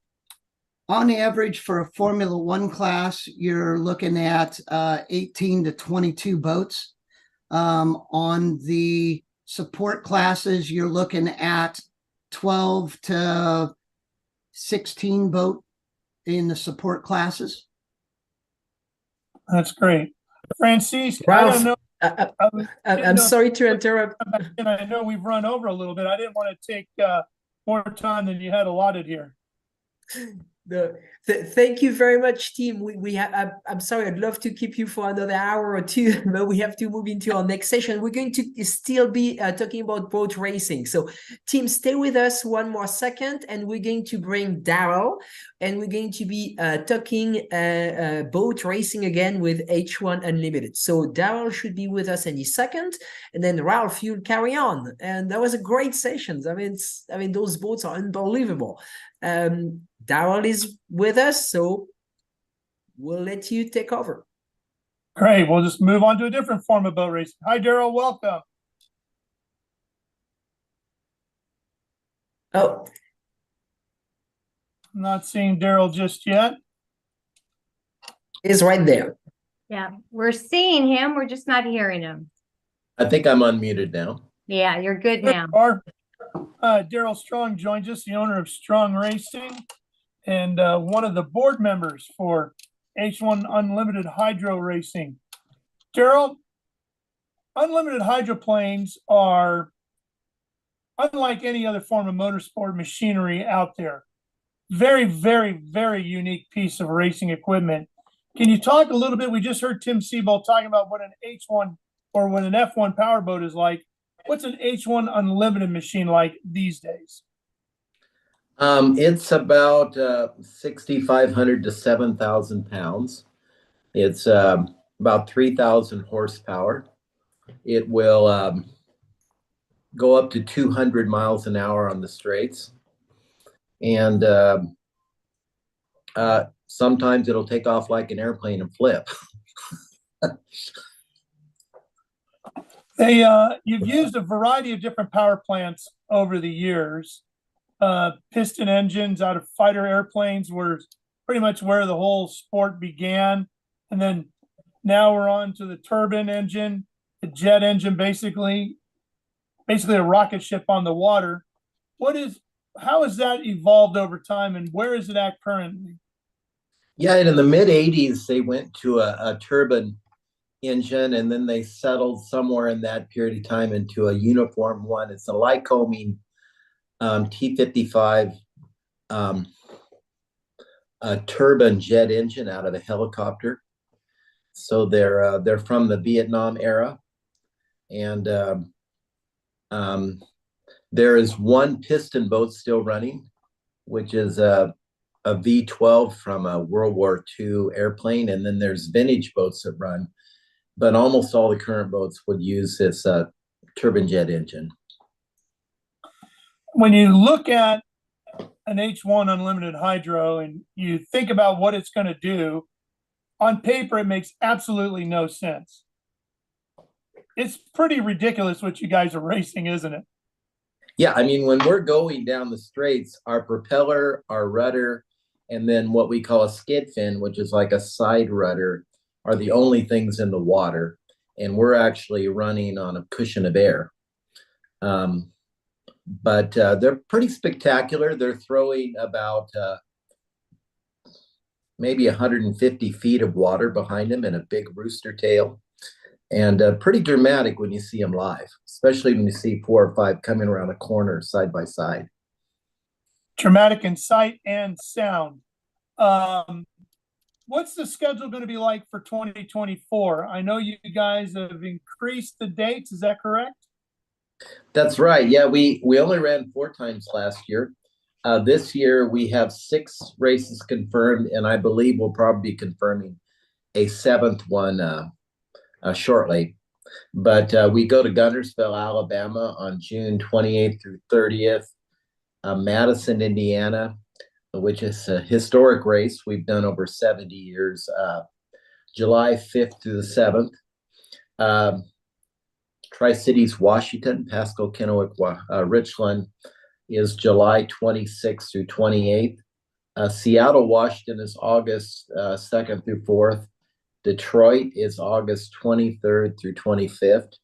On average, for a Formula One class, you're looking at 18 to 22 boats. On the support classes, you're looking at 12 to 16 boat in the support classes. That's great. Francis, Ralph, I don't know. I'm sorry to interrupt. And I know we've run over a little bit. I didn't want to take more time than you had allotted here. Thank you very much, team. I'm sorry, I'd love to keep you for another hour or two, but we have to move into our next session. We're going to still be talking about boat racing. So, team, stay with us one more second, and we're going to bring Darrell, and we're going to be talking boat racing again with H1 Unlimited. So, Darrell should be with us any second, and then Ralph, you'll carry on. And that was a great session. I mean, those boats are unbelievable. Darrell is with us, so we'll let you take over. Great. We'll just move on to a different form of boat racing. Hi, Darrell. Welcome. Oh. I'm not seeing Darrell just yet. He's right there. Yeah, we're seeing him. We're just not hearing him. I think I'm unmuted now. Yeah, you're good now. Darrell Strong joins us, the owner of Strong Racing, and one of the board members for H1 Unlimited Hydro Racing. Darrell, unlimited hydroplanes are unlike any other form of motorsport machinery out there. Very, very, very unique piece of racing equipment. Can you talk a little bit? We just heard Tim Seabold talking about what an H1 or what an F1 powerboat is like. What's an H1 Unlimited machine like these days? It's about 6,500 to 7,000 pounds. It's about 3,000 horsepower. It will go up to 200 miles an hour on the straights. And sometimes it'll take off like an airplane and flip. You've used a variety of different power plants over the years. Piston engines out of fighter airplanes were pretty much where the whole sport began. And then now we're on to the turbine engine. a jet engine, basically a rocket ship on the water. How has that evolved over time, and where is it at currently? Yeah, and in the mid 80s, they went to a turbine engine, and then they settled somewhere in that period of time into a uniform one. It's a Lycoming T-55 a turbine jet engine out of a helicopter. So they're from the Vietnam era, and there is one piston boat still running, which is a V-12 from a World War II airplane, and then there's vintage boats that run, but almost all the current boats would use this turbine jet engine. When you look at an H1 unlimited hydro and you think about what it's going to do, on paper, it makes absolutely no sense. It's pretty ridiculous what you guys are racing, isn't it? Yeah, I mean, when we're going down the straights, our propeller, our rudder, and then what we call a skid fin, which is like a side rudder, are the only things in the water. And we're actually running on a cushion of air. But they're pretty spectacular. They're throwing about maybe 150 feet of water behind them in a big rooster tail. And pretty dramatic when you see them live, especially when you see 4 or 5 coming around a corner side by side. Dramatic in sight and sound. What's the schedule going to be like for 2024? I know you guys have increased the dates. Is that correct? That's right. Yeah, we only ran 4 times last year. This year we have 6 races confirmed, and I believe we'll probably be confirming a 7th one shortly. But we go to Guntersville, Alabama on June 28th through 30th. Madison, Indiana, which is a historic race we've done over 70 years, July 5th through the 7th. Tri-Cities, Washington, Pasco, Kennewick, Richland is July 26th through 28th. Seattle, Washington is August 2nd through 4th. Detroit is August 23rd through 25th.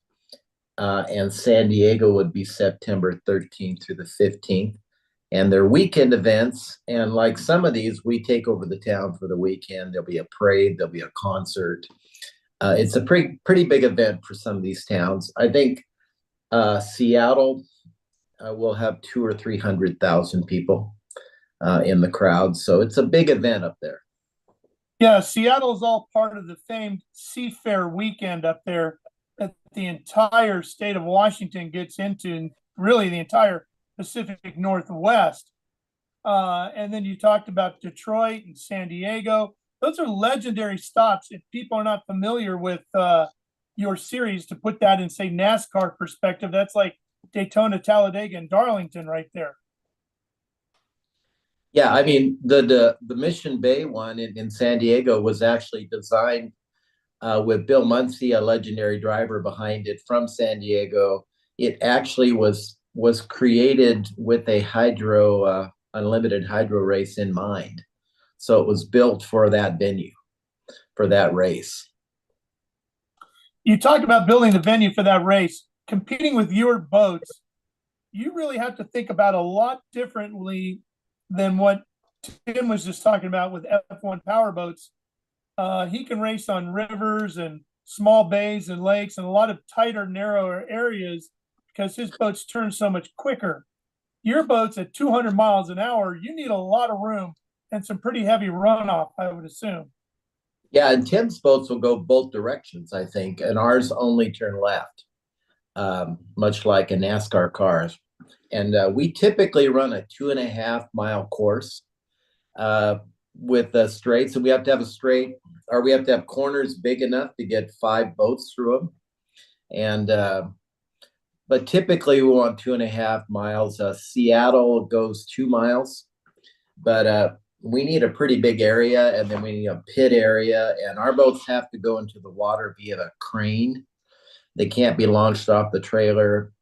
And San Diego would be September 13th through the 15th. And they're weekend events. And like some of these, we take over the town for the weekend. There'll be a parade, there'll be a concert. It's a pretty big event for some of these towns. I think Seattle will have 200,000 or 300,000 people in the crowd. So it's a big event up there. Yeah, Seattle is all part of the famed Seafair weekend up there that the entire state of Washington gets into, and really the entire Pacific Northwest. And then you talked about Detroit and San Diego. Those are legendary stops. If people are not familiar with your series, to put that in, say, NASCAR perspective, that's like Daytona, Talladega, and Darlington right there. Yeah, I mean, the Mission Bay one in San Diego was actually designed with Bill Muncie, a legendary driver behind it from San Diego. It actually was created with a unlimited hydro race in mind. So it was built for that venue, for that race. You talk about building the venue for that race, competing with your boats. You really have to think about a lot differently than what Tim was just talking about with F1 power boats. He can race on rivers and small bays and lakes and a lot of tighter, narrower areas because his boats turn so much quicker. Your boats at 200 miles an hour, you need a lot of room and some pretty heavy runoff, I would assume. Yeah, and Tim's boats will go both directions, I think, and ours only turn left, much like a NASCAR car. And we typically run a 2.5 mile course with the straights. So we have to have a straight, or we have to have corners big enough to get 5 boats through them. And but typically we want 2.5 miles. Seattle goes 2 miles, but we need a pretty big area, and then we need a pit area, and our boats have to go into the water via a crane. They can't be launched off the trailer.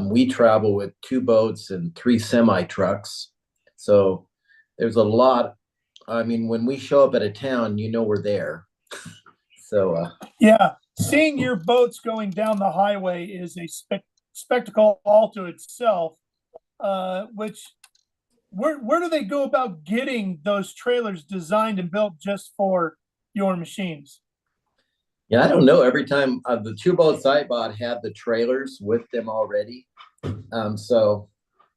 We travel with 2 boats and 3 semi trucks. So there's a lot. I mean, when we show up at a town, you know we're there. So yeah, seeing your boats going down the highway is a spectacle all to itself. Where do they go about getting those trailers designed and built just for your machines? Yeah, I don't know. Every time the two boats I bought had the trailers with them already. So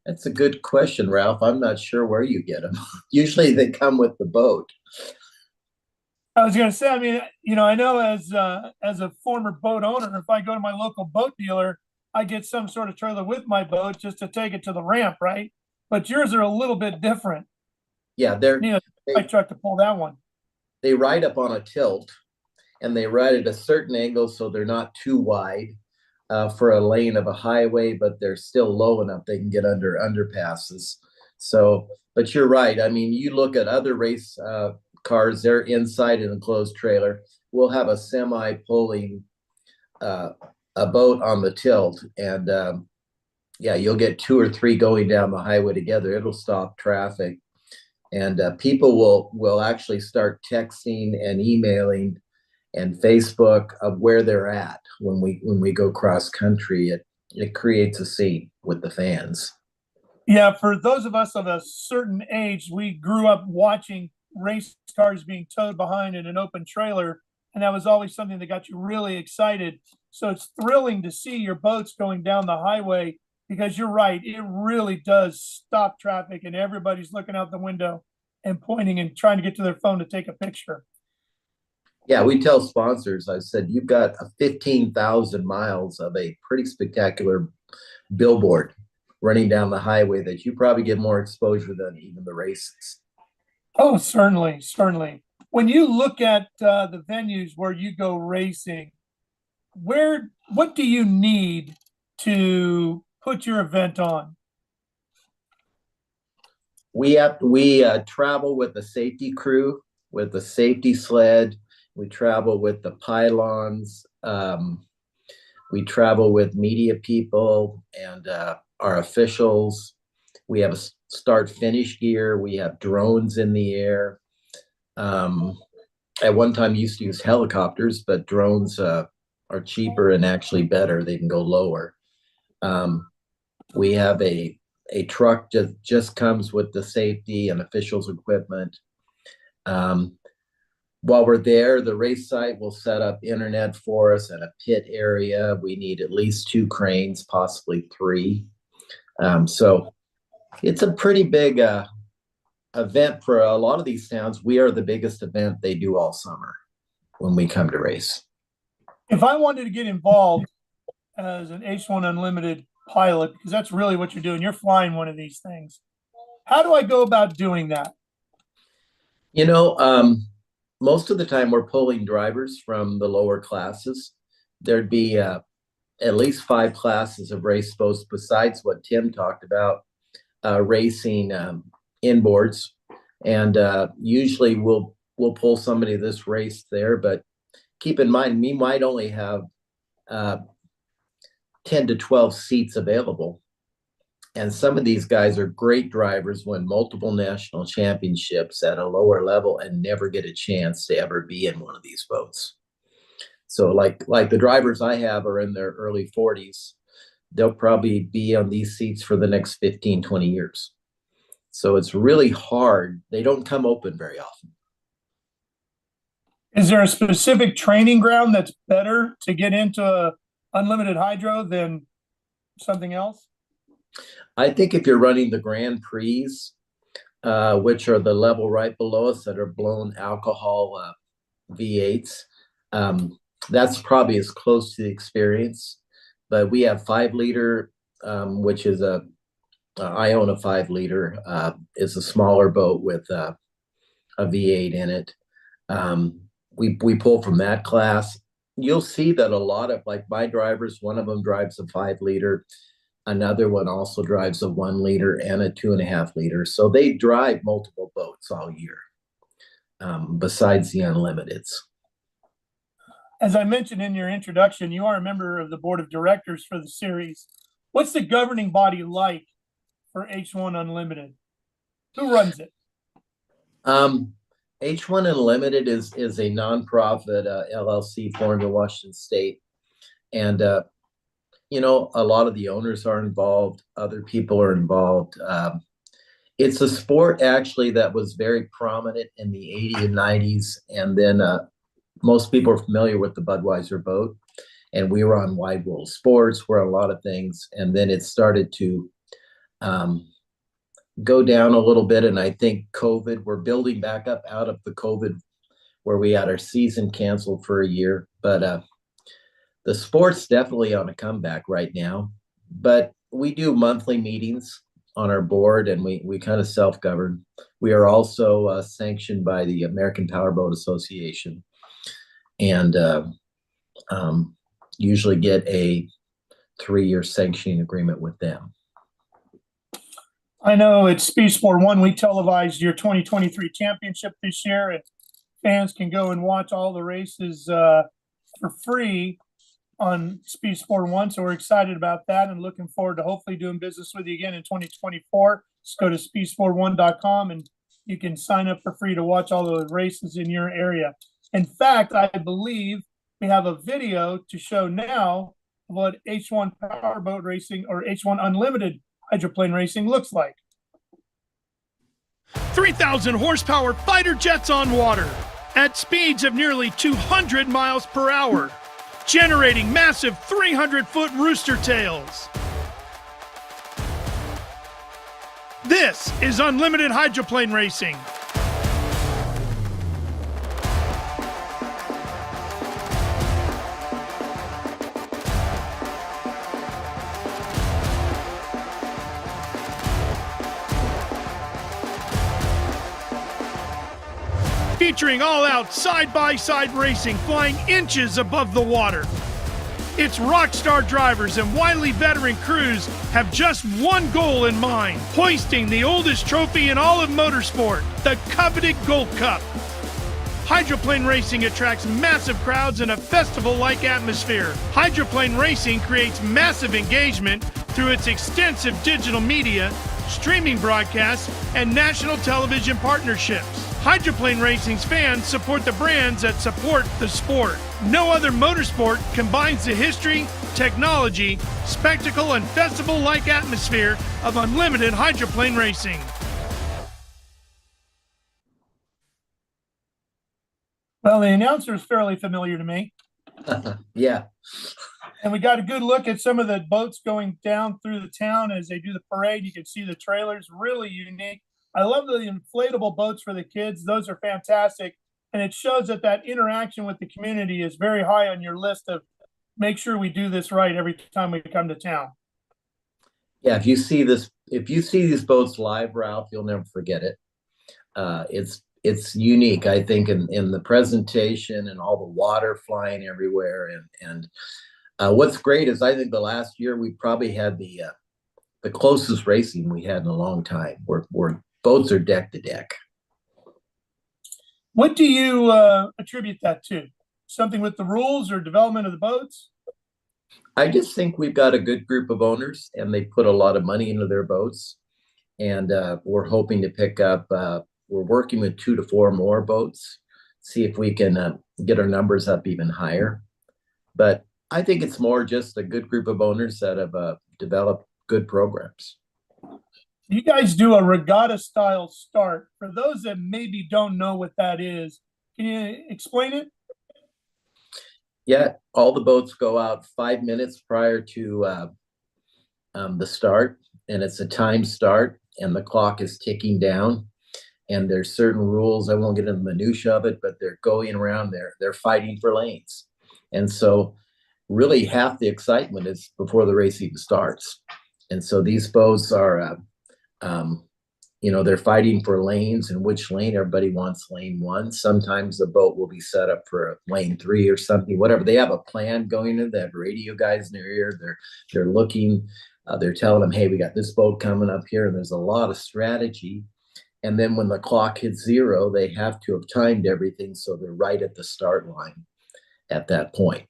that's a good question, Ralph. I'm not sure where you get them. Usually they come with the boat. I was going to say, I mean, I know as a former boat owner, if I go to my local boat dealer, I get some sort of trailer with my boat just to take it to the ramp, right? But yours are a little bit different. Yeah, I truck to pull that one. They ride up on a tilt, and they ride at a certain angle so they're not too wide for a lane of a highway, but they're still low enough they can get under underpasses. So, but you're right. I mean, you look at other race cars, they're inside an enclosed trailer. We'll have a semi pulling a boat on the tilt, and yeah, you'll get 2 or 3 going down the highway together. It'll stop traffic, and people will actually start texting and emailing and Facebook of where they're at when we go cross country. It creates a scene with the fans. Yeah, for those of us of a certain age, we grew up watching race cars being towed behind in an open trailer, and that was always something that got you really excited. So it's thrilling to see your boats going down the highway, because you're right, it really does stop traffic, and everybody's looking out the window and pointing and trying to get to their phone to take a picture. Yeah, we tell sponsors, I said, you've got 15,000 miles of a pretty spectacular billboard running down the highway that you probably get more exposure than even the races. Oh, certainly, certainly. When you look at the venues where you go racing, what do you need to put your event on? We travel with a safety crew, with a safety sled. We travel with the pylons. We travel with media people and our officials. We have a start-finish gear. We have drones in the air. At one time, used to use helicopters, but drones are cheaper and actually better. They can go lower. We have a truck that just comes with the safety and officials equipment. While we're there, the race site will set up internet for us and a pit area. We need at least 2 cranes, possibly 3. So it's a pretty big event for a lot of these towns. We are the biggest event they do all summer when we come to race. If I wanted to get involved as an H1 Unlimited pilot, because that's really what you're doing, you're flying one of these things, how do I go about doing that? Most of the time we're pulling drivers from the lower classes. There'd be at least 5 classes of race boats besides what Tim talked about, racing inboards, and usually we'll pull somebody this race there. But keep in mind, we might only have 10 to 12 seats available, and some of these guys are great drivers, win multiple national championships at a lower level and never get a chance to ever be in one of these boats. So like the drivers I have are in their early 40s. They'll probably be on these seats for the next 15, 20 years. So it's really hard. They don't come open very often. Is there a specific training ground that's better to get into a unlimited hydro than something else? I think if you're running the Grand Prix, which are the level right below us that are blown alcohol V8s, that's probably as close to the experience. But we have 5-liter, which is I own a 5-liter. It's a smaller boat with a V8 in it. We pull from that class. You'll see that a lot of, like, my drivers, one of them drives a 5-liter. Another one also drives a 1-liter and a 2.5-liter. So they drive multiple boats all year, besides the Unlimiteds. As I mentioned in your introduction, you are a member of the board of directors for the series. What's the governing body like for H1 Unlimited? Who runs it? H1 Unlimited is a nonprofit LLC formed in Washington State, and you know, a lot of the owners are involved. Other people are involved. It's a sport actually that was very prominent in the 80s and 90s, and then most people are familiar with the Budweiser boat, and we were on Wide World Sports, we're on a lot of things, and then it started to go down a little bit, and I think COVID, we're building back up out of the COVID where we had our season canceled for a year, but the sport's definitely on a comeback right now. But we do monthly meetings on our board, and we kind of self-govern. We are also sanctioned by the American Powerboat Association, and usually get a 3-year sanctioning agreement with them. I know at Speed Sport 1, we televised your 2023 championship this year, and fans can go and watch all the races for free on Speed Sport 1. So we're excited about that and looking forward to hopefully doing business with you again in 2024. Just go to speedsport1.com and you can sign up for free to watch all the races in your area. In fact, I believe we have a video to show now what H1 Powerboat Racing or H1 Unlimited hydroplane racing looks like. 3,000 horsepower fighter jets on water at speeds of nearly 200 miles per hour, generating massive 300-foot rooster tails. This is unlimited hydroplane racing. Featuring all-out side-by-side racing flying inches above the water. Its rock star drivers and wily veteran crews have just one goal in mind: hoisting the oldest trophy in all of motorsport, the coveted Gold Cup. Hydroplane racing attracts massive crowds in a festival-like atmosphere. Hydroplane racing creates massive engagement through its extensive digital media, streaming broadcasts, and national television partnerships. Hydroplane racing's fans support the brands that support the sport. No other motorsport combines the history, technology, spectacle, and festival-like atmosphere of unlimited hydroplane racing. Well, the announcer is fairly familiar to me. Yeah. And we got a good look at some of the boats going down through the town as they do the parade. You can see the trailers, really unique. I love the inflatable boats for the kids. Those are fantastic. And it shows that that interaction with the community is very high on your list of make sure we do this right every time we come to town. Yeah, if you see these boats live, Ralph, you'll never forget it. It's unique, I think, in the presentation and all the water flying everywhere. And what's great is I think the last year we probably had the closest racing we had in a long time. Where boats are deck to deck. What do you attribute that to? Something with the rules or development of the boats? I just think we've got a good group of owners, and they put a lot of money into their boats. And we're hoping to pick up, we're working with 2 to 4 more boats, see if we can get our numbers up even higher. But I think it's more just a good group of owners that have developed good programs. You guys do a regatta style start. For those that maybe don't know what that is, can you explain it? Yeah, all the boats go out 5 minutes prior to the start, and it's a time start, and the clock is ticking down. And there's certain rules. I won't get into the minutia of it, but they're going around there. They're fighting for lanes, and so really half the excitement is before the race even starts. And so these boats are. They're fighting for lanes, and which lane everybody wants lane 1. Sometimes the boat will be set up for lane 3 or something, whatever. They have a plan going in. They have radio guys in their ear. They're looking, they're telling them, hey, we got this boat coming up here. And there's a lot of strategy. And then when the clock hits 0, they have to have timed everything so they're right at the start line at that point.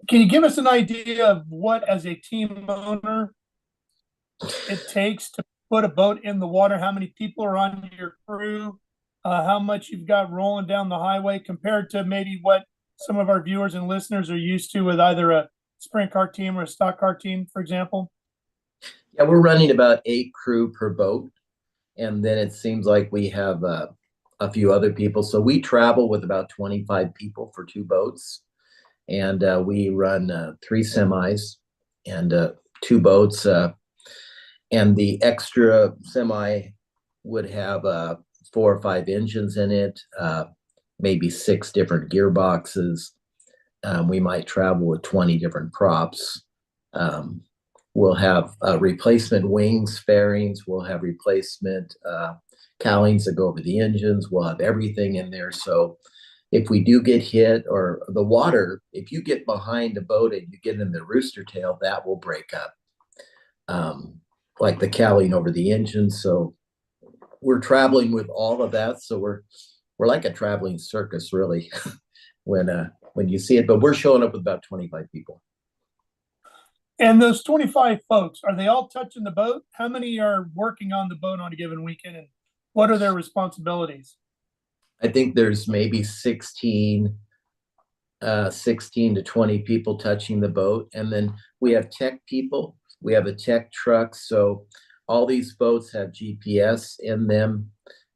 Can you give us an idea of what, as a team owner, it takes to put a boat in the water, how many people are on your crew, how much you've got rolling down the highway compared to maybe what some of our viewers and listeners are used to with either a sprint car team or a stock car team, for example? Yeah, we're running about 8 crew per boat. And then it seems like we have a few other people. So we travel with about 25 people for 2 boats. And we run 3 semis and 2 boats. And the extra semi would have 4 or 5 engines in it, maybe 6 different gearboxes. We might travel with 20 different props. We'll have replacement wings, fairings. We'll have replacement cowlings that go over the engines. We'll have everything in there. So if we do get hit, or the water, if you get behind a boat and you get in the rooster tail, that will break up, like the cowling over the engine. So we're traveling with all of that. So we're like a traveling circus, really, when you see it. But we're showing up with about 25 people. And those 25 folks, are they all touching the boat? How many are working on the boat on a given weekend, and what are their responsibilities? I think there's maybe 16 to 20 people touching the boat. And then we have tech people. We have a tech truck. So all these boats have GPS in them.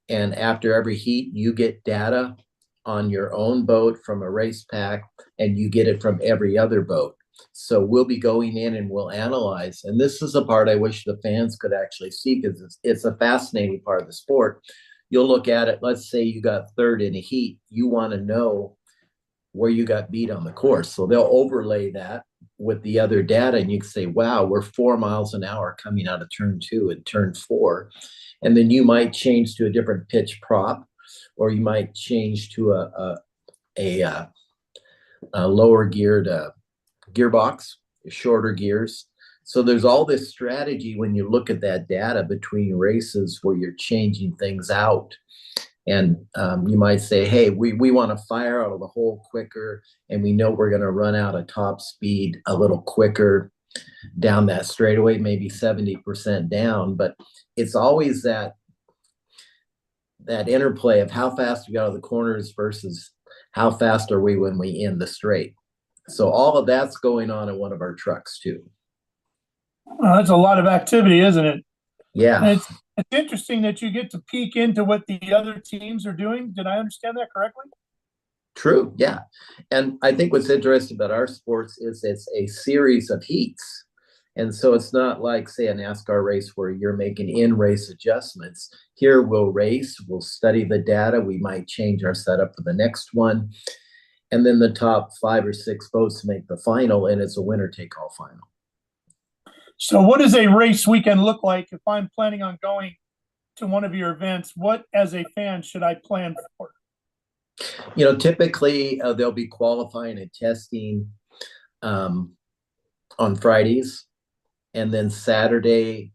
And after every heat, you get data on your own boat from a race pack, and you get it from every other boat. So we'll be going in and we'll analyze. And this is a part I wish the fans could actually see, because it's a fascinating part of the sport. You'll look at it. Let's say you got third in a heat. You want to know where you got beat on the course. So they'll overlay that with the other data, and you can say, wow, we're 4 miles an hour coming out of turn 2 and turn 4. And then you might change to a different pitch prop, or you might change to a lower geared gearbox, shorter gears. So there's all this strategy when you look at that data between races where you're changing things out. And you might say, hey, we want to fire out of the hole quicker, and we know we're going to run out of top speed a little quicker down that straightaway, maybe 70% down. But it's always that interplay of how fast we got out of the corners versus how fast are we when we end the straight. So all of that's going on in one of our trucks too. That's a lot of activity, isn't it? Yeah. And it's interesting that you get to peek into what the other teams are doing. Did I understand that correctly? True. Yeah. And I think what's interesting about our sports is it's a series of heats. And so it's not like, say, a NASCAR race where you're making in-race adjustments. Here we'll race, we'll study the data, we might change our setup for the next one. And then the top 5 or 6 boats make the final, and it's a winner-take-all final. So what does a race weekend look like if I'm planning on going to one of your events? What, as a fan, should I plan for? You know, typically they'll be qualifying and testing on Fridays. And then Saturday,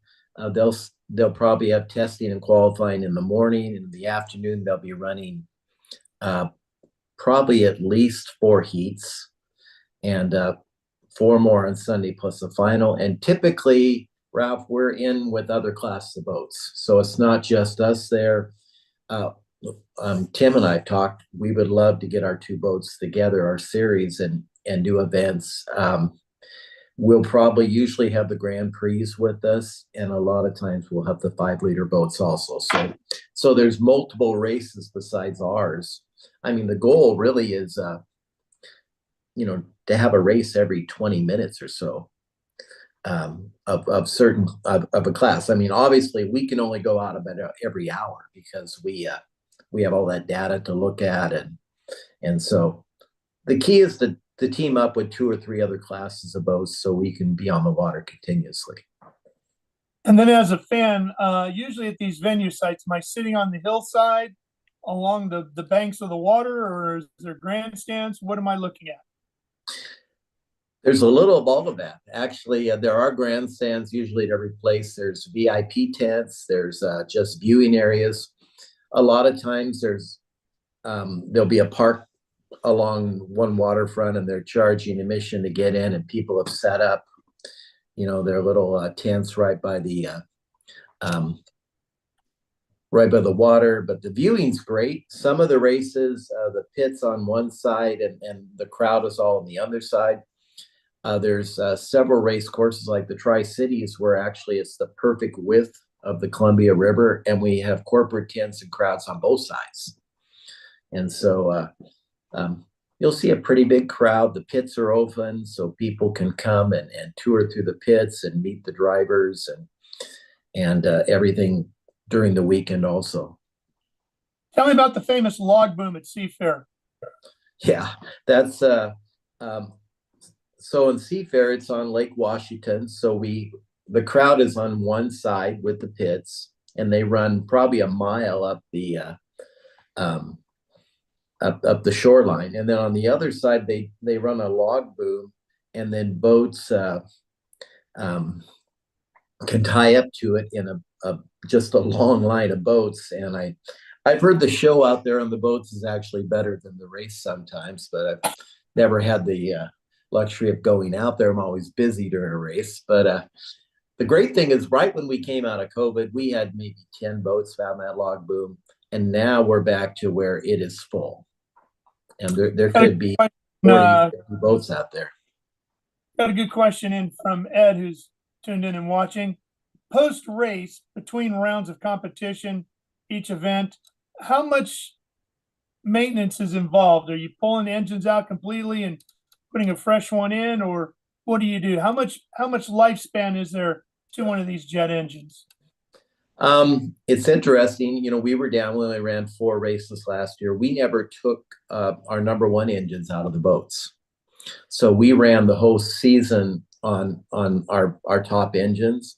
they'll probably have testing and qualifying in the morning. And in the afternoon, they'll be running probably at least 4 heats, and 4 more on Sunday plus a final. And typically, Ralph, we're in with other classes of boats. So it's not just us there. Tim and I talked, we would love to get our 2 boats together, our series, and do events. We'll probably usually have the Grand Prix with us, and a lot of times we'll have the 5-liter boats also. So there's multiple races besides ours. I mean, the goal really is, to have a race every 20 minutes or so of a class. I mean, obviously we can only go out about every hour because we have all that data to look at, and so the key is to team up with 2 or 3 other classes of boats so we can be on the water continuously. And then as a fan, usually at these venue sites, am I sitting on the hillside along the banks of the water, or is there grandstands? What am I looking at? There's a little of all of that. Actually, there are grandstands usually at every place. There's VIP tents. There's just viewing areas. A lot of times there'll be a park along one waterfront, and they're charging admission to get in, and people have set up, their little tents right by the right by the water, but the viewing's great. Some of the races, the pit's on one side and the crowd is all on the other side. There's several race courses like the Tri-Cities where actually it's the perfect width of the Columbia River, and we have corporate tents and crowds on both sides. And so you'll see a pretty big crowd. The pits are open, so people can come and tour through the pits and meet the drivers and everything during the weekend also. Tell me about the famous log boom at Seafair. Yeah, that's so in Seafair, it's on Lake Washington. So the crowd is on one side with the pits, and they run probably a mile up the up the shoreline, and then on the other side they run a log boom, and then boats can tie up to it in just a long line of boats. And I've heard the show out there on the boats is actually better than the race sometimes, but I've never had the luxury of going out there. I'm always busy during a race. But the great thing is, right when we came out of COVID, we had maybe 10 boats found that log boom, and now we're back to where it is full. And there could be 40 boats out there. Got a good question in from Ed, who's tuned in and watching. Post-race, between rounds of competition, each event, how much maintenance is involved? Are you pulling the engines out completely and putting a fresh one in, or what do you do? How much lifespan is there to one of these jet engines? It's interesting. We were down when I ran 4 races last year. We never took our number 1 engines out of the boats. So we ran the whole season on our top engines.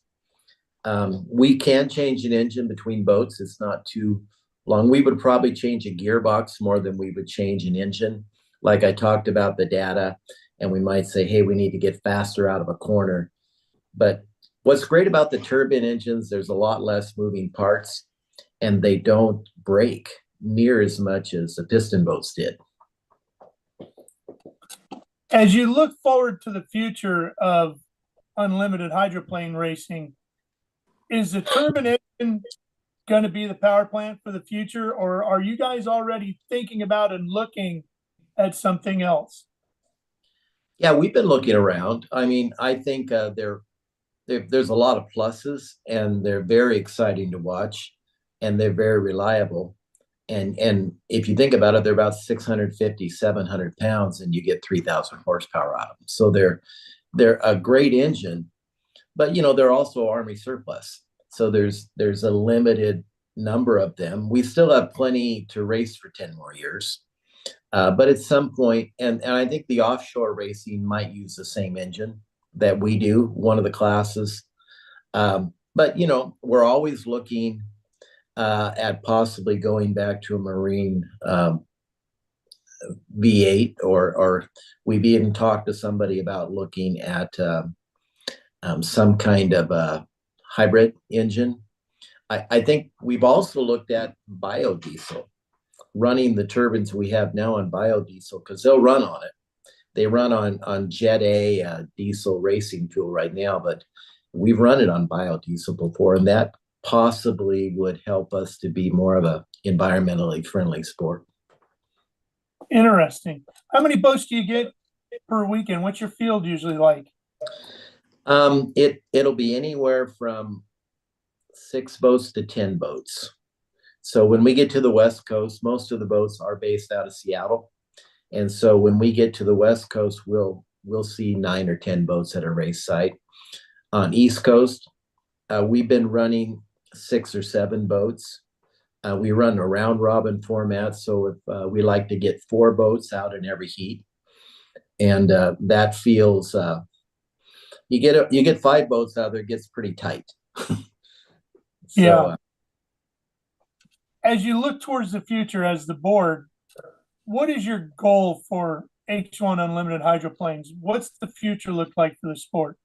We can change an engine between boats. It's not too long. We would probably change a gearbox more than we would change an engine. Like I talked about the data, and we might say, hey, we need to get faster out of a corner. But what's great about the turbine engines, there's a lot less moving parts, and they don't break near as much as the piston boats did. As you look forward to the future of unlimited hydroplane racing, is the turbine engine going to be the power plant for the future, or are you guys already thinking about and looking at something else? Yeah, we've been looking around. I mean, I think there's a lot of pluses, and they're very exciting to watch, and they're very reliable. And if you think about it, they're about 650, 700 pounds, and you get 3,000 horsepower out of them. So they're a great engine, but they're also Army surplus. So there's a limited number of them. We still have plenty to race for 10 more years. But at some point, and I think the offshore racing might use the same engine that we do, one of the classes. But, we're always looking at possibly going back to a marine V8, or we've even talked to somebody about looking at some kind of a hybrid engine. I think we've also looked at biodiesel, running the turbines we have now on biodiesel, because they'll run on it. They run on Jet A diesel racing fuel right now, but we've run it on biodiesel before, and that possibly would help us to be more of a environmentally friendly sport. Interesting. How many boats do you get per weekend? What's your field usually like? It'll be anywhere from 6 boats to 10 boats. So when we get to the West Coast, most of the boats are based out of Seattle. And so when we get to the West Coast, we'll see 9 or 10 boats at a race site. On East Coast, we've been running 6 or 7 boats. We run a round robin format, so if we like to get 4 boats out in every heat, and that feels you get 5 boats out there, it gets pretty tight. So, yeah. As you look towards the future as the board, what is your goal for H1 Unlimited hydroplanes? What's the future look like for the sport?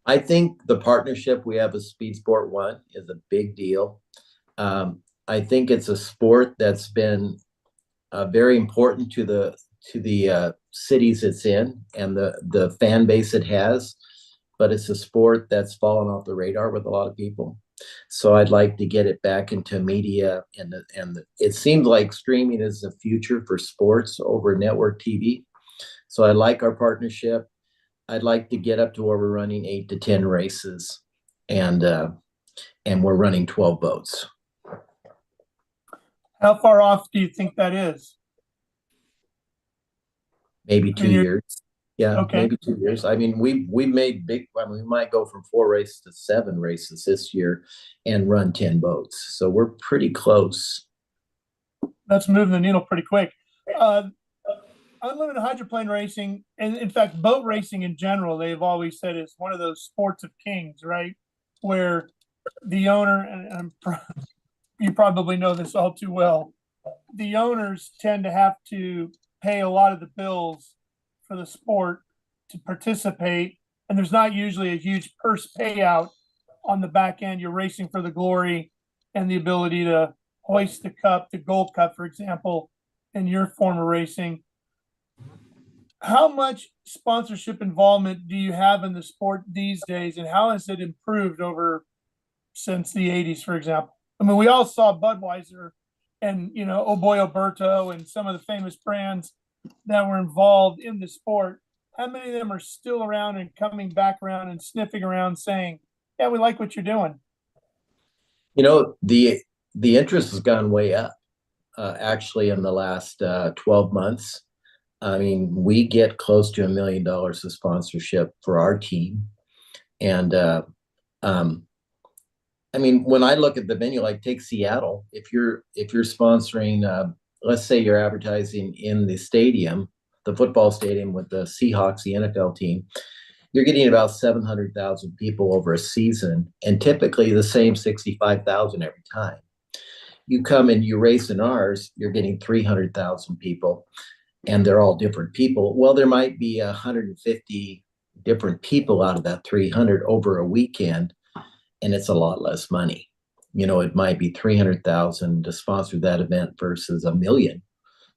I think the partnership we have with Speed Sport One is a big deal. I think it's a sport that's been very important to the cities it's in and the fan base it has. but it's a sport that's fallen off the radar with a lot of people. So I'd like to get it back into media, and it seems like streaming is the future for sports over network TV. So I like our partnership. I'd like to get up to where we're running 8 to 10 races, and we're running 12 boats. How far off do you think that is? Maybe 2 years. Yeah, okay. Maybe 2 years. I mean, we made big. I mean, we might go from 4 races to 7 races this year, and run 10 boats. So we're pretty close. That's moving the needle pretty quick. Unlimited hydroplane racing, and in fact, boat racing in general, they've always said is one of those sports of kings, right? Where the owner, and you probably know this all too well, the owners tend to have to pay a lot of the bills for the sport to participate, and there's not usually a huge purse payout on the back end. You're racing for the glory and the ability to hoist the cup, the Gold Cup, for example, in your form of racing. How much sponsorship involvement do you have in the sport these days, and how has it improved since the 80s, for example? I mean, we all saw Budweiser and, Oh Boy Alberto and some of the famous brands that were involved in the sport. How many of them are still around and coming back around and sniffing around saying, yeah, we like what you're doing? The interest has gone way up, actually, in the last 12 months. I mean, we get close to $1 million of sponsorship for our team. And, I mean, when I look at the venue, like take Seattle, if you're sponsoring, let's say you're advertising in the stadium, the football stadium with the Seahawks, the NFL team, you're getting about 700,000 people over a season, and typically the same 65,000 every time. You come and you race in ours, you're getting 300,000 people, and they're all different people. Well, there might be 150 different people out of that 300 over a weekend, and it's a lot less money. It might be 300,000 to sponsor that event versus $1 million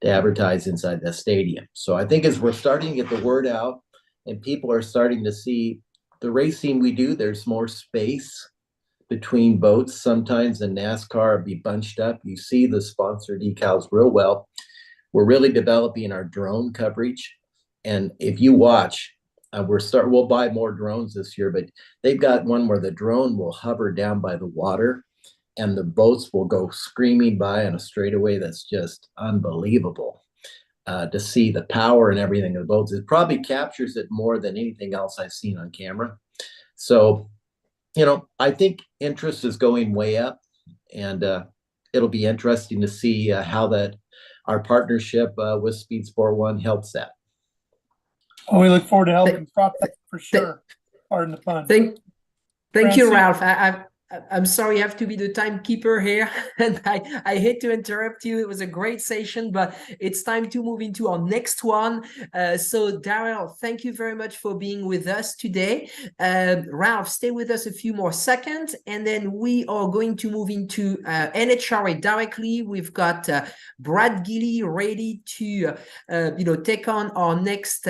to advertise inside that stadium. So I think as we're starting to get the word out and people are starting to see the racing we do, there's more space between boats. Sometimes in NASCAR be bunched up. You see the sponsor decals real well. We're really developing our drone coverage. And if you watch, we'll buy more drones this year, but they've got one where the drone will hover down by the water and the boats will go screaming by on a straightaway. That's just unbelievable to see the power and everything of the boats. It probably captures it more than anything else I've seen on camera. So, I think interest is going way up, and it'll be interesting to see how our partnership with Speed Sport One helps that. Well, we look forward to helping prop that for sure. Pardon the pun. Thank you, Ralph. I'm sorry I have to be the timekeeper here, and I hate to interrupt you. It was a great session, but it's time to move into our next one. So, Darrell, thank you very much for being with us today. Ralph, stay with us a few more seconds, and then we are going to move into NHRA directly. We've got Brad Gilly ready to, take on our next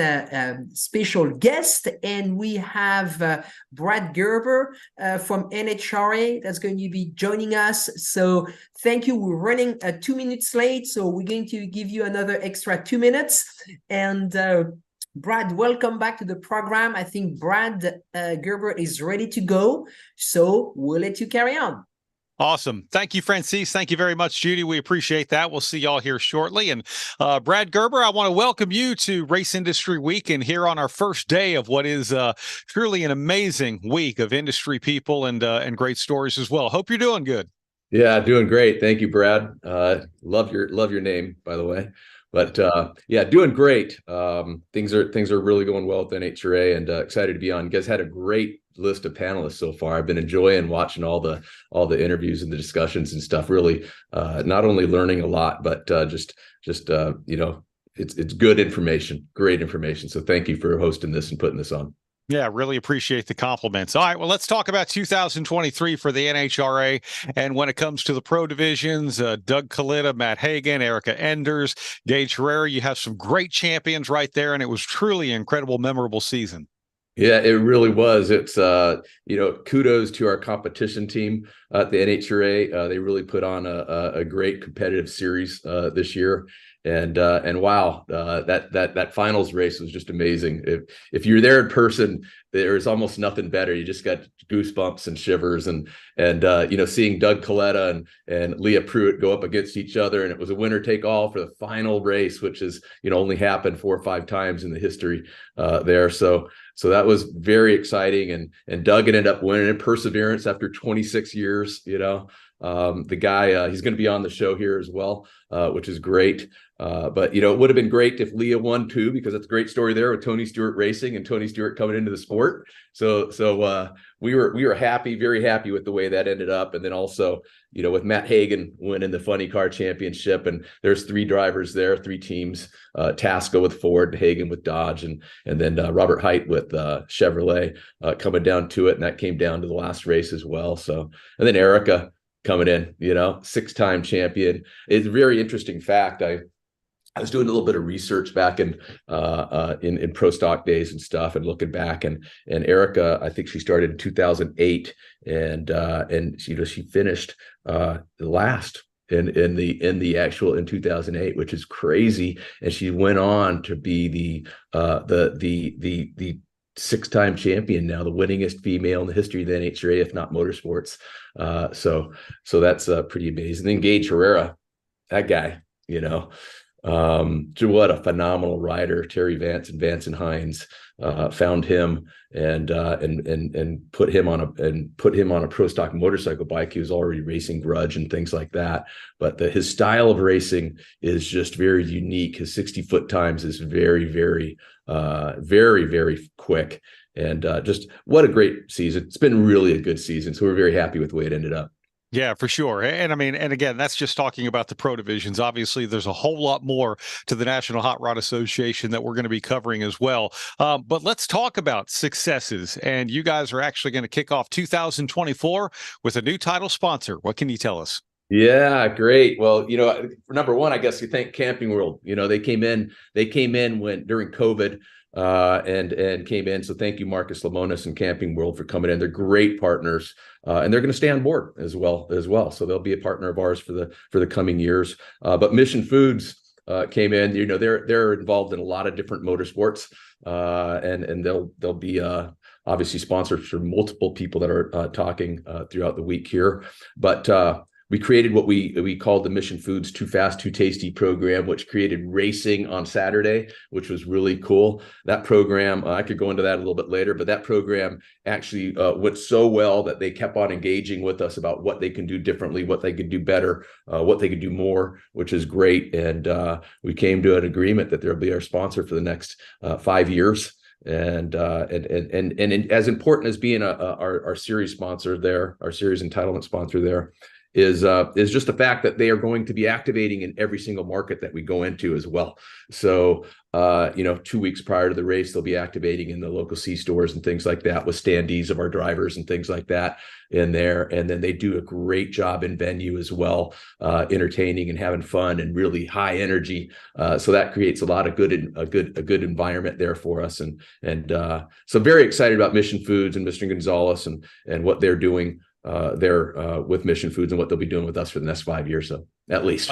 special guest, and we have Brad Gerber from NHRA that's going to be joining us. So thank you. We're running 2 minutes late, so we're going to give you another extra 2 minutes. And Brad, welcome back to the program. I think Brad Gerber is ready to go, so we'll let you carry on. Awesome. Thank you, Francis. Thank you very much, Judy. We appreciate that. We'll see y'all here shortly. And Brad Gerber, I want to welcome you to Race Industry Week, and here on our first day of what is truly an amazing week of industry people and great stories as well. Hope you're doing good. Yeah, doing great. Thank you, Brad. Love your name, by the way. But yeah, doing great. Things are really going well with NHRA, and excited to be on. You guys had a great list of panelists so far. I've been enjoying watching all the interviews and the discussions and stuff. Really, not only learning a lot, but just it's good information, great information. So thank you for hosting this and putting this on. Yeah, really appreciate the compliments. All right, well, let's talk about 2023 for the NHRA. And when it comes to the pro divisions, Doug Kalitta, Matt Hagan, Erica Enders, Gage Herrera, you have some great champions right there, and it was truly an incredible, memorable season. Yeah, it really was. It's kudos to our competition team at the NHRA. They really put on a great competitive series this year, and wow, that finals race was just amazing. If you're there in person, there's almost nothing better. You just got goosebumps and shivers, and seeing Doug Kalitta and Leah Pruitt go up against each other, and it was a winner take all for the final race, which is only happened 4 or 5 times in the history there. So that was very exciting, and Doug ended up winning in Perseverance after 26 years. The guy, he's going to be on the show here as well, which is great. But it would have been great if Leah won too, because that's a great story there with Tony Stewart Racing and Tony Stewart coming into the sport. So we were happy, very happy with the way that ended up. And then also, with Matt Hagan winning the Funny Car Championship, and there's 3 drivers there, 3 teams, Tasco with Ford, Hagan with Dodge, and then Robert Height with Chevrolet coming down to it. And that came down to the last race as well. So, and then Erica coming in, 6-time champion. It's a very interesting fact. I was doing a little bit of research back in pro stock days and stuff, and looking back, and Erica, I think she started in 2008, and she finished last in the actual in 2008, which is crazy. And she went on to be the 6-time champion, now the winningest female in the history of the NHRA, if not motorsports. So that's pretty amazing. Then Gage Herrera, that guy, what a phenomenal rider. Terry Vance and Vance and Hines found him and put him on a pro stock motorcycle bike. He was already racing grudge and things like that, but his style of racing is just very unique. His 60-foot times is very, very, very, very quick, and just what a great season. It's been really a good season, so we're very happy with the way it ended up. Yeah, for sure. And I mean, and again, that's just talking about the pro divisions. Obviously, there's a whole lot more to the National Hot Rod Association that we're going to be covering as well. But let's talk about successes. And you guys are actually going to kick off 2024 with a new title sponsor. What can you tell us? Yeah, great. Well, for number one, I guess you thank Camping World. They came in during COVID. And came in. So thank you, Marcus Lemonis and Camping World, for coming in. They're great partners, and they're going to stay on board as well. So they'll be a partner of ours for the coming years. But Mission Foods came in. They're involved in a lot of different motorsports, and they'll be obviously sponsors for multiple people that are talking throughout the week here. But we created what we called the Mission Foods Too Fast, Too Tasty program, which created racing on Saturday, which was really cool. That program, I could go into that a little bit later, but that program actually went so well that they kept on engaging with us about what they can do differently, what they could do better, what they could do more, which is great. And we came to an agreement that they'll be our sponsor for the next 5 years. And as important as being our series sponsor there, our series entitlement sponsor there, is just the fact that they are going to be activating in every single market that we go into as well. So 2 weeks prior to the race, they'll be activating in the local C stores and things like that, with standees of our drivers and things like that in there. And then they do a great job in venue as well, entertaining and having fun and really high energy. So that creates a lot of a good environment there for us. And so very excited about Mission Foods and Mr. Gonzalez and what they're doing there with Mission Foods, and what they'll be doing with us for the next 5 years, so at least.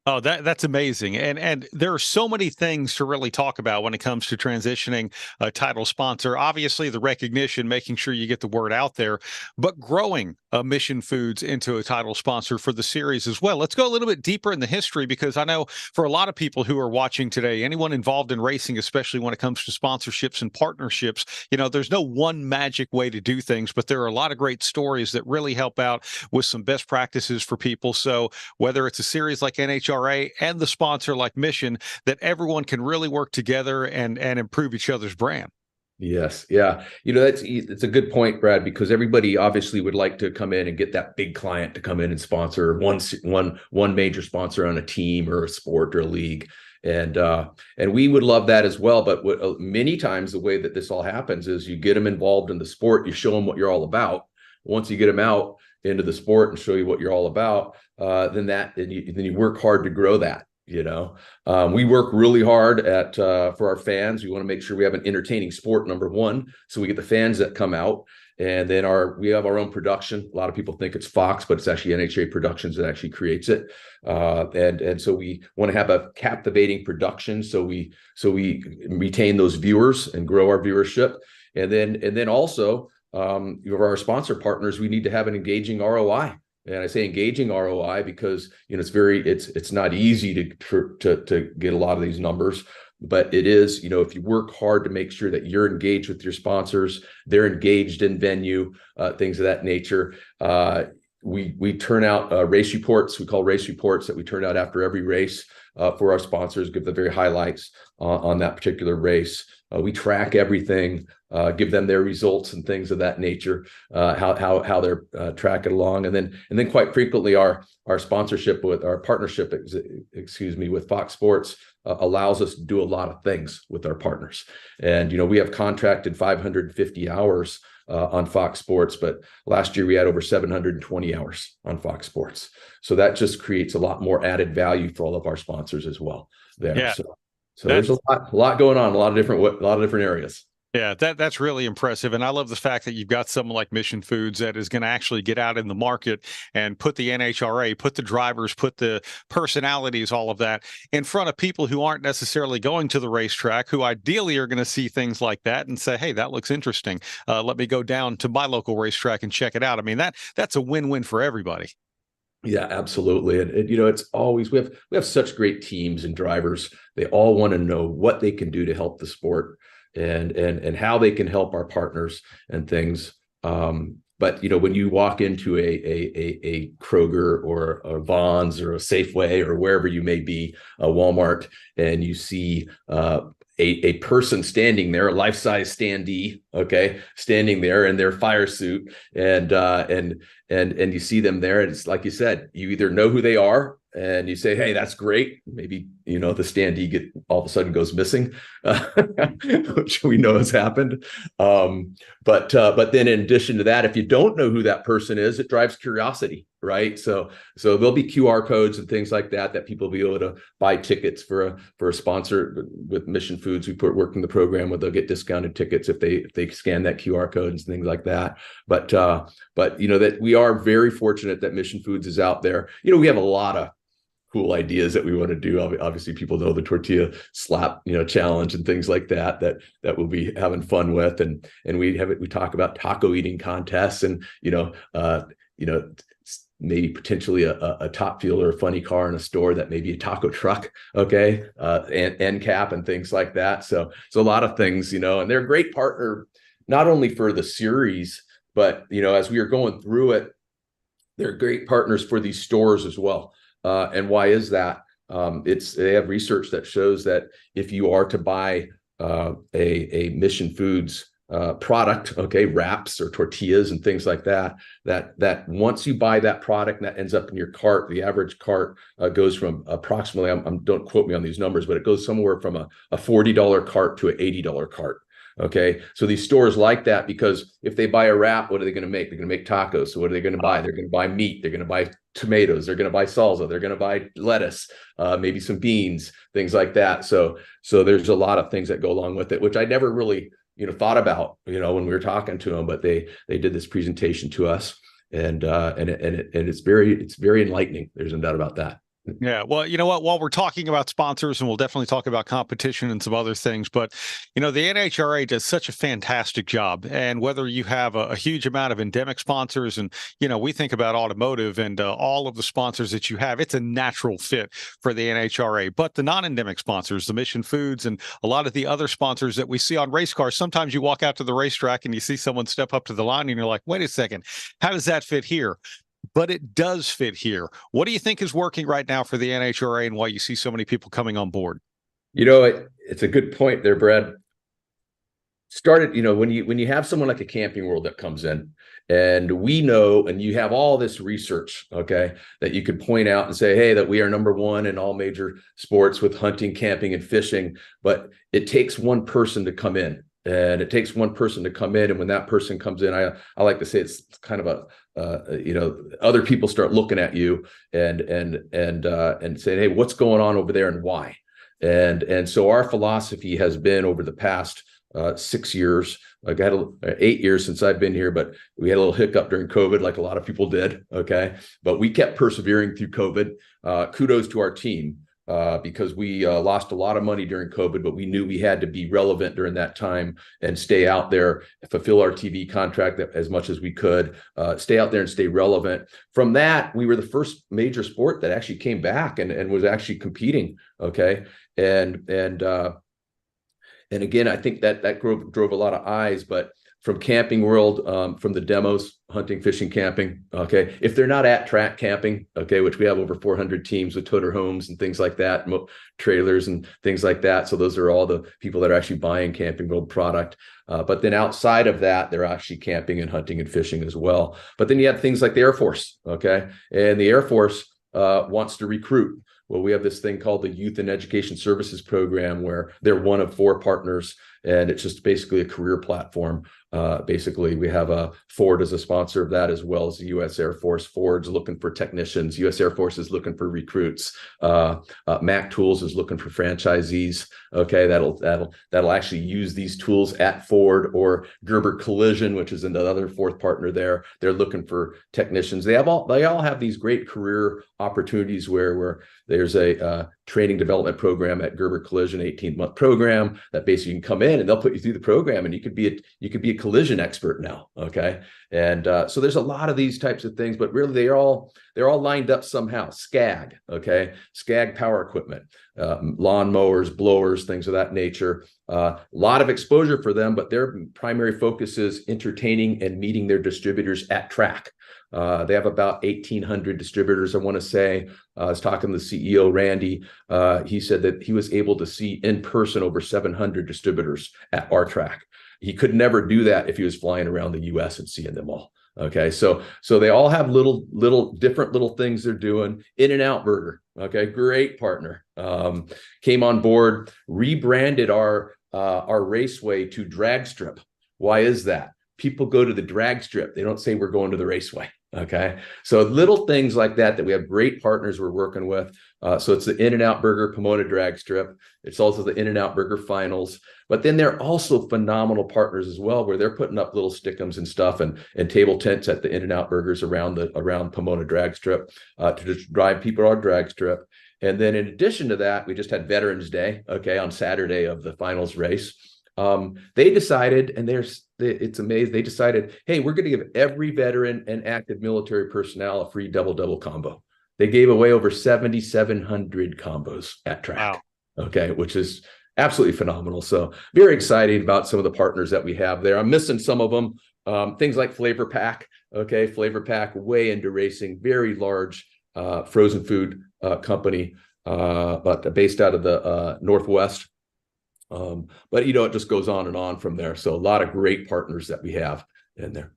Oh, that's amazing. And there are so many things to really talk about when it comes to transitioning a title sponsor. Obviously, the recognition, making sure you get the word out there, but growing Mission Foods into a title sponsor for the series as well. Let's go a little bit deeper in the history, because I know for a lot of people who are watching today, anyone involved in racing, especially when it comes to sponsorships and partnerships, there's no one magic way to do things, but there are a lot of great stories that really help out with some best practices for people. So whether it's a series like NHRA and the sponsor like Mission, that everyone can really work together and improve each other's brand. Yes. Yeah. It's a good point, Brad, because everybody obviously would like to come in and get that big client to come in and sponsor one major sponsor on a team or a sport or a league. And we would love that as well. But many times the way that this all happens is you get them involved in the sport, you show them what you're all about. Once you get them out into the sport and show you what you're all about, then you work hard to grow that. We work really hard for our fans. We want to make sure we have an entertaining sport, number one, so we get the fans that come out. And then we have our own production. A lot of people think it's Fox, but it's actually NHRA Productions that actually creates it. And so we want to have a captivating production, so we retain those viewers and grow our viewership. And then also our sponsor partners, we need to have an engaging ROI. And I say engaging ROI because it's not easy to get a lot of these numbers, but it is, if you work hard to make sure that you're engaged with your sponsors, they're engaged in venue, things of that nature. We turn out race reports. We call race reports that we turn out after every race for our sponsors, give the very highlights on that particular race. We track everything, give them their results and things of that nature, how they're tracking along, and then quite frequently our sponsorship with our partnership, with Fox Sports allows us to do a lot of things with our partners. And we have contracted 550 hours on Fox Sports, but last year we had over 720 hours on Fox Sports. So that just creates a lot more added value for all of our sponsors as well there. Yeah. So there's a lot going on, a lot of different areas. Yeah, that's really impressive. And I love the fact that you've got someone like Mission Foods that is going to actually get out in the market and put the NHRA, put the drivers, put the personalities, all of that in front of people who aren't necessarily going to the racetrack, who ideally are going to see things like that and say, hey, that looks interesting. Let me go down to my local racetrack and check it out. I mean, that's a win-win for everybody. Yeah, absolutely. And it's always, we have such great teams and drivers. They all want to know what they can do to help the sport and how they can help our partners and things. But when you walk into a Kroger or a Vons or a Safeway or wherever you may be, a Walmart, and you see a person standing there, a life-size standee, standing there in their fire suit, and you see them there, and it's like you said, you either know who they are and you say, hey, that's great. Maybe, the standee all of a sudden goes missing, which we know has happened. But then in addition to that, if you don't know who that person is, it drives curiosity, right? So there'll be QR codes and things like that people will be able to buy tickets for a sponsor with Mission Foods. We work in the program where they'll get discounted tickets if they scan that QR code and things like that. But that we are very fortunate that Mission Foods is out there. We have a lot of cool ideas that we want to do. Obviously, people know the tortilla slap, challenge and things like that we'll be having fun with. And we talk about taco eating contests and, maybe potentially a top fuel or a funny car in a store that may be a taco truck, and end cap and things like that. So a lot of things, and they're a great partner, not only for the series, but, as we are going through it, they're great partners for these stores as well. And why is that? They have research that shows that if you are to buy a Mission Foods product, wraps or tortillas and things like that once you buy that product and that ends up in your cart, the average cart goes from approximately, don't quote me on these numbers, but it goes somewhere from a $40 cart to an $80 cart. So these stores like that, because if they buy a wrap, what are they going to make? They're going to make tacos. So what are they going to buy? They're going to buy meat. They're going to buy tomatoes. They're going to buy salsa. They're going to buy lettuce, maybe some beans, things like that. So there's a lot of things that go along with it, which I never really, thought about, when we were talking to them, but they did this presentation to us, and it's very enlightening. There's no doubt about that. Yeah. Well, you know what, while we're talking about sponsors, and we'll definitely talk about competition and some other things, but, the NHRA does such a fantastic job. And whether you have a huge amount of endemic sponsors and, we think about automotive and all of the sponsors that you have, it's a natural fit for the NHRA. But the non-endemic sponsors, the Mission Foods and a lot of the other sponsors that we see on race cars, sometimes you walk out to the racetrack and you see someone step up to the line and you're like, wait a second, how does that fit here? But it does fit here. What do you think is working right now for the NHRA and why you see so many people coming on board? It's a good point there, Brad. When you have someone like a Camping World that comes in, and we know, and you have all this research, that you could point out and say, hey, that we are number one in all major sports with hunting, camping, and fishing, but it takes one person to come in And it takes one person to come in, and when that person comes in, I like to say it's kind of other people start looking at you and saying, hey, what's going on over there and why? And so our philosophy has been over the past 6 years. Like I had 8 years since I've been here, but we had a little hiccup during COVID, like a lot of people did. Okay, but we kept persevering through COVID. Kudos to our team. Because we lost a lot of money during COVID, but we knew we had to be relevant during that time and stay out there, fulfill our TV contract as much as we could, stay out there and stay relevant. From that, we were the first major sport that actually came back and was actually competing. Okay, and again, I think that drove a lot of eyes, but from Camping World, from the demos, hunting, fishing, camping, okay, if they're not at track camping, okay, which we have over 400 teams with toter homes and things like that, trailers and things like that. So those are all the people that are actually buying Camping World product. But then outside of that, they're actually camping and hunting and fishing as well. But then you have things like the Air Force, okay, and the Air Force wants to recruit. Well, we have this thing called the Youth and Education Services Program, where they're one of 4 partners, and it's just basically a career platform. Basically, we have Ford as a sponsor of that, as well as the U.S. Air Force. Ford's looking for technicians. U.S. Air Force is looking for recruits. Mac Tools is looking for franchisees. Okay, that'll actually use these tools at Ford, or Gerber Collision, which is another 4th partner there. They're looking for technicians. They all have these great career opportunities where there's a training development program at Gerber Collision, 18-month program that basically you can come in and they'll put you through the program, and you could be a collision expert now. Okay, and so there's a lot of these types of things, but really they're all lined up somehow. SCAG, okay, SCAG power equipment, lawn mowers, blowers, things of that nature. A lot of exposure for them, but their primary focus is entertaining and meeting their distributors at track. They have about 1,800 distributors, I want to say. I was talking to the CEO, Randy. He said that he was able to see in person over 700 distributors at our track. He could never do that if he was flying around the U.S. and seeing them all. Okay, so they all have different little things they're doing. In-N-Out Burger, okay, great partner. Came on board, rebranded our raceway to Drag Strip. Why is that? People go to the drag strip. They don't say we're going to the raceway. Okay, so little things like that we have great partners we're working with. So it's the In-N-Out Burger Pomona Drag Strip. It's also the In-N-Out Burger Finals. But then they're also phenomenal partners as well, where they're putting up little stickums and stuff and table tents at the In-N-Out Burgers around Pomona Drag Strip to just drive people to our drag strip. And then in addition to that, we just had Veterans Day, okay, on Saturday of the finals race. They decided, and it's amazing, they decided, hey, we're going to give every veteran and active military personnel a free double combo. They gave away over 7,700 combos at track. Wow. Okay, which is absolutely phenomenal. So very excited about some of the partners that we have there. I'm missing some of them. Things like Flavor Pack. Okay, Flavor Pack, way into racing, very large frozen food company, but based out of the Northwest. But it just goes on and on from there. So a lot of great partners that we have in there.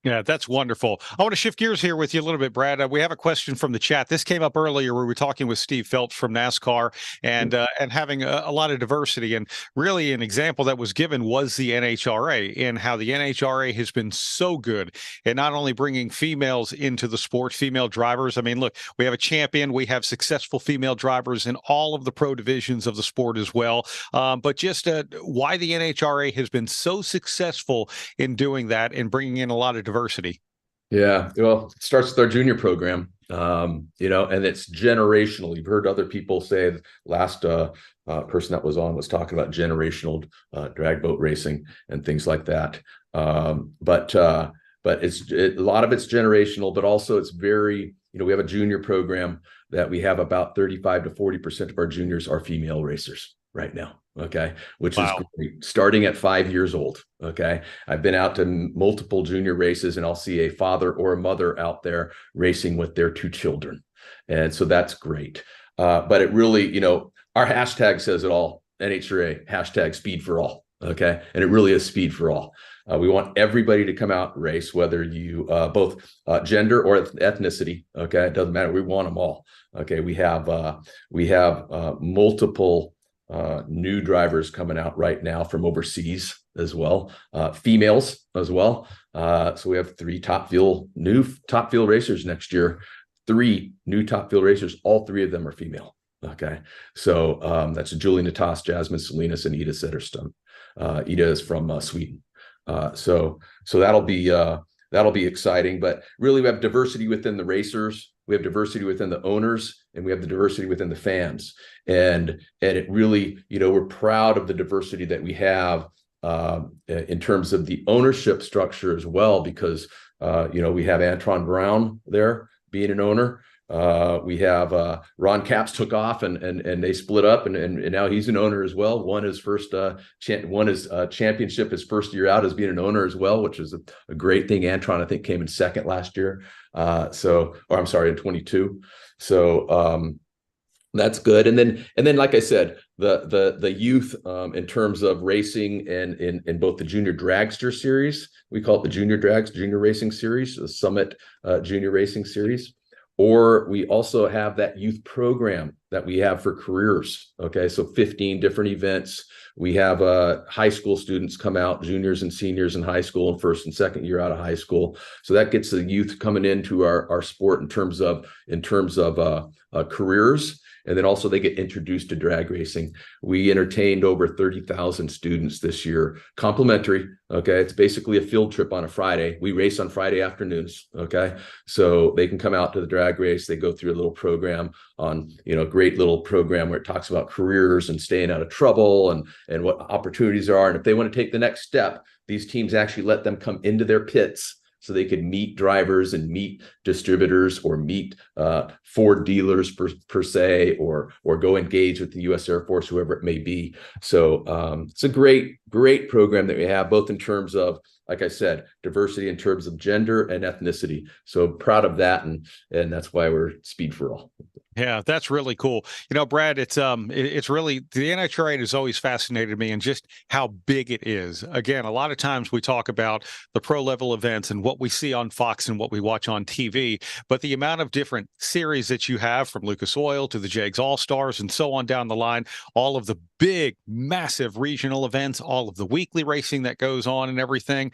Yeah, that's wonderful. I want to shift gears here with you a little bit, Brad. We have a question from the chat. This came up earlier where we were talking with Steve Phelps from NASCAR and having a lot of diversity. And really an example that was given was the NHRA and how the NHRA has been so good in not only bringing females into the sport, female drivers. I mean, look, we have a champion. We have successful female drivers in all of the pro divisions of the sport as well. But just why the NHRA has been so successful in doing that and bringing in a lot of diversity. Yeah, well, it starts with our junior program, and it's generational. You've heard other people say, the last person that was on was talking about generational drag boat racing and things like that. But a lot of it's generational, but also it's very, we have a junior program that we have about 35 to 40% of our juniors are female racers right now. Okay, which is great. Starting at 5 years old. Okay, I've been out to multiple junior races, and I'll see a father or a mother out there racing with their 2 children, and so that's great. But it really, our hashtag says it all. NHRA hashtag Speed for All. Okay, and it really is Speed for All. We want everybody to come out and race, whether you both gender or ethnicity. Okay, it doesn't matter. We want them all. Okay, we have multiple new drivers coming out right now from overseas. as well, females as well. So we have new top fuel racers next year, 3 new top fuel racers. All 3 of them are female. Okay. So that's Julie Natas, Jasmine Salinas, and Ida Zetterström. Ida is from Sweden. So that'll be exciting, but really we have diversity within the racers. We have diversity within the owners, and we have the diversity within the fans. And it really, we're proud of the diversity that we have in terms of the ownership structure as well, because, we have Antoine Brown there being an owner. We have Ron Capps took off and they split up, and now he's an owner as well. Won his first championship his first year out as being an owner as well, which is a great thing. Antoine, I think, came in second last year. In 22. So that's good. And then, like I said, the youth in terms of racing and in both the Junior Dragster Series, we call it the Junior Racing Series, the Summit Junior Racing Series. Or we also have that youth program that we have for careers. Okay, so 15 different events. We have high school students come out, juniors and seniors in high school, and first and second year out of high school. So that gets the youth coming into our sport in terms of careers. And then also they get introduced to drag racing. We entertained over 30,000 students this year, complimentary. Okay, it's basically a field trip on a Friday. We race on Friday afternoons. Okay, so they can come out to the drag race. They go through a little program on, great little program where it talks about careers and staying out of trouble and what opportunities there are. And if they want to take the next step, these teams actually let them come into their pits, so they could meet drivers and meet distributors or meet Ford dealers per se, or go engage with the U.S. Air Force, whoever it may be. So it's a great program that we have, both in terms of, like I said, diversity in terms of gender and ethnicity. So proud of that, and that's why we're Speed for All. Yeah, that's really cool. Brad, it's really, the NHRA has always fascinated me, and just how big it is. Again, a lot of times we talk about the pro level events and what we see on Fox and what we watch on TV, but the amount of different series that you have, from Lucas Oil to the JEGS All-Stars and so on down the line, all of the big, massive regional events, all of the weekly racing that goes on and everything.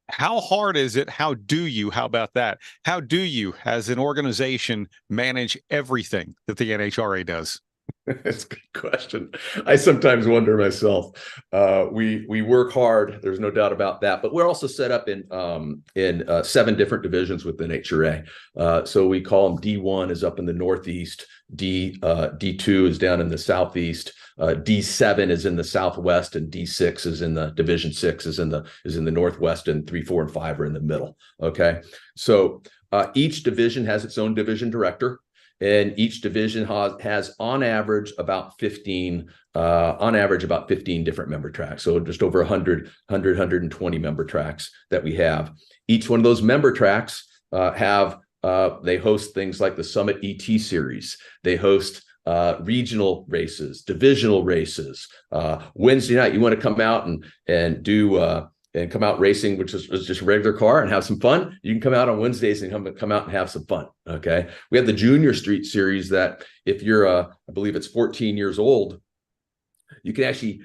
How hard is it? How about that? How do you, as an organization, manage everything that the NHRA does? That's a good question. I sometimes wonder myself. We work hard. There's no doubt about that. But we're also set up in 7 different divisions within NHRA. So we call them D1 is up in the Northeast. D2 is down in the Southeast. D7 is in the Southwest, and D6 is in the Division 6 is in the Northwest, and 3, 4, and 5 are in the middle. Okay, so each division has its own division director, and each division has on average about 15 different member tracks. So just over 120 member tracks that we have. Each one of those member tracks they host things like the Summit ET Series. They host regional races, divisional races. Wednesday night, you want to come out and do and come out racing, which is just a regular car, and have some fun. You can come out on Wednesdays and come out and have some fun. Okay. We have the Junior Street Series that if you're I believe it's 14 years old, you can actually,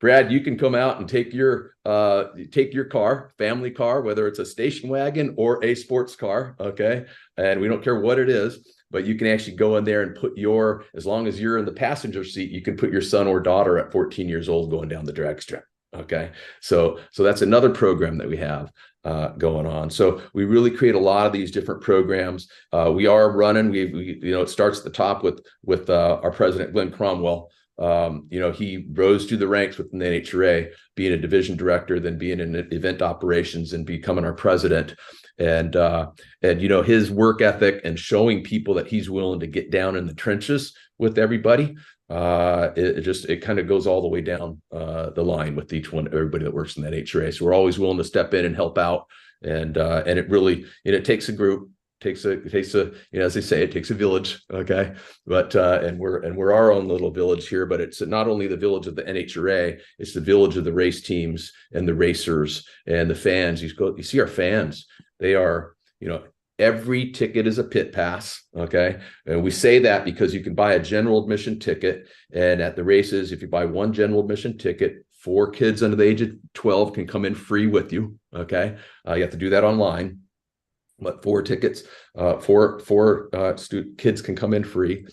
Brad, you can come out and take your car, family car, whether it's a station wagon or a sports car. Okay. And we don't care what it is, but you can actually go in there and put as long as you're in the passenger seat, you can put your son or daughter at 14 years old going down the drag strip. Okay. So that's another program that we have going on. So we really create a lot of these different programs. We are running, it starts at the top with our president, Glenn Cromwell. He rose through the ranks within the NHRA, being a division director, then being in event operations, and becoming our president. And his work ethic and showing people that he's willing to get down in the trenches with everybody. It kind of goes all the way down the line with everybody that works in that NHRA. So we're always willing to step in and help out. And it really, it takes a group. Takes a as they say, it takes a village. Okay, but and we're our own little village here, but it's not only the village of the NHRA, it's the village of the race teams and the racers and the fans. You see our fans, they are, every ticket is a pit pass. Okay, and we say that because you can buy a general admission ticket, and at the races, if you buy one general admission ticket, 4 kids under the age of 12 can come in free with you. Okay. You have to do that online, but 4 tickets, kids can come in free.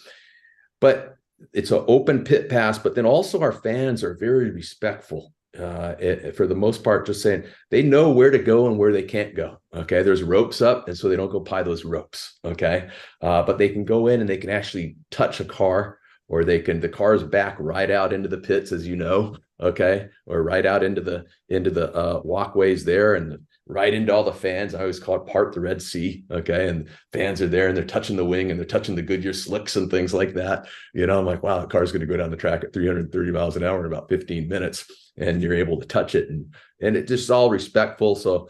But it's an open pit pass, but then also our fans are very respectful. For the most part, just saying they know where to go and where they can't go. Okay. There's ropes up, and so they don't go by those ropes. Okay. But they can go in and they can actually touch a car, or the car's back right out into the pits, as you know. Okay. Or right out into the walkways there, and right into all the fans. I always call it part the Red Sea. Okay. And fans are there and they're touching the wing and they're touching the Goodyear slicks and things like that. You know, I'm like, wow, the car's going to go down the track at 330 miles an hour in about 15 minutes. And you're able to touch it. And it just all respectful. So,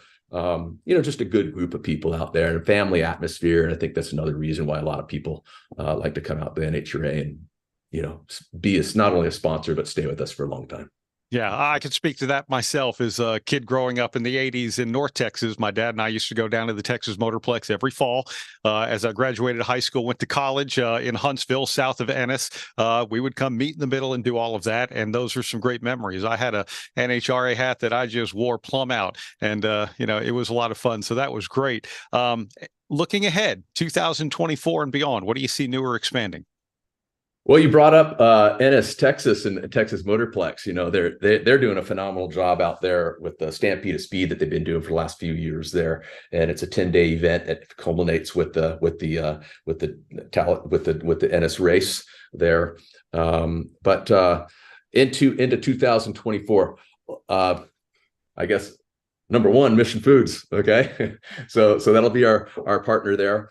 just a good group of people out there, and a family atmosphere. And I think that's another reason why a lot of people like to come out to the NHRA and, be not only a sponsor, but stay with us for a long time. Yeah, I can speak to that myself. As a kid growing up in the 80s in North Texas, my dad and I used to go down to the Texas Motorplex every fall. As I graduated high school, went to college in Huntsville, south of Ennis. We would come meet in the middle and do all of that. And those are some great memories. I had a NHRA hat that I just wore plumb out. And, it was a lot of fun. So that was great. Looking ahead, 2024 and beyond, what do you see new or expanding? Well, you brought up Ennis, Texas, and Texas Motorplex. They're doing a phenomenal job out there with the Stampede of Speed that they've been doing for the last few years there, and it's a 10-day event that culminates with the Ennis race there. But into 2024, I guess number one, Mission Foods. Okay, so that'll be our partner there.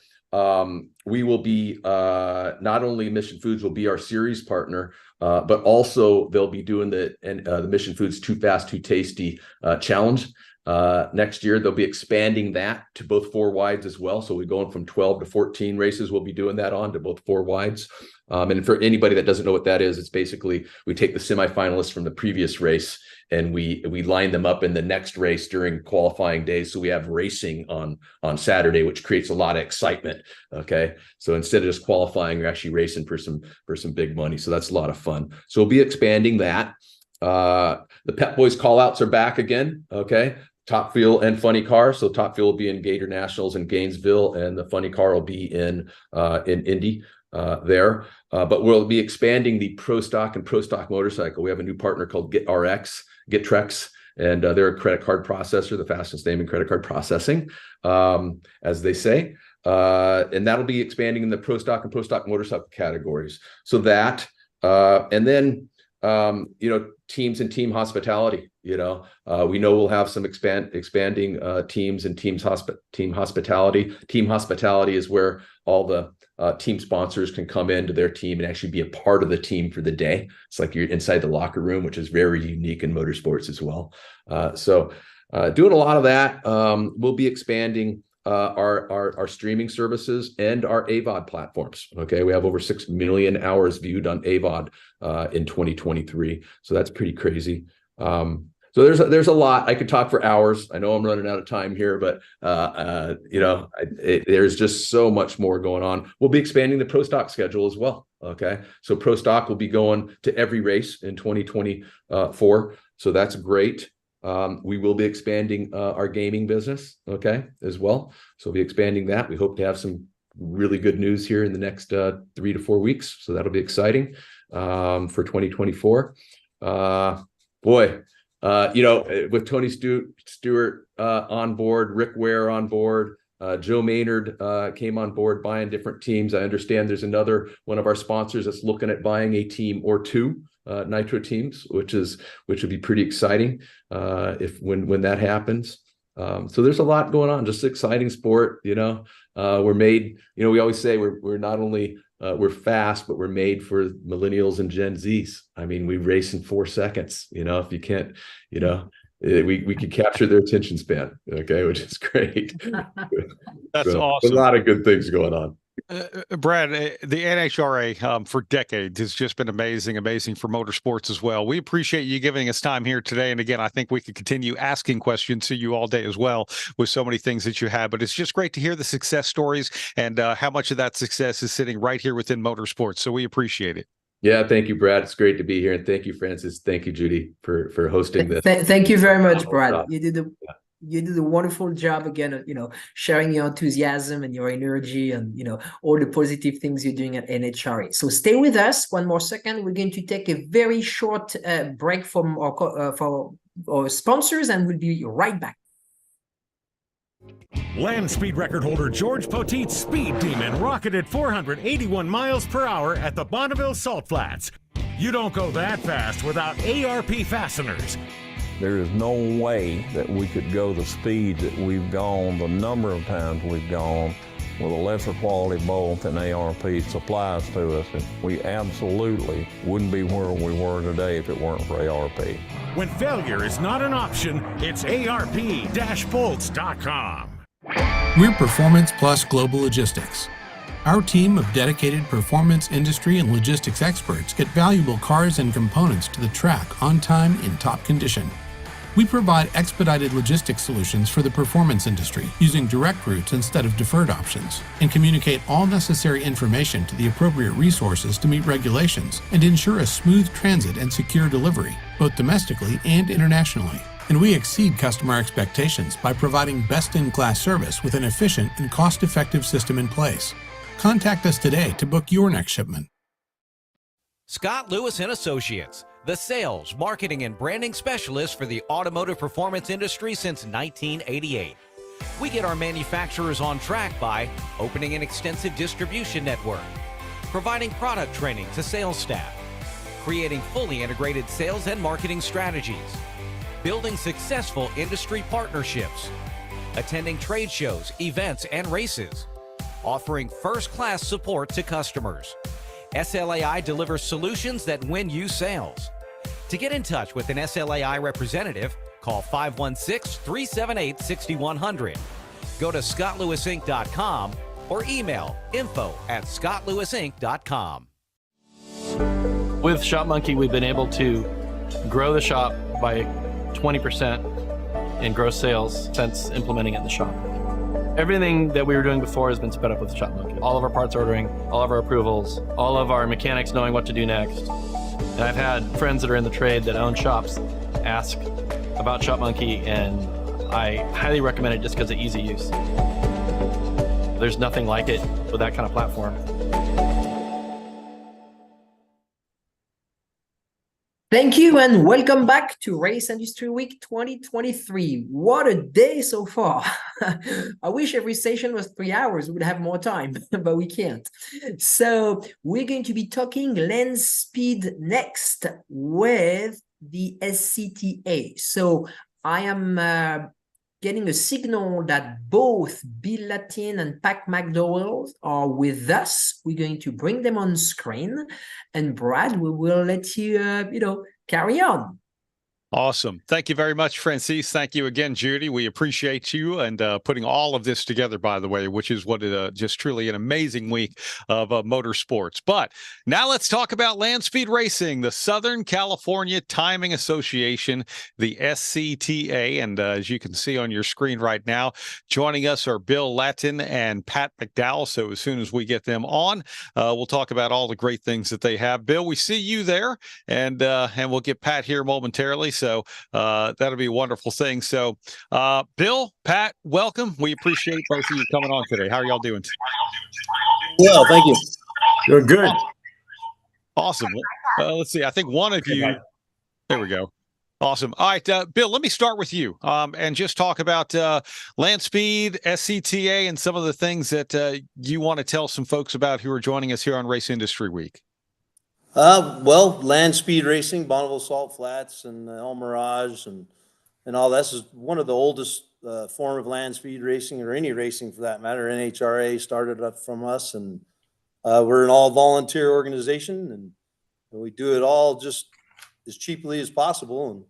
We will be not only Mission Foods will be our series partner, but also they'll be doing the Mission Foods Too Fast, Too Tasty challenge. Next year, they'll be expanding that to both 4 wides as well. So we're going from 12 to 14 races. We'll be doing that on to both 4 wides. And for anybody that doesn't know what that is, it's basically we take the semifinalists from the previous race and we line them up in the next race during qualifying days. So we have racing on Saturday, which creates a lot of excitement. Okay. So instead of just qualifying, we're actually racing for some big money. So that's a lot of fun. So we'll be expanding that. The Pep Boys call outs are back again. Okay. Top Fuel and Funny Car. So Top Fuel will be in Gator Nationals in Gainesville, and the Funny Car will be in Indy there. But we'll be expanding the Pro Stock and Pro Stock motorcycle. We have a new partner called GetTrex, and they're a credit card processor, the fastest name in credit card processing, as they say. And that'll be expanding in the Pro Stock and Pro Stock motorcycle categories. So that, and then, teams and team hospitality. We know we'll have some expanding teams and team hospitality. Team hospitality is where all the team sponsors can come into their team and actually be a part of the team for the day. It's like you're inside the locker room, which is very unique in motorsports as well. So doing a lot of that. We'll be expanding our streaming services and our AVOD platforms. Okay, we have over 6 million hours viewed on AVOD in 2023. So that's pretty crazy. So there's a lot. I could talk for hours. I know I'm running out of time here, but there's just so much more going on. We'll be expanding the Pro Stock schedule as well. Okay, so Pro Stock will be going to every race in 2024. So that's great. We will be expanding our gaming business, okay, as well. So we'll be expanding that. We hope to have some really good news here in the next 3 to 4 weeks. So that'll be exciting for 2024. With Tony Stewart on board, Rick Ware on board, Joe Maynard came on board buying different teams. I understand there's another one of our sponsors that's looking at buying a team or 2 nitro teams, which would be pretty exciting when that happens. So there's a lot going on, just exciting sport. We're made, we always say we're not only we're fast, but we're made for millennials and Gen Zs. I mean, we race in 4 seconds. If you can't, we can capture their attention span. Okay, which is great. That's awesome. A lot of good things going on. Brad, the NHRA for decades has just been amazing for motorsports as well. We appreciate you giving us time here today. And again, I think we could continue asking questions to you all day as well with so many things that you have. But it's just great to hear the success stories and how much of that success is sitting right here within motorsports. So we appreciate it. Yeah, thank you, Brad. It's great to be here, and thank you, Francis. Thank you, Judy, for hosting this. Thank you very much, Brad. You did a wonderful job again, sharing your enthusiasm and your energy and, all the positive things you're doing at NHRA. So stay with us one more second. We're going to take a very short break from for our sponsors, and we'll be right back. Land speed record holder George Poteet's Speed Demon rocketed 481 miles per hour at the Bonneville Salt Flats. You don't go that fast without ARP fasteners. There is no way that we could go the speed that we've gone, the number of times we've gone, with a lesser quality bolt than ARP supplies to us. And we absolutely wouldn't be where we were today if it weren't for ARP. When failure is not an option, it's ARP-bolts.com. We're Performance Plus Global Logistics. Our team of dedicated performance industry and logistics experts get valuable cars and components to the track on time in top condition. We provide expedited logistics solutions for the performance industry using direct routes instead of deferred options, and communicate all necessary information to the appropriate resources to meet regulations and ensure a smooth transit and secure delivery, both domestically and internationally. And we exceed customer expectations by providing best-in-class service with an efficient and cost-effective system in place. Contact us today to book your next shipment. Scott Lewis & Associates, the sales, marketing, and branding specialist for the automotive performance industry since 1988. We get our manufacturers on track by opening an extensive distribution network, providing product training to sales staff, creating fully integrated sales and marketing strategies, building successful industry partnerships, attending trade shows, events, and races, offering first-class support to customers. SLAI delivers solutions that win you sales. To get in touch with an SLAI representative, call 516-378-6100. Go to scottlewisinc.com or email info@scottlewisinc.com. With Shop Monkey, we've been able to grow the shop by 20% in gross sales since implementing it in the shop. Everything that we were doing before has been sped up with the Shop Monkey. All of our parts ordering, all of our approvals, all of our mechanics knowing what to do next. And I've had friends that are in the trade that own shops ask about Shop Monkey, and I highly recommend it just because of easy use. There's nothing like it with that kind of platform. Thank you and welcome back to Race Industry Week 2023. What a day so far. I wish every session was 3 hours. We would have more time, but we can't. So we're going to be talking land speed next with the SCTA. So I am getting a signal that both Bill Latin and Pat McDowell are with us. We're going to bring them on screen. And Brad, we will let you, carry on. Awesome. Thank you very much, Francis. Thank you again, Judy. We appreciate you and putting all of this together, by the way, which is what just truly an amazing week of motorsports. But now let's talk about land speed racing, the Southern California Timing Association, the SCTA. And as you can see on your screen right now, joining us are Bill Latin and Pat McDowell. So as soon as we get them on, we'll talk about all the great things that they have. Bill, we see you there, and we'll get Pat here momentarily. So that'll be a wonderful thing. So Bill, Pat, welcome. We appreciate both of you coming on today. How are y'all doing? Well, thank you. Doing good. Awesome. Let's see. I think one of you, there we go. Awesome. All right, Bill, let me start with you and just talk about land speed, SCTA, and some of the things that you want to tell some folks about who are joining us here on Race Industry Week. Well, land speed racing, Bonneville Salt Flats and El Mirage and all this is one of the oldest form of land speed racing, or any racing for that matter. NHRA started up from us, and we're an all volunteer organization, and we do it all just as cheaply as possible. And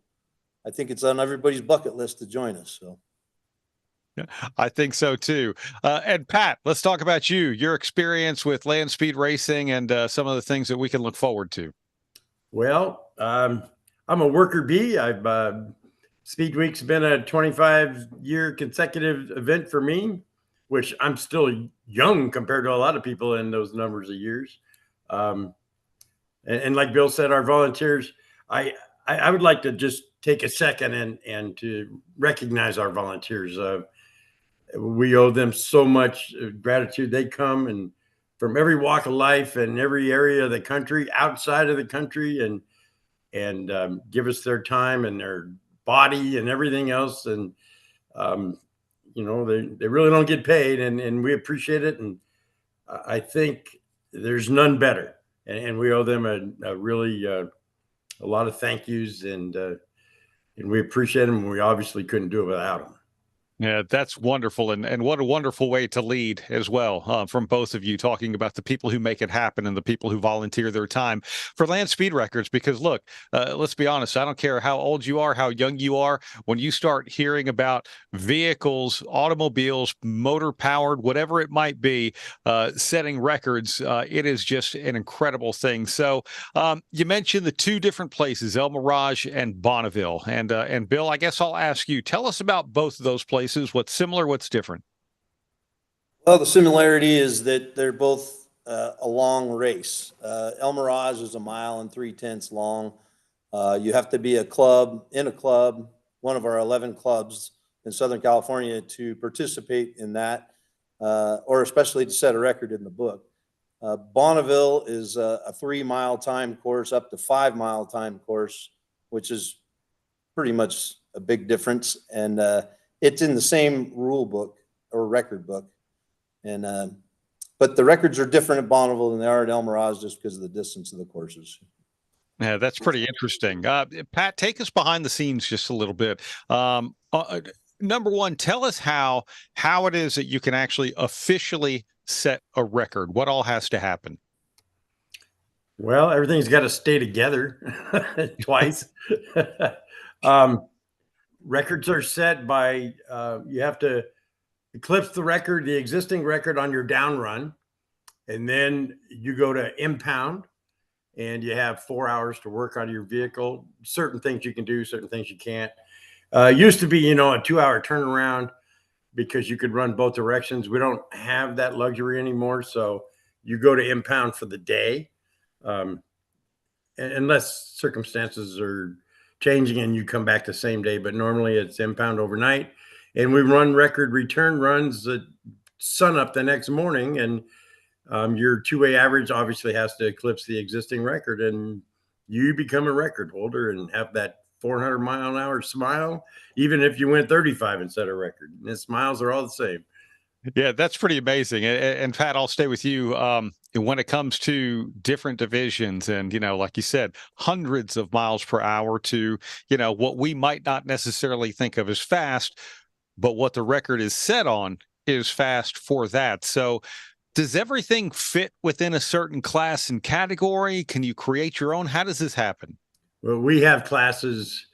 I think it's on everybody's bucket list to join us. So. I think so too. And Pat, let's talk about you, your experience with land speed racing and some of the things that we can look forward to. Well, I'm a worker bee. Speed Week's been a 25-year consecutive event for me, which I'm still young compared to a lot of people in those numbers of years. And like Bill said, our volunteers, I would like to just take a second and to recognize our volunteers. We owe them so much gratitude. They come and from every walk of life and every area of the country, outside of the country, and give us their time and their body and everything else. And you know, they really don't get paid, and we appreciate it. And I think there's none better, and we owe them a really a lot of thank yous, and we appreciate them. And we obviously couldn't do it without them. Yeah, that's wonderful. And what a wonderful way to lead as well, from both of you, talking about the people who make it happen and the people who volunteer their time for land speed records. Because look, let's be honest, I don't care how old you are, how young you are, when you start hearing about vehicles, automobiles, motor powered, whatever it might be, setting records, it is just an incredible thing. So you mentioned the two different places, El Mirage and Bonneville. And Bill, I guess I'll ask you, tell us about both of those places. What's similar, what's different? Well, the similarity is that they're both a long race. El Mirage is 1 3/10 miles long. You have to be in a club, one of our 11 clubs in Southern California, to participate in that, or especially to set a record in the book. Bonneville is a 3-mile time course, up to 5-mile time course, which is pretty much a big difference. And it's in the same rule book or record book. And but the records are different at Bonneville than they are at El Mirage, just because of the distance of the courses. Yeah, that's pretty interesting. Pat, take us behind the scenes just a little bit. Number one, tell us how it is that you can actually officially set a record. What all has to happen? Well, everything's got to stay together twice. Records are set by, you have to eclipse the record, the existing record on your down run. And then you go to impound and you have 4 hours to work on your vehicle. Certain things you can do, certain things you can't. Used to be, you know, a 2-hour turnaround because you could run both directions. We don't have that luxury anymore. So you go to impound for the day, unless circumstances are changing and you come back the same day, but normally it's impound overnight. And we run record return runs at sun up the next morning, and your two-way average obviously has to eclipse the existing record, and you become a record holder and have that 400-mile-an-hour smile, even if you went 35 and set a record. And the smiles are all the same. Yeah, that's pretty amazing. And Pat, I'll stay with you. When it comes to different divisions and, you know, like you said, hundreds of miles per hour to, you know, what we might not necessarily think of as fast, but what the record is set on is fast for that. So does everything fit within a certain class and category? Can you create your own? How does this happen? Well, we have classes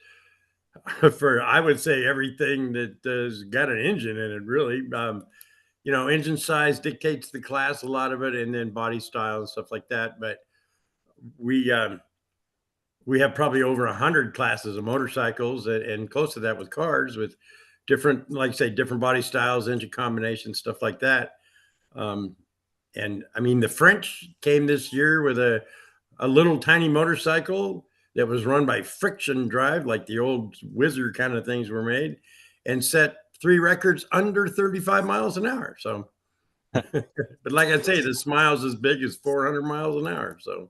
for, I would say, everything that got an engine in it, really. You know, engine size dictates the class, a lot of it, and then body style and stuff like that. But we have probably over 100 classes of motorcycles and close to that with cars with different, like I say, different body styles, engine combinations, stuff like that. And I mean, the French came this year with a little tiny motorcycle that was run by friction drive, like the old Whizzer kind of things were made, and set 3 records under 35 miles an hour. So, but like I say, the smile's as big as 400 miles an hour. So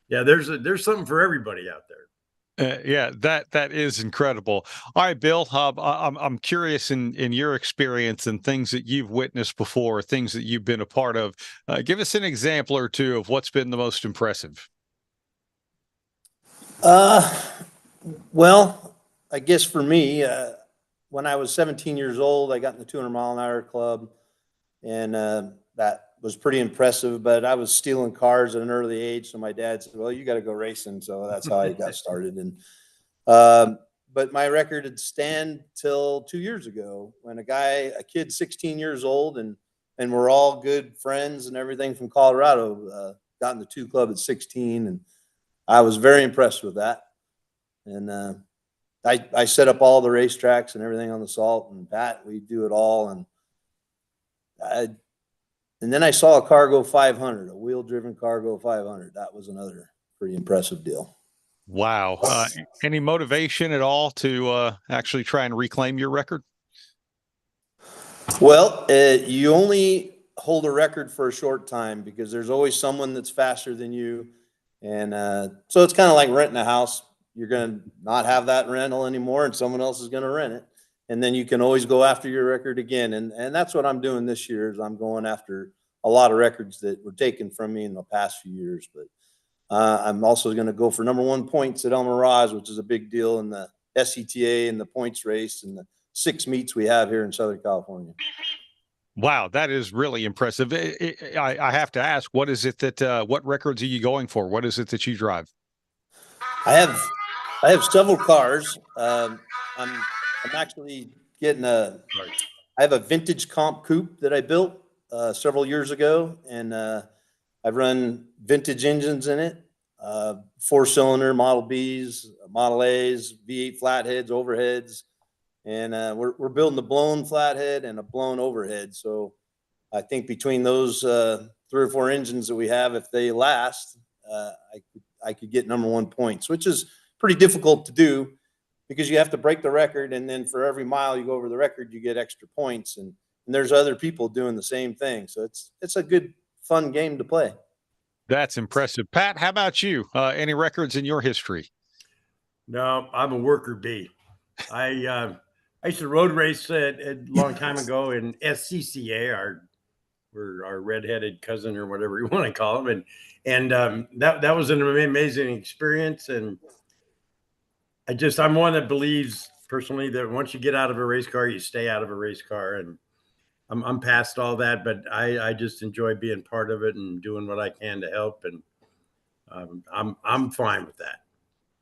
yeah, there's something for everybody out there. Yeah, that is incredible. All right, Bill, I'm curious in your experience and things that you've witnessed before, things that you've been a part of. Give us an example or two of what's been the most impressive. Well, I guess for me, when I was 17 years old, I got in the 200-mile-an-hour club, and that was pretty impressive. But I was stealing cars at an early age, so my dad said, "Well, you got to go racing." So that's how I got started. And but my record had stand till 2 years ago when a kid 16 years old, and we're all good friends and everything from Colorado, got in the 2 club at 16, and I was very impressed with that. And I set up all the racetracks and everything on the salt, and Pat, we do it all. And then I saw a car go 500, a wheel-driven car go 500. That was another pretty impressive deal. Wow. Any motivation at all to actually try and reclaim your record? Well, you only hold a record for a short time because there's always someone that's faster than you. And so it's kind of like renting a house. You're going to not have that rental anymore and someone else is going to rent it. And then you can always go after your record again. And that's what I'm doing this year is I'm going after a lot of records that were taken from me in the past few years. But I'm also going to go for #1 points at El Mirage, which is a big deal in the SCTA and the points race and the 6 meets we have here in Southern California. Wow, that is really impressive. I have to ask, what is it that what records are you going for? What is it that you drive? I have several cars. I'm actually getting I have a vintage comp coupe that I built several years ago, and I've run vintage engines in it, 4-cylinder Model Bs, Model As, V8 flatheads, overheads, and we're building a blown flathead and a blown overhead. So I think between those 3 or 4 engines that we have, if they last, I could get #1 points, which is pretty difficult to do because you have to break the record, and then for every mile you go over the record, you get extra points, and there's other people doing the same thing. So it's a good, fun game to play. That's impressive. Pat, how about you? Any records in your history? No, I'm a worker bee. I used to road race a long time ago in SCCA, our redheaded cousin or whatever you want to call him, and that was an amazing experience. And I'm one that believes personally that once you get out of a race car, you stay out of a race car, and I'm past all that, but I just enjoy being part of it and doing what I can to help, and I'm fine with that.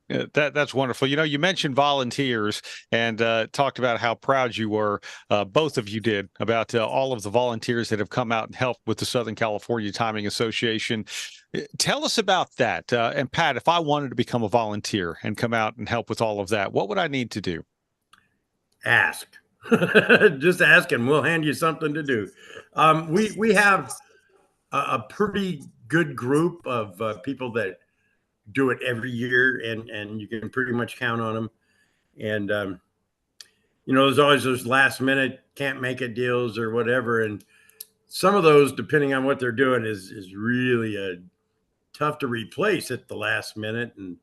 Yeah, that's wonderful. You know, you mentioned volunteers and talked about how proud you were, both of you did, about all of the volunteers that have come out and helped with the Southern California Timing Association. Tell us about that. And Pat, if I wanted to become a volunteer and come out and help with all of that, what would I need to do? Ask. Just ask and we'll hand you something to do. We have a pretty good group of people that do it every year, and you can pretty much count on them. And there's always those last minute can't make it deals or whatever, and some of those, depending on what they're doing, is really tough to replace at the last minute. And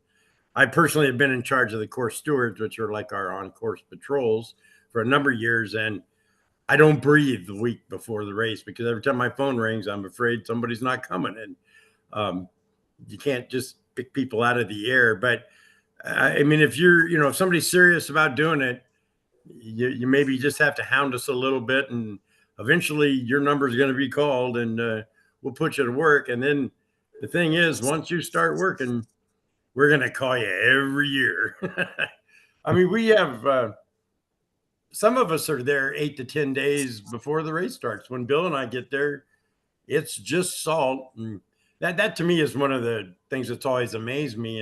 I personally have been in charge of the course stewards, which are like our on-course patrols, for a number of years, and I don't breathe the week before the race because every time my phone rings, I'm afraid somebody's not coming. And you can't just pick people out of the air. But I mean, if if somebody's serious about doing it, you maybe just have to hound us a little bit, and eventually your number is going to be called, and we'll put you to work. And then the thing is, once you start working, we're going to call you every year. I mean, we have some of us are there 8 to 10 days before the race starts. When Bill and I get there, it's just salt. And that to me is one of the things that's always amazed me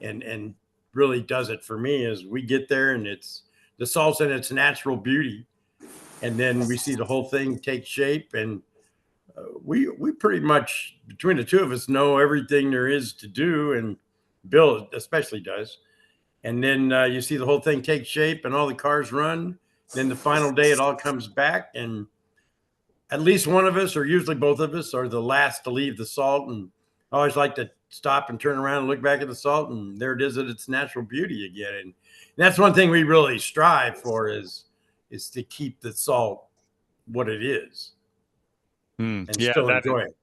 and really does it for me is we get there and it's the salt's in its natural beauty. And then we see the whole thing take shape, and we pretty much, between the two of us, know everything there is to do, and Bill especially does. And then you see the whole thing take shape and all the cars run. Then the final day, it all comes back. And at least one of us, or usually both of us, are the last to leave the salt. And I always like to stop and turn around and look back at the salt. And there it is at its natural beauty again. And that's one thing we really strive for is to keep the salt what it is and still enjoy it.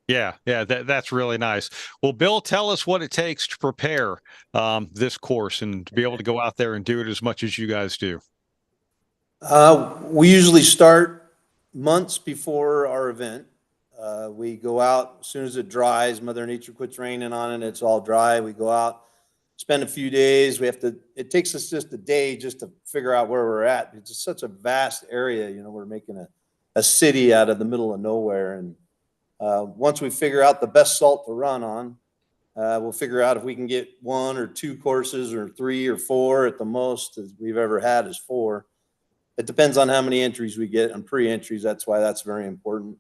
Yeah, that's really nice. Well, Bill, tell us what it takes to prepare this course and to be able to go out there and do it as much as you guys do. We usually start months before our event. We go out as soon as it dries. Mother Nature quits raining on it. It's all dry. We go out, spend a few days. It takes us just a day just to figure out where we're at. It's just such a vast area. We're making a city out of the middle of nowhere. And once we figure out the best salt to run on, we'll figure out if we can get 1 or 2 courses or 3 or 4 at the most, as we've ever had is 4. It depends on how many entries we get on pre-entries. That's why that's very important.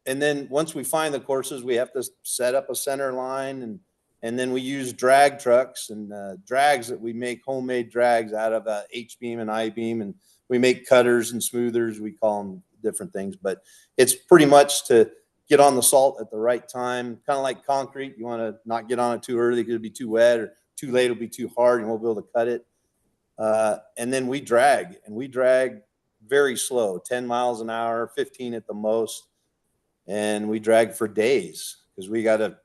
and then once we find the courses, we have to set up a center line, and then we use drag trucks and drags that we make homemade drags out of H-beam and I-beam, and we make cutters and smoothers. We call them different things, but it's pretty much to get on the salt at the right time. Kind of like concrete. You want to not get on it too early because it'll be too wet, or too late, it'll be too hard, and we'll be able to cut it. And then we drag very slow, 10 miles an hour, 15 at the most. And we drag for days because we got to,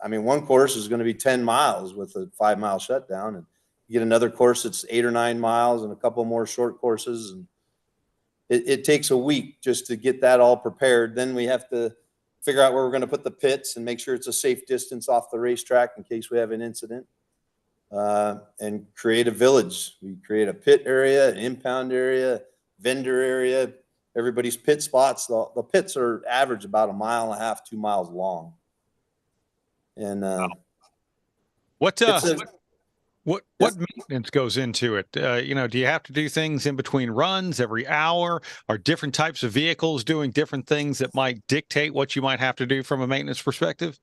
one course is going to be 10 miles with a 5-mile shutdown, and you get another course that's 8 or 9 miles and a couple more short courses. And it takes a week just to get that all prepared. Then we have to figure out where we're going to put the pits and make sure it's a safe distance off the racetrack in case we have an incident. And create a village. We create a pit area, an impound area, vendor area, everybody's pit spots. The pits are average about 1.5 miles, 2 miles long. And what maintenance goes into it? Do you have to do things in between runs every hour? Are different types of vehicles doing different things that might dictate what you might have to do from a maintenance perspective?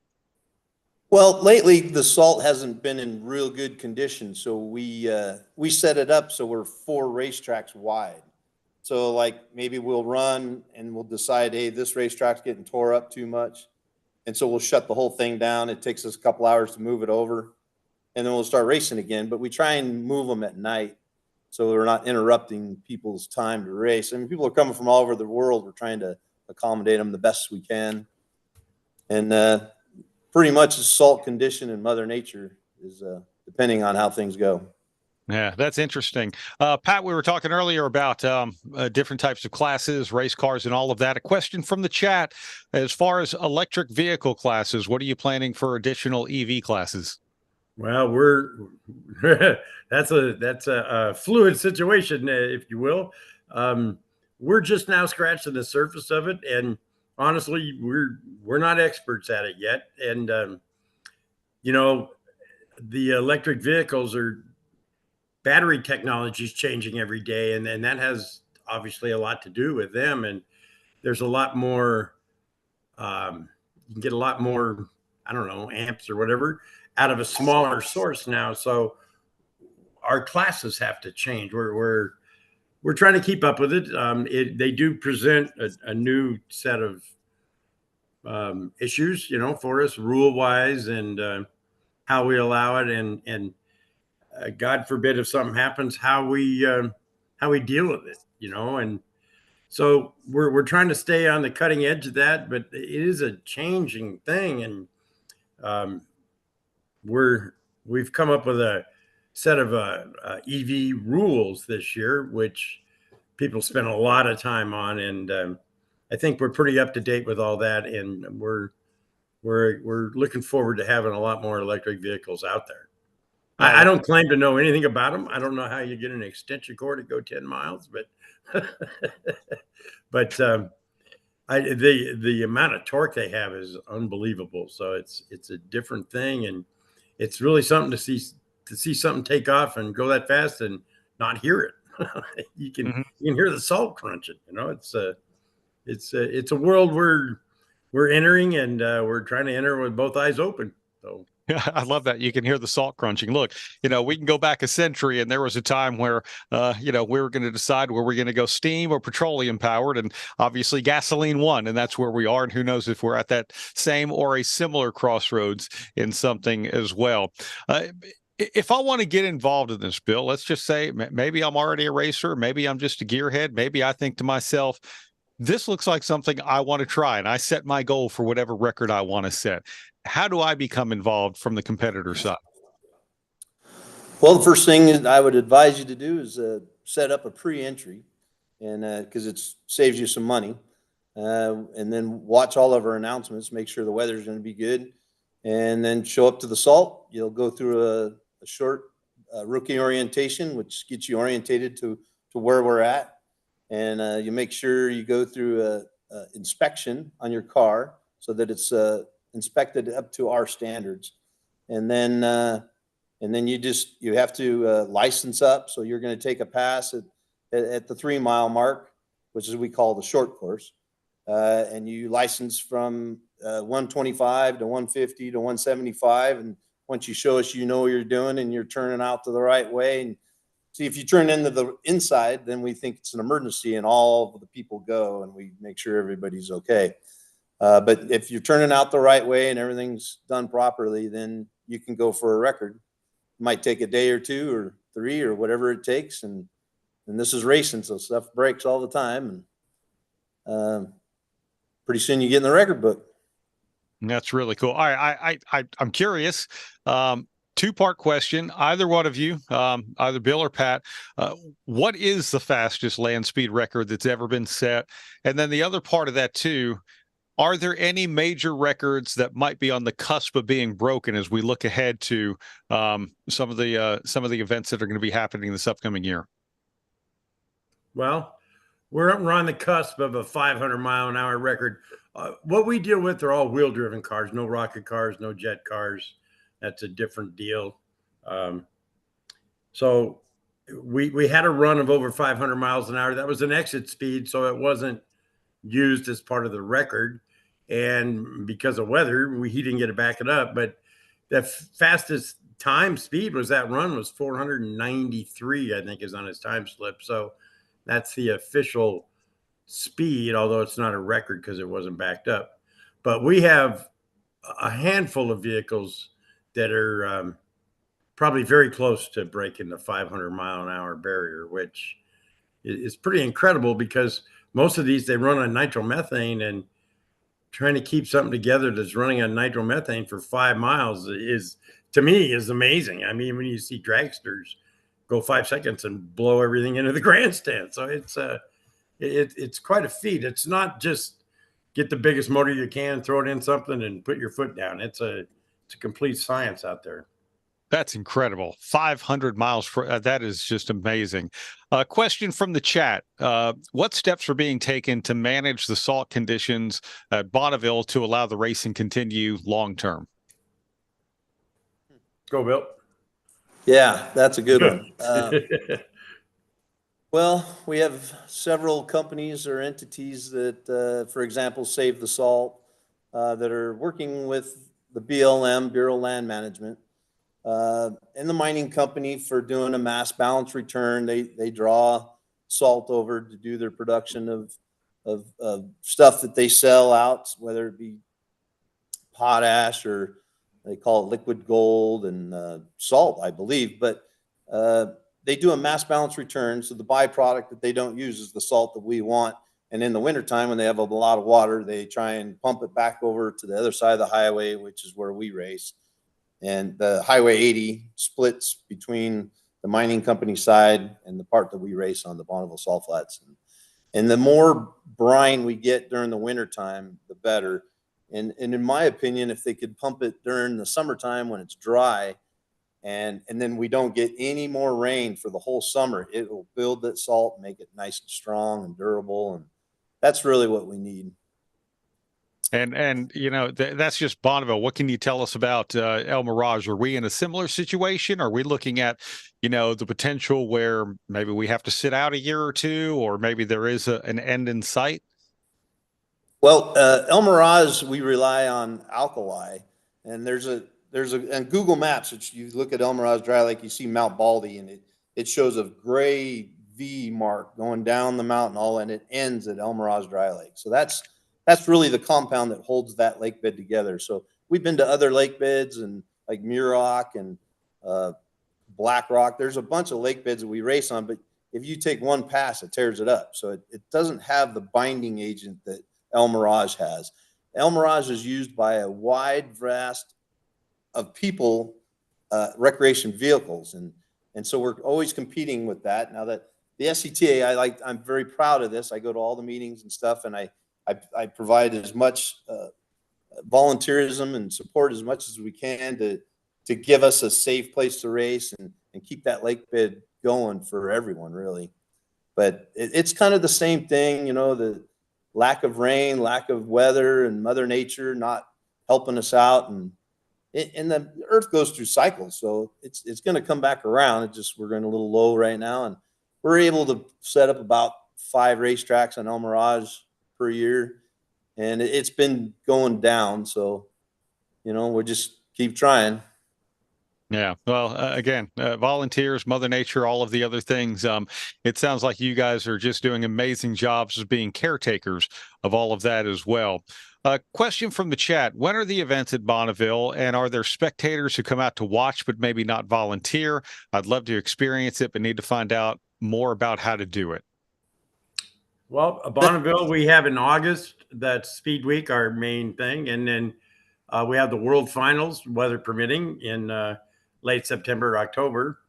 Well, lately the salt hasn't been in real good condition, so we set it up so we're 4 racetracks wide. So like maybe we'll run and we'll decide, hey, this racetrack's getting tore up too much, and so we'll shut the whole thing down. It takes us a couple hours to move it over, and then we'll start racing again. But we try and move them at night so we're not interrupting people's time to race. People are coming from all over the world. We're trying to accommodate them the best we can, and pretty much the salt condition and Mother Nature is depending on how things go. Yeah, that's interesting. Pat, we were talking earlier about different types of classes, race cars, and all of that. A question from the chat: as far as electric vehicle classes, what are you planning for additional EV classes? Well, that's a fluid situation, if you will. We're just now scratching the surface of it, and honestly, we're not experts at it yet. And the electric vehicles battery technology is changing every day, and that has obviously a lot to do with them. And there's a lot more, you can get a lot more, I don't know, amps or whatever out of a smaller source now. So our classes have to change. We're trying to keep up with it. They do present a new set of issues, for us rule wise, and how we allow it, and God forbid if something happens, how we deal with it, and so we're trying to stay on the cutting edge of that, but it is a changing thing. And we've come up with a set of EV rules this year, which people spend a lot of time on, and I think we're pretty up to date with all that, and we're looking forward to having a lot more electric vehicles out there. I don't claim to know anything about them. I don't know how you get an extension cord to go 10 miles, but the amount of torque they have is unbelievable. So it's a different thing, and it's really something to see something take off and go that fast and not hear it. You can hear the salt crunching. It's a world we're entering, and we're trying to enter with both eyes open. So. Yeah, I love that. You can hear the salt crunching. Look, we can go back a century, and there was a time where, we were going to decide where we're going to go steam or petroleum powered, and obviously gasoline won, and that's where we are. And who knows if we're at that same or a similar crossroads in something as well. If I want to get involved in this, Bill, let's just say maybe I'm already a racer. Maybe I'm just a gearhead. Maybe I think to myself, this looks like something I want to try, and I set my goal for whatever record I want to set. How do I become involved from the competitor side? Well, the first thing I would advise you to do is set up a pre-entry, and because it saves you some money, and then watch all of our announcements, make sure the weather's going to be good, and then show up to the salt. You'll go through a short rookie orientation, which gets you orientated to where we're at, and you make sure you go through a inspection on your car so that it's inspected up to our standards, and then you have to license up. So you're going to take a pass at the 3 mile mark, which is we call the short course. and you license from 125 to 150 to 175. And once you show us, you know what you're doing and you're turning out to the right way. And see, if you turn into the inside, then we think it's an emergency and all of the people go and we make sure everybody's okay. But if you're turning out the right way and everything's done properly, then you can go for a record. It might take a day or 2 or 3 or whatever it takes. And this is racing, so stuff breaks all the time. And pretty soon you get in the record book. That's really cool. All right, I'm curious. Two-part question. Either one of you, either Bill or Pat, what is the fastest land speed record that's ever been set? And then the other part of that too, are there any major records that might be on the cusp of being broken as we look ahead to some of the events that are going to be happening this upcoming year? Well, we're on the cusp of a 500-mile-an-hour record. What we deal with are all wheel-driven cars, no rocket cars, no jet cars. That's a different deal. So we had a run of over 500 miles an hour. That was an exit speed, so it wasn't used as part of the record. And because of weather, he didn't get to back it up. But the fastest time speed was that run was 493, I think, is on his time slip. So that's the official speed, although it's not a record because it wasn't backed up. But we have a handful of vehicles that are probably very close to breaking the 500-mile-an-hour barrier, which is pretty incredible because most of these, they run on nitromethane, and trying to keep something together that's running on nitromethane for 5 miles is, to me, is amazing. I mean, when you see dragsters go 5 seconds and blow everything into the grandstand. So it's quite a feat. It's not just get the biggest motor you can, throw it in something and put your foot down. It's a complete science out there. That's incredible. 500 miles per that is just amazing. Question from the chat. What steps are being taken to manage the salt conditions at Bonneville to allow the racing continue long term? Go, Bill. Yeah, that's a good one. Well, we have several companies or entities that, for example, Save the Salt, that are working with the BLM, Bureau of Land Management, and the mining company for doing a mass balance return. They draw salt over to do their production of stuff that they sell out, whether it be potash or they call it liquid gold and salt, I believe. But they do a mass balance return. So the byproduct that they don't use is the salt that we want. And in the wintertime, when they have a lot of water, they try and pump it back over to the other side of the highway, which is where we race. And the Highway 80 splits between the mining company side and the part that we race on, the Bonneville Salt Flats. And the more brine we get during the wintertime, the better. And in my opinion, if they could pump it during the summertime when it's dry, and then we don't get any more rain for the whole summer, it will build that salt, make it nice and strong and durable. And that's really what we need. And you know, that's just Bonneville. What can you tell us about El Mirage? Are we in a similar situation? Are we looking at, you know, the potential where maybe we have to sit out a year or two, or maybe there is an end in sight? Well, El Mirage, we rely on alkali, and and Google Maps, if you look at El Mirage Dry Lake, you see Mount Baldy, and it shows a gray V mark going down the mountain, and it ends at El Mirage Dry Lake. So that's really the compound that holds that lake bed together. So we've been to other lake beds and like Muroc and Black Rock. There's a bunch of lake beds that we race on, but if you take one pass, it tears it up. So it doesn't have the binding agent that El Mirage has. El Mirage is used by a wide vast of people, recreation vehicles. And so we're always competing with that. Now that the SCTA, I'm very proud of this. I go to all the meetings and stuff, and I provide as much volunteerism and support as much as we can to give us a safe place to race and keep that lake bed going for everyone, really. But it's kind of the same thing, you know, the lack of rain, lack of weather, and Mother Nature not helping us out. And the earth goes through cycles, so it's going to come back around. We're going a little low right now, and we're able to set up about 5 racetracks on El Mirage per year. and it's been going down. So, we'll just keep trying. Yeah. Well, again, volunteers, Mother Nature, all of the other things. It sounds like you guys are just doing amazing jobs as being caretakers of all of that as well. Question from the chat. When are the events at Bonneville, and are there spectators who come out to watch but maybe not volunteer? I'd love to experience it, but need to find out more about how to do it. Well, Bonneville, we have in August. That's Speed Week, our main thing. And then we have the World Finals, weather permitting, in late September, October.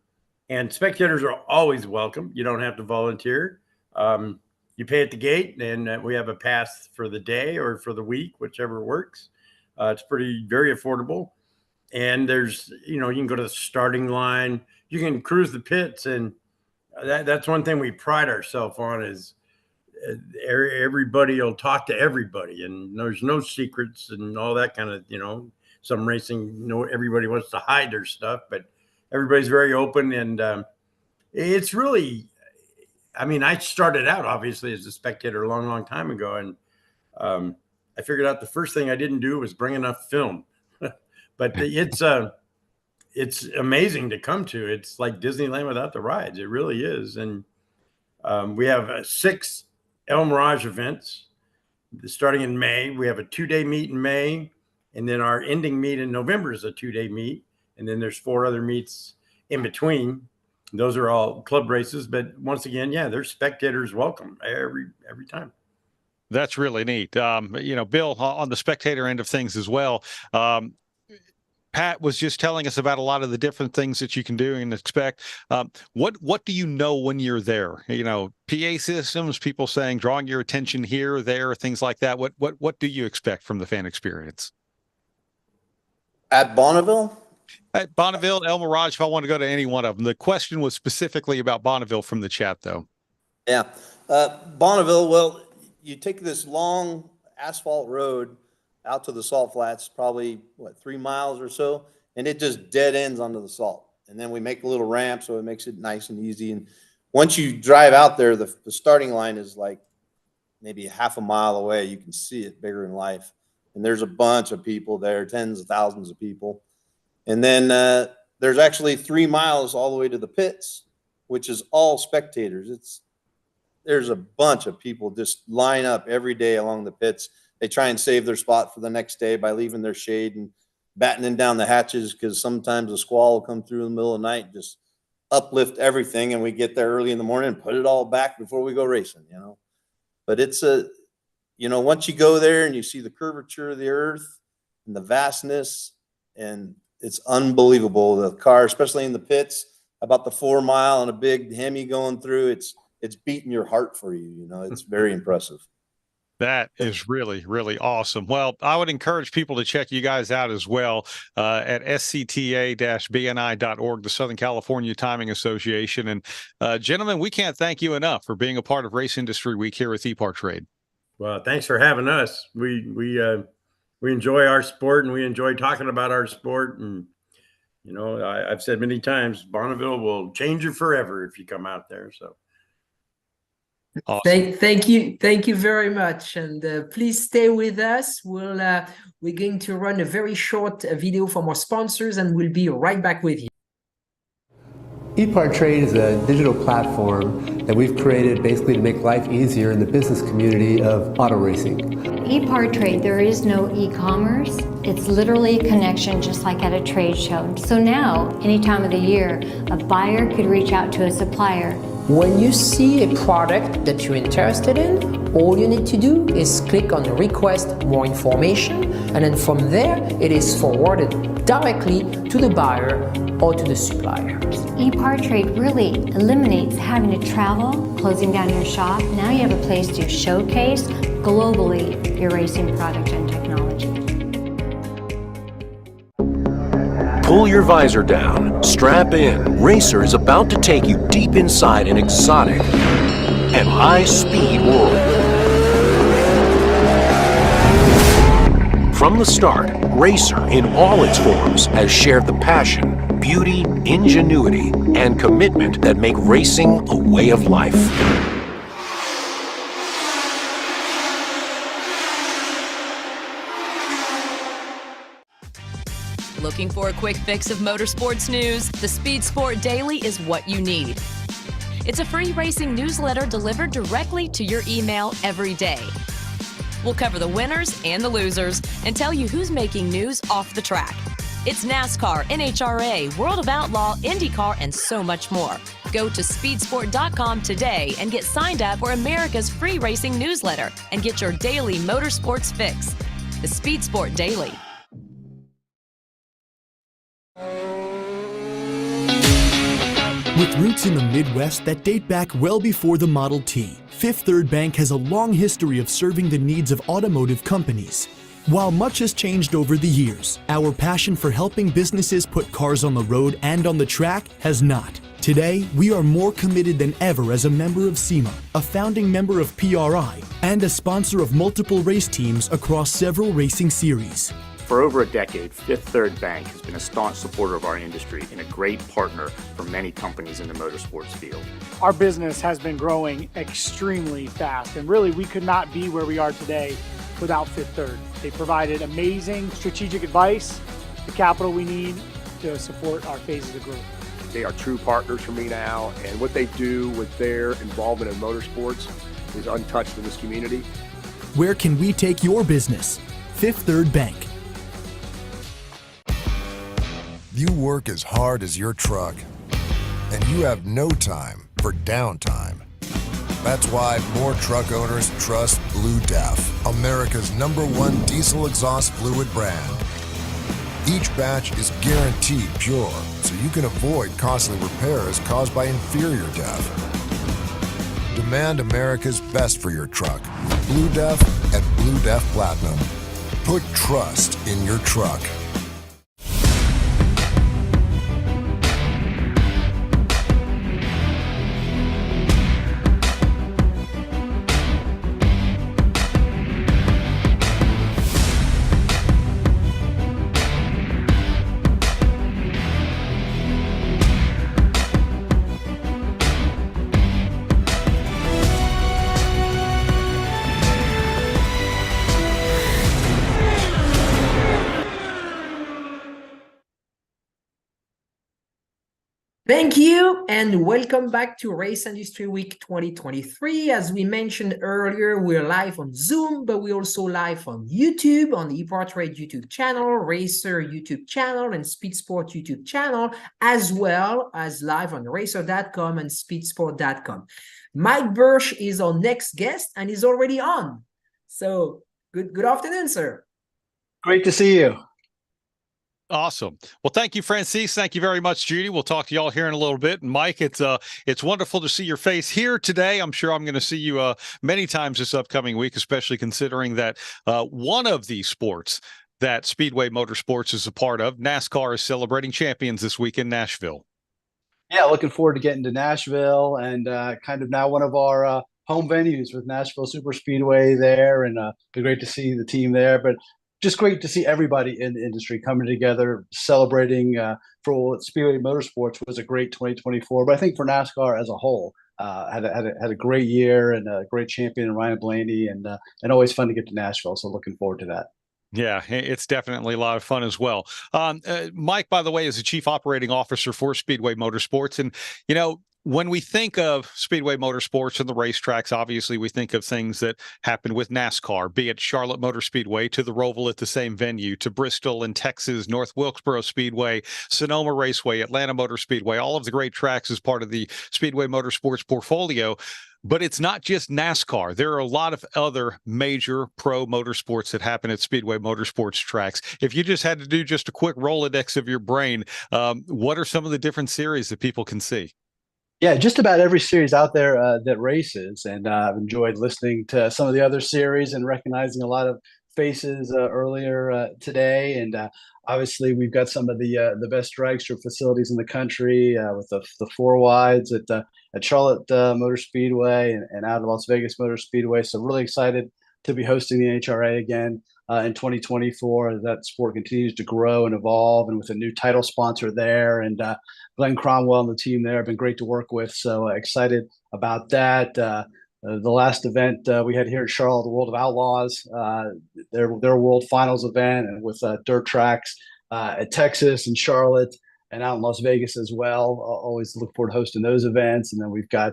And spectators are always welcome. You don't have to volunteer. You pay at the gate, and we have a pass for the day or for the week, whichever works. It's very affordable. And there's, you can go to the starting line. You can cruise the pits. And that's one thing we pride ourselves on is everybody will talk to everybody. And there's no secrets and all that kind of, some racing, everybody wants to hide their stuff, but everybody's very open. And it's really, I started out obviously as a spectator a long, long time ago. And I figured out the first thing I didn't do was bring enough film, but it's amazing to come to. It's like Disneyland without the rides. It really is. And we have 6 El Mirage events starting in May. We have a 2-day meet in May. And then our ending meet in November is a 2-day meet. And then there's 4 other meets in between. Those are all club races. But once again, there's spectators welcome every time. That's really neat. Bill, on the spectator end of things as well, Pat was just telling us about a lot of the different things that you can do and expect. What do you know when you're there? PA systems, people saying, drawing your attention here, there, things like that. What do you expect from the fan experience? At Bonneville? At Bonneville, El Mirage, if I want to go to any one of them. The question was specifically about Bonneville from the chat, though. Yeah. Bonneville, well, you take this long asphalt road out to the salt flats, probably 3 miles or so, and it just dead ends onto the salt. And then we make a little ramp, so it makes it nice and easy. And once you drive out there, the starting line is like maybe half a mile away. You can see it bigger in life. And there's a bunch of people there, tens of thousands of people. And then there's actually 3 miles all the way to the pits, which is all spectators. There's a bunch of people just line up every day along the pits. They try and save their spot for the next day by leaving their shade and battening down the hatches, because sometimes a squall will come through in the middle of the night and just uplift everything. And we get there early in the morning and put it all back before we go racing, But it's once you go there and you see the curvature of the earth and the vastness, and it's unbelievable. The car, especially in the pits, about the 4 mile and a big Hemi going through, it's beating your heart for you. It's very impressive. That is really, really awesome. Well, I would encourage people to check you guys out as well at scta-bni.org, the Southern California Timing Association. And gentlemen, we can't thank you enough for being a part of Race Industry Week here with EPARTRADE. Well, thanks for having us. We enjoy our sport, and we enjoy talking about our sport. And, I've said many times, Bonneville will change you forever if you come out there. So. Awesome. Thank you very much, and please stay with us. We're going to run a very short video from our sponsors, and we'll be right back with you. EPARTRADE is a digital platform that we've created basically to make life easier in the business community of auto racing. EPARTRADE, there is no e-commerce. It's literally a connection just like at a trade show. So now, any time of the year, a buyer could reach out to a supplier. When you see a product that you're interested in, all you need to do is click on request more information, and then from there it is forwarded directly to the buyer or to the supplier. EPARTRADE really eliminates having to travel, closing down your shop. Now you have a place to showcase globally your racing product and technology. Pull your visor down, strap in. Racer is about to take you deep inside an exotic and high-speed world. From the start, Racer in all its forms has shared the passion, beauty, ingenuity, and commitment that make racing a way of life. Looking for a quick fix of motorsports news? The Speed Sport Daily is what you need. It's a free racing newsletter delivered directly to your email every day. We'll cover the winners and the losers and tell you who's making news off the track. It's NASCAR, NHRA, World of Outlaw, INDYCAR, and so much more. Go to speedsport.com today and get signed up for America's free racing newsletter and get your daily motorsports fix. The Speed Sport Daily. With roots in the Midwest that date back well before the Model T, Fifth Third Bank has a long history of serving the needs of automotive companies. While much has changed over the years, our passion for helping businesses put cars on the road and on the track has not. Today, we are more committed than ever as a member of SEMA, a founding member of PRI, and a sponsor of multiple race teams across several racing series. For over a decade, Fifth Third Bank has been a staunch supporter of our industry and a great partner for many companies in the motorsports field. Our business has been growing extremely fast, and really we could not be where we are today without Fifth Third. They provided amazing strategic advice, the capital we need to support our phases of growth. They are true partners for me now, and what they do with their involvement in motorsports is untouched in this community. Where can we take your business? Fifth Third Bank. You work as hard as your truck, and you have no time for downtime. That's why more truck owners trust Blue Def, America's #1 diesel exhaust fluid brand. Each batch is guaranteed pure, so you can avoid costly repairs caused by inferior DEF. Demand America's best for your truck. Blue Def and Blue Def Platinum. Put trust in your truck. Thank you and welcome back to Race Industry Week 2023. As we mentioned earlier, we're live on Zoom, but we're also live on YouTube, on the EPARTRADE YouTube channel, Racer YouTube channel, and Speed Sport YouTube channel, as well as live on racer.com and speedsport.com. Mike Bursch is our next guest and he's already on. So good afternoon, sir. Great to see you. Awesome. Well, thank you, Francis. Thank you very much, Judy. We'll talk to y'all here in a little bit. And Mike, it's wonderful to see your face here today. I'm sure I'm going to see you many times this upcoming week, especially considering that one of the sports that Speedway Motorsports is a part of, NASCAR, is celebrating champions this week in Nashville. Yeah, looking forward to getting to Nashville and kind of now one of our home venues with Nashville Super Speedway there. And it'd be great to see the team there. But just great to see everybody in the industry coming together, celebrating for Speedway Motorsports was a great 2024. But I think for NASCAR as a whole, had a great year and a great champion in Ryan Blaney, and always fun to get to Nashville. So looking forward to that. Yeah, it's definitely a lot of fun as well. Mike, by the way, is the Chief Operating Officer for Speedway Motorsports. And, you know, when we think of Speedway Motorsports and the racetracks, obviously we think of things that happen with NASCAR, be it Charlotte Motor Speedway to the Roval at the same venue, to Bristol in Texas, North Wilkesboro Speedway, Sonoma Raceway, Atlanta Motor Speedway, all of the great tracks as part of the Speedway Motorsports portfolio. But it's not just NASCAR. There are a lot of other major pro motorsports that happen at Speedway Motorsports tracks. If you just had to do just a quick Rolodex of your brain, what are some of the different series that people can see? Yeah, just about every series out there that races, and I've enjoyed listening to some of the other series and recognizing a lot of faces earlier today. And obviously, we've got some of the best drag strip facilities in the country with the four wides at Charlotte Motor Speedway and out of Las Vegas Motor Speedway. So really excited to be hosting the NHRA again in 2024 as that sport continues to grow and evolve, and with a new title sponsor there. And Glenn Cromwell and the team there have been great to work with. So excited about that. The last event we had here at Charlotte, the World of Outlaws, their World Finals event, and with dirt tracks at Texas and Charlotte and out in Las Vegas as well. Always look forward to hosting those events. And then we've got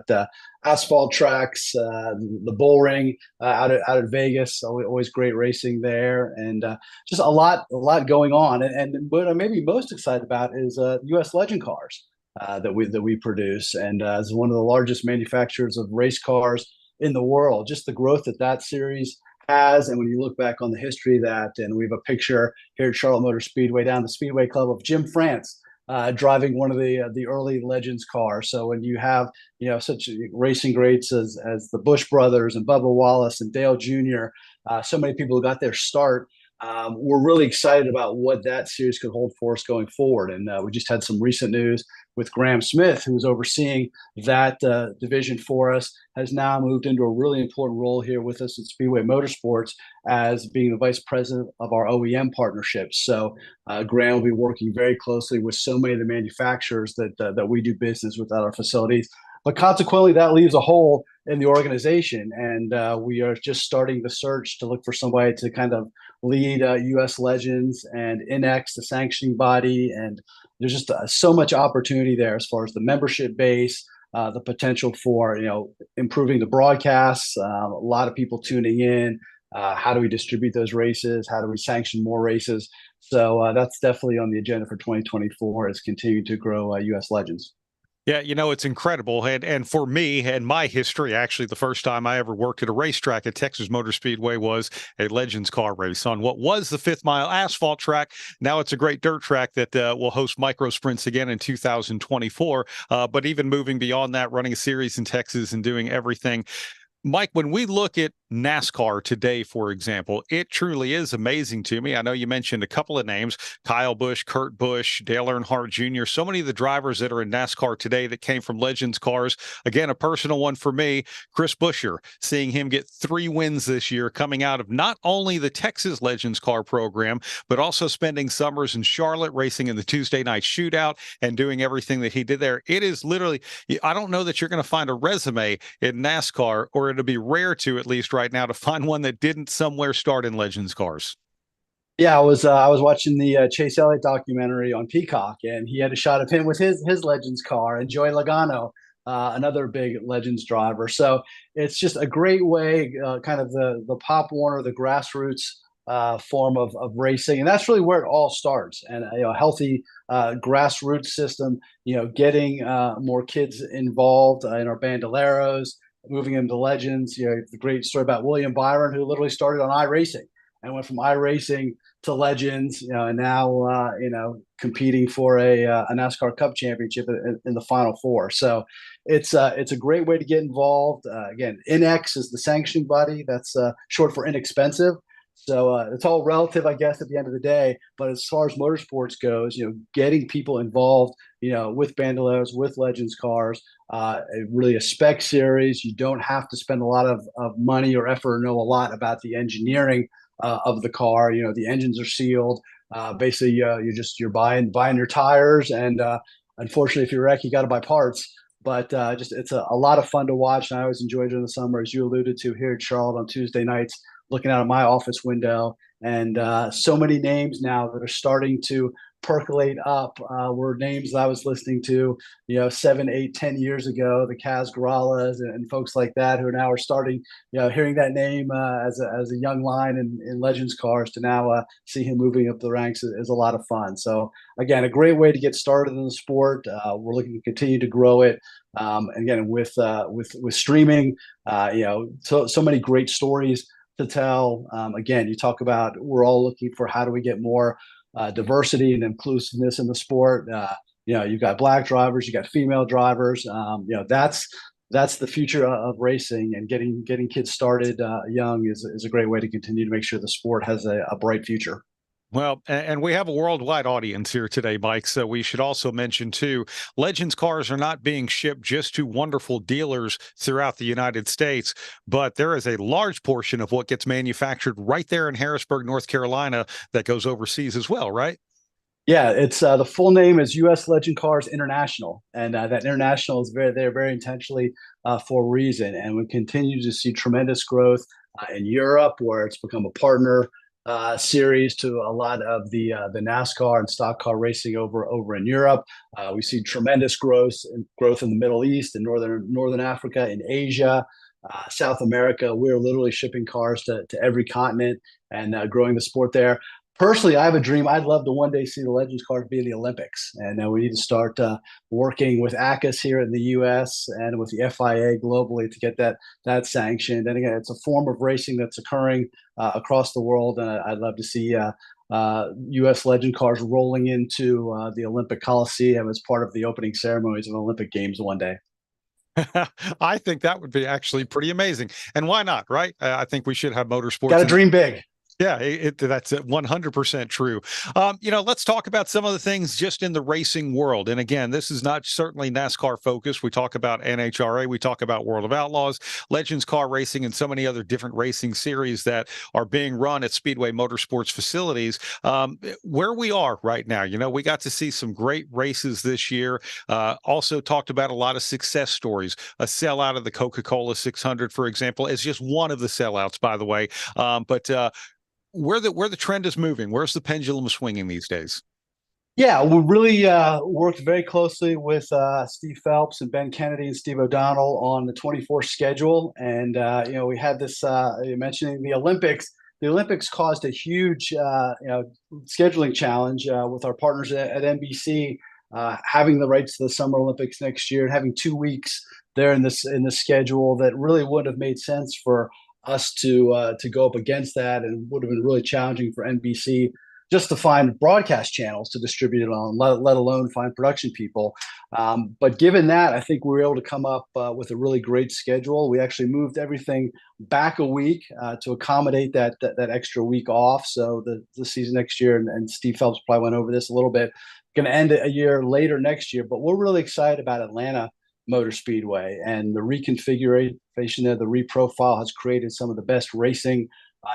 asphalt tracks, the bull ring out at Vegas. Always great racing there, and just a lot going on. And what I'm maybe most excited about is U.S. Legend cars that we produce, and as one of the largest manufacturers of race cars in the world, just the growth that series has. And when you look back on the history of that, and we have a picture here at Charlotte Motor Speedway down the Speedway Club of Jim France driving one of the early Legends cars. So when you have such racing greats as the Bush brothers and Bubba Wallace and Dale Jr., so many people who got their start, we're really excited about what that series could hold for us going forward. And we just had some recent news with Graham Smith, who was overseeing that division for us, has now moved into a really important role here with us at Speedway Motorsports as being the vice president of our OEM partnerships. So Graham will be working very closely with so many of the manufacturers that we do business with at our facilities. But consequently, that leaves a hole in the organization, and we are just starting the search to look for somebody to kind of lead U.S. Legends and NX, the sanctioning body, and there's just so much opportunity there as far as the membership base, the potential for improving the broadcasts, a lot of people tuning in. How do we distribute those races? How do we sanction more races? So that's definitely on the agenda for 2024, is continuing to grow U.S. Legends. Yeah, it's incredible. And for me and my history, actually, the first time I ever worked at a racetrack at Texas Motor Speedway was a Legends car race on what was the 5th Mile asphalt track. Now it's a great dirt track that will host micro sprints again in 2024. But even moving beyond that, running a series in Texas and doing everything. Mike, when we look at NASCAR today, for example, it truly is amazing to me. I know you mentioned a couple of names, Kyle Busch, Kurt Busch, Dale Earnhardt Jr., so many of the drivers that are in NASCAR today that came from Legends cars. Again, a personal one for me, Chris Buescher, seeing him get 3 wins this year coming out of not only the Texas Legends car program, but also spending summers in Charlotte, racing in the Tuesday night shootout and doing everything that he did there. It is literally, I don't know that you're going to find a resume in NASCAR, or it'll be rare to, at least right now, to find one that didn't somewhere start in Legends cars. Yeah, I was watching the Chase Elliott documentary on Peacock, and he had a shot of him with his Legends car, and Joey Logano, another big Legends driver. So it's just a great way, kind of the Pop Warner, the grassroots form of racing, and that's really where it all starts. And a healthy grassroots system, getting more kids involved in our bandoleros, moving into Legends. The great story about William Byron, who literally started on iRacing and went from iRacing to Legends, and now competing for a NASCAR Cup Championship in the Final Four. So it's a great way to get involved. Again, NX is the sanctioning body. That's short for inexpensive. So it's all relative, I guess, at the end of the day. But as far as motorsports goes, getting people involved, with bandoleros, with Legends cars, really a spec series. You don't have to spend a lot of money or effort or know a lot about the engineering of the car. The engines are sealed. Basically, you're buying your tires, and unfortunately, if you wreck, you got to buy parts. But it's a lot of fun to watch, and I always enjoy it in the summer, as you alluded to here at Charlotte on Tuesday nights, looking out of my office window, and so many names now that are starting to percolate up were names that I was listening to, 7, 8, 10 years ago, the Kaz Garalas and folks like that, who now are starting, hearing that name as a young line in Legends cars, to now see him moving up the ranks is a lot of fun. So again, a great way to get started in the sport. We're looking to continue to grow it. And again, with streaming, so many great stories to tell. Again, you talk about, we're all looking for how do we get more diversity and inclusiveness in the sport. You've got Black drivers, you got female drivers. That's the future of racing, and getting kids started young is a great way to continue to make sure the sport has a bright future. Well, and we have a worldwide audience here today, Mike, so we should also mention, too, Legends cars are not being shipped just to wonderful dealers throughout the United States, but there is a large portion of what gets manufactured right there in Harrisburg, North Carolina, that goes overseas as well, right? Yeah, it's the full name is U.S. Legend Cars International, and that international is very intentionally for a reason, and we continue to see tremendous growth in Europe, where it's become a partner series to a lot of the NASCAR and stock car racing over in Europe. We see tremendous growth in the Middle East and northern Africa, in Asia, South America. We're literally shipping cars to every continent and growing the sport there. Personally, I have a dream. I'd love to one day see the Legends cars be in the Olympics, and we need to start working with ACUS here in the U.S. and with the FIA globally to get that sanctioned. And again, it's a form of racing that's occurring across the world, and I'd love to see U.S. Legend cars rolling into the Olympic Coliseum as part of the opening ceremonies of Olympic Games one day. I think that would be actually pretty amazing. And why not, right? I think we should have motorsports. Got to dream big. Yeah, that's 100% true. Let's talk about some of the things just in the racing world. And again, this is not certainly NASCAR focused. We talk about NHRA, we talk about World of Outlaws, Legends Car Racing, and so many other different racing series that are being run at Speedway Motorsports facilities. Where we are right now, we got to see some great races this year. Also talked about a lot of success stories. A sellout of the Coca-Cola 600, for example, is just one of the sellouts, by the way. Where the trend is moving, where's the pendulum swinging these days? Yeah, we really worked very closely with Steve Phelps and Ben Kennedy and Steve O'Donnell on the 24 schedule. And, we had this, you're mentioning the Olympics. The Olympics caused a huge scheduling challenge with our partners at NBC, having the rights to the Summer Olympics next year and having 2 weeks there in the schedule that really wouldn't have made sense for us to go up against that, and would have been really challenging for NBC just to find broadcast channels to distribute it on, let alone find production people. But given that, I think we were able to come up with a really great schedule. We actually moved everything back a week to accommodate that extra week off. So the season next year, and Steve Phelps probably went over this a little bit, going to end a year later next year. But we're really excited about Atlanta Motor Speedway and the reconfiguration there. The reprofile has created some of the best racing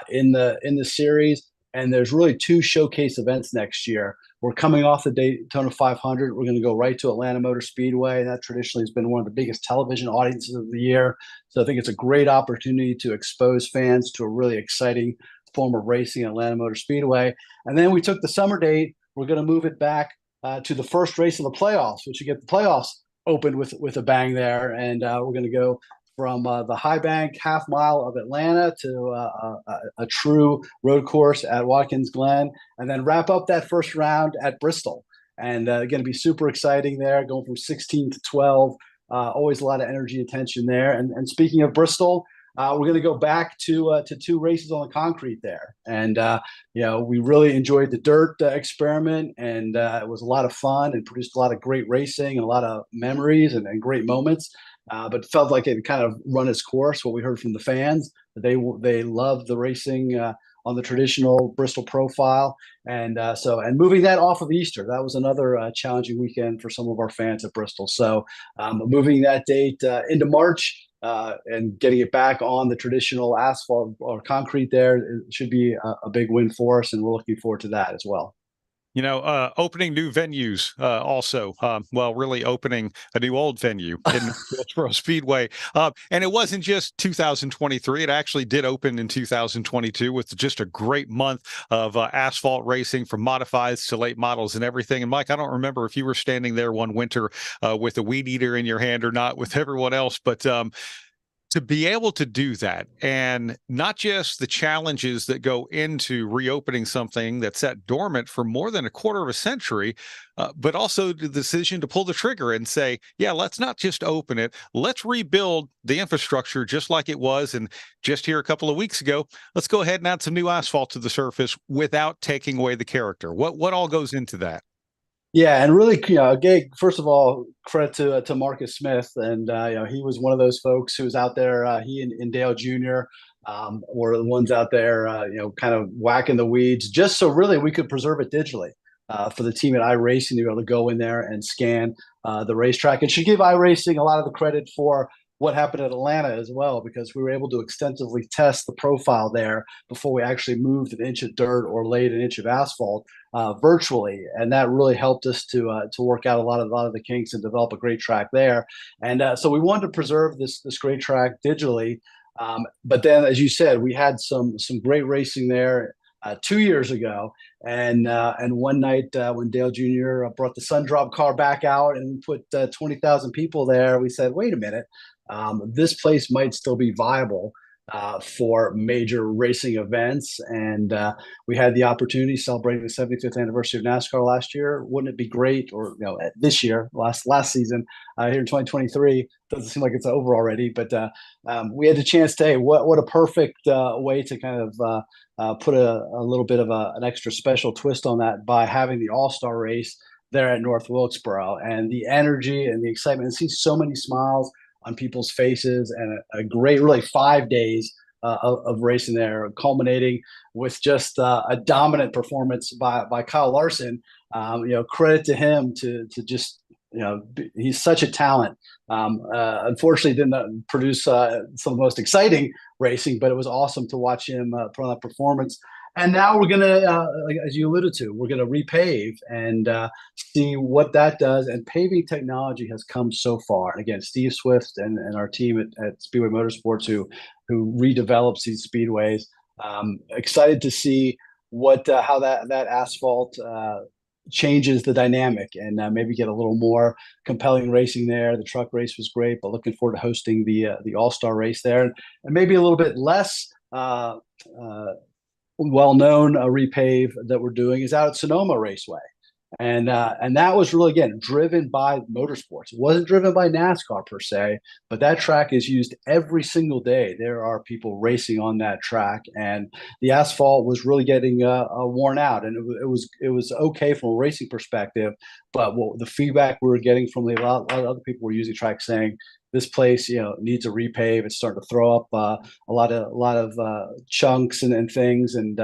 in the series, and there's really 2 showcase events next year. We're coming off the Daytona 500. We're going to go right to Atlanta Motor Speedway. That traditionally has been one of the biggest television audiences of the year, so I think it's a great opportunity to expose fans to a really exciting form of racing at Atlanta Motor Speedway. And then we took the summer date. We're going to move it back to the first race of the playoffs, which you get the playoffs opened with a bang there, and we're going to go from the high bank half mile of Atlanta to a true road course at Watkins Glen, and then wrap up that first round at Bristol. And going to be super exciting there, going from 16 to 12. Always a lot of energy, attention there. And speaking of Bristol, we're going to go back to 2 races on the concrete there. And, we really enjoyed the dirt experiment, and it was a lot of fun and produced a lot of great racing and a lot of memories and great moments. But felt like it kind of run its course. What we heard from the fans, they loved the racing on the traditional Bristol profile. And moving that off of Easter, that was another challenging weekend for some of our fans at Bristol. So moving that date into March, and getting it back on the traditional asphalt or concrete there, it should be a big win for us, and we're looking forward to that as well. Opening new venues also, really opening a new old venue in Hillsborough Speedway. And it wasn't just 2023. It actually did open in 2022 with just a great month of asphalt racing, from modifieds to late models and everything. And Mike, I don't remember if you were standing there one winter with a weed eater in your hand or not with everyone else, but to be able to do that, and not just the challenges that go into reopening something that's sat dormant for more than a quarter of a century, but also the decision to pull the trigger and say, yeah, let's not just open it, let's rebuild the infrastructure just like it was. And just here a couple of weeks ago, let's go ahead and add some new asphalt to the surface without taking away the character. What all goes into that? Yeah, and really, first of all, credit to Marcus Smith, and he was one of those folks who was out there. He and Dale Jr. Were the ones out there, kind of whacking the weeds, just so really we could preserve it digitally for the team at iRacing to be able to go in there and scan the racetrack. And should give iRacing a lot of the credit for what happened at Atlanta as well, because we were able to extensively test the profile there before we actually moved an inch of dirt or laid an inch of asphalt virtually, and that really helped us to work out a lot of the kinks and develop a great track there. And so we wanted to preserve this great track digitally, but then, as you said, we had some great racing there. 2 years ago. And one night when Dale Jr. Brought the Sundrop car back out and we put 20,000 people there, we said, wait a minute, this place might still be viable for major racing events. And we had the opportunity celebrating the 75th anniversary of NASCAR last year. Wouldn't it be great, or this year, last season, here in 2023, doesn't seem like it's over already, but we had the chance to, hey, what a perfect way to kind of put a little bit of an extra special twist on that by having the All-Star race there at North Wilkesboro, and the energy and the excitement, and see so many smiles on people's faces, and a great, really 5 days of racing there, culminating with just a dominant performance by Kyle Larson. Credit to him to just, he's such a talent. Unfortunately, didn't produce some of the most exciting racing, but it was awesome to watch him put on that performance. And now we're going to, as you alluded to, we're going to repave and see what that does. And paving technology has come so far. And again, Steve Swift and our team at Speedway Motorsports, who redevelops these speedways, excited to see how that asphalt changes the dynamic, and maybe get a little more compelling racing there. The truck race was great, but looking forward to hosting the All-Star race there, and maybe a little bit less well-known repave that we're doing is out at Sonoma Raceway. And that was really, again, driven by motorsports. It wasn't driven by NASCAR per se, but that track is used every single day. There are people racing on that track, and the asphalt was really getting worn out. And it was okay from a racing perspective, but the feedback we were getting from a lot of other people were using the track saying, this place, needs a repave. It's starting to throw up a lot of chunks and things, and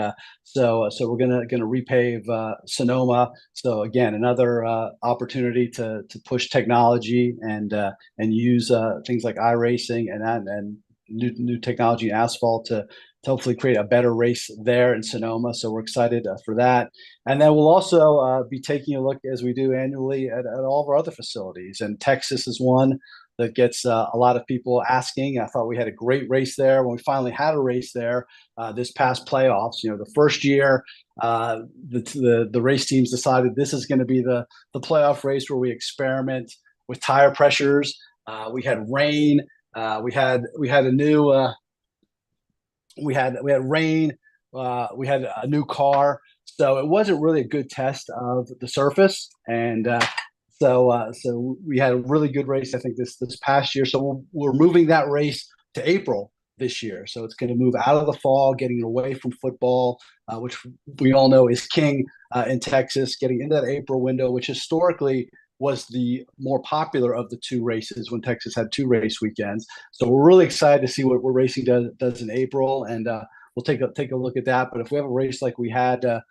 so we're gonna repave Sonoma. So again, another opportunity to push technology and use things like iRacing and new technology and asphalt to hopefully create a better race there in Sonoma. So we're excited for that. And then we'll also be taking a look, as we do annually, at all of our other facilities. And Texas is one that gets a lot of people asking. I thought we had a great race there when we finally had a race there this past playoffs. The first year, the race teams decided this is going to be the playoff race where we experiment with tire pressures. We had rain. We had a new. We had rain. We had a new car, so it wasn't really a good test of the surface. And so we had a really good race, I think, this past year. So we're moving that race to April this year. So it's going to move out of the fall, getting away from football, which we all know is king in Texas, getting into that April window, which historically was the more popular of the two races when Texas had two race weekends. So we're really excited to see what racing does in April, and we'll take a look at that. But if we have a race like we had this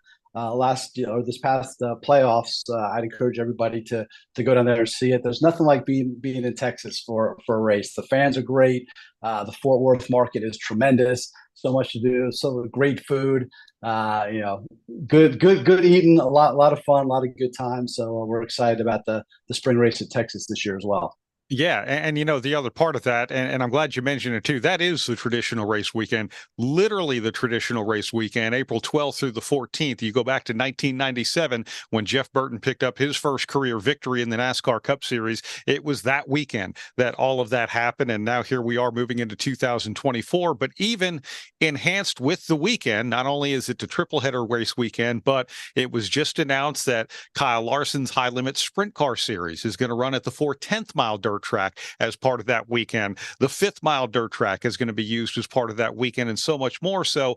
past playoffs, I'd encourage everybody to go down there and see it. There's nothing like being in Texas for a race. The fans are great. The Fort Worth market is tremendous. So much to do. So great food. Good eating. A lot of fun. A lot of good times. So we're excited about the spring race at Texas this year as well. Yeah. And the other part of that, and I'm glad you mentioned it too, that is the traditional race weekend, literally the traditional race weekend, April 12th through the 14th. You go back to 1997 when Jeff Burton picked up his first career victory in the NASCAR Cup Series. It was that weekend that all of that happened. And now here we are moving into 2024, but even enhanced with the weekend. Not only is it the triple header race weekend, but it was just announced that Kyle Larson's High Limit Sprint Car Series is going to run at the 4/10th mile dirt track as part of that weekend. The 5th mile dirt track is going to be used as part of that weekend, and so much more. So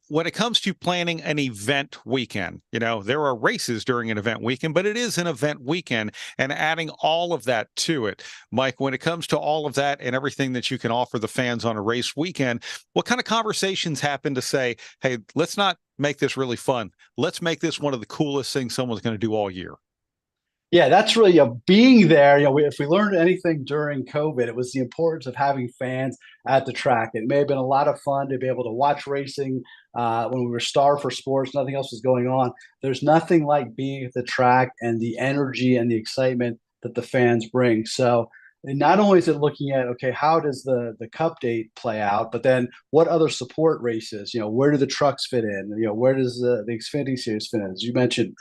when it comes to planning an event weekend, there are races during an event weekend, but it is an event weekend, and adding all of that to it. Mike, when it comes to all of that and everything that you can offer the fans on a race weekend, what kind of conversations happen to say, hey, let's not make this really fun. Let's make this one of the coolest things someone's going to do all year? Yeah, that's really being there. If we learned anything during COVID, it was the importance of having fans at the track. It may have been a lot of fun to be able to watch racing when we were starved for sports, nothing else was going on. There's nothing like being at the track and the energy and the excitement that the fans bring. So And not only is it looking at, okay, how does the cup date play out, but then what other support races, where do the trucks fit in? Where does the Xfinity Series fit in? As you mentioned,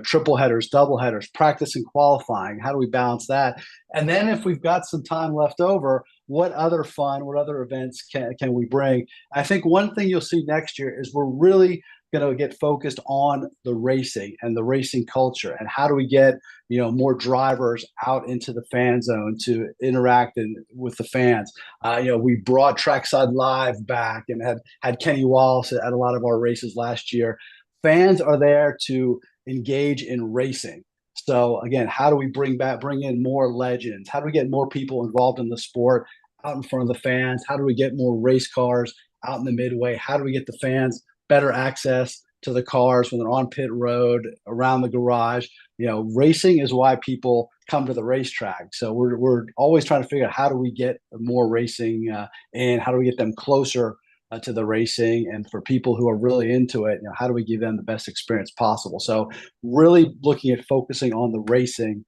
triple headers, double headers, practice and qualifying. How do we balance that? And then if we've got some time left over, what other events can we bring? I think one thing you'll see next year is we're really going to get focused on the racing and the racing culture, and how do we get more drivers out into the fan zone to interact with the fans. We brought Trackside Live back and had Kenny Wallace at a lot of our races last year. Fans are there to engage in racing. So again, how do we bring in more legends? How do we get more people involved in the sport out in front of the fans? How do we get more race cars out in the midway? How do we get the fans better access to the cars when they're on pit road, around the garage? Racing is why people come to the racetrack. So we're always trying to figure out how do we get more racing and how do we get them closer to the racing, and for people who are really into it, how do we give them the best experience possible? So really looking at focusing on the racing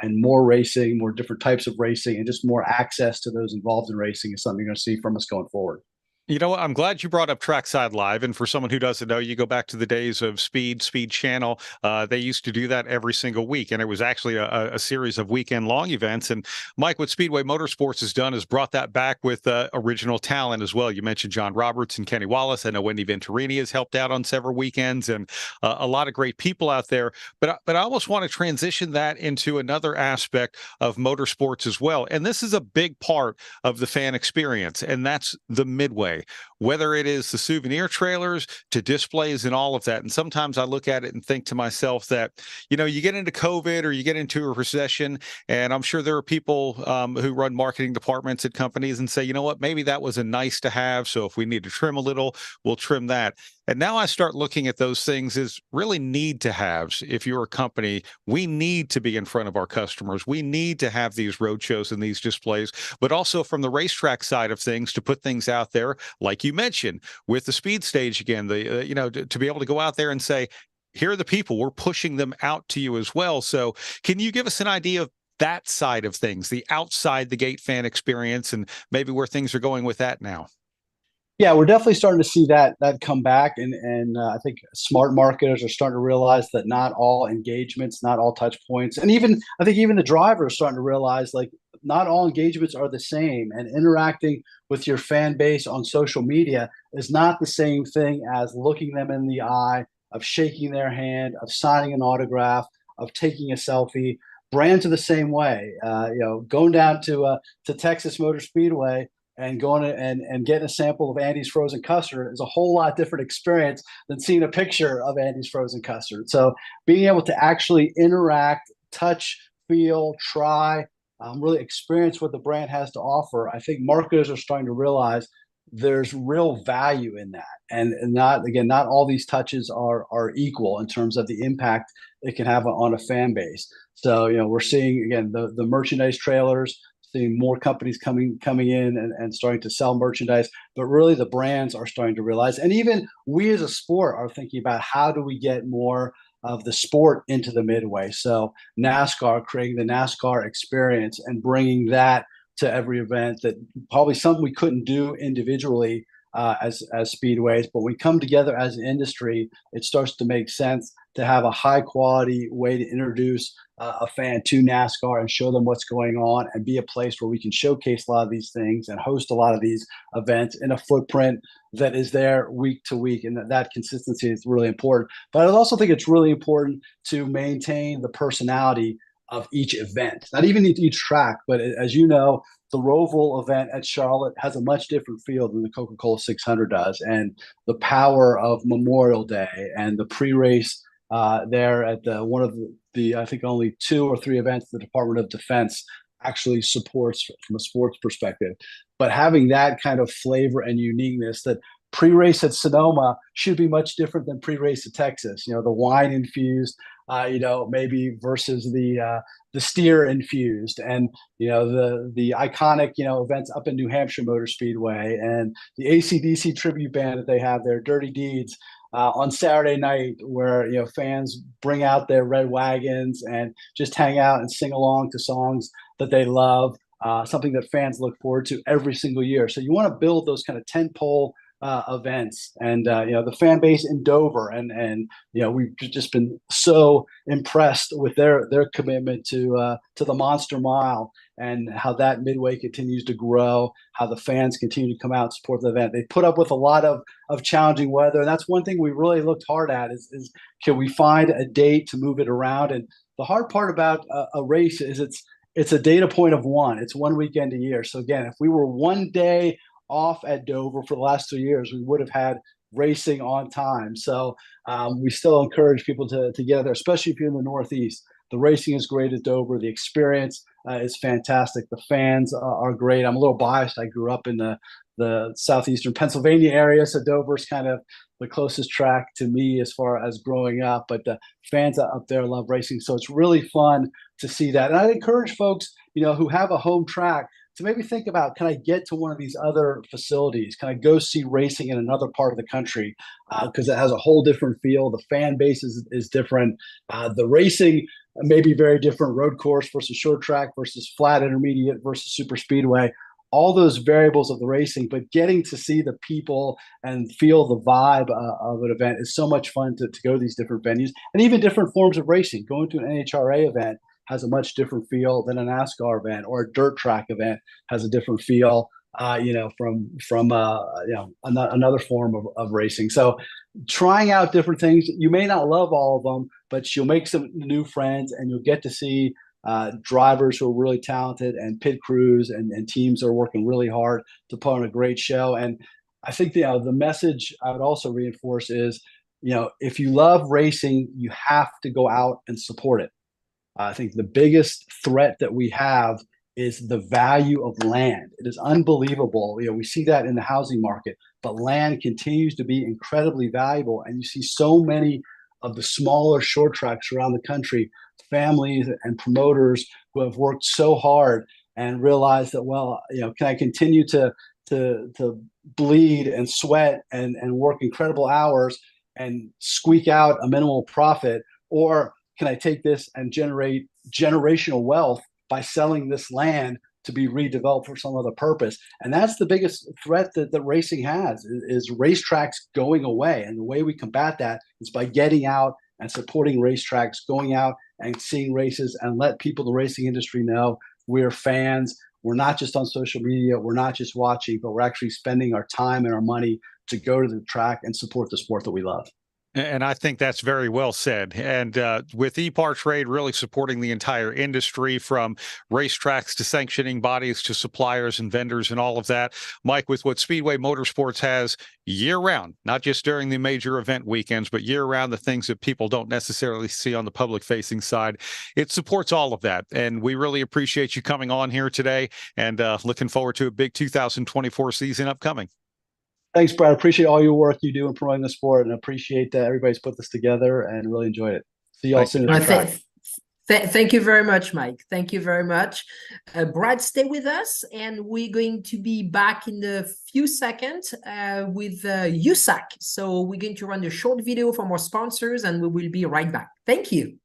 and more racing, more different types of racing, and just more access to those involved in racing is something you're going to see from us going forward. You know what? I'm glad you brought up Trackside Live. And for someone who doesn't know, you go back to the days of Speed Channel. They used to do that every single week. And it was actually a series of weekend-long events. And Mike, what Speedway Motorsports has done is brought that back with original talent as well. You mentioned John Roberts and Kenny Wallace. I know Wendy Venturini has helped out on several weekends, and a lot of great people out there. But I almost want to transition that into another aspect of motorsports as well. And this is a big part of the fan experience, and that's the midway. Whether it is the souvenir trailers to displays and all of that. And sometimes I look at it and think to myself that, you get into COVID or you get into a recession, and I'm sure there are people who run marketing departments at companies and say, you know what, maybe that was a nice to have. So if we need to trim a little, we'll trim that. And now I start looking at those things as really need to haves. If you're a company, we need to be in front of our customers. We need to have these road shows and these displays, but also from the racetrack side of things to put things out there, like you mentioned, with the speed stage again, to be able to go out there and say, here are the people, we're pushing them out to you as well. So can you give us an idea of that side of things, the outside the gate fan experience, and maybe where things are going with that now? Yeah, we're definitely starting to see that come back, and I think smart marketers are starting to realize that not all engagements, not all touch points, and I think even the driver is starting to realize, like, not all engagements are the same, and interacting with your fan base on social media is not the same thing as looking them in the eye, of shaking their hand, of signing an autograph, of taking a selfie. Brands are the same way. Going down to Texas Motor Speedway and going and getting a sample of Andy's frozen custard is a whole lot different experience than seeing a picture of Andy's frozen custard. So being able to actually interact, touch, feel, try, really experience what the brand has to offer, I think marketers are starting to realize there's real value in that. And not all these touches are equal in terms of the impact it can have on a fan base. So, we're seeing, again, the merchandise trailers, seeing more companies coming in and starting to sell merchandise, but really the brands are starting to realize, and even we as a sport are thinking about how do we get more of the sport into the midway. So NASCAR, creating the NASCAR experience and bringing that to every event, that probably something we couldn't do individually as speedways, but when we come together as an industry, it starts to make sense to have a high quality way to introduce a fan to NASCAR and show them what's going on, and be a place where we can showcase a lot of these things and host a lot of these events in a footprint that is there week to week. And that consistency is really important. But I also think it's really important to maintain the personality of each event, not even each track, but as you know, the Roval event at Charlotte has a much different feel than the Coca-Cola 600 does. And the power of Memorial Day and the pre-race there at one of the I think only 2 or 3 events the Department of Defense actually supports from a sports perspective. But having that kind of flavor and uniqueness, that pre-race at Sonoma should be much different than pre-race at Texas. The wine infused, maybe versus the steer infused, and the iconic events up in New Hampshire Motor Speedway, and the AC/DC tribute band that they have there, Dirty Deeds, on Saturday night, where fans bring out their red wagons and just hang out and sing along to songs that they love. something that fans look forward to every single year. So you want to build those kind of tentpole events, and the fan base in Dover, and we've just been so impressed with their commitment to the Monster Mile, and how that midway continues to grow, how the fans continue to come out and support the event. They put up with a lot of challenging weather, and that's one thing we really looked hard at is can we find a date to move it around. And the hard part about a race is it's a data point of one. It's one weekend a year. So again, if we were one day off at Dover for the last 2 years, we would have had racing on time. So we still encourage people to get there, especially if you're in the Northeast. The racing is great at Dover. The experience is fantastic. The fans are great. I'm a little biased. I grew up in the southeastern Pennsylvania area, so Dover's kind of the closest track to me as far as growing up. But the fans up there love racing, so it's really fun to see that. And I encourage folks, who have a home track, to maybe think about, can I get to one of these other facilities? Can I go see racing in another part of the country? Because it has a whole different feel. The fan base is different. The racing may be very different. Road course versus short track versus flat intermediate versus super speedway. All those variables of the racing, but getting to see the people and feel the vibe of an event is so much fun to go to these different venues, and even different forms of racing. Going to an NHRA event has a much different feel than a NASCAR event, or a dirt track event has a different feel, from another form of racing. So trying out different things. You may not love all of them, but you'll make some new friends, and you'll get to see drivers who are really talented, and pit crews and teams are working really hard to put on a great show. And I think the message I would also reinforce is, if you love racing, you have to go out and support it. I think the biggest threat that we have is the value of land. It is unbelievable. We see that in the housing market, but land continues to be incredibly valuable. And you see so many of the smaller short tracks around the country, families and promoters who have worked so hard and realized that, can I continue to bleed and sweat and work incredible hours and squeak out a minimal profit, or can I take this and generate generational wealth by selling this land to be redeveloped for some other purpose? And that's the biggest threat that racing has, is racetracks going away. And the way we combat that is by getting out and supporting racetracks, going out and seeing races, and let people in the racing industry know we're fans. We're not just on social media. We're not just watching, but we're actually spending our time and our money to go to the track and support the sport that we love. And I think that's very well said. And with EPARTRADE really supporting the entire industry, from racetracks to sanctioning bodies to suppliers and vendors and all of that, Mike, with what Speedway Motorsports has year-round, not just during the major event weekends, but year-round, the things that people don't necessarily see on the public-facing side, it supports all of that. And we really appreciate you coming on here today, and looking forward to a big 2024 season upcoming. Thanks, Brad. I appreciate all your work you do in promoting the sport, and appreciate that everybody's put this together, and really enjoyed it. See you all soon. Thank you very much, Mike. Thank you very much. Brad, stay with us, and we're going to be back in a few seconds with USAC. So we're going to run a short video from our sponsors, and we will be right back. Thank you.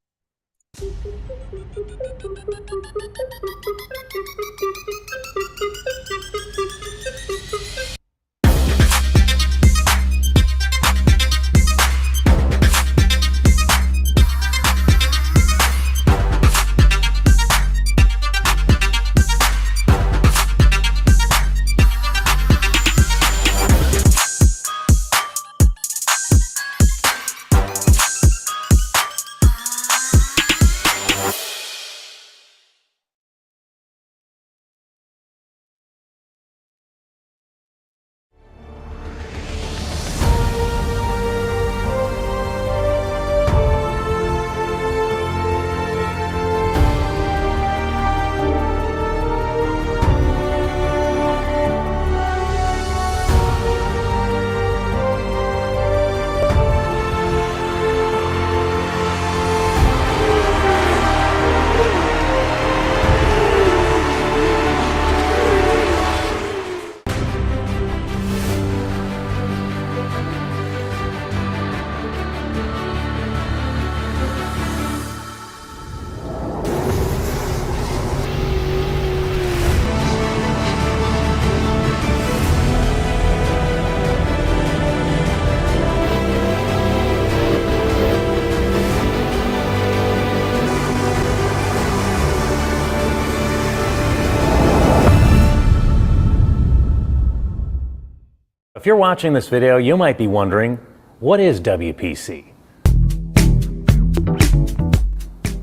If you're watching this video, you might be wondering, what is WPC?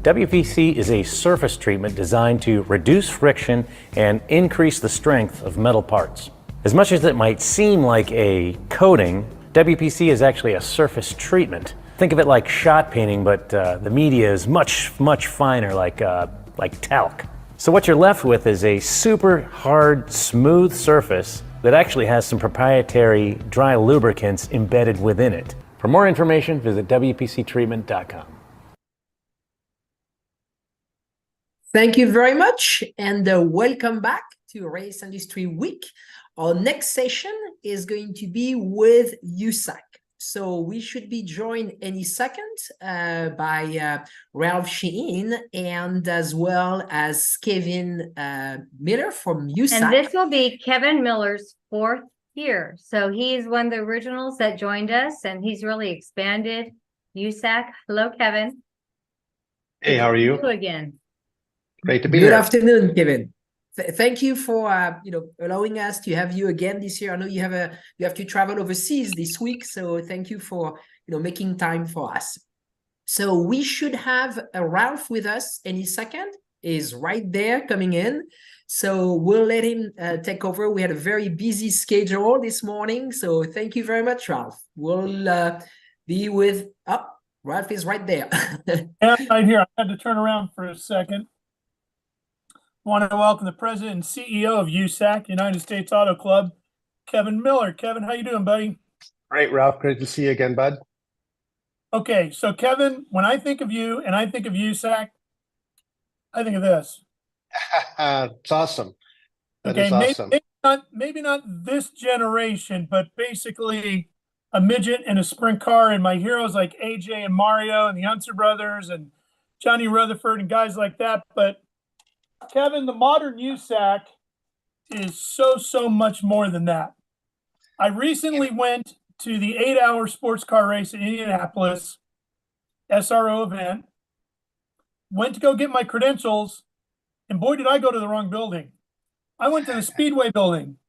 WPC is a surface treatment designed to reduce friction and increase the strength of metal parts. As much as it might seem like a coating, WPC is actually a surface treatment. Think of it like shot painting, but the media is much finer, like talc. So what you're left with is a super hard, smooth surface that actually has some proprietary dry lubricants embedded within it. For more information, visit WPCtreatment.com. Thank you very much, and welcome back to Race Industry Week. Our next session is going to be with USAC. So we should be joined any second by Ralph Sheehan and as well as Kevin Miller from USAC. And this will be Kevin Miller's 4th year. So he's one of the originals that joined us, and he's really expanded USAC. Hello, Kevin. Hey, how are you? Again. Great to be here. Good afternoon, Kevin. Thank you for allowing us to have you again this year. I know you have to travel overseas this week, so thank you for making time for us. So we should have Ralph with us any second. Is right there coming in, so we'll let him take over. We had a very busy schedule this morning, so thank you very much, Ralph. We'll be with Ralph is right there. Yeah, right here. I had to turn around for a second. I want to welcome the president and CEO of USAC, United States Auto Club, Kevin Miller. Kevin, how you doing, buddy? Great, Ralph. Great to see you again, bud. Okay, so Kevin, when I think of you and I think of USAC, I think of this. It's awesome. That is awesome. Maybe not this generation, but basically a midget in a sprint car, and my heroes like AJ and Mario and the Unser brothers and Johnny Rutherford and guys like that. But Kevin, the modern USAC is so much more than that. I recently went to the 8-hour sports car race in Indianapolis, SRO event, went to go get my credentials, and boy, did I go to the wrong building. I went to the Speedway building.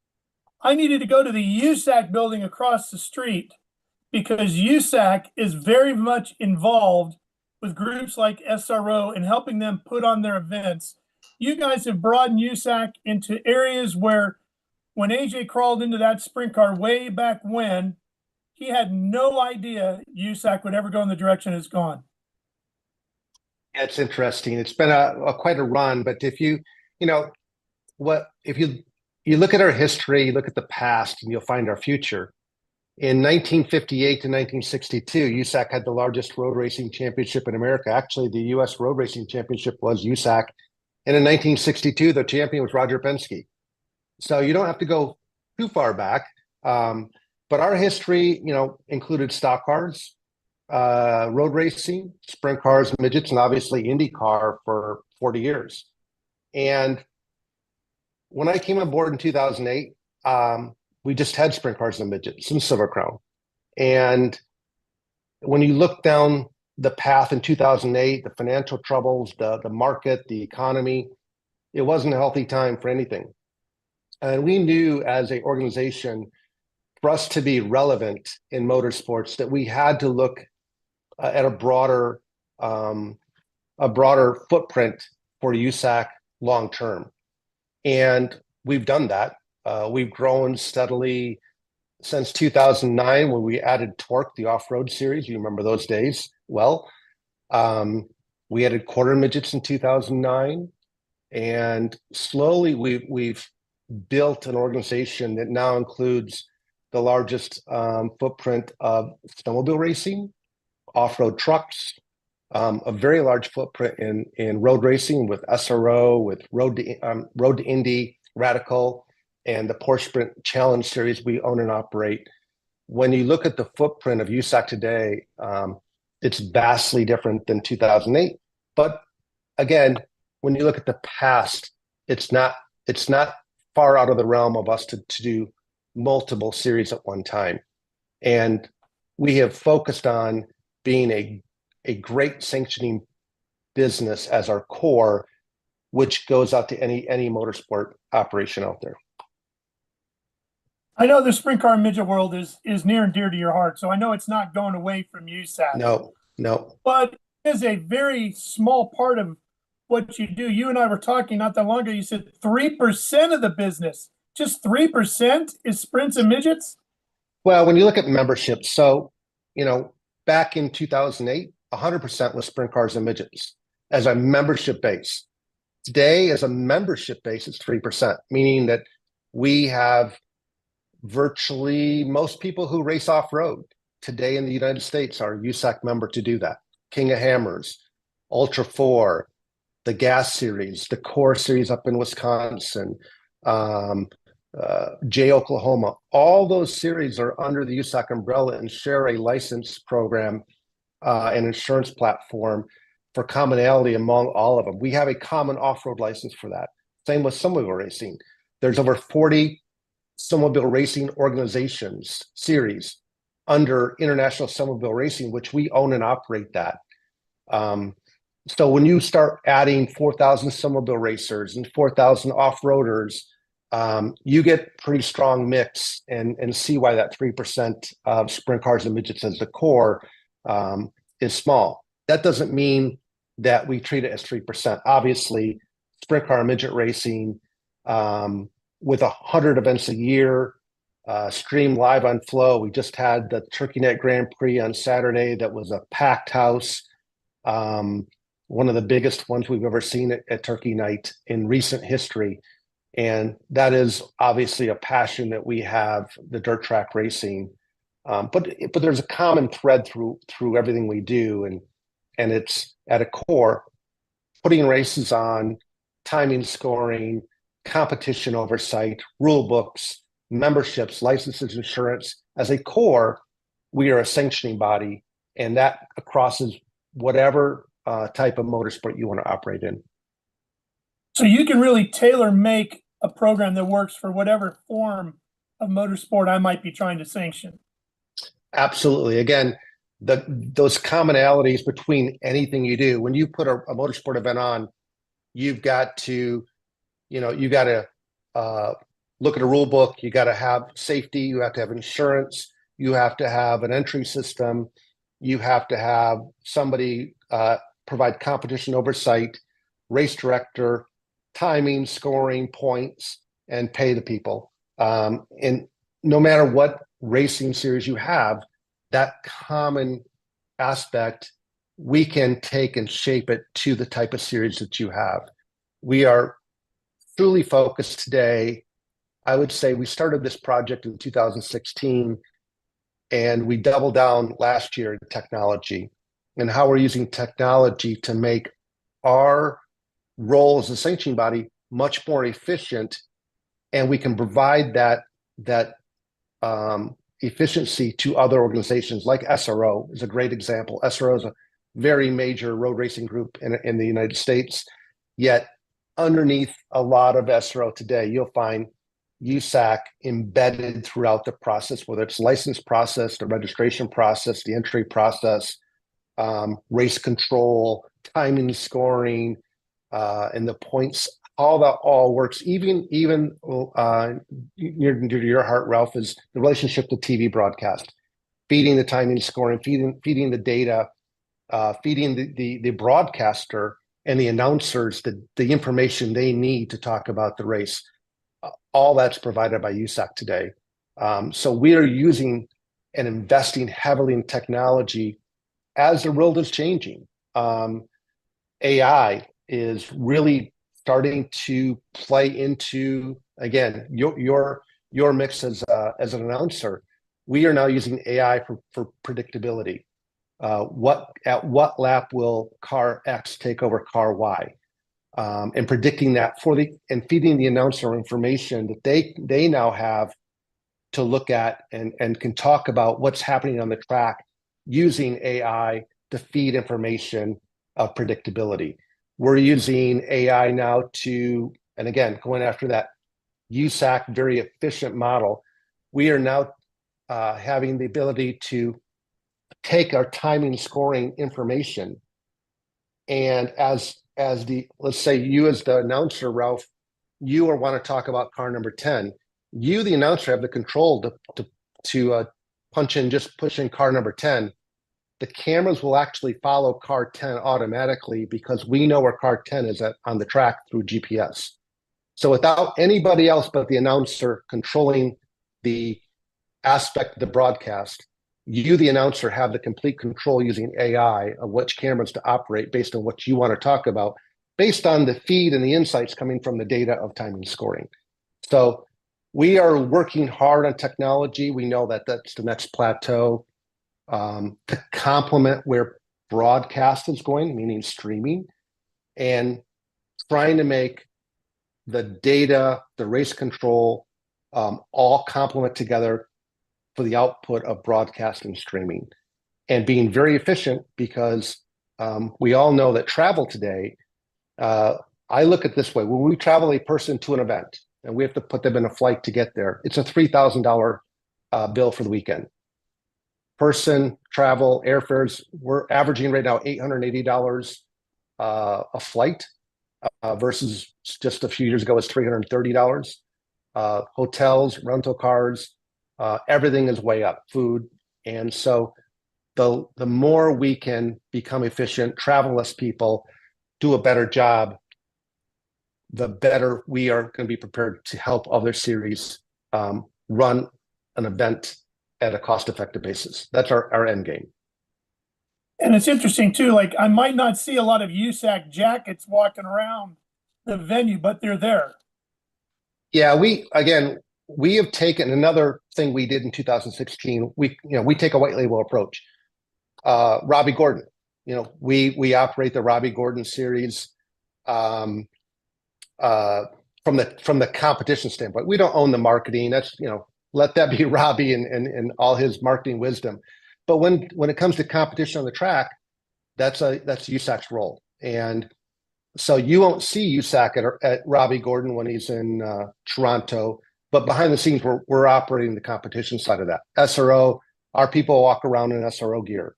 I needed to go to the USAC building across the street because USAC is very much involved with groups like SRO and helping them put on their events. You guys have broadened USAC into areas where when AJ crawled into that sprint car way back when, he had no idea USAC would ever go in the direction it's gone. Yeah, it's interesting. It's been quite a run, but if you look at our history, you look at the past, and you'll find our future. In 1958 to 1962, USAC had the largest road racing championship in America. Actually, the U.S. Road Racing Championship was USAC. And in 1962, the champion was Roger Penske. So you don't have to go too far back. But our history, included stock cars, road racing, sprint cars, midgets, and obviously INDYCAR for 40 years. And when I came on board in 2008, we just had sprint cars and midgets and Silver Crown. And when you look down the path in 2008, the financial troubles, the market, the economy, it wasn't a healthy time for anything. And we knew as an organization, for us to be relevant in motorsports, that we had to look at a broader footprint for USAC long term. And we've done that. We've grown steadily since 2009 when we added Torque, the off-road series. You remember those days well. We added quarter midgets in 2009. And slowly we've built an organization that now includes the largest footprint of snowmobile racing, off-road trucks, a very large footprint in road racing with SRO, with Road to Indy, Radical, and the Porsche Sprint Challenge Series we own and operate. When you look at the footprint of USAC today, it's vastly different than 2008. But again, when you look at the past, it's not far out of the realm of us to do multiple series at one time. And we have focused on being a great sanctioning business as our core, which goes out to any motorsport operation out there. I know the sprint car and midget world is near and dear to your heart, so I know it's not going away from USAC. No. But it is a very small part of what you do. You and I were talking not that long ago. You said 3% of the business, just 3% is sprints and midgets? Well, when you look at memberships, so, back in 2008, 100% was sprint cars and midgets as a membership base. Today, as a membership base, it's 3%, meaning that we have virtually most people who race off-road today in the United States are USAC member to do that. King of Hammers, Ultra 4, the Gas Series, the Core Series up in Wisconsin, J Oklahoma, all those series are under the USAC umbrella and share a license program and insurance platform for commonality among all of them. We have a common off-road license for that. Same with snowmobile racing. There's over 40 snowmobile racing organizations, series, under International Snowmobile Racing, which we own and operate that. So when you start adding 4,000 snowmobile racers and 4,000 off-roaders, you get pretty strong mix and see why that 3% of sprint cars and midgets as the core is small. That doesn't mean that we treat it as 3%. Obviously, sprint car and midget racing with 100 events a year, stream live on Flow. We just had the Turkey Neck Grand Prix on Saturday that was a packed house. One of the biggest ones we've ever seen at Turkey Night in recent history. And that is obviously a passion that we have, the dirt track racing. But there's a common thread through everything we do. And it's at a core, putting races on, timing, scoring, competition oversight, rule books, memberships, licenses, insurance. As a core, we are a sanctioning body, and that crosses whatever type of motorsport you want to operate in. So you can really tailor make a program that works for whatever form of motorsport I might be trying to sanction. Absolutely. Again, those commonalities between anything you do. When you put a motorsport event on, you've got to, look at a rule book. You got to have safety. You have to have insurance. You have to have an entry system. You have to have somebody provide competition oversight, race director, timing, scoring, points, and pay the people. And no matter what racing series you have, that common aspect, we can take and shape it to the type of series that you have. We are truly focused today. I would say we started this project in 2016, and we doubled down last year in technology and how we're using technology to make our role as a sanctioning body much more efficient, and we can provide that efficiency to other organizations. Like SRO is a great example. SRO is a very major road racing group in the United States, yet underneath a lot of SRO today, you'll find USAC embedded throughout the process, whether it's license process, the registration process, the entry process, race control, timing, scoring, and the points. All that all works. Even near to your heart, Ralph, is the relationship to TV broadcast, feeding the timing, scoring, feeding the data, feeding the broadcaster and the announcers the information they need to talk about the race. All that's provided by USAC today. So we are using and investing heavily in technology as the world is changing. AI is really starting to play into, again, your mix as an announcer. We are now using AI for predictability. At what lap will car X take over car Y? And predicting that and feeding the announcer information that they now have to look at and can talk about what's happening on the track using AI to feed information of predictability. We're using AI now and again, going after that USAC very efficient model. We are now having the ability to take our timing scoring information, and as let's say you as the announcer, Ralph, you want to talk about car number 10. you, the announcer, have the control to push in car number 10. The cameras will actually follow car 10 automatically because we know where car 10 is on the track through GPS. So without anybody else but the announcer controlling the aspect of the broadcast, you, the announcer, have the complete control using AI of which cameras to operate based on what you want to talk about, based on the feed and the insights coming from the data of timing scoring. So we are working hard on technology. We know that that's the next plateau to complement where broadcast is going, meaning streaming, and trying to make the data, the race control, all complement together for the output of broadcast and streaming, and being very efficient because we all know that travel today, I look at it this way: when we travel a person to an event and we have to put them in a flight to get there, it's a $3,000 bill for the weekend. Person, travel, airfares, we're averaging right now $880 a flight versus just a few years ago was $330. Hotels, rental cars, everything is way up, food. And so the more we can become efficient, travel less people, do a better job, the better we are going to be prepared to help other series run an event at a cost-effective basis. That's our end game. And it's interesting too, like I might not see a lot of USAC jackets walking around the venue, but they're there. Yeah, we have taken another thing we did in 2016. We take a white label approach. Robbie Gordon, we operate the Robbie Gordon series from the competition standpoint. We don't own the marketing. That's let that be Robbie and all his marketing wisdom. But when it comes to competition on the track, that's USAC's role. And so you won't see USAC at Robbie Gordon when he's in Toronto, but behind the scenes, we're operating the competition side of that. SRO, our people walk around in SRO gear.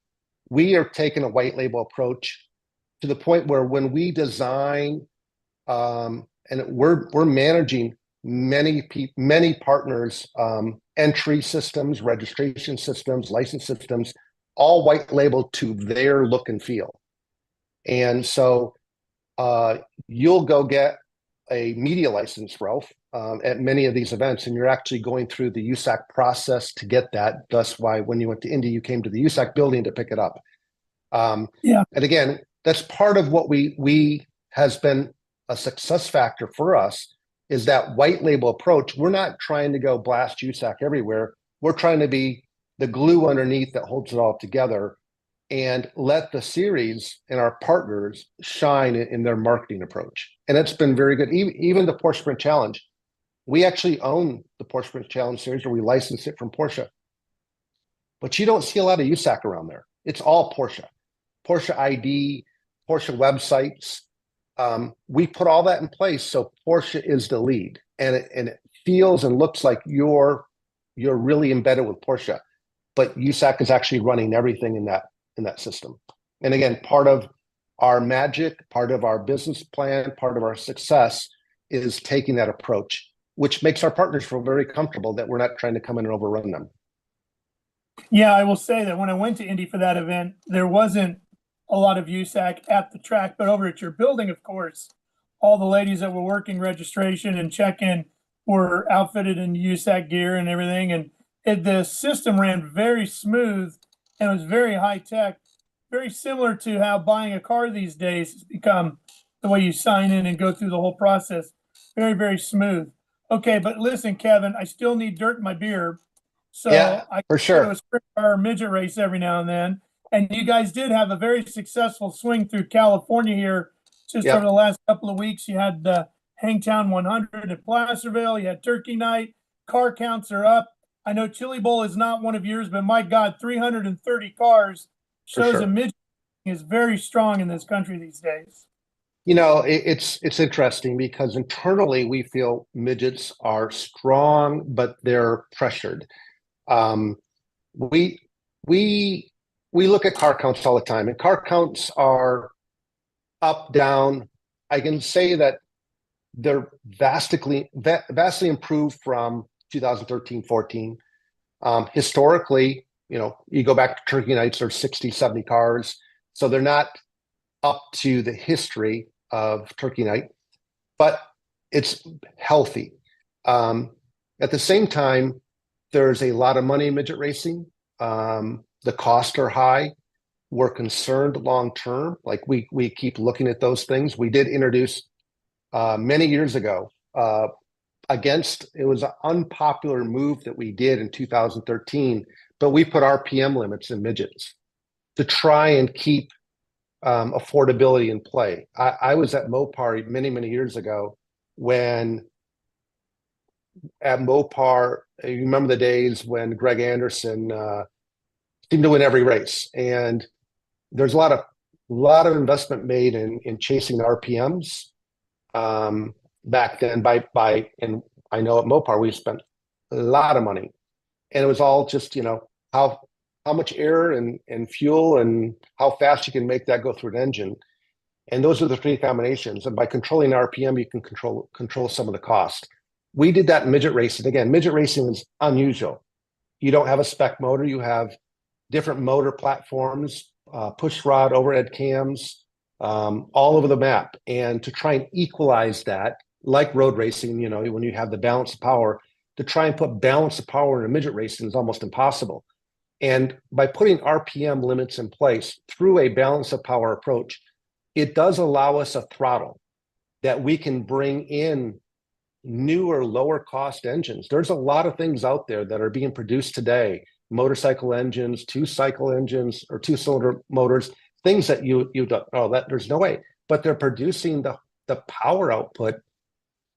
We are taking a white label approach to the point where when we design, and we're managing many partners, entry systems, registration systems, license systems, all white labeled to their look and feel. And so you'll go get a media license, Ralph, at many of these events, and you're actually going through the USAC process to get that. That's why when you went to Indy, you came to the USAC building to pick it up. And again, that's part of what we has been a success factor for us, is that white label approach. We're not trying to go blast USAC everywhere. We're trying to be the glue underneath that holds it all together and let the series and our partners shine in their marketing approach. And it's been very good. Even the Porsche Sprint Challenge, we actually own the Porsche Sprint Challenge series, or we license it from Porsche. But you don't see a lot of USAC around there. It's all Porsche. Porsche ID, Porsche websites. We put all that in place so Porsche is the lead, and it feels and looks like you're really embedded with Porsche, but USAC is actually running everything in that system. And again, part of our magic, part of our business plan, part of our success is taking that approach, which makes our partners feel very comfortable that we're not trying to come in and overrun them. Yeah, I will say that when I went to Indy for that event, there wasn't a lot of USAC at the track, but over at your building, of course, all the ladies that were working registration and check-in were outfitted in USAC gear and everything. And the system ran very smooth and was very high tech, very similar to how buying a car these days has become the way you sign in and go through the whole process. Very, very smooth. Okay, but listen, Kevin, I still need dirt in my beer. So yeah, I for sure. go to a sprint car midget race every now and then. And you guys did have a very successful swing through California here just over the last couple of weeks. You had the Hangtown 100 at Placerville. You had Turkey Night. Car counts are up. I know Chili Bowl is not one of yours, but my God, 330 cars shows a midget is very strong in this country these days. It's interesting because internally we feel midgets are strong, but they're pressured. We look at car counts all the time, and car counts are up, down. I can say that they're vastly improved from 2013, 14. Historically, you go back to Turkey Nights, there's 60, 70 cars. So they're not up to the history of Turkey Night, but it's healthy. At the same time, there's a lot of money in midget racing. The costs are high. We're concerned long term. Like we keep looking at those things. We did introduce many years ago it was an unpopular move that we did in 2013, but we put RPM limits in midgets to try and keep affordability in play. I was at Mopar many, many years ago when at Mopar, you remember the days when Greg Anderson seemed to win every race, and there's a lot of investment made in chasing RPMs back then and I know at Mopar we spent a lot of money, and it was all just how much air and fuel and how fast you can make that go through an engine, and those are the three combinations. And by controlling RPM, you can control some of the cost. We did that in midget racing. Again, midget racing is unusual. You don't have a spec motor. You have different motor platforms, push rod, overhead cams, all over the map. And to try and equalize that, like road racing, when you have the balance of power, to try and put balance of power in a midget racing is almost impossible. And by putting RPM limits in place through a balance of power approach, it does allow us a throttle that we can bring in newer, lower cost engines. There's a lot of things out there that are being produced today, motorcycle engines, two-cycle engines, or two-cylinder motors, things that you don't, that there's no way, but they're producing the power output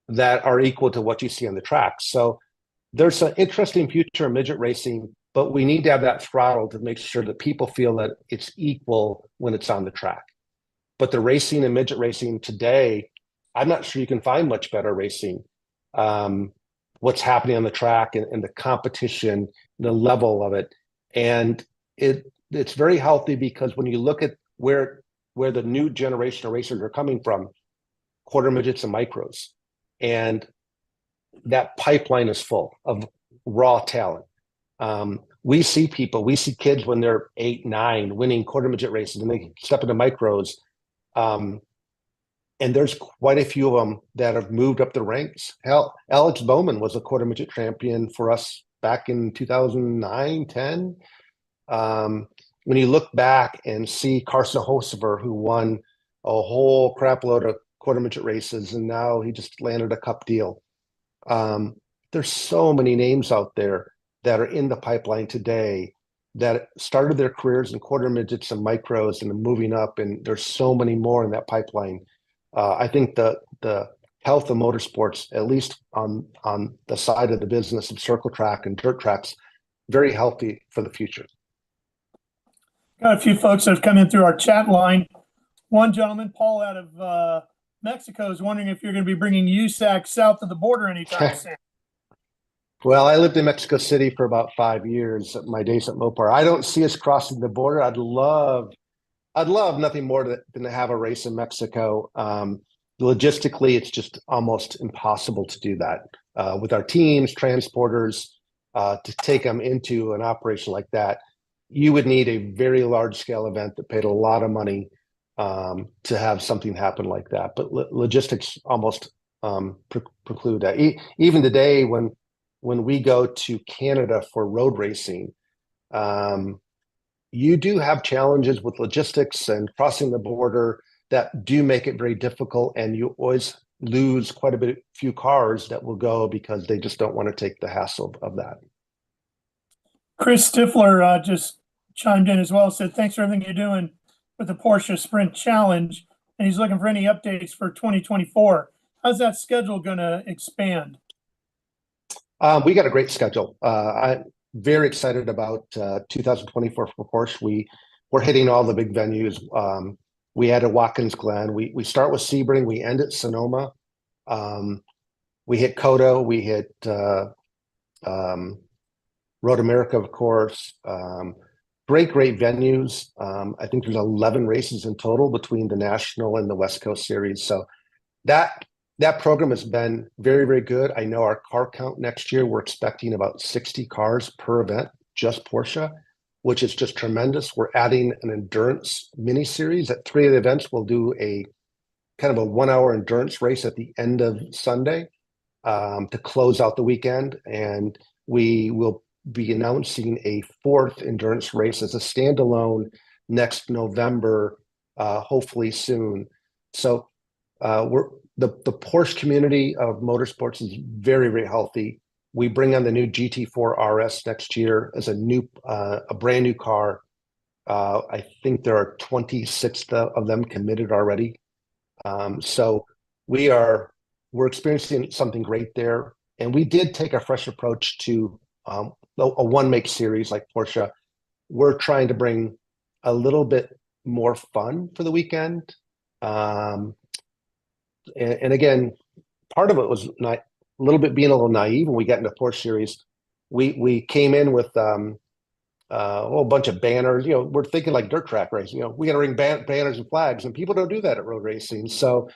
that are equal to what you see on the track. So there's an interesting future in midget racing, but we need to have that throttle to make sure that people feel that it's equal when it's on the track. But the racing and midget racing today, I'm not sure you can find much better racing. What's happening on the track and the competition, the level of it. And it's very healthy, because when you look at where the new generation of racers are coming from, quarter midgets and micros, and that pipeline is full of raw talent. We see kids when they're 8, 9 winning quarter midget races, and they step into micros. And there's quite a few of them that have moved up the ranks. Hell, Alex Bowman was a quarter midget champion for us back in 2009, 10. When you look back and see Carson Hocever, who won a whole crap load of quarter midget races, and now he just landed a cup deal. There's so many names out there that are in the pipeline today that started their careers in quarter midgets and micros and moving up, and there's so many more in that pipeline. I think the health of motorsports, at least on the side of the business of circle track and dirt tracks, very healthy for the future. Got a few folks that have come in through our chat line. One gentleman, Paul, out of Mexico, is wondering if you're going to be bringing USAC south of the border anytime soon. Well, I lived in Mexico City for about 5 years, my days at Mopar. I don't see us crossing the border. I'd love nothing more than to have a race in Mexico. Logistically, it's just almost impossible to do that with our teams, transporters, to take them into an operation like that. You would need a very large scale event that paid a lot of money to have something happen like that. But logistics almost preclude that. Even today, when we go to Canada for road racing, you do have challenges with logistics and crossing the border that do make it very difficult, and you always lose quite a few cars that will go because they just don't want to take the hassle of that. Chris Stifler just chimed in as well, said thanks for everything you're doing with the Porsche Sprint Challenge, and he's looking for any updates for 2024. How's that schedule going to expand? We got a great schedule. I'm very excited about 2024 for Porsche. We're hitting all the big venues. We added Watkins Glen. We start with Sebring. We end at Sonoma. We hit Coto. We hit Road America, of course. Great venues. I think there's 11 races in total between the National and the West Coast Series. So that that program has been very, very good. I know our car count next year, we're expecting about 60 cars per event, just Porsche, which is just tremendous. We're adding an endurance mini series. At 3 of the events, we'll do a kind of a 1-hour endurance race at the end of Sunday to close out the weekend. And we will be announcing a 4th endurance race as a standalone next November, hopefully soon. So the Porsche community of motorsports is very, very healthy. We bring on the new GT4 RS next year as a brand new car. I think there are 26 of them committed already. So we're experiencing something great there. And we did take a fresh approach to a one-make series like Porsche. We're trying to bring a little bit more fun for the weekend. And again, part of it was a little bit being a little naive when we got into Porsche series. We came in with a whole bunch of banners. You know, we're thinking like dirt track racing. You know, we got to ring banners and flags, and people don't do that at road racing. So,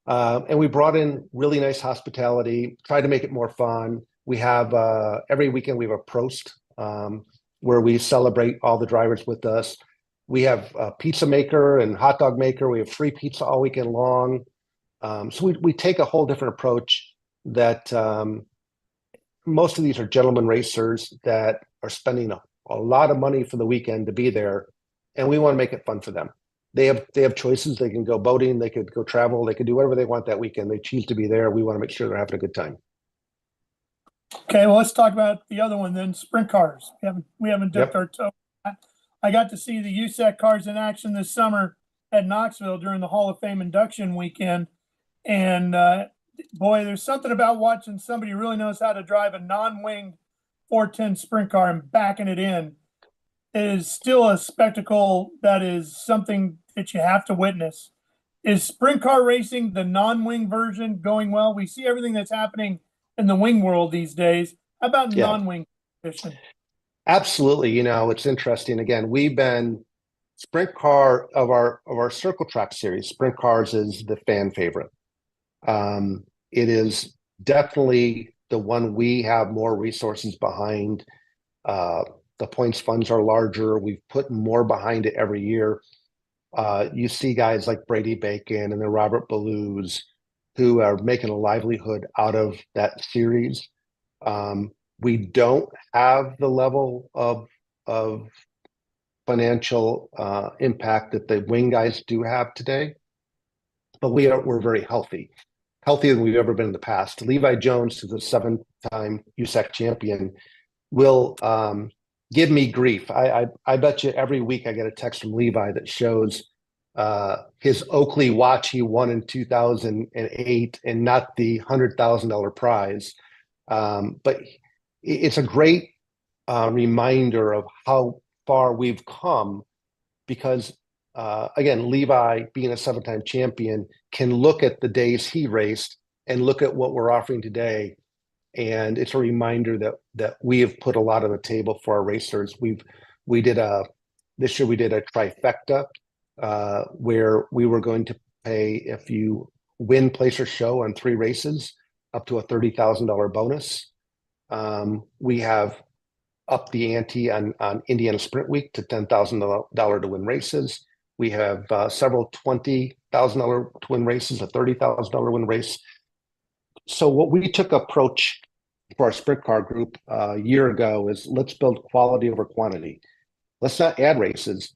and we brought in really nice hospitality, tried to make it more fun. We have every weekend we have a prost where we celebrate all the drivers with us. We have a pizza maker and hot dog maker. We have free pizza all weekend long. So we take a whole different approach that most of these are gentlemen racers that are spending a lot of money for the weekend to be there, and we want to make it fun for them. They have choices. They can go boating, they could go travel, they could do whatever they want that weekend. They choose to be there. We want to make sure they're having a good time. Okay, well, let's talk about the other one then, sprint cars. We haven't dipped our toe. I got to see the USAC cars in action this summer at Knoxville during the Hall of Fame induction weekend. And boy, there's something about watching somebody who really knows how to drive a non-winged 410 sprint car and backing it in. It is still a spectacle that is something that you have to witness. Is sprint car racing, the non-wing version, going well? We see everything that's happening in the wing world these days. How about non-wing competition? Absolutely. You know, it's interesting. Again, we've been sprint car of our circle track series. Sprint cars is the fan favorite. It is definitely the one we have more resources behind. The points funds are larger. We've put more behind it every year. You see guys like Brady Bacon and the Robert Ballows who are making a livelihood out of that series. We don't have the level of financial impact that the wing guys do have today, but we're very healthy, healthier than we've ever been in the past. Levi Jones, who's a 7-time USAC champion, will give me grief. I bet you every week I get a text from Levi that shows his Oakley watch he won in 2008 and not the $100,000 prize. But it's a great reminder of how far we've come because, again, Levi, being a 7-time champion, can look at the days he raced and look at what we're offering today. And it's a reminder that we have put a lot on the table for our racers. This year we did a trifecta where we were going to pay, if you win, place, or show on 3 races, up to a $30,000 bonus. We have upped the ante on Indiana Sprint Week to $10,000 to win races. We have several $20,000 to win races, a $30,000 win race. So what we took approach for our sprint car group a year ago is let's build quality over quantity. Let's not add races.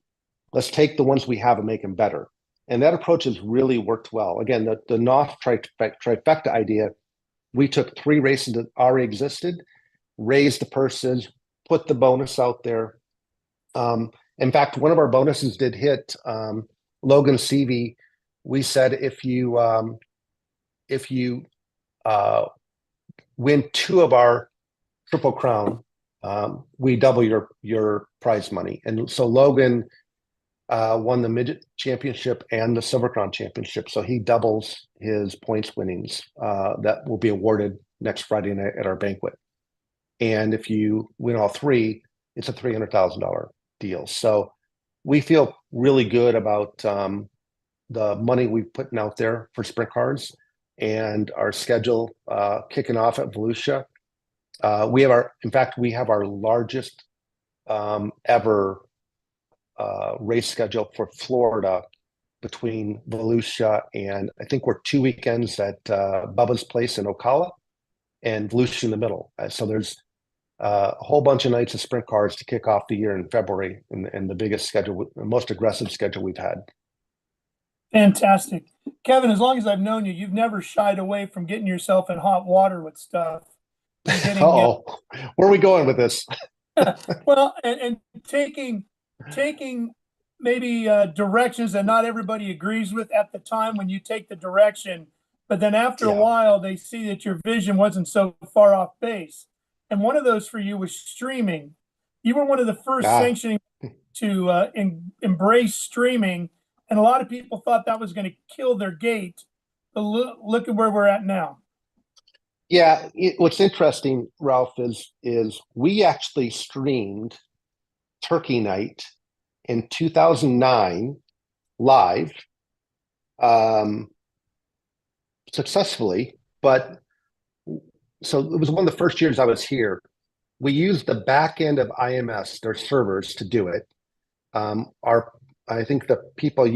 Let's take the ones we have and make them better. And that approach has really worked well. Again, the NOF trifecta idea, we took 3 races that already existed, raised the purses, put the bonus out there. In fact, one of our bonuses did hit Logan Seavey. We said if you win 2 of our Triple Crown, we double your prize money. And so Logan won the midget championship and the Silver Crown championship. So he doubles his points winnings that will be awarded next Friday night at our banquet. And if you win all 3, it's a $300,000 deal. So we feel really good about the money we're putting out there for sprint cars. and our schedule kicking off at Volusia. We have our largest ever race schedule for Florida between Volusia and I think we're 2 weekends at Bubba's place in Ocala and Volusia in the middle. So there's a whole bunch of nights of sprint cars to kick off the year in February, and the biggest schedule, the most aggressive schedule we've had. Fantastic. Kevin, as long as I've known you, you've never shied away from getting yourself in hot water with stuff. Oh, where are we going with this? Well, and taking maybe directions that not everybody agrees with at the time when you take the direction, but then after a while they see that your vision wasn't so far off base. And one of those for you was streaming. You were one of the first sanctioning to embrace streaming, and a lot of people thought that was going to kill their gate. But look at where we're at now. Yeah, what's interesting, Ralph, is we actually streamed Turkey Night in 2009 live successfully, but so it was one of the first years I was here. We used the back end of IMS, their servers, to do it. I think the people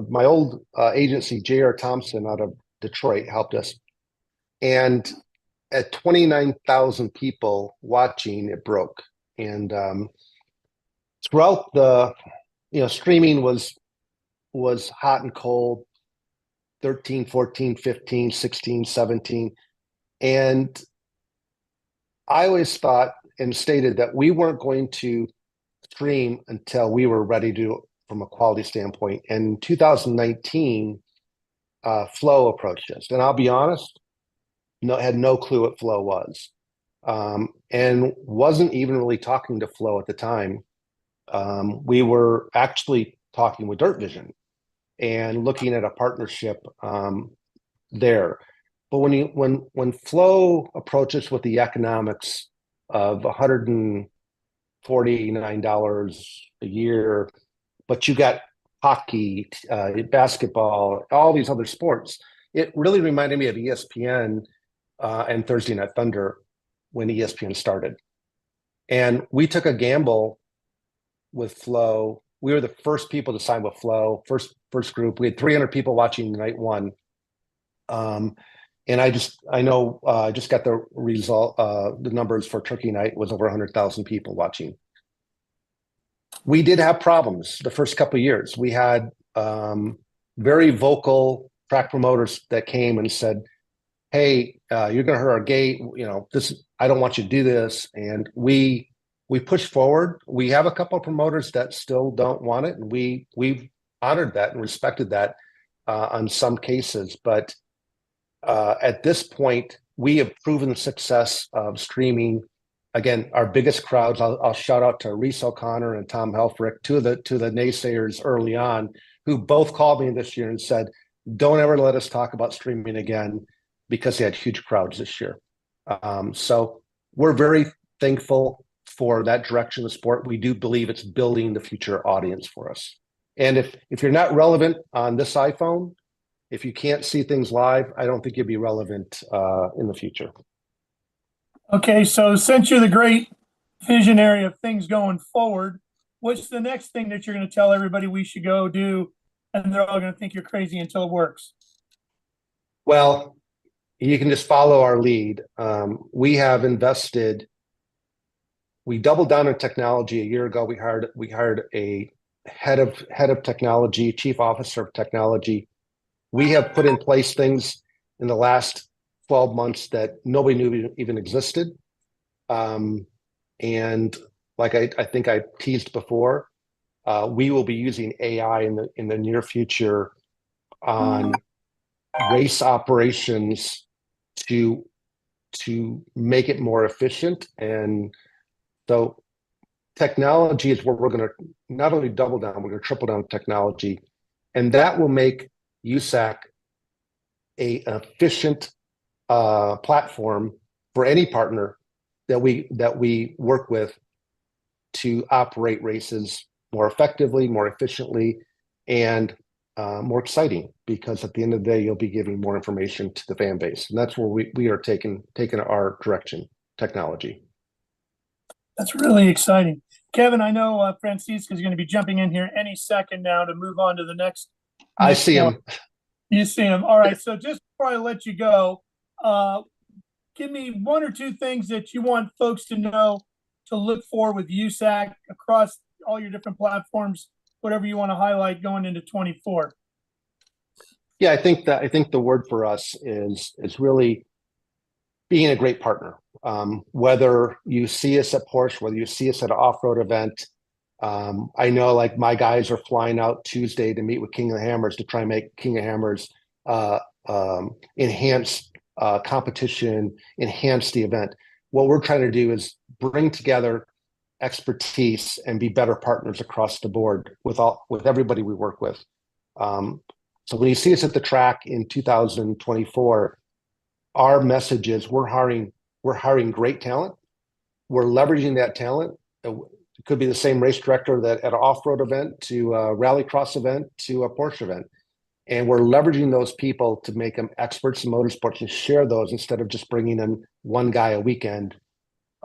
my old agency, J.R. Thompson out of Detroit, helped us. And at 29,000 people watching, it broke. And throughout streaming was hot and cold, 13, 14, 15, 16, 17. And I always thought and stated that we weren't going to stream until we were ready to, from a quality standpoint. And in 2019, Flow approached us. And I'll be honest, had no clue what Flow was, and wasn't even really talking to Flow at the time. We were actually talking with Dirt Vision and looking at a partnership there. But when Flow approaches with the economics of $149 a year, but you got hockey, basketball, all these other sports, it really reminded me of ESPN and Thursday Night Thunder when ESPN started. And we took a gamble with Flow. We were the first people to sign with Flow, first group. We had 300 people watching night one. And I just got the result. The numbers for Turkey Night was over 100,000 people watching. We did have problems the first couple of years. We had very vocal track promoters that came and said, "Hey, you're going to hurt our gate. I don't want you to do this." And we pushed forward. We have a couple of promoters that still don't want it, and we've honored that and respected that on some cases. But at this point, we have proven the success of streaming. Again, our biggest crowds. I'll shout out to Reese O'Connor and Tom Helfrich, two of the naysayers early on, who both called me this year and said, "Don't ever let us talk about streaming again," because they had huge crowds this year. So we're very thankful for that direction of the sport. We do believe it's building the future audience for us. And if you're not relevant on this iPhone, if you can't see things live, I don't think you'll be relevant in the future. Okay, so since you're the great visionary of things going forward, what's the next thing that you're going to tell everybody we should go do, and they're all going to think you're crazy until it works? Well, you can just follow our lead. We have invested. We doubled down on technology a year ago. We hired a head of technology, chief officer of technology. We have put in place things in the last 12 months that nobody knew even existed. And like I think I teased before, we will be using AI in the near future on race operations to make it more efficient. And so technology is where we're going to not only double down, we're going to triple down with technology, and that will make USAC an efficient platform for any partner that we work with to operate races more effectively, more efficiently, and more exciting, because at the end of the day, you'll be giving more information to the fan base. And that's where we are taking our direction, technology. That's really exciting. Kevin, I know Francisca is going to be jumping in here any second now to move on to the next. I see him. You see him. All right. So just before I let you go, give me one or two things that you want folks to know to look for with USAC across all your different platforms, whatever you want to highlight going into 24. Yeah, I think the word for us is really being a great partner. Whether you see us at Porsche, whether you see us at an off-road event, I know like my guys are flying out Tuesday to meet with King of the Hammers to try and make King of Hammers enhance competition, enhance the event. What we're trying to do is bring together expertise and be better partners across the board with everybody we work with. So when you see us at the track in 2024, our message is we're hiring great talent. We're leveraging that talent. It could be the same race director that at an off-road event to a rallycross event to a Porsche event. And we're leveraging those people to make them experts in motorsports and share those instead of just bringing in one guy a weekend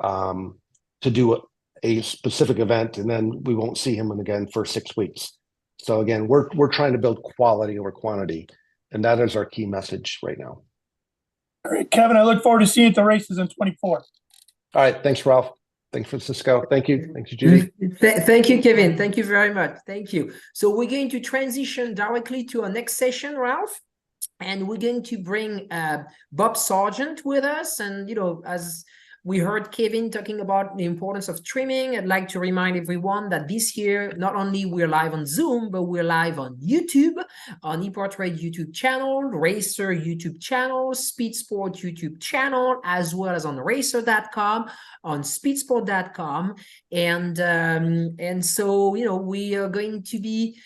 to do a specific event, and then we won't see him again for 6 weeks. So again, we're trying to build quality over quantity, and that is our key message right now. Great, Kevin. I look forward to seeing you at the races in 24. All right, thanks, Ralph. Thanks, Francisco. Thank you, Judy. Thank you, Kevin. Thank you very much. Thank you. So we're going to transition directly to our next session, Ralph, and we're going to bring Bob Sargent with us. And as we heard Kevin talking about the importance of streaming, I'd like to remind everyone that this year, not only we're live on Zoom, but we're live on YouTube, on EPARTRADE YouTube channel, Racer YouTube channel, Speed Sport YouTube channel, as well as on racer.com, on speedsport.com. And so, we are going to be,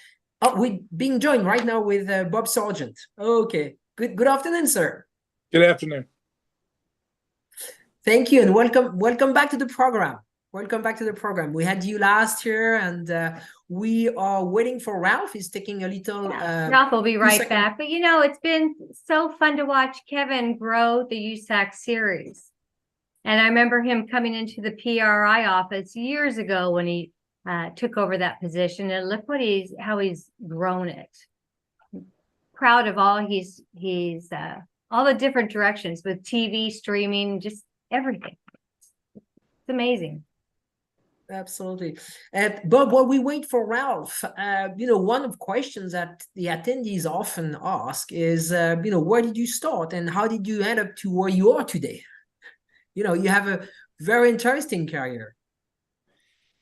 we're being joined right now with Bob Sargent. Okay. Good afternoon, sir. Good afternoon. Thank you, and welcome back to the program. Welcome back to the program. We had you last year, and we are waiting for Ralph. He's taking a little. Ralph will be right back. But it's been so fun to watch Kevin grow the USAC series, and I remember him coming into the PRI office years ago when he took over that position. And look how he's grown it. Proud of all he's all the different directions with TV streaming, just everything. It's amazing. Absolutely. Bob, while we wait for Ralph, one of the questions that the attendees often ask is, where did you start and how did you end up to where you are today? You have a very interesting career.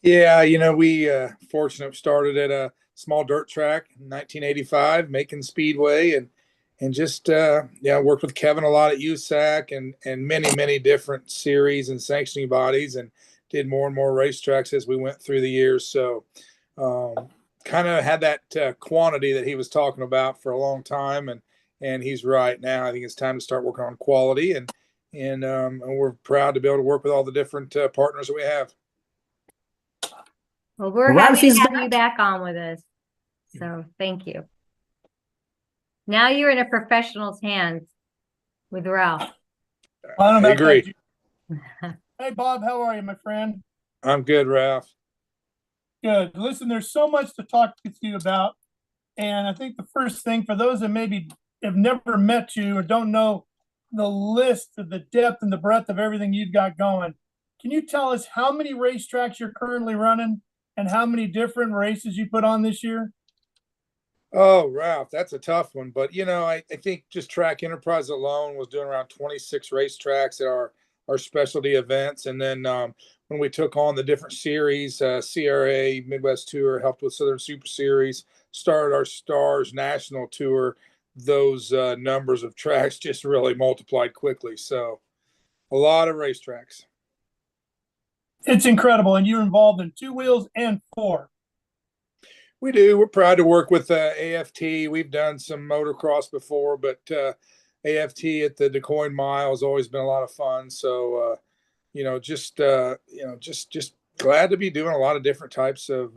Yeah, we fortunately started at a small dirt track in 1985, Macon Speedway, and just worked with Kevin a lot at USAC and many different series and sanctioning bodies, and did more and more racetracks as we went through the years. So kind of had that quantity that he was talking about for a long time, and he's right. Now I think it's time to start working on quality, and we're proud to be able to work with all the different partners that we have. Well, we're happy to have you back on with us. So thank you. Now you're in a professional's hands with Ralph. I agree. Hey, Bob, how are you, my friend? I'm good, Ralph. Good. Listen, there's so much to talk with you about. And I think the first thing, for those that maybe have never met you or don't know the list of the depth and the breadth of everything you've got going, can you tell us how many racetracks you're currently running and how many different races you put on this year? Oh, Ralph, that's a tough one. But, I think just Track Enterprise alone was doing around 26 racetracks at our specialty events. And then when we took on the different series, CRA, Midwest Tour, helped with Southern Super Series, started our Stars National Tour, those numbers of tracks just really multiplied quickly. So a lot of racetracks. It's incredible. And you're involved in 2 wheels and 4. We do. We're proud to work with AFT. We've done some motocross before, but AFT at the DeCoin Mile has always been a lot of fun. So, just glad to be doing a lot of different types of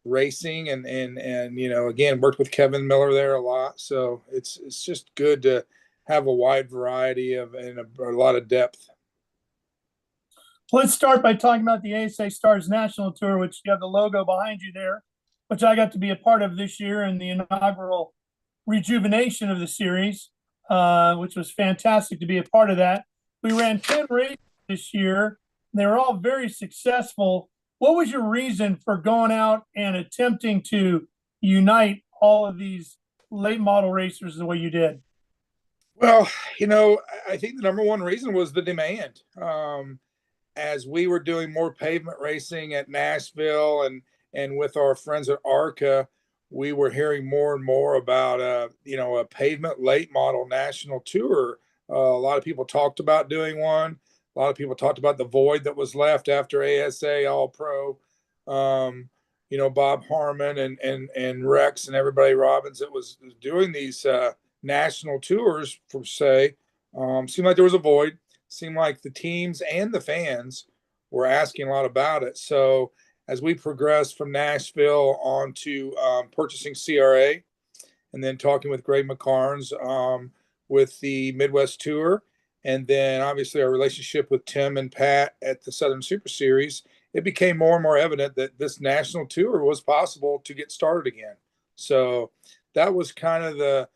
racing, and you know, again, worked with Kevin Miller there a lot. So it's just good to have a wide variety of and a lot of depth. Let's start by talking about the ASA Stars National Tour, which you have the logo behind you there, which I got to be a part of this year in the inaugural rejuvenation of the series, which was fantastic to be a part of that. We ran 10 races this year. They were all very successful. What was your reason for going out and attempting to unite all of these late model racers the way you did? Well, you know, I think the number one reason was the demand. As we were doing more pavement racing at Nashville and with our friends at ARCA, we were hearing more and more about you know, a pavement late model national tour. A lot of people talked about doing one. A lot of people talked about the void that was left after ASA All Pro. You know, Bob Harmon and Rex and everybody Robbins that was doing these national tours per se. Seemed like there was a void. Seemed like the teams and the fans were asking a lot about it. So as we progressed from Nashville on to purchasing CRA and then talking with Greg McCarnes with the Midwest Tour, and then obviously our relationship with Tim and Pat at the Southern Super Series, it became more and more evident that this national tour was possible to get started again. So that was kind of the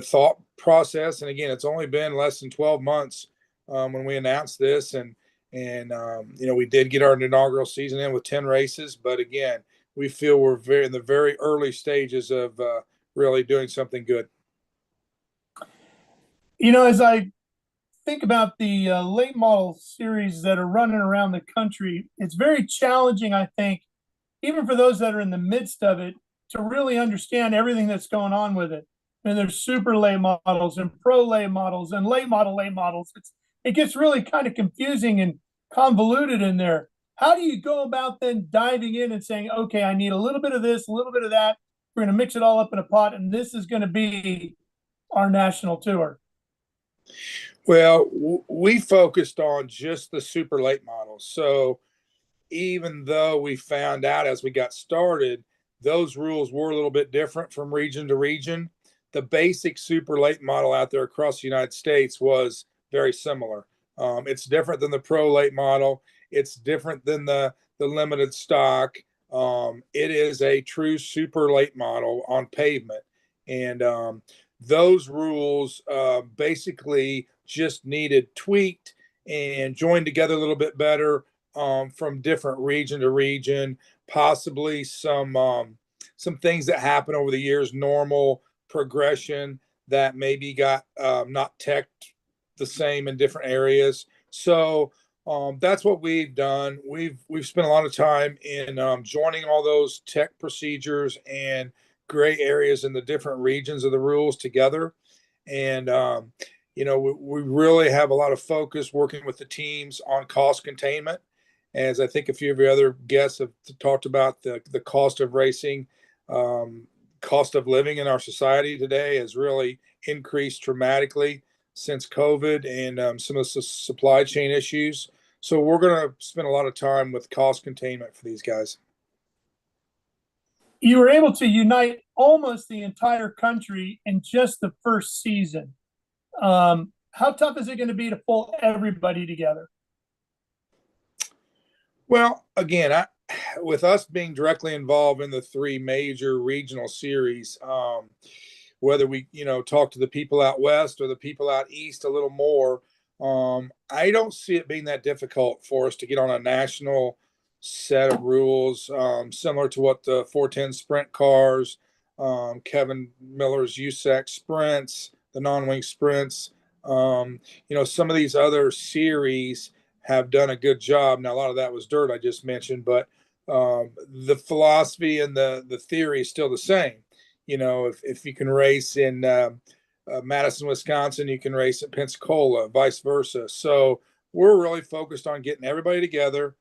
thought process. And again, it's only been less than 12 months when we announced this, and you know, we did get our inaugural season in with 10 races, but again, we feel we're in the very early stages of really doing something good. You know, as I think about the late model series that are running around the country, it's very challenging, I think, even for those that are in the midst of it, to really understand everything that's going on with it. And there's super late models and pro late models and late models. It gets really kind of confusing and convoluted in there. How do you go about then diving in and saying, okay, I need a little bit of this, a little bit of that. We're going to mix it all up in a pot, and this is going to be our national tour? Well, we focused on just the super late models. So even though we found out as we got started, those rules were a little bit different from region to region, the basic super late model out there across the United States was very similar. It's different than the pro late model. It's different than the limited stock. It is a true super late model on pavement. And those rules basically just needed tweaked and joined together a little bit better from different region to region, possibly some things that happen over the years, normal progression that maybe got not teched the same in different areas. So that's what we've done. We've spent a lot of time in joining all those tech procedures and gray areas in the different regions of the rules together. And, you know, we really have a lot of focus working with the teams on cost containment. As I think a few of your other guests have talked about, the cost of racing, cost of living in our society today has really increased dramatically since COVID and some of the supply chain issues. So we're going to spend a lot of time with cost containment for these guys. You were able to unite almost the entire country in just the first season. How tough is it going to be to pull everybody together? Well, again, with us being directly involved in the three major regional series, whether we, you know, talk to the people out west or the people out east a little more, I don't see it being that difficult for us to get on a national set of rules, similar to what the 410 sprint cars, Kevin Miller's USAC sprints, the non-wing sprints, you know, some of these other series have done a good job. Now, a lot of that was dirt I just mentioned, but the philosophy and the theory is still the same. You know, if you can race in Madison, Wisconsin, you can race at Pensacola, vice versa. So we're really focused on getting everybody together,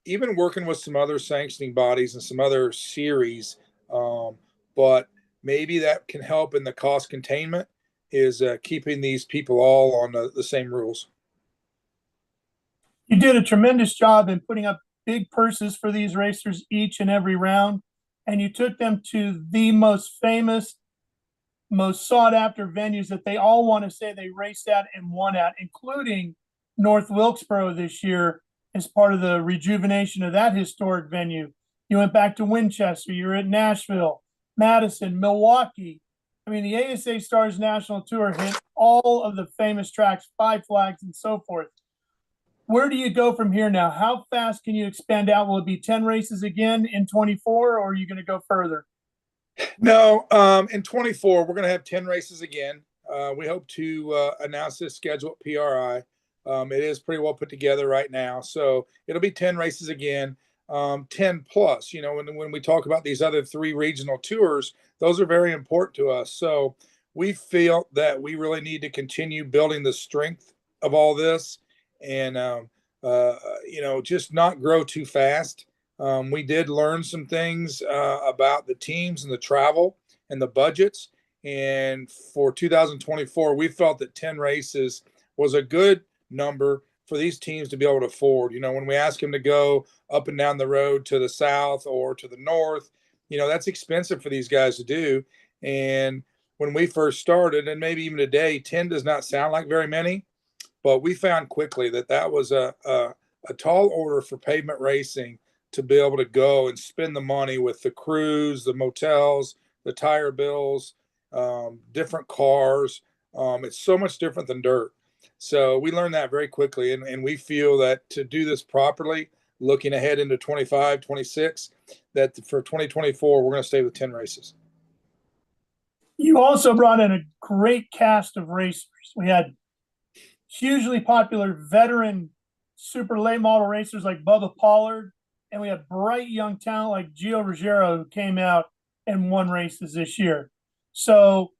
even working with some other sanctioning bodies and some other series. But maybe that can help in the cost containment is keeping these people all on the same rules. You did a tremendous job in putting up big purses for these racers each and every round, and you took them to the most famous, most sought after venues that they all want to say they raced at and won at, including North Wilkesboro this year as part of the rejuvenation of that historic venue. You went back to Winchester, you were at Nashville, Madison, Milwaukee. I mean, the ASA Stars National Tour hit all of the famous tracks, Five Flags and so forth. Where do you go from here now? How fast can you expand out? Will it be 10 races again in 24, or are you going to go further? No, in 24, we're going to have 10 races again. We hope to announce this schedule at PRI. It is pretty well put together right now. So it'll be 10 races again, 10 plus. You know, when we talk about these other 3 regional tours, those are very important to us. So we feel that we really need to continue building the strength of all this and, you know, just not grow too fast. We did learn some things about the teams and the travel and the budgets. And for 2024, we felt that 10 races was a good number for these teams to be able to afford. You know, when we ask them to go up and down the road to the south or to the north, you know, that's expensive for these guys to do. And when we first started, and maybe even today, 10 does not sound like very many, but we found quickly that that was a tall order for pavement racing to be able to go and spend the money with the crews, the motels, the tire bills, different cars. It's so much different than dirt. So we learned that very quickly. And we feel that to do this properly, looking ahead into 25, 26, that for 2024, we're going to stay with 10 races. You also brought in a great cast of racers. We had hugely popular veteran super late model racers like Bubba Pollard, and we had bright young talent like Gio Ruggiero, who came out and won races this year. So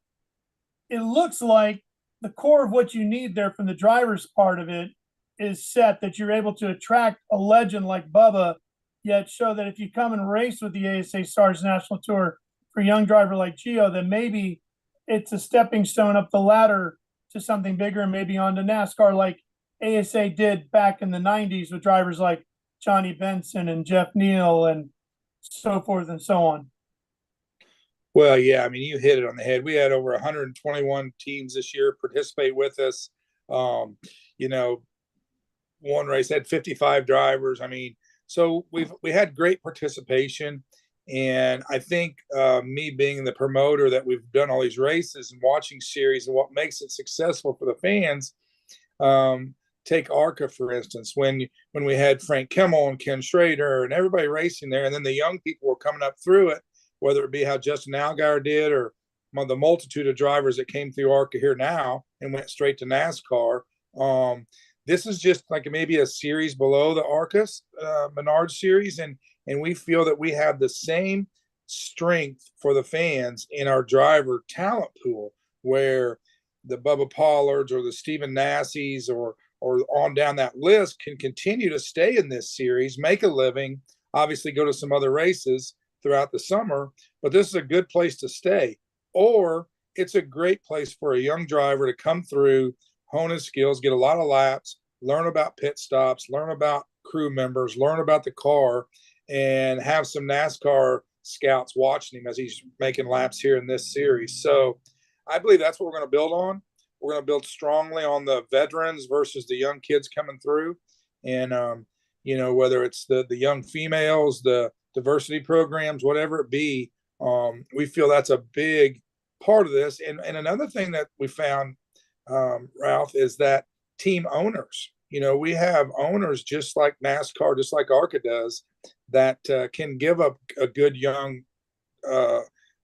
it looks like the core of what you need there from the driver's part of it is set, that you're able to attract a legend like Bubba, yet show that if you come and race with the ASA Stars National Tour for a young driver like Gio, then maybe it's a stepping stone up the ladder to something bigger and maybe onto NASCAR like ASA did back in the 90s with drivers like Johnny Benson and Jeff Neal and so forth and so on. Well, yeah, I mean, you hit it on the head. We had over 121 teams this year participate with us. You know, one race had 55 drivers. I mean, so we had great participation. And I think me being the promoter that we've done all these races and watching series and what makes it successful for the fans, take ARCA, for instance, when we had Frank Kimmel and Ken Schrader and everybody racing there, and then the young people were coming up through it, whether it be how Justin Allgaier did or the multitude of drivers that came through ARCA here now and went straight to NASCAR. This is just like maybe a series below the ARCA Menard series, and we feel that we have the same strength for the fans in our driver talent pool, where the Bubba Pollards or the Stephen Nassis or on down that list can continue to stay in this series, make a living, obviously go to some other races throughout the summer, but this is a good place to stay. Or it's a great place for a young driver to come through, hone his skills, get a lot of laps, learn about pit stops, learn about crew members, learn about the car, and have some NASCAR scouts watching him as he's making laps here in this series. So I believe that's what we're going to build on. We're going to build strongly on the veterans versus the young kids coming through. And, you know, whether it's the young females, the diversity programs, whatever it be, we feel that's a big part of this. And another thing that we found, Ralph, is that team owners, you know, we have owners just like NASCAR, just like ARCA does, that can give up a good young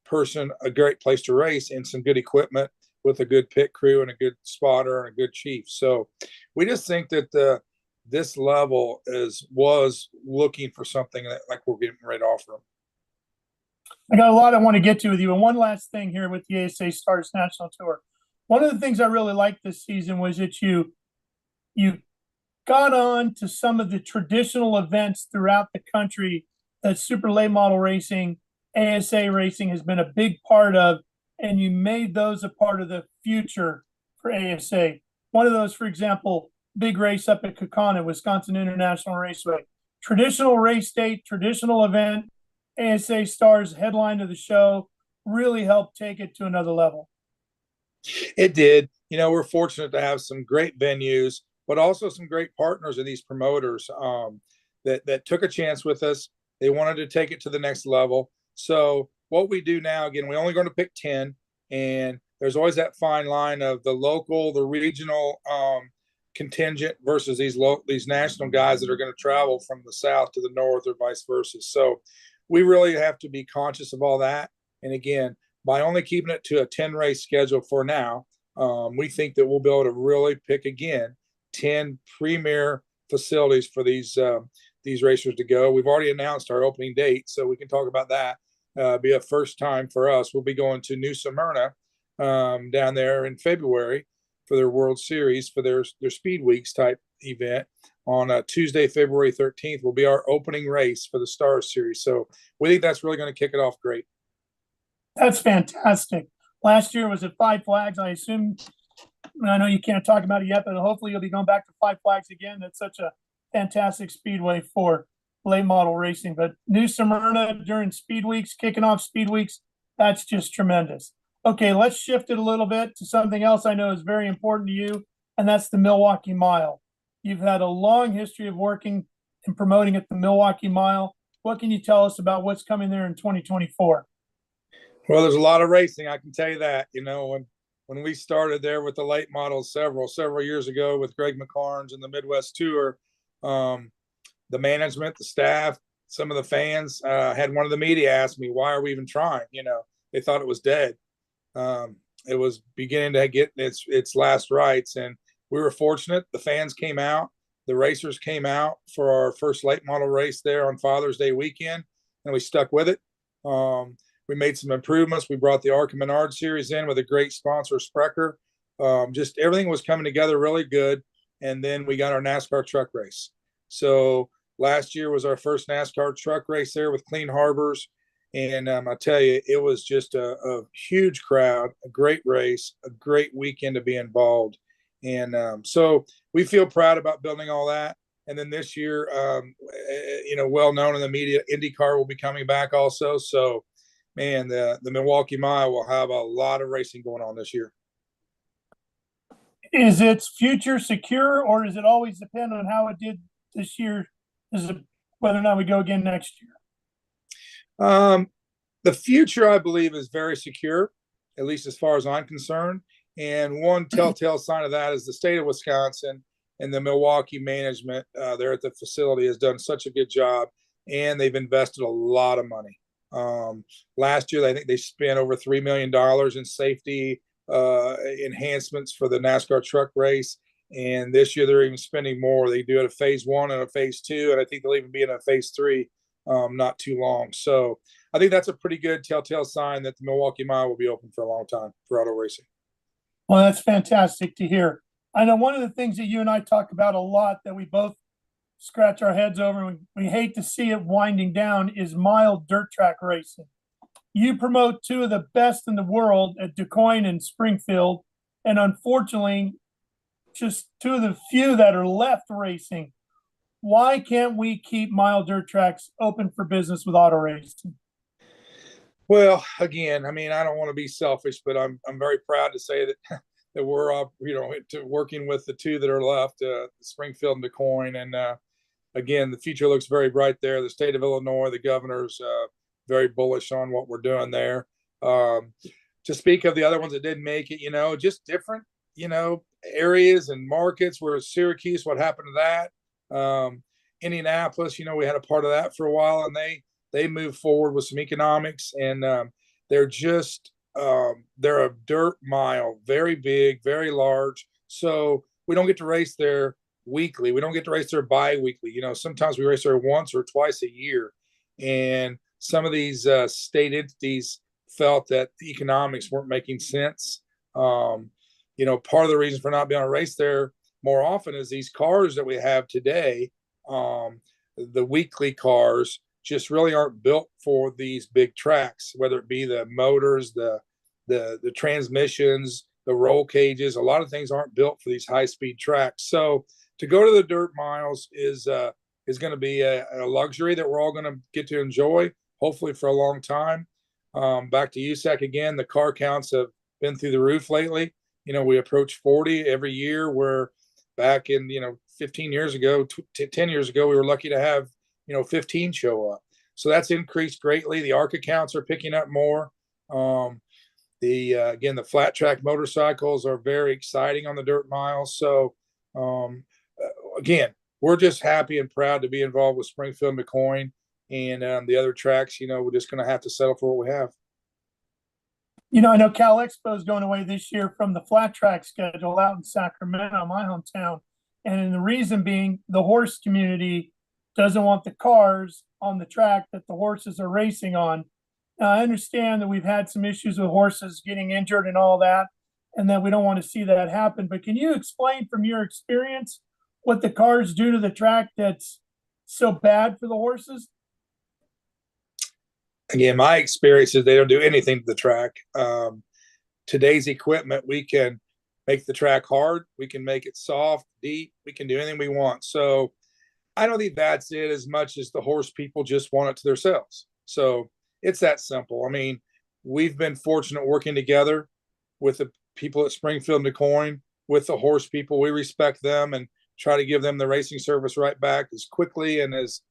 person a great place to race and some good equipment with a good pit crew and a good spotter and a good chief. So we just think that this level was looking for something that like we're getting ready to offer them. I got a lot I want to get to with you. And one last thing here with the ASA Stars National Tour. One of the things I really liked this season was that you got on to some of the traditional events throughout the country that super late model racing, ASA racing has been a big part of, and you made those a part of the future for ASA. One of those, for example, big race up at Kaukauna, Wisconsin International Raceway. traditional race date, traditional event, ASA Stars headline of the show really helped take it to another level. It did. You know, we're fortunate to have some great venues, but also some great partners in these promoters that took a chance with us. They wanted to take it to the next level. So what we do now, again, we're only going to pick 10, and there's always that fine line of the local, the regional contingent versus these national guys that are going to travel from the south to the north or vice versa. So we really have to be conscious of all that. And again, by only keeping it to a 10 race schedule for now, we think that we'll be able to really pick again 10 premier facilities for these racers to go. We've already announced our opening date, so we can talk about that. Be a first time for us. We'll be going to New Smyrna down there in February for their World Series, for their Speed Weeks type event on Tuesday, February 13th will be our opening race for the Stars Series. So we think that's really going to kick it off great. That's fantastic. Last year was at Five Flags. I assume, I know you can't talk about it yet, but hopefully you'll be going back to Five Flags again. That's such a fantastic speedway for late model racing. But New Smyrna during Speed Weeks, kicking off Speed Weeks, that's just tremendous. Okay, let's shift it a little bit to something else I know is very important to you, and that's the Milwaukee Mile. You've had a long history of working and promoting at the Milwaukee Mile. What can you tell us about what's coming there in 2024? Well, there's a lot of racing, I can tell you that. You know, when we started there with the late models several years ago with Greg McCarnes and the Midwest Tour, the management, the staff, some of the fans had one of the media ask me, why are we even trying? You know, they thought it was dead. It was beginning to get its last rites, and we were fortunate. The fans came out, the racers came out for our first late model race there on Father's Day weekend, and we stuck with it. We made some improvements. We brought the Arca Menard series in with a great sponsor, Sprecher. Just everything was coming together really good. And then we got our NASCAR truck race. So last year was our first NASCAR truck race there with Clean Harbors. And I tell you, it was just a huge crowd, a great race, a great weekend to be involved. And so we feel proud about building all that. And then this year, you know, well known in the media, INDYCAR will be coming back also. So, man, the Milwaukee Mile will have a lot of racing going on this year. Is its future secure, or does it always depend on how it did this year? Is it whether or not we go again next year? The future, I believe, is very secure, at least as far as I'm concerned. And one telltale sign of that is the state of Wisconsin and the Milwaukee management there at the facility has done such a good job, and they've invested a lot of money. Last year, I think they spent over $3 million in safety enhancements for the NASCAR truck race. And this year they're even spending more. They do it a phase 1 and a phase 2. And I think they'll even be in a phase 3 not too long. So I think that's a pretty good telltale sign that the Milwaukee Mile will be open for a long time for auto racing. Well, that's fantastic to hear. I know one of the things that you and I talk about a lot that we both scratch our heads over, and we hate to see it winding down, is mile dirt track racing. You promote two of the best in the world at DuQuoin and Springfield, and unfortunately, just two of the few that are left racing. Why can't we keep mile dirt tracks open for business with auto racing? Well, again, I mean, I don't want to be selfish, but I'm very proud to say that that we're working with the two that are left, Springfield and DuQuoin, and again, the future looks very bright there. The state of Illinois, the governor's very bullish on what we're doing there. To speak of the other ones that didn't make it, just different, areas and markets. Where Syracuse, what happened to that? Indianapolis, we had a part of that for a while, and they moved forward with some economics, and they're a dirt mile, very big, very large. So we don't get to race there weekly. We don't get to race there bi-weekly. Sometimes we race there once or twice a year. And some of these state entities felt that the economics weren't making sense. Part of the reason for not being able to race there more often is these cars that we have today, the weekly cars, just really aren't built for these big tracks, whether it be the motors, the transmissions, the roll cages. A lot of things aren't built for these high-speed tracks. So to go to the dirt miles is is going to be a luxury that we're all going to get to enjoy, hopefully for a long time. Back to USAC again, the car counts have been through the roof lately. We approach 40 every year, where back in, 15 years ago, 10 years ago, we were lucky to have, 15 show up. So that's increased greatly. The ARCA counts are picking up more. Again, the flat track motorcycles are very exciting on the dirt miles. So again, we're just happy and proud to be involved with Springfield, McCoyne, and the other tracks. We're just going to have to settle for what we have. I know Cal Expo is going away this year from the flat track schedule out in Sacramento, my hometown. And the reason being, the horse community doesn't want the cars on the track that the horses are racing on. Now, I understand that we've had some issues with horses getting injured and all that, and that we don't want to see that happen. But can you explain from your experience what the cars do to the track that's so bad for the horses? Again, my experience is they don't do anything to the track. Today's equipment, we can make the track hard. We can make it soft, deep. We can do anything we want. So I don't think that's it as much as the horse people just want it to themselves. So it's that simple. I mean, we've been fortunate working together with the people at Springfield, McCoyne, with the horse people. We respect them and try to give them the racing service right back as quickly and as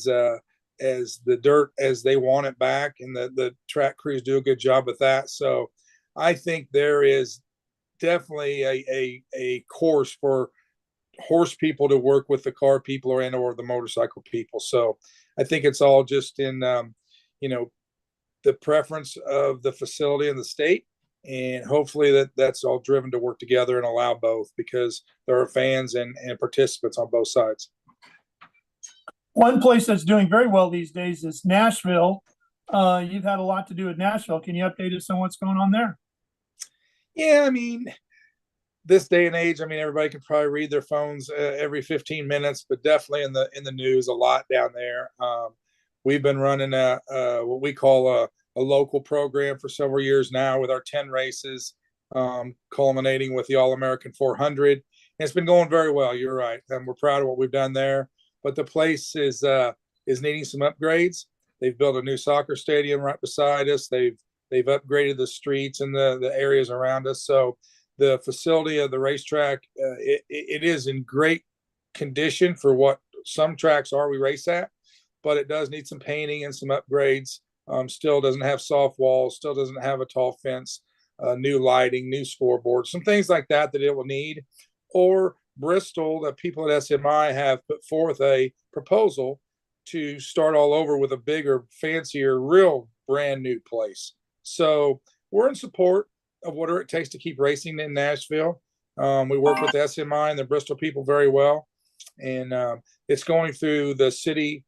the dirt as they want it back. And the track crews do a good job with that. So I think there is definitely a course for horse people to work with the car people or the motorcycle people. So I think it's all just in, the preference of the facility and the state. And hopefully that's all driven to work together and allow both, because there are fans and participants on both sides. One place that's doing very well these days is Nashville. You've had a lot to do with Nashville. Can you update us on what's going on there? Yeah, I mean, this day and age, everybody can probably read their phones every 15 minutes, but definitely in the news a lot down there. We've been running what we call a local program for several years now with our 10 races, culminating with the All-American 400. And it's been going very well. You're right. And we're proud of what we've done there. But the place is needing some upgrades. They've built a new soccer stadium right beside us. They've upgraded the streets and the areas around us. So the facility of the racetrack, it is in great condition for what some tracks are we race at, but it does need some painting and some upgrades. Still doesn't have soft walls, still doesn't have a tall fence, new lighting, new scoreboards, some things like that it will need. Or Bristol, the people at SMI have put forth a proposal to start all over with a bigger, fancier, real brand new place. So we're in support of whatever it takes to keep racing in Nashville. We work with the SMI and the Bristol people very well. And it's going through the city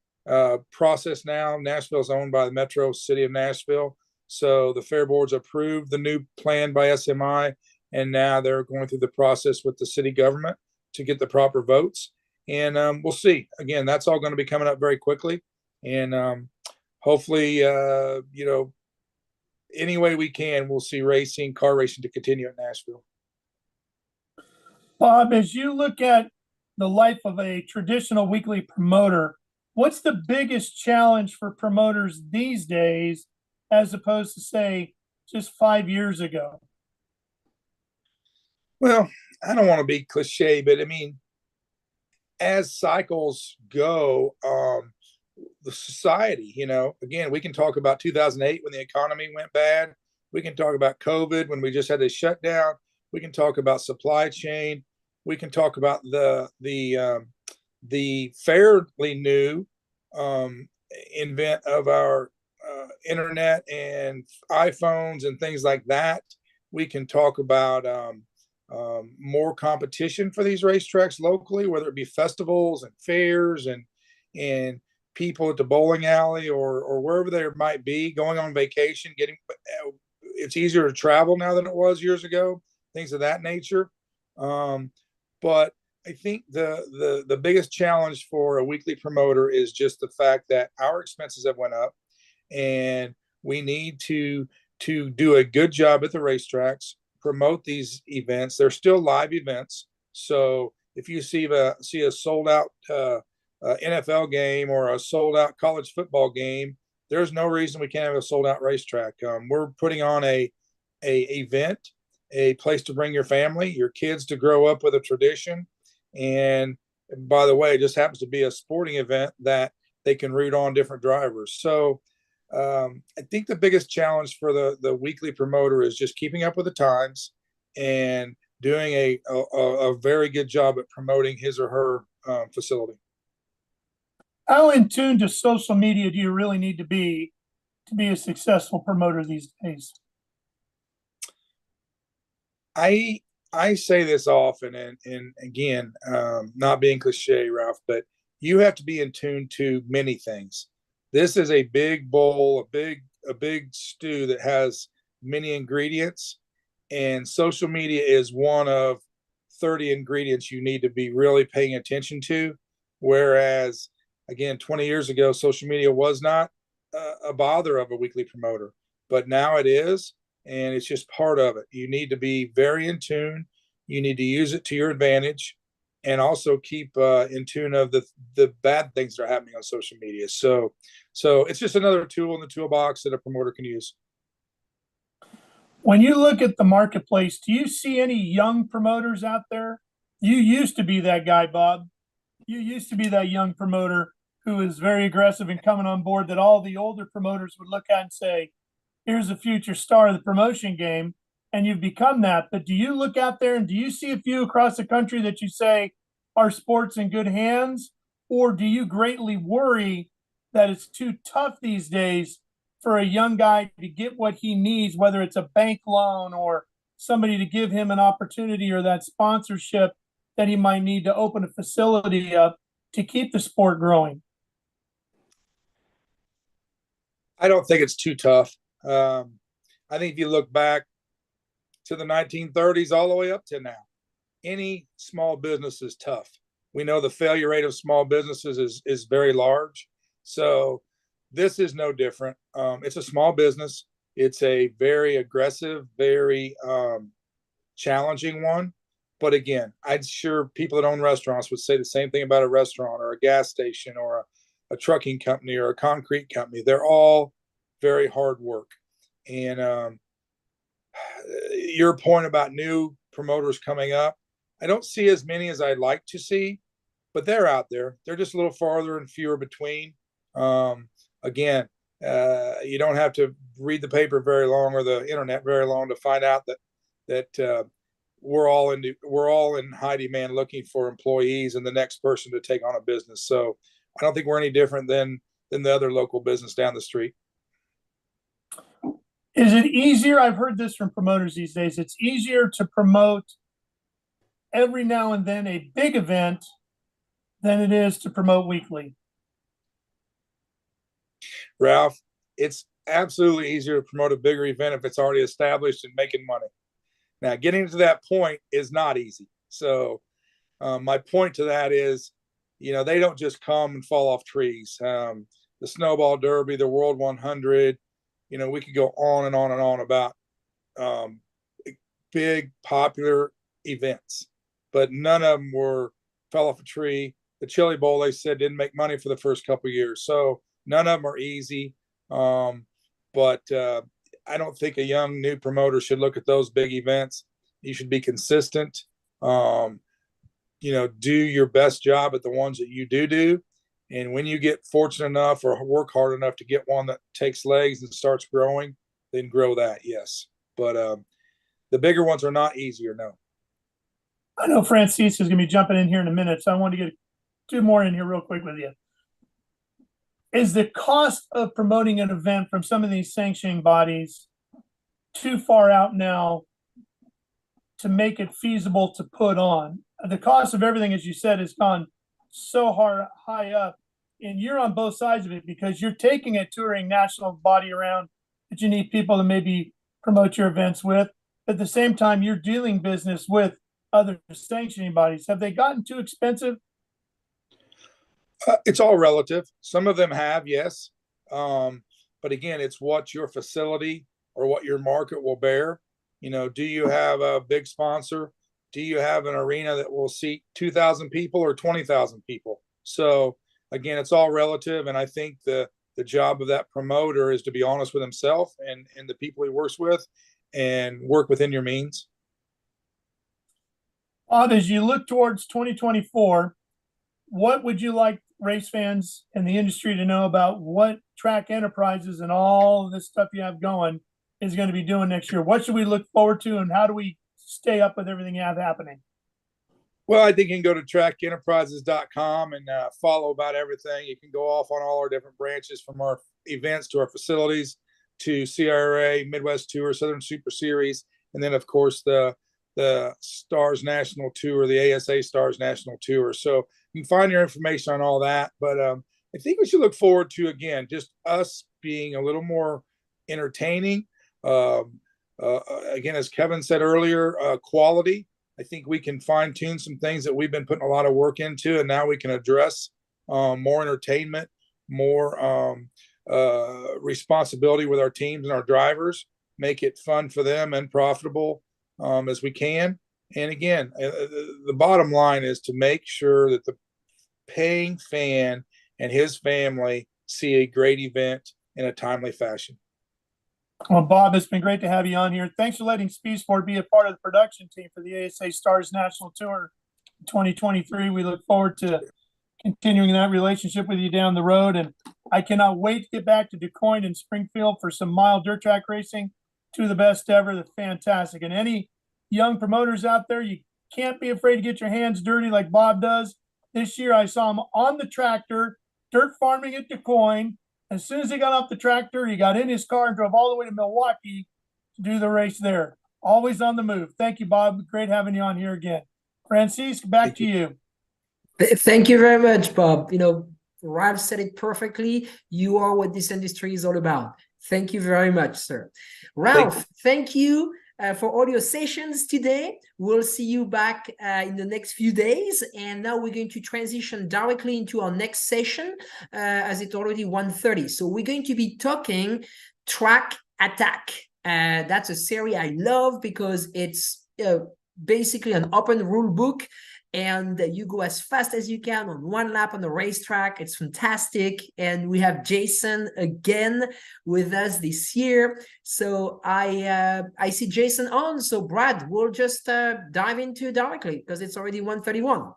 process now. Nashville is owned by the Metro City of Nashville. So the Fair Board's approved the new plan by SMI, and now they're going through the process with the city government to get the proper votes. And we'll see. Again, that's all going to be coming up very quickly. And hopefully, any way we can, we'll see car racing to continue at Nashville. Bob, as you look at the life of a traditional weekly promoter, what's the biggest challenge for promoters these days as opposed to, say, just 5 years ago? Well, I don't want to be cliche, but as cycles go, the society, again, we can talk about 2008 when the economy went bad. We can talk about COVID when we just had a shutdown. We can talk about supply chain. We can talk about the fairly new invent of our internet and iPhones and things like that. We can talk about more competition for these racetracks locally, whether it be festivals and fairs and people at the bowling alley or wherever they might be, going on vacation, it's easier to travel now than it was years ago, things of that nature. But I think the biggest challenge for a weekly promoter is just the fact that our expenses have went up, and we need to do a good job at the racetracks, promote these events. They're still live events. So if you see a sold out NFL game or a sold out college football game, there's no reason we can't have a sold out racetrack. We're putting on a event, a place to bring your family, your kids to grow up with a tradition. And by the way, it just happens to be a sporting event that they can root on different drivers. So I think the biggest challenge for the weekly promoter is just keeping up with the times and doing a very good job at promoting his or her facility. How in tune to social media do you really need to be a successful promoter these days? I say this often, and again, not being cliche, Ralph, but you have to be in tune to many things. This is a big bowl, a big stew that has many ingredients, and social media is one of 30 ingredients you need to be really paying attention to. Whereas, again, 20 years ago, social media was not a bother of a weekly promoter, but now it is, and it's just part of it. You need to be very in tune. You need to use it to your advantage, and also keep in tune of the bad things that are happening on social media. So it's just another tool in the toolbox that a promoter can use. When you look at the marketplace, do you see any young promoters out there? You used to be that guy, Bob. You used to be that young promoter who is very aggressive and coming on board that all the older promoters would look at and say, here's a future star of the promotion game. And you've become that. But do you look out there and do you see a few across the country that you say our sport's in good hands? Or do you greatly worry that it's too tough these days for a young guy to get what he needs, whether it's a bank loan or somebody to give him an opportunity or that sponsorship that he might need to open a facility up to keep the sport growing? I don't think it's too tough. I think if you look back to the 1930s all the way up to now, any small business is tough. We know the failure rate of small businesses is very large. So this is no different. It's a small business. It's a very aggressive, very challenging one. But again, I'm sure people that own restaurants would say the same thing about a restaurant or a gas station or a trucking company or a concrete company. They're all very hard work. And your point about new promoters coming up, I don't see as many as I'd like to see, but they're out there. They're just a little farther and fewer between. Again, you don't have to read the paper very long or the internet very long to find out that we're all in high demand looking for employees and the next person to take on a business. So I don't think we're any different than the other local business down the street. Is it easier? I've heard this from promoters these days. It's easier to promote every now and then a big event than it is to promote weekly. Ralph, it's absolutely easier to promote a bigger event if it's already established and making money. Now, getting to that point is not easy. So my point to that is, they don't just come and fall off trees. The Snowball Derby, the World 100, we could go on and on and on about big, popular events, but none of them fell off a tree. The Chili Bowl, they said, didn't make money for the first couple of years. So none of them are easy. But I don't think a young new promoter should look at those big events. You should be consistent. Do your best job at the ones that you do. And when you get fortunate enough or work hard enough to get one that takes legs and starts growing, then grow that, yes. But the bigger ones are not easier, no. I know Francis is going to be jumping in here in a minute, so I want to get two more in here real quick with you. Is the cost of promoting an event from some of these sanctioning bodies too far out now to make it feasible to put on? The cost of everything, as you said, has gone so high up, and you're on both sides of it because you're taking a touring national body around that you need people to maybe promote your events with. At the same time, you're dealing business with other sanctioning bodies. Have they gotten too expensive? It's all relative. Some of them have, yes. But again, it's what your facility or what your market will bear. Do you have a big sponsor? Do you have an arena that will seat 2,000 people or 20,000 people? So again, it's all relative. And I think the job of that promoter is to be honest with himself and the people he works with and work within your means. Bob, as you look towards 2024, what would you like race fans and the industry to know about what Track Enterprises and all of this stuff you have going is going to be doing next year? What should we look forward to, and how do we stay up with everything you have happening? Well, I think you can go to trackenterprises.com and follow about everything. You can go off on all our different branches, from our events to our facilities to CRA, Midwest Tour, Southern Super Series, and then, of course, the Stars National Tour, the ASA Stars National Tour. So you can find your information on all that. But I think we should look forward to, again, just us being a little more entertaining. Again, as Kevin said earlier, quality. I think we can fine tune some things that we've been putting a lot of work into, and now we can address more entertainment, more responsibility with our teams and our drivers, make it fun for them and profitable as we can. And again, the bottom line is to make sure that the paying fan and his family see a great event in a timely fashion. Well, Bob, it's been great to have you on here. Thanks for letting Speed Sport be a part of the production team for the ASA Stars National Tour 2023. We look forward to continuing that relationship with you down the road. And I cannot wait to get back to DuQuoin and Springfield for some mild dirt track racing. Two of the best ever. That's fantastic. And any young promoters out there, you can't be afraid to get your hands dirty like Bob does. This year, I saw him on the tractor, dirt farming at DuQuoin. As soon as he got off the tractor, he got in his car and drove all the way to Milwaukee to do the race there. Always on the move. Thank you, Bob. Great having you on here again. Francisque, back to you. Thank you very much, Bob. You know, Ralph said it perfectly. You are what this industry is all about. Thank you very much, sir. Ralph, thank you for all your sessions today. We'll see you back in the next few days. And now we're going to transition directly into our next session as it's already 1:30. So we're going to be talking Track Attack. That's a series I love because it's basically an open rule book, and you go as fast as you can on one lap on the racetrack. It's fantastic. And we have Jason again with us this year. So I see Jason on. So Brad, we'll just dive into it directly because it's already 1:31.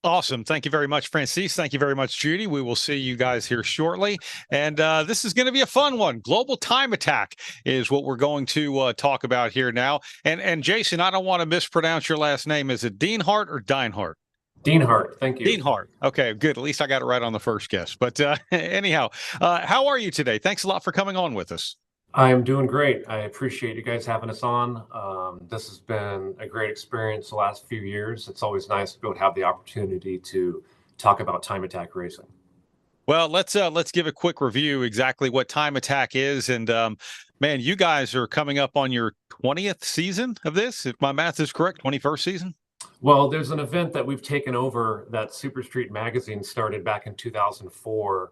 Awesome. Thank you very much, Francis. Thank you very much, Judy. We will see you guys here shortly. And this is going to be a fun one. Global Time Attack is what we're going to talk about here now. And Jason, I don't want to mispronounce your last name. Is it Dienhart or Dienhart? Dienhart. Thank you. Dienhart. Okay, good. At least I got it right on the first guess. But anyhow, how are you today? Thanks a lot for coming on with us. I'm doing great. I appreciate you guys having us on. This has been a great experience the last few years. It's always nice to be able to have the opportunity to talk about time attack racing. Well, let's give a quick review exactly what time attack is. And man, you guys are coming up on your 20th season of this, if my math is correct, 21st season. Well, there's an event that we've taken over that Super Street Magazine started back in 2004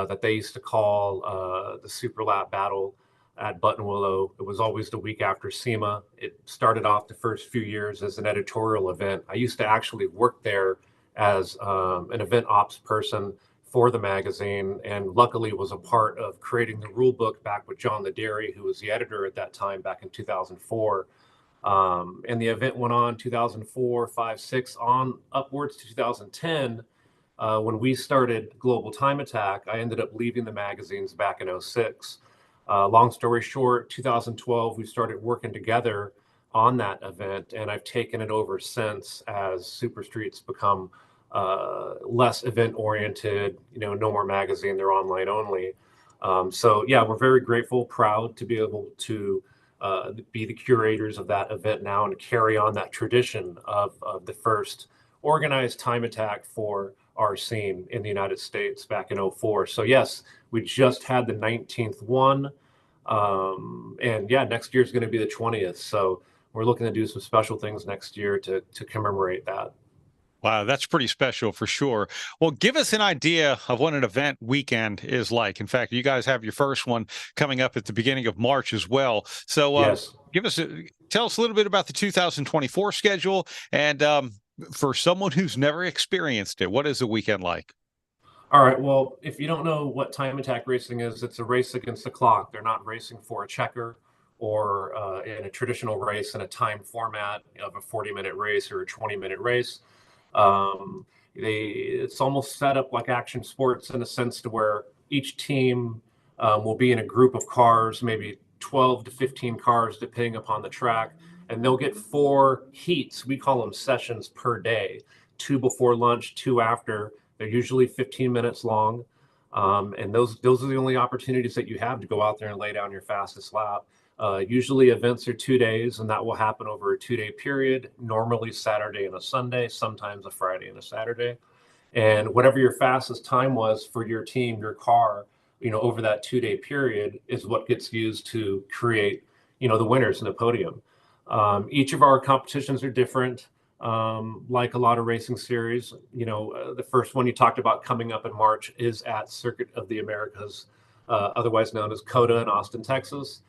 that they used to call the Super Lap Battle at Buttonwillow. It was always the week after SEMA. It started off the first few years as an editorial event. I used to actually work there as an event ops person for the magazine, and luckily was a part of creating the rule book back with John Laderi, who was the editor at that time back in 2004. And the event went on 2004, 5, 6, on upwards to 2010. When we started Global Time Attack, I ended up leaving the magazines back in 06. Long story short, 2012, we started working together on that event, and I've taken it over since as Super Street's become less event oriented, no more magazine, they're online only. So yeah, we're very grateful, proud to be able to be the curators of that event now and carry on that tradition of the first organized time attack for our scene in the United States back in 04. So yes, we just had the 19th one. And yeah, next year is going to be the 20th. So we're looking to do some special things next year to commemorate that. Wow, that's pretty special for sure. Well, give us an idea of what an event weekend is like. In fact, you guys have your first one coming up at the beginning of March as well. So yes. Tell us a little bit about the 2024 schedule. And for someone who's never experienced it, what is a weekend like? All right. Well, if you don't know what time attack racing is, it's a race against the clock. They're not racing for a checker or in a traditional race in a time format of a 40-minute race or a 20-minute race. It's almost set up like action sports in a sense to where each team will be in a group of cars, maybe 12 to 15 cars, depending upon the track, and they'll get 4 heats. We call them sessions per day, 2 before lunch, 2 after. They're usually 15 minutes long. And those are the only opportunities that you have to go out there and lay down your fastest lap. Usually events are 2 days, and that will happen over a 2-day period, normally Saturday and a Sunday, sometimes a Friday and a Saturday. And whatever your fastest time was for your team, your car, over that 2-day period is what gets used to create, the winners in the podium. Each of our competitions are different. Like a lot of racing series, the first one you talked about coming up in March is at Circuit of the Americas, otherwise known as COTA in Austin, Texas.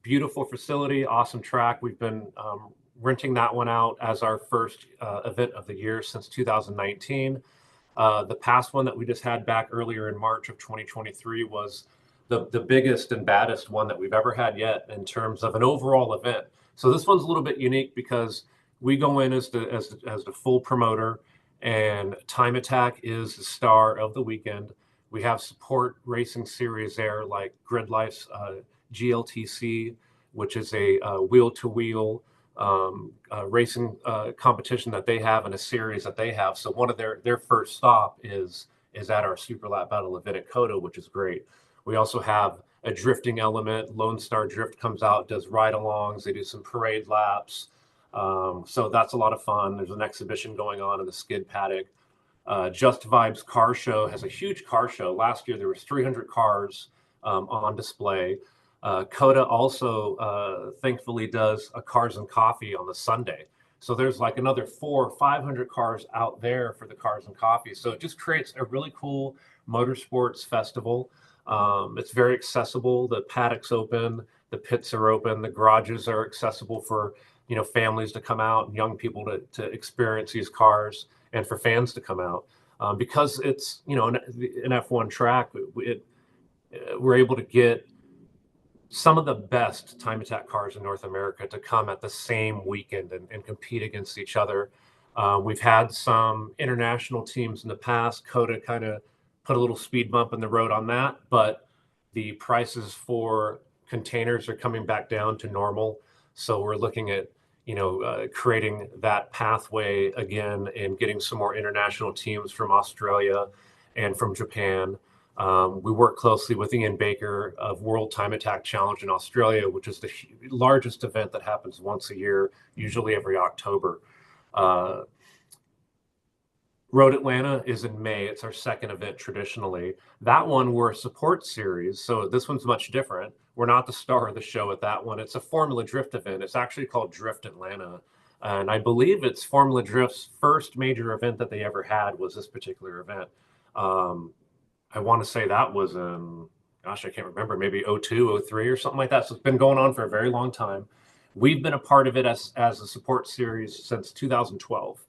Beautiful facility, awesome track. We've been renting that one out as our first event of the year since 2019. The past one that we just had back earlier in March of 2023 was the biggest and baddest one that we've ever had yet in terms of an overall event. So this one's a little bit unique because we go in as the full promoter, and Time Attack is the star of the weekend. We have support racing series there like Grid Life's GLTC, which is a wheel-to-wheel racing competition that they have and a series that they have. So one of their first stop is at our Super Lap Battle event at COTA, which is great. We also have a drifting element. Lone Star Drift comes out, does ride-alongs. They do some parade laps. So that's a lot of fun. There's an exhibition going on in the skid paddock. Just Vibes Car Show has a huge car show. Last year, there was 300 cars on display. COTA also, thankfully, does a Cars and Coffee on the Sunday. So there's like another 400 or 500 cars out there for the Cars and Coffee. So it just creates a really cool motorsports festival. It's very accessible. The paddock's open. The pits are open. The garages are accessible for families to come out and young people to experience these cars, and for fans to come out. Because it's, an F1 track, we're able to get some of the best Time Attack cars in North America to come at the same weekend and compete against each other. We've had some international teams in the past. COTA kind of put a little speed bump in the road on that, but the prices for containers are coming back down to normal. So we're looking at creating that pathway again and getting some more international teams from Australia and from Japan. We work closely with Ian Baker of World Time Attack Challenge in Australia, which is the largest event that happens once a year, usually every October. Road Atlanta is in May. It's our second event traditionally. That one, we're a support series, so this one's much different. We're not the star of the show at that one. It's a Formula Drift event. It's actually called Drift Atlanta. And I believe it's Formula Drift's first major event that they ever had was this particular event. I want to say that was in, gosh, I can't remember, maybe 02, 03 or something like that. So it's been going on for a very long time. We've been a part of it as a support series since 2012.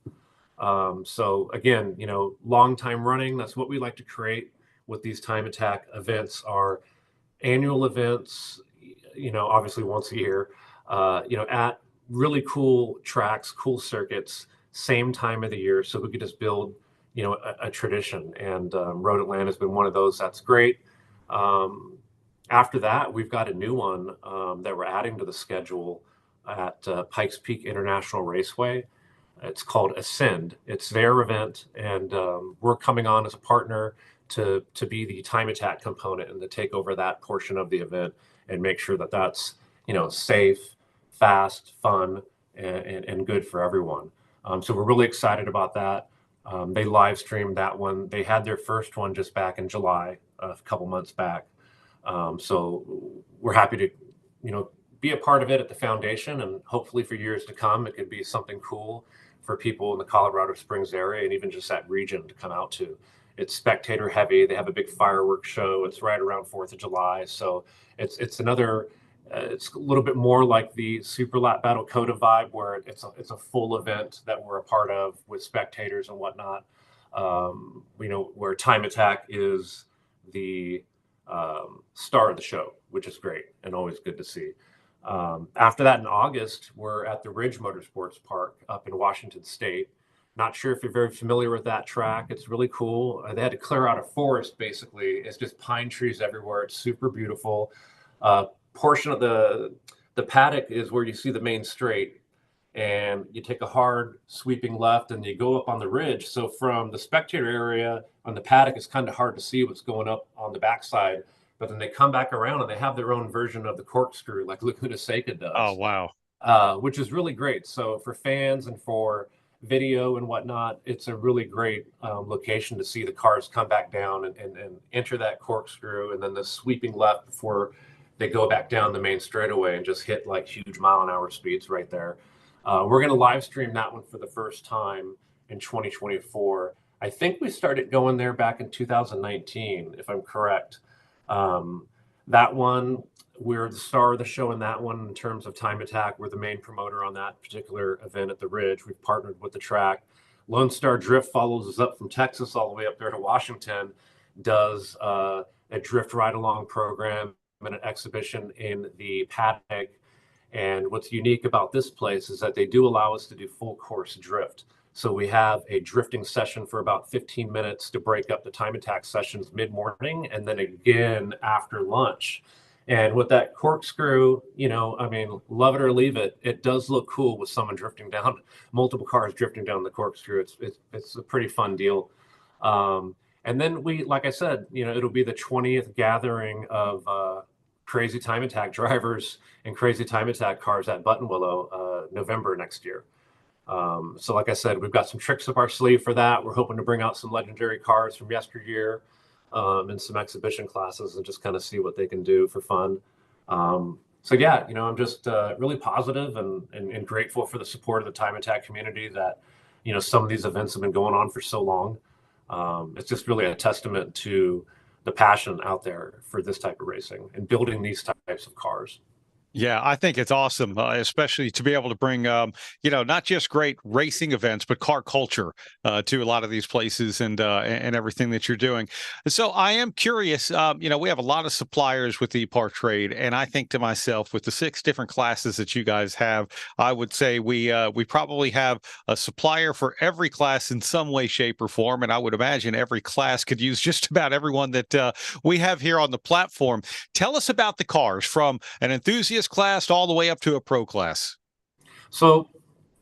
So again, long time running. That's what we like to create with these Time Attack events. Are annual events, obviously once a year, at really cool tracks, cool circuits, same time of the year. So we could just build, a tradition. And Road Atlanta has been one of those. That's great. After that, we've got a new one that we're adding to the schedule at Pikes Peak International Raceway. It's called Ascend. It's their event, and we're coming on as a partner to be the Time Attack component and to take over that portion of the event and make sure that that's safe, fast, fun, and good for everyone. So we're really excited about that. They live streamed that one. They had their first one just back in July, a couple months back. So we're happy to be a part of it at the foundation, and hopefully for years to come, it could be something cool for people in the Colorado Springs area and even just that region to come out to. It's spectator heavy. They have a big fireworks show. It's right around 4th of July. So it's another, it's a little bit more like the Super Lap Battle COTA vibe, where it's a full event that we're a part of with spectators and whatnot. where Time Attack is the star of the show, which is great and always good to see. After that, in August, we're at the Ridge Motorsports Park up in Washington State. Not sure if you're very familiar with that track. It's really cool. They had to clear out a forest, basically. It's just pine trees everywhere. It's super beautiful. Portion of the paddock is where you see the main straight, and you take a hard sweeping left and you go up on the ridge. So from the spectator area on the paddock, it's kind of hard to see what's going up on the backside. But then they come back around and they have their own version of the corkscrew, like Laguna Seca does. Oh, wow. Which is really great. So for fans and for video and whatnot, it's a really great location to see the cars come back down and enter that corkscrew, and then the sweeping left before they go back down the main straightaway and just hit like huge mile-an-hour speeds right there. We're going to live stream that one for the first time in 2024. I think we started going there back in 2019, if I'm correct. That one, we're the star of the show in that one in terms of Time Attack. We're the main promoter on that particular event at the Ridge. We've partnered with the track. Lone Star Drift follows us up from Texas all the way up there to Washington, does a drift ride-along program and an exhibition in the paddock. And what's unique about this place is that they do allow us to do full course drift. So we have a drifting session for about 15 minutes to break up the Time Attack sessions mid-morning, and then again after lunch. And with that corkscrew, love it or leave it, it does look cool with someone drifting down, multiple cars drifting down the corkscrew. It's a pretty fun deal. And then like I said, it'll be the 20th gathering of crazy Time Attack drivers and crazy Time Attack cars at Buttonwillow, November next year. So like I said, we've got some tricks up our sleeve for that. We're hoping to bring out some legendary cars from yesteryear and some exhibition classes and just kind of see what they can do for fun. So yeah, I'm just really positive and grateful for the support of the Time Attack community that, some of these events have been going on for so long. It's just really a testament to the passion out there for this type of racing and building these types of cars. Yeah, I think it's awesome, especially to be able to bring, not just great racing events, but car culture to a lot of these places and everything that you're doing. So I am curious, we have a lot of suppliers with the EPARTRADE, and I think to myself, with the 6 different classes that you guys have, I would say we probably have a supplier for every class in some way, shape, or form, and I would imagine every class could use just about everyone that we have here on the platform. Tell us about the cars from an enthusiast class all the way up to a pro class. So,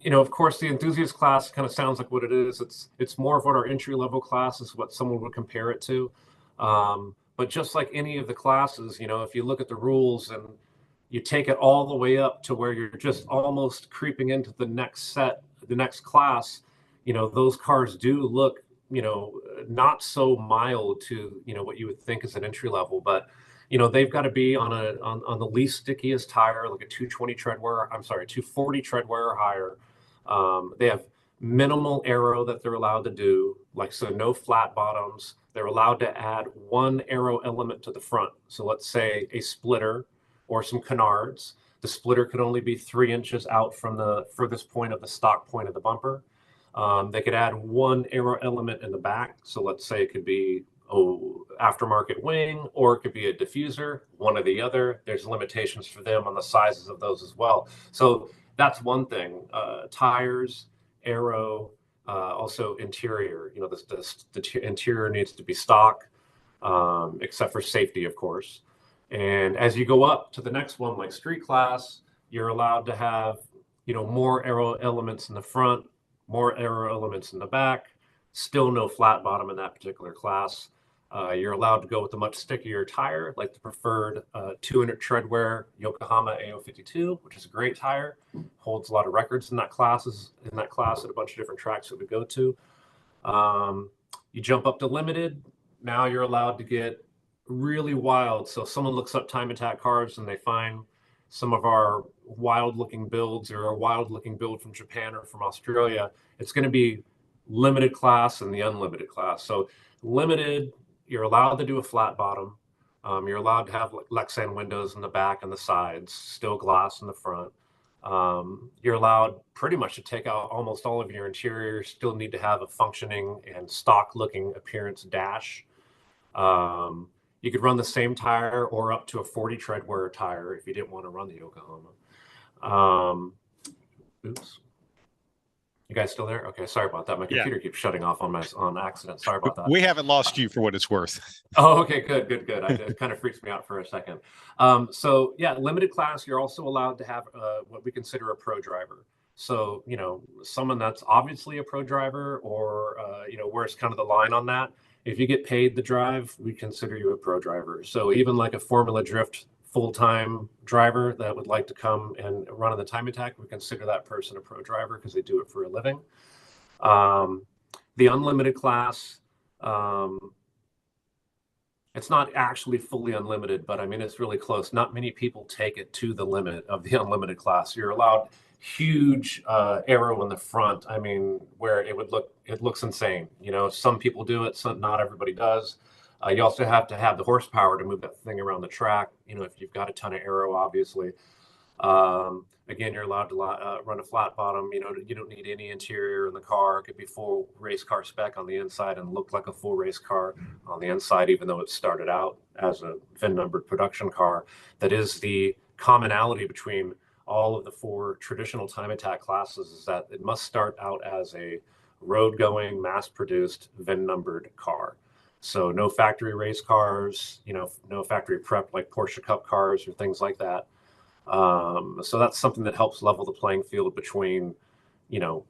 of course, the enthusiast class kind of sounds like what it is. It's more of what our entry level class is, what someone would compare it to. But just like any of the classes, if you look at the rules and you take it all the way up to where you're just almost creeping into the next class, those cars do look, not so mild to, what you would think is an entry level, but they've got to be on the least stickiest tire, like a 240 tread wear or higher. They have minimal aero that they're allowed to do, so no flat bottoms. They're allowed to add one aero element to the front. So let's say a splitter or some canards. The splitter could only be 3 inches out from the furthest point of the stock point of the bumper. They could add one aero element in the back. So let's say it could be aftermarket wing, or it could be a diffuser, one or the other. There's limitations for them on the sizes of those as well. So that's one thing. Tires, aero, also interior. The interior needs to be stock, except for safety, of course. And as you go up to the next one, like street class, you're allowed to have, more aero elements in the front, more aero elements in the back. Still no flat bottom in that particular class. You're allowed to go with a much stickier tire, like the preferred 200 treadwear Yokohama AO52, which is a great tire. Holds a lot of records in that class at a bunch of different tracks that we go to. You jump up to limited. Now you're allowed to get really wild. So if someone looks up Time Attack cars and they find some of our wild-looking builds or a wild-looking build from Japan or from Australia, it's going to be limited class and the unlimited class. So limited, you're allowed to do a flat bottom. You're allowed to have Lexan windows in the back and the sides, still glass in the front. You're allowed pretty much to take out almost all of your interior. Still need to have a functioning and stock looking appearance dash. You could run the same tire or up to a 40 tread wear tire if you didn't want to run the Yokohama. Oops. You guys still there? Okay, sorry about that. My computer keeps shutting off on accident. Sorry about that. We haven't lost you for what it's worth. Oh, okay, good. It kind of freaks me out for a second. So yeah, limited class, you're also allowed to have what we consider a pro driver. So, you know, someone that's obviously a pro driver or, you know, where's kind of the line on that? If you get paid to drive, we consider you a pro driver. So even like a Formula Drift full-time driver that would like to come and run in the time attack, we consider that person a pro driver because they do it for a living. The unlimited class, it's not actually fully unlimited, but I mean, it's really close. Not many people take it to the limit of the unlimited class. You're allowed huge aero in the front. I mean, where it looks insane. You know, some people do it, not everybody does. You also have to have the horsepower to move that thing around the track. You know, if you've got a ton of aero, obviously. Again, you're allowed to run a flat bottom. You know, you don't need any interior in the car. It could be full race car spec on the inside and look like a full race car on the inside, even though it started out as a VIN numbered production car. That is the commonality between all of the 4 traditional time attack classes, is that it must start out as a road going, mass produced, VIN numbered car. So no factory race cars, you know, no factory prep like Porsche Cup cars or things like that. So that's something that helps level the playing field between, you know,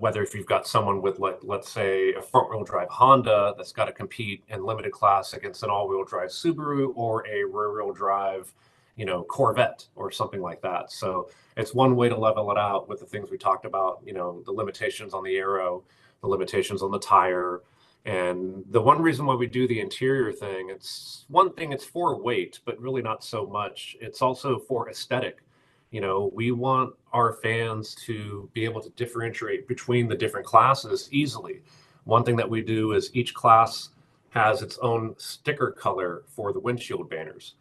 whether if you've got someone with, like, let's say a front wheel drive Honda that's got to compete in limited class against an all wheel drive Subaru or a rear wheel drive, you know, Corvette or something like that. So it's one way to level it out with the things we talked about, you know, the limitations on the aero, the limitations on the tire. And the one reason why we do the interior thing, it's one thing, it's for weight, but really not so much. It's also for aesthetic. You know, we want our fans to be able to differentiate between the different classes easily. One thing that we do is each class has its own sticker color for the windshield banners.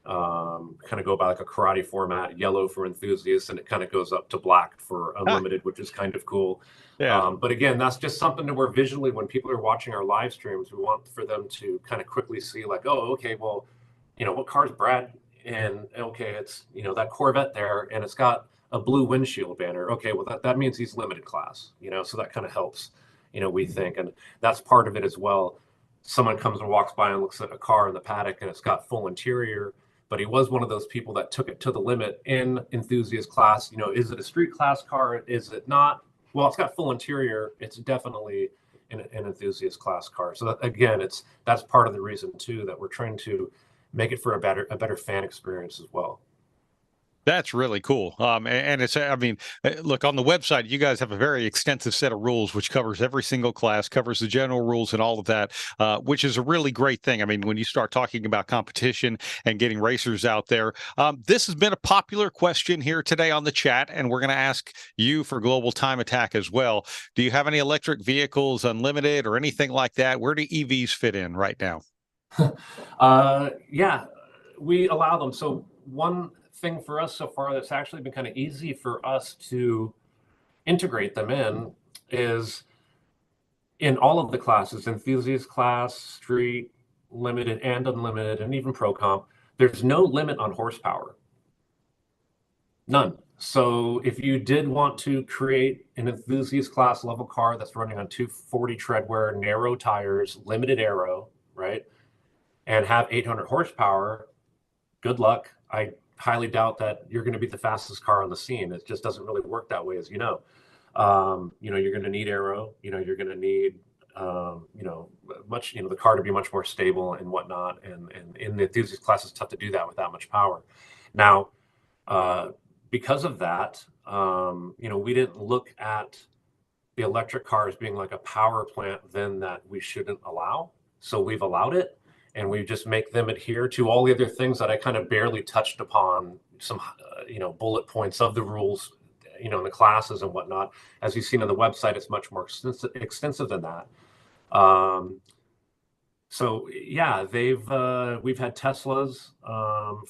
Kind of go by like a karate format, yellow for enthusiasts, and it kind of goes up to black for unlimited, which is kind of cool. Yeah. But again, that's just something that we're visually, when people are watching our live streams, we want for them to kind of quickly see like, oh, okay, well, you know, what car's Brad? And okay, it's, you know, that Corvette there, and it's got a blue windshield banner. Okay, well, that means he's limited class, you know, so that kind of helps, you know, we think, and that's part of it as well. Someone comes and walks by and looks at a car in the paddock and it's got full interior, but he was one of those people that took it to the limit in enthusiast class. You know, is it a street class car? Is it not? Well, it's got full interior. It's definitely an enthusiast class car. So that, again, that's part of the reason too, that we're trying to make it for a better fan experience as well. That's really cool. And it's, I mean, look, on the website, you guys have a very extensive set of rules, which covers every single class, covers the general rules and all of that, which is a really great thing. I mean, when you start talking about competition and getting racers out there, this has been a popular question here today on the chat, and we're going to ask you for Global Time Attack as well. Do you have any electric vehicles, unlimited or anything like that? Where do EVs fit in right now? Yeah, we allow them. So one thing for us so far that's actually been kind of easy for us to integrate them in is in all of the classes, enthusiast class, street, limited and unlimited, and even pro comp, there's no limit on horsepower. None. So if you did want to create an enthusiast class level car that's running on 240 treadwear, narrow tires, limited aero, right, and have 800 horsepower, good luck. I highly doubt that you're going to be the fastest car on the scene. It just doesn't really work that way, as you know. You know, you're going to need aero. You know, you're going to need, you know, the car to be much more stable and whatnot. And in the enthusiast class, it's tough to do that with that much power. Now, because of that, you know, we didn't look at the electric cars being like a power plant then that we shouldn't allow. So we've allowed it. And we just make them adhere to all the other things that I kind of barely touched upon, some, you know, bullet points of the rules, you know, in the classes and whatnot. As you've seen on the website, it's much more extensive than that. So yeah, we've had Teslas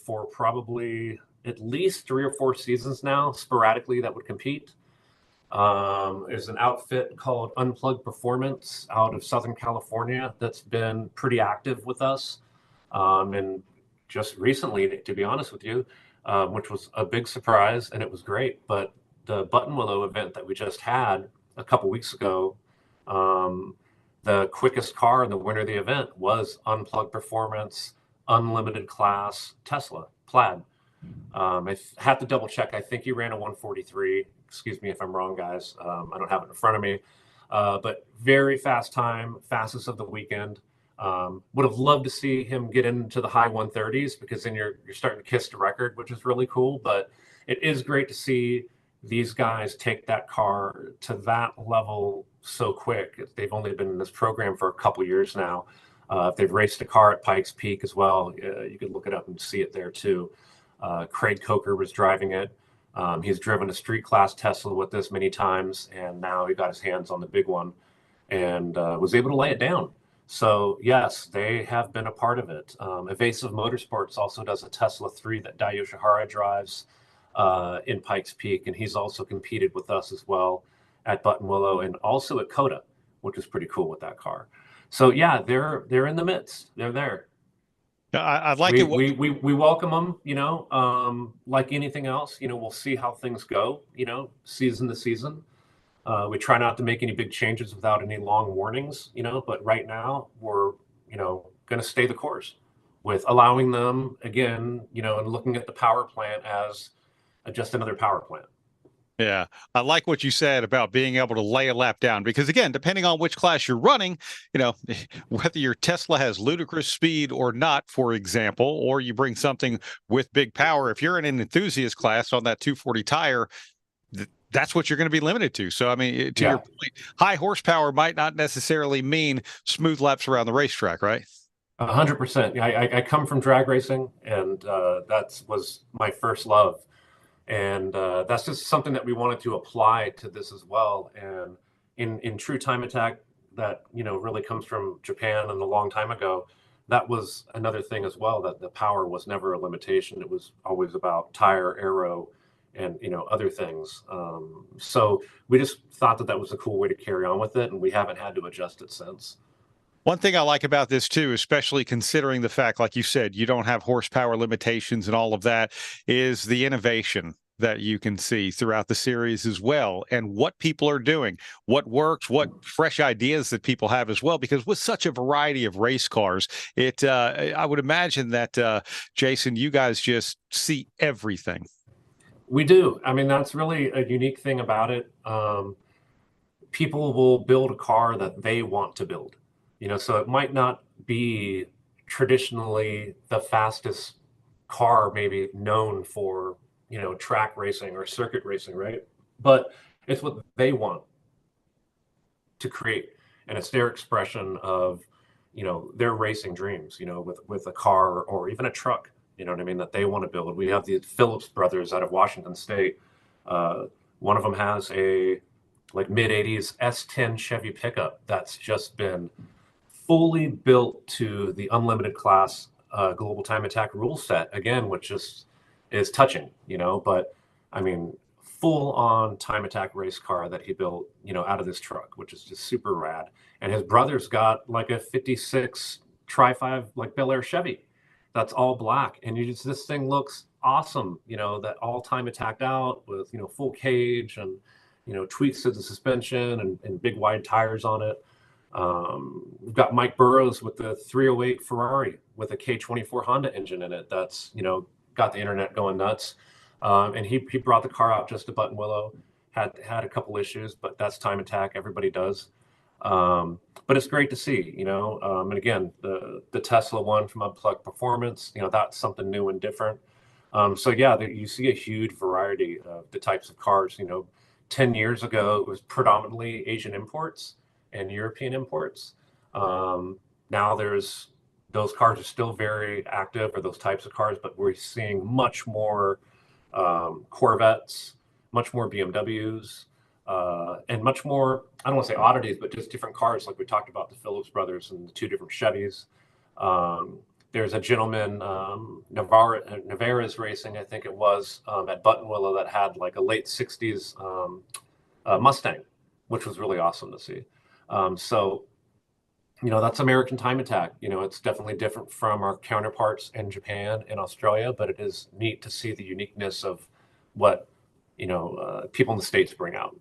for probably at least 3 or 4 seasons now, sporadically, that would compete. There's an outfit called Unplugged Performance out of Southern California that's been pretty active with us. And just recently, to be honest with you, which was a big surprise, and it was great. But the Buttonwillow event that we just had a couple weeks ago, the quickest car and the winner of the event was Unplugged Performance, Unlimited Class Tesla Plaid. I have to double check. I think he ran a 143. Excuse me if I'm wrong, guys. I don't have it in front of me. But very fast time, fastest of the weekend. Would have loved to see him get into the high 130s, because then you're starting to kiss the record, which is really cool. But it is great to see these guys take that car to that level so quick. They've only been in this program for a couple years now. They've raced a car at Pikes Peak as well. You can look it up and see it there too. Craig Coker was driving it. He's driven a street class Tesla with this many times, and now he got his hands on the big one and was able to lay it down. So yes, they have been a part of it. Evasive Motorsports also does a Tesla 3 that Dai Yoshihara drives in Pikes Peak, and he's also competed with us as well at Buttonwillow and also at Coda, which is pretty cool with that car. So yeah, they're in the midst. They're there. I like it. it. We welcome them, you know, like anything else, you know, we'll see how things go, you know, season to season. We try not to make any big changes without any long warnings, you know, but right now we're, you know, going to stay the course with allowing them again, you know, and looking at the power plant as just another power plant. Yeah, I like what you said about being able to lay a lap down, because again, depending on which class you're running, you know, whether your Tesla has ludicrous speed or not, for example, or you bring something with big power, if you're in an enthusiast class on that 240 tire, that's what you're going to be limited to. So, I mean, to your point, high horsepower might not necessarily mean smooth laps around the racetrack, right? 100%. I come from drag racing, and that was my first love. And that's just something that we wanted to apply to this as well. And in true time attack, that, you know, really comes from Japan and a long time ago, that was another thing as well, that the power was never a limitation. It was always about tire, aero, and, you know, other things. So we just thought that was a cool way to carry on with it, and we haven't had to adjust it since. One thing I like about this too, especially considering the fact, like you said, you don't have horsepower limitations and all of that, is the innovation that you can see throughout the series as well, and what people are doing, what works, what fresh ideas that people have as well. Because with such a variety of race cars, I would imagine that, Jason, you guys just see everything. We do. I mean, that's really a unique thing about it. People will build a car that they want to build. You know, so it might not be traditionally the fastest car, maybe known for, you know, track racing or circuit racing, right? But it's what they want to create, and it's their expression of, you know, their racing dreams, you know, with a car or even a truck, you know what I mean, that they want to build. We have the Phelps brothers out of Washington State. One of them has a like mid-'80s S10 Chevy pickup that's just been fully built to the unlimited class global time attack rule set again, which is touching, you know. But I mean, full on time attack race car that he built, you know, out of this truck, which is just super rad. And his brother's got like a 56 Tri-5 like Bel Air Chevy that's all black, and this thing looks awesome, you know, that all time attacked out with, you know, full cage and, you know, tweaks to the suspension and big wide tires on it. We've got Mike Burrows with the 308 Ferrari with a K24 Honda engine in it. That's, you know, got the internet going nuts. And he brought the car out just to Buttonwillow, had a couple issues, but that's time attack. Everybody does. But it's great to see, you know, and again, the Tesla one from Unplugged Performance, you know, that's something new and different. So yeah, you see a huge variety of the types of cars. You know, 10 years ago, it was predominantly Asian imports and European imports. Now those cars are still very active, or those types of cars, but we're seeing much more Corvettes, much more BMWs, and much more, I don't want to say oddities, but just different cars, like we talked about the Phillips brothers and the two different Chevys. There's a gentleman, Navarez Racing, I think it was, at Buttonwillow that had like a late 60s Mustang, which was really awesome to see. So, you know, that's American Time Attack. You know, it's definitely different from our counterparts in Japan and Australia, but it is neat to see the uniqueness of what, you know, people in the States bring out.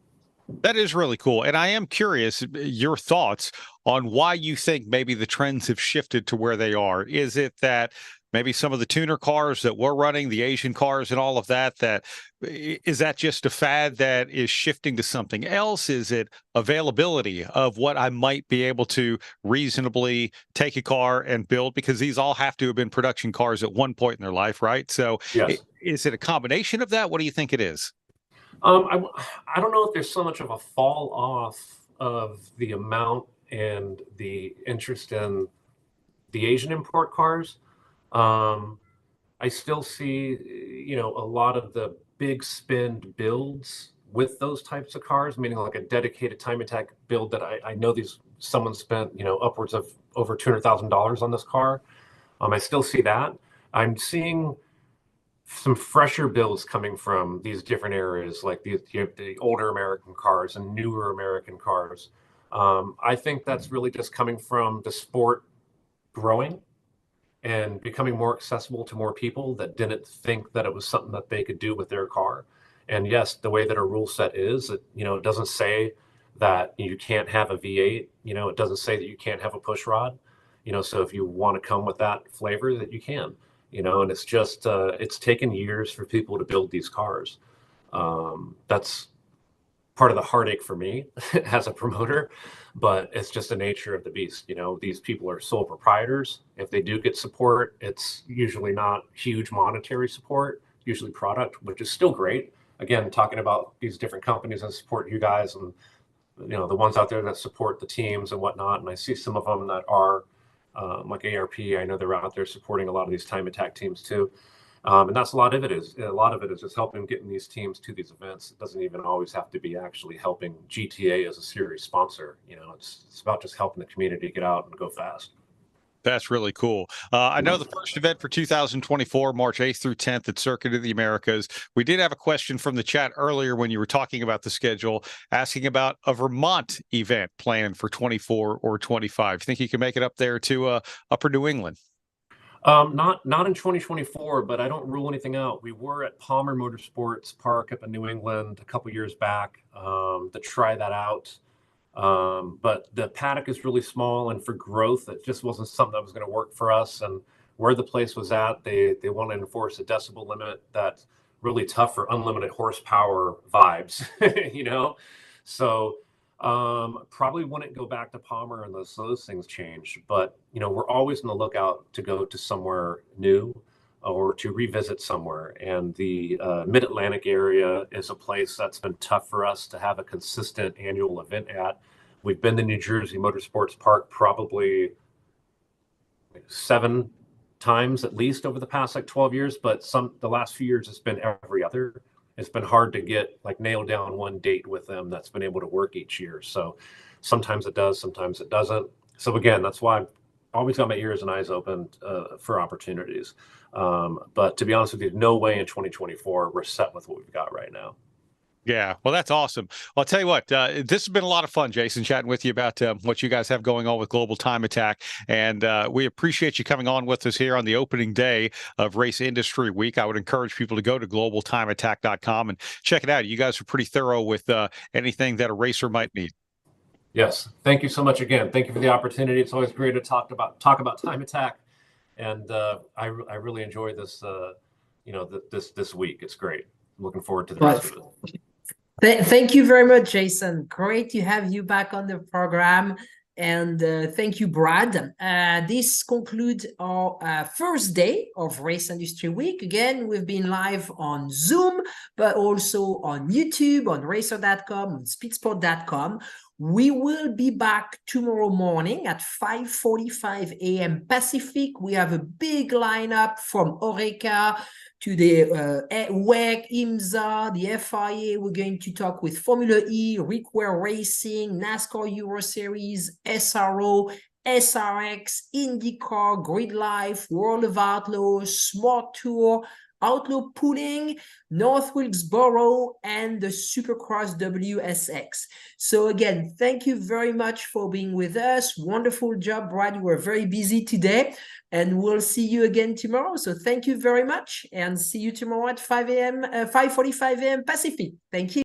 That is really cool. And I am curious your thoughts on why you think maybe the trends have shifted to where they are. Is it that maybe some of the tuner cars that we're running, the Asian cars and all of that, is that just a fad that is shifting to something else? Is it availability of what I might be able to reasonably take a car and build? Because these all have to have been production cars at one point in their life, right? So yes. Is it a combination of that? What do you think it is? I don't know if there's so much of a fall off of the amount and the interest in the Asian import cars. I still see, you know, a lot of the big spend builds with those types of cars, meaning like a dedicated Time Attack build that I know someone spent, you know, upwards of over $200,000 on this car. I still see that. I'm seeing some fresher builds coming from these different areas, like the older American cars and newer American cars. I think that's really just coming from the sport growing and becoming more accessible to more people that didn't think that it was something that they could do with their car. And yes, the way that our rule set is, you know, it doesn't say that you can't have a V8, you know, it doesn't say that you can't have a push rod, you know, so if you want to come with that flavor, that you can. You know, and it's just, it's taken years for people to build these cars. That's part of the heartache for me as a promoter, but it's just the nature of the beast. You know, these people are sole proprietors. If they do get support, it's usually not huge monetary support, usually product, which is still great. Again, talking about these different companies that support you guys and, you know, the ones out there that support the teams and whatnot. And I see some of them that are, like ARP, I know they're out there supporting a lot of these Time Attack teams too. And that's a lot of it is just helping getting these teams to these events. It doesn't even always have to be actually helping GTA as a series sponsor. You know, it's about just helping the community get out and go fast. That's really cool. I know the first event for 2024, March 8th through 10th at Circuit of the Americas. We did have a question from the chat earlier when you were talking about the schedule, asking about a Vermont event planned for 24 or 25. Think you can make it up there to Upper New England? Not in 2024, but I don't rule anything out. We were at Palmer Motorsports Park up in New England a couple years back to try that out. But the paddock is really small, and for growth, it just wasn't something that was going to work for us. And where the place was at, they want to enforce a decibel limit that's really tough for unlimited horsepower vibes, you know? So probably wouldn't go back to Palmer unless those things change. But, you know, we're always on the lookout to go to somewhere new or to revisit somewhere. And the Mid-Atlantic area is a place that's been tough for us to have a consistent annual event at. We've been to New Jersey Motorsports Park probably 7 times at least over the past like 12 years, but the last few years it's been every other. It's been hard to get like nailed down one date with them that's been able to work each year. So sometimes it does, sometimes it doesn't. So again, that's why I've always got my ears and eyes open for opportunities. But to be honest with you, no way in 2024 we're set with what we've got right now. Yeah, well, that's awesome. Well, I'll tell you what, this has been a lot of fun, Jason, chatting with you about what you guys have going on with Global Time Attack. And we appreciate you coming on with us here on the opening day of Race Industry Week. I would encourage people to go to globaltimeattack.com and check it out. You guys are pretty thorough with anything that a racer might need. Yes. Thank you so much again. Thank you for the opportunity. It's always great to talk about Time Attack. And I really enjoy this, you know, this week. It's great. I'm looking forward to the rest of it. Thank you very much, Jason. Great to have you back on the program. And thank you, Brad. This concludes our first day of Race Industry Week. Again, we've been live on Zoom, but also on YouTube, on racer.com, on speedsport.com. We will be back tomorrow morning at 5:45 a.m. Pacific. We have a big lineup from Oreca to the WEC, IMSA, the FIA. We're going to talk with Formula E, Ware Racing, NASCAR Euro Series, SRO, SRX, INDYCAR, Grid Life, World of Outlaws, Smart Tour, Outlaw Pooling, North Wilkesboro, and the Supercross WSX. So again, thank you very much for being with us. Wonderful job, Brad. You were very busy today, and we'll see you again tomorrow. So thank you very much, and see you tomorrow at 5 a.m., 5:45 a.m. Pacific. Thank you.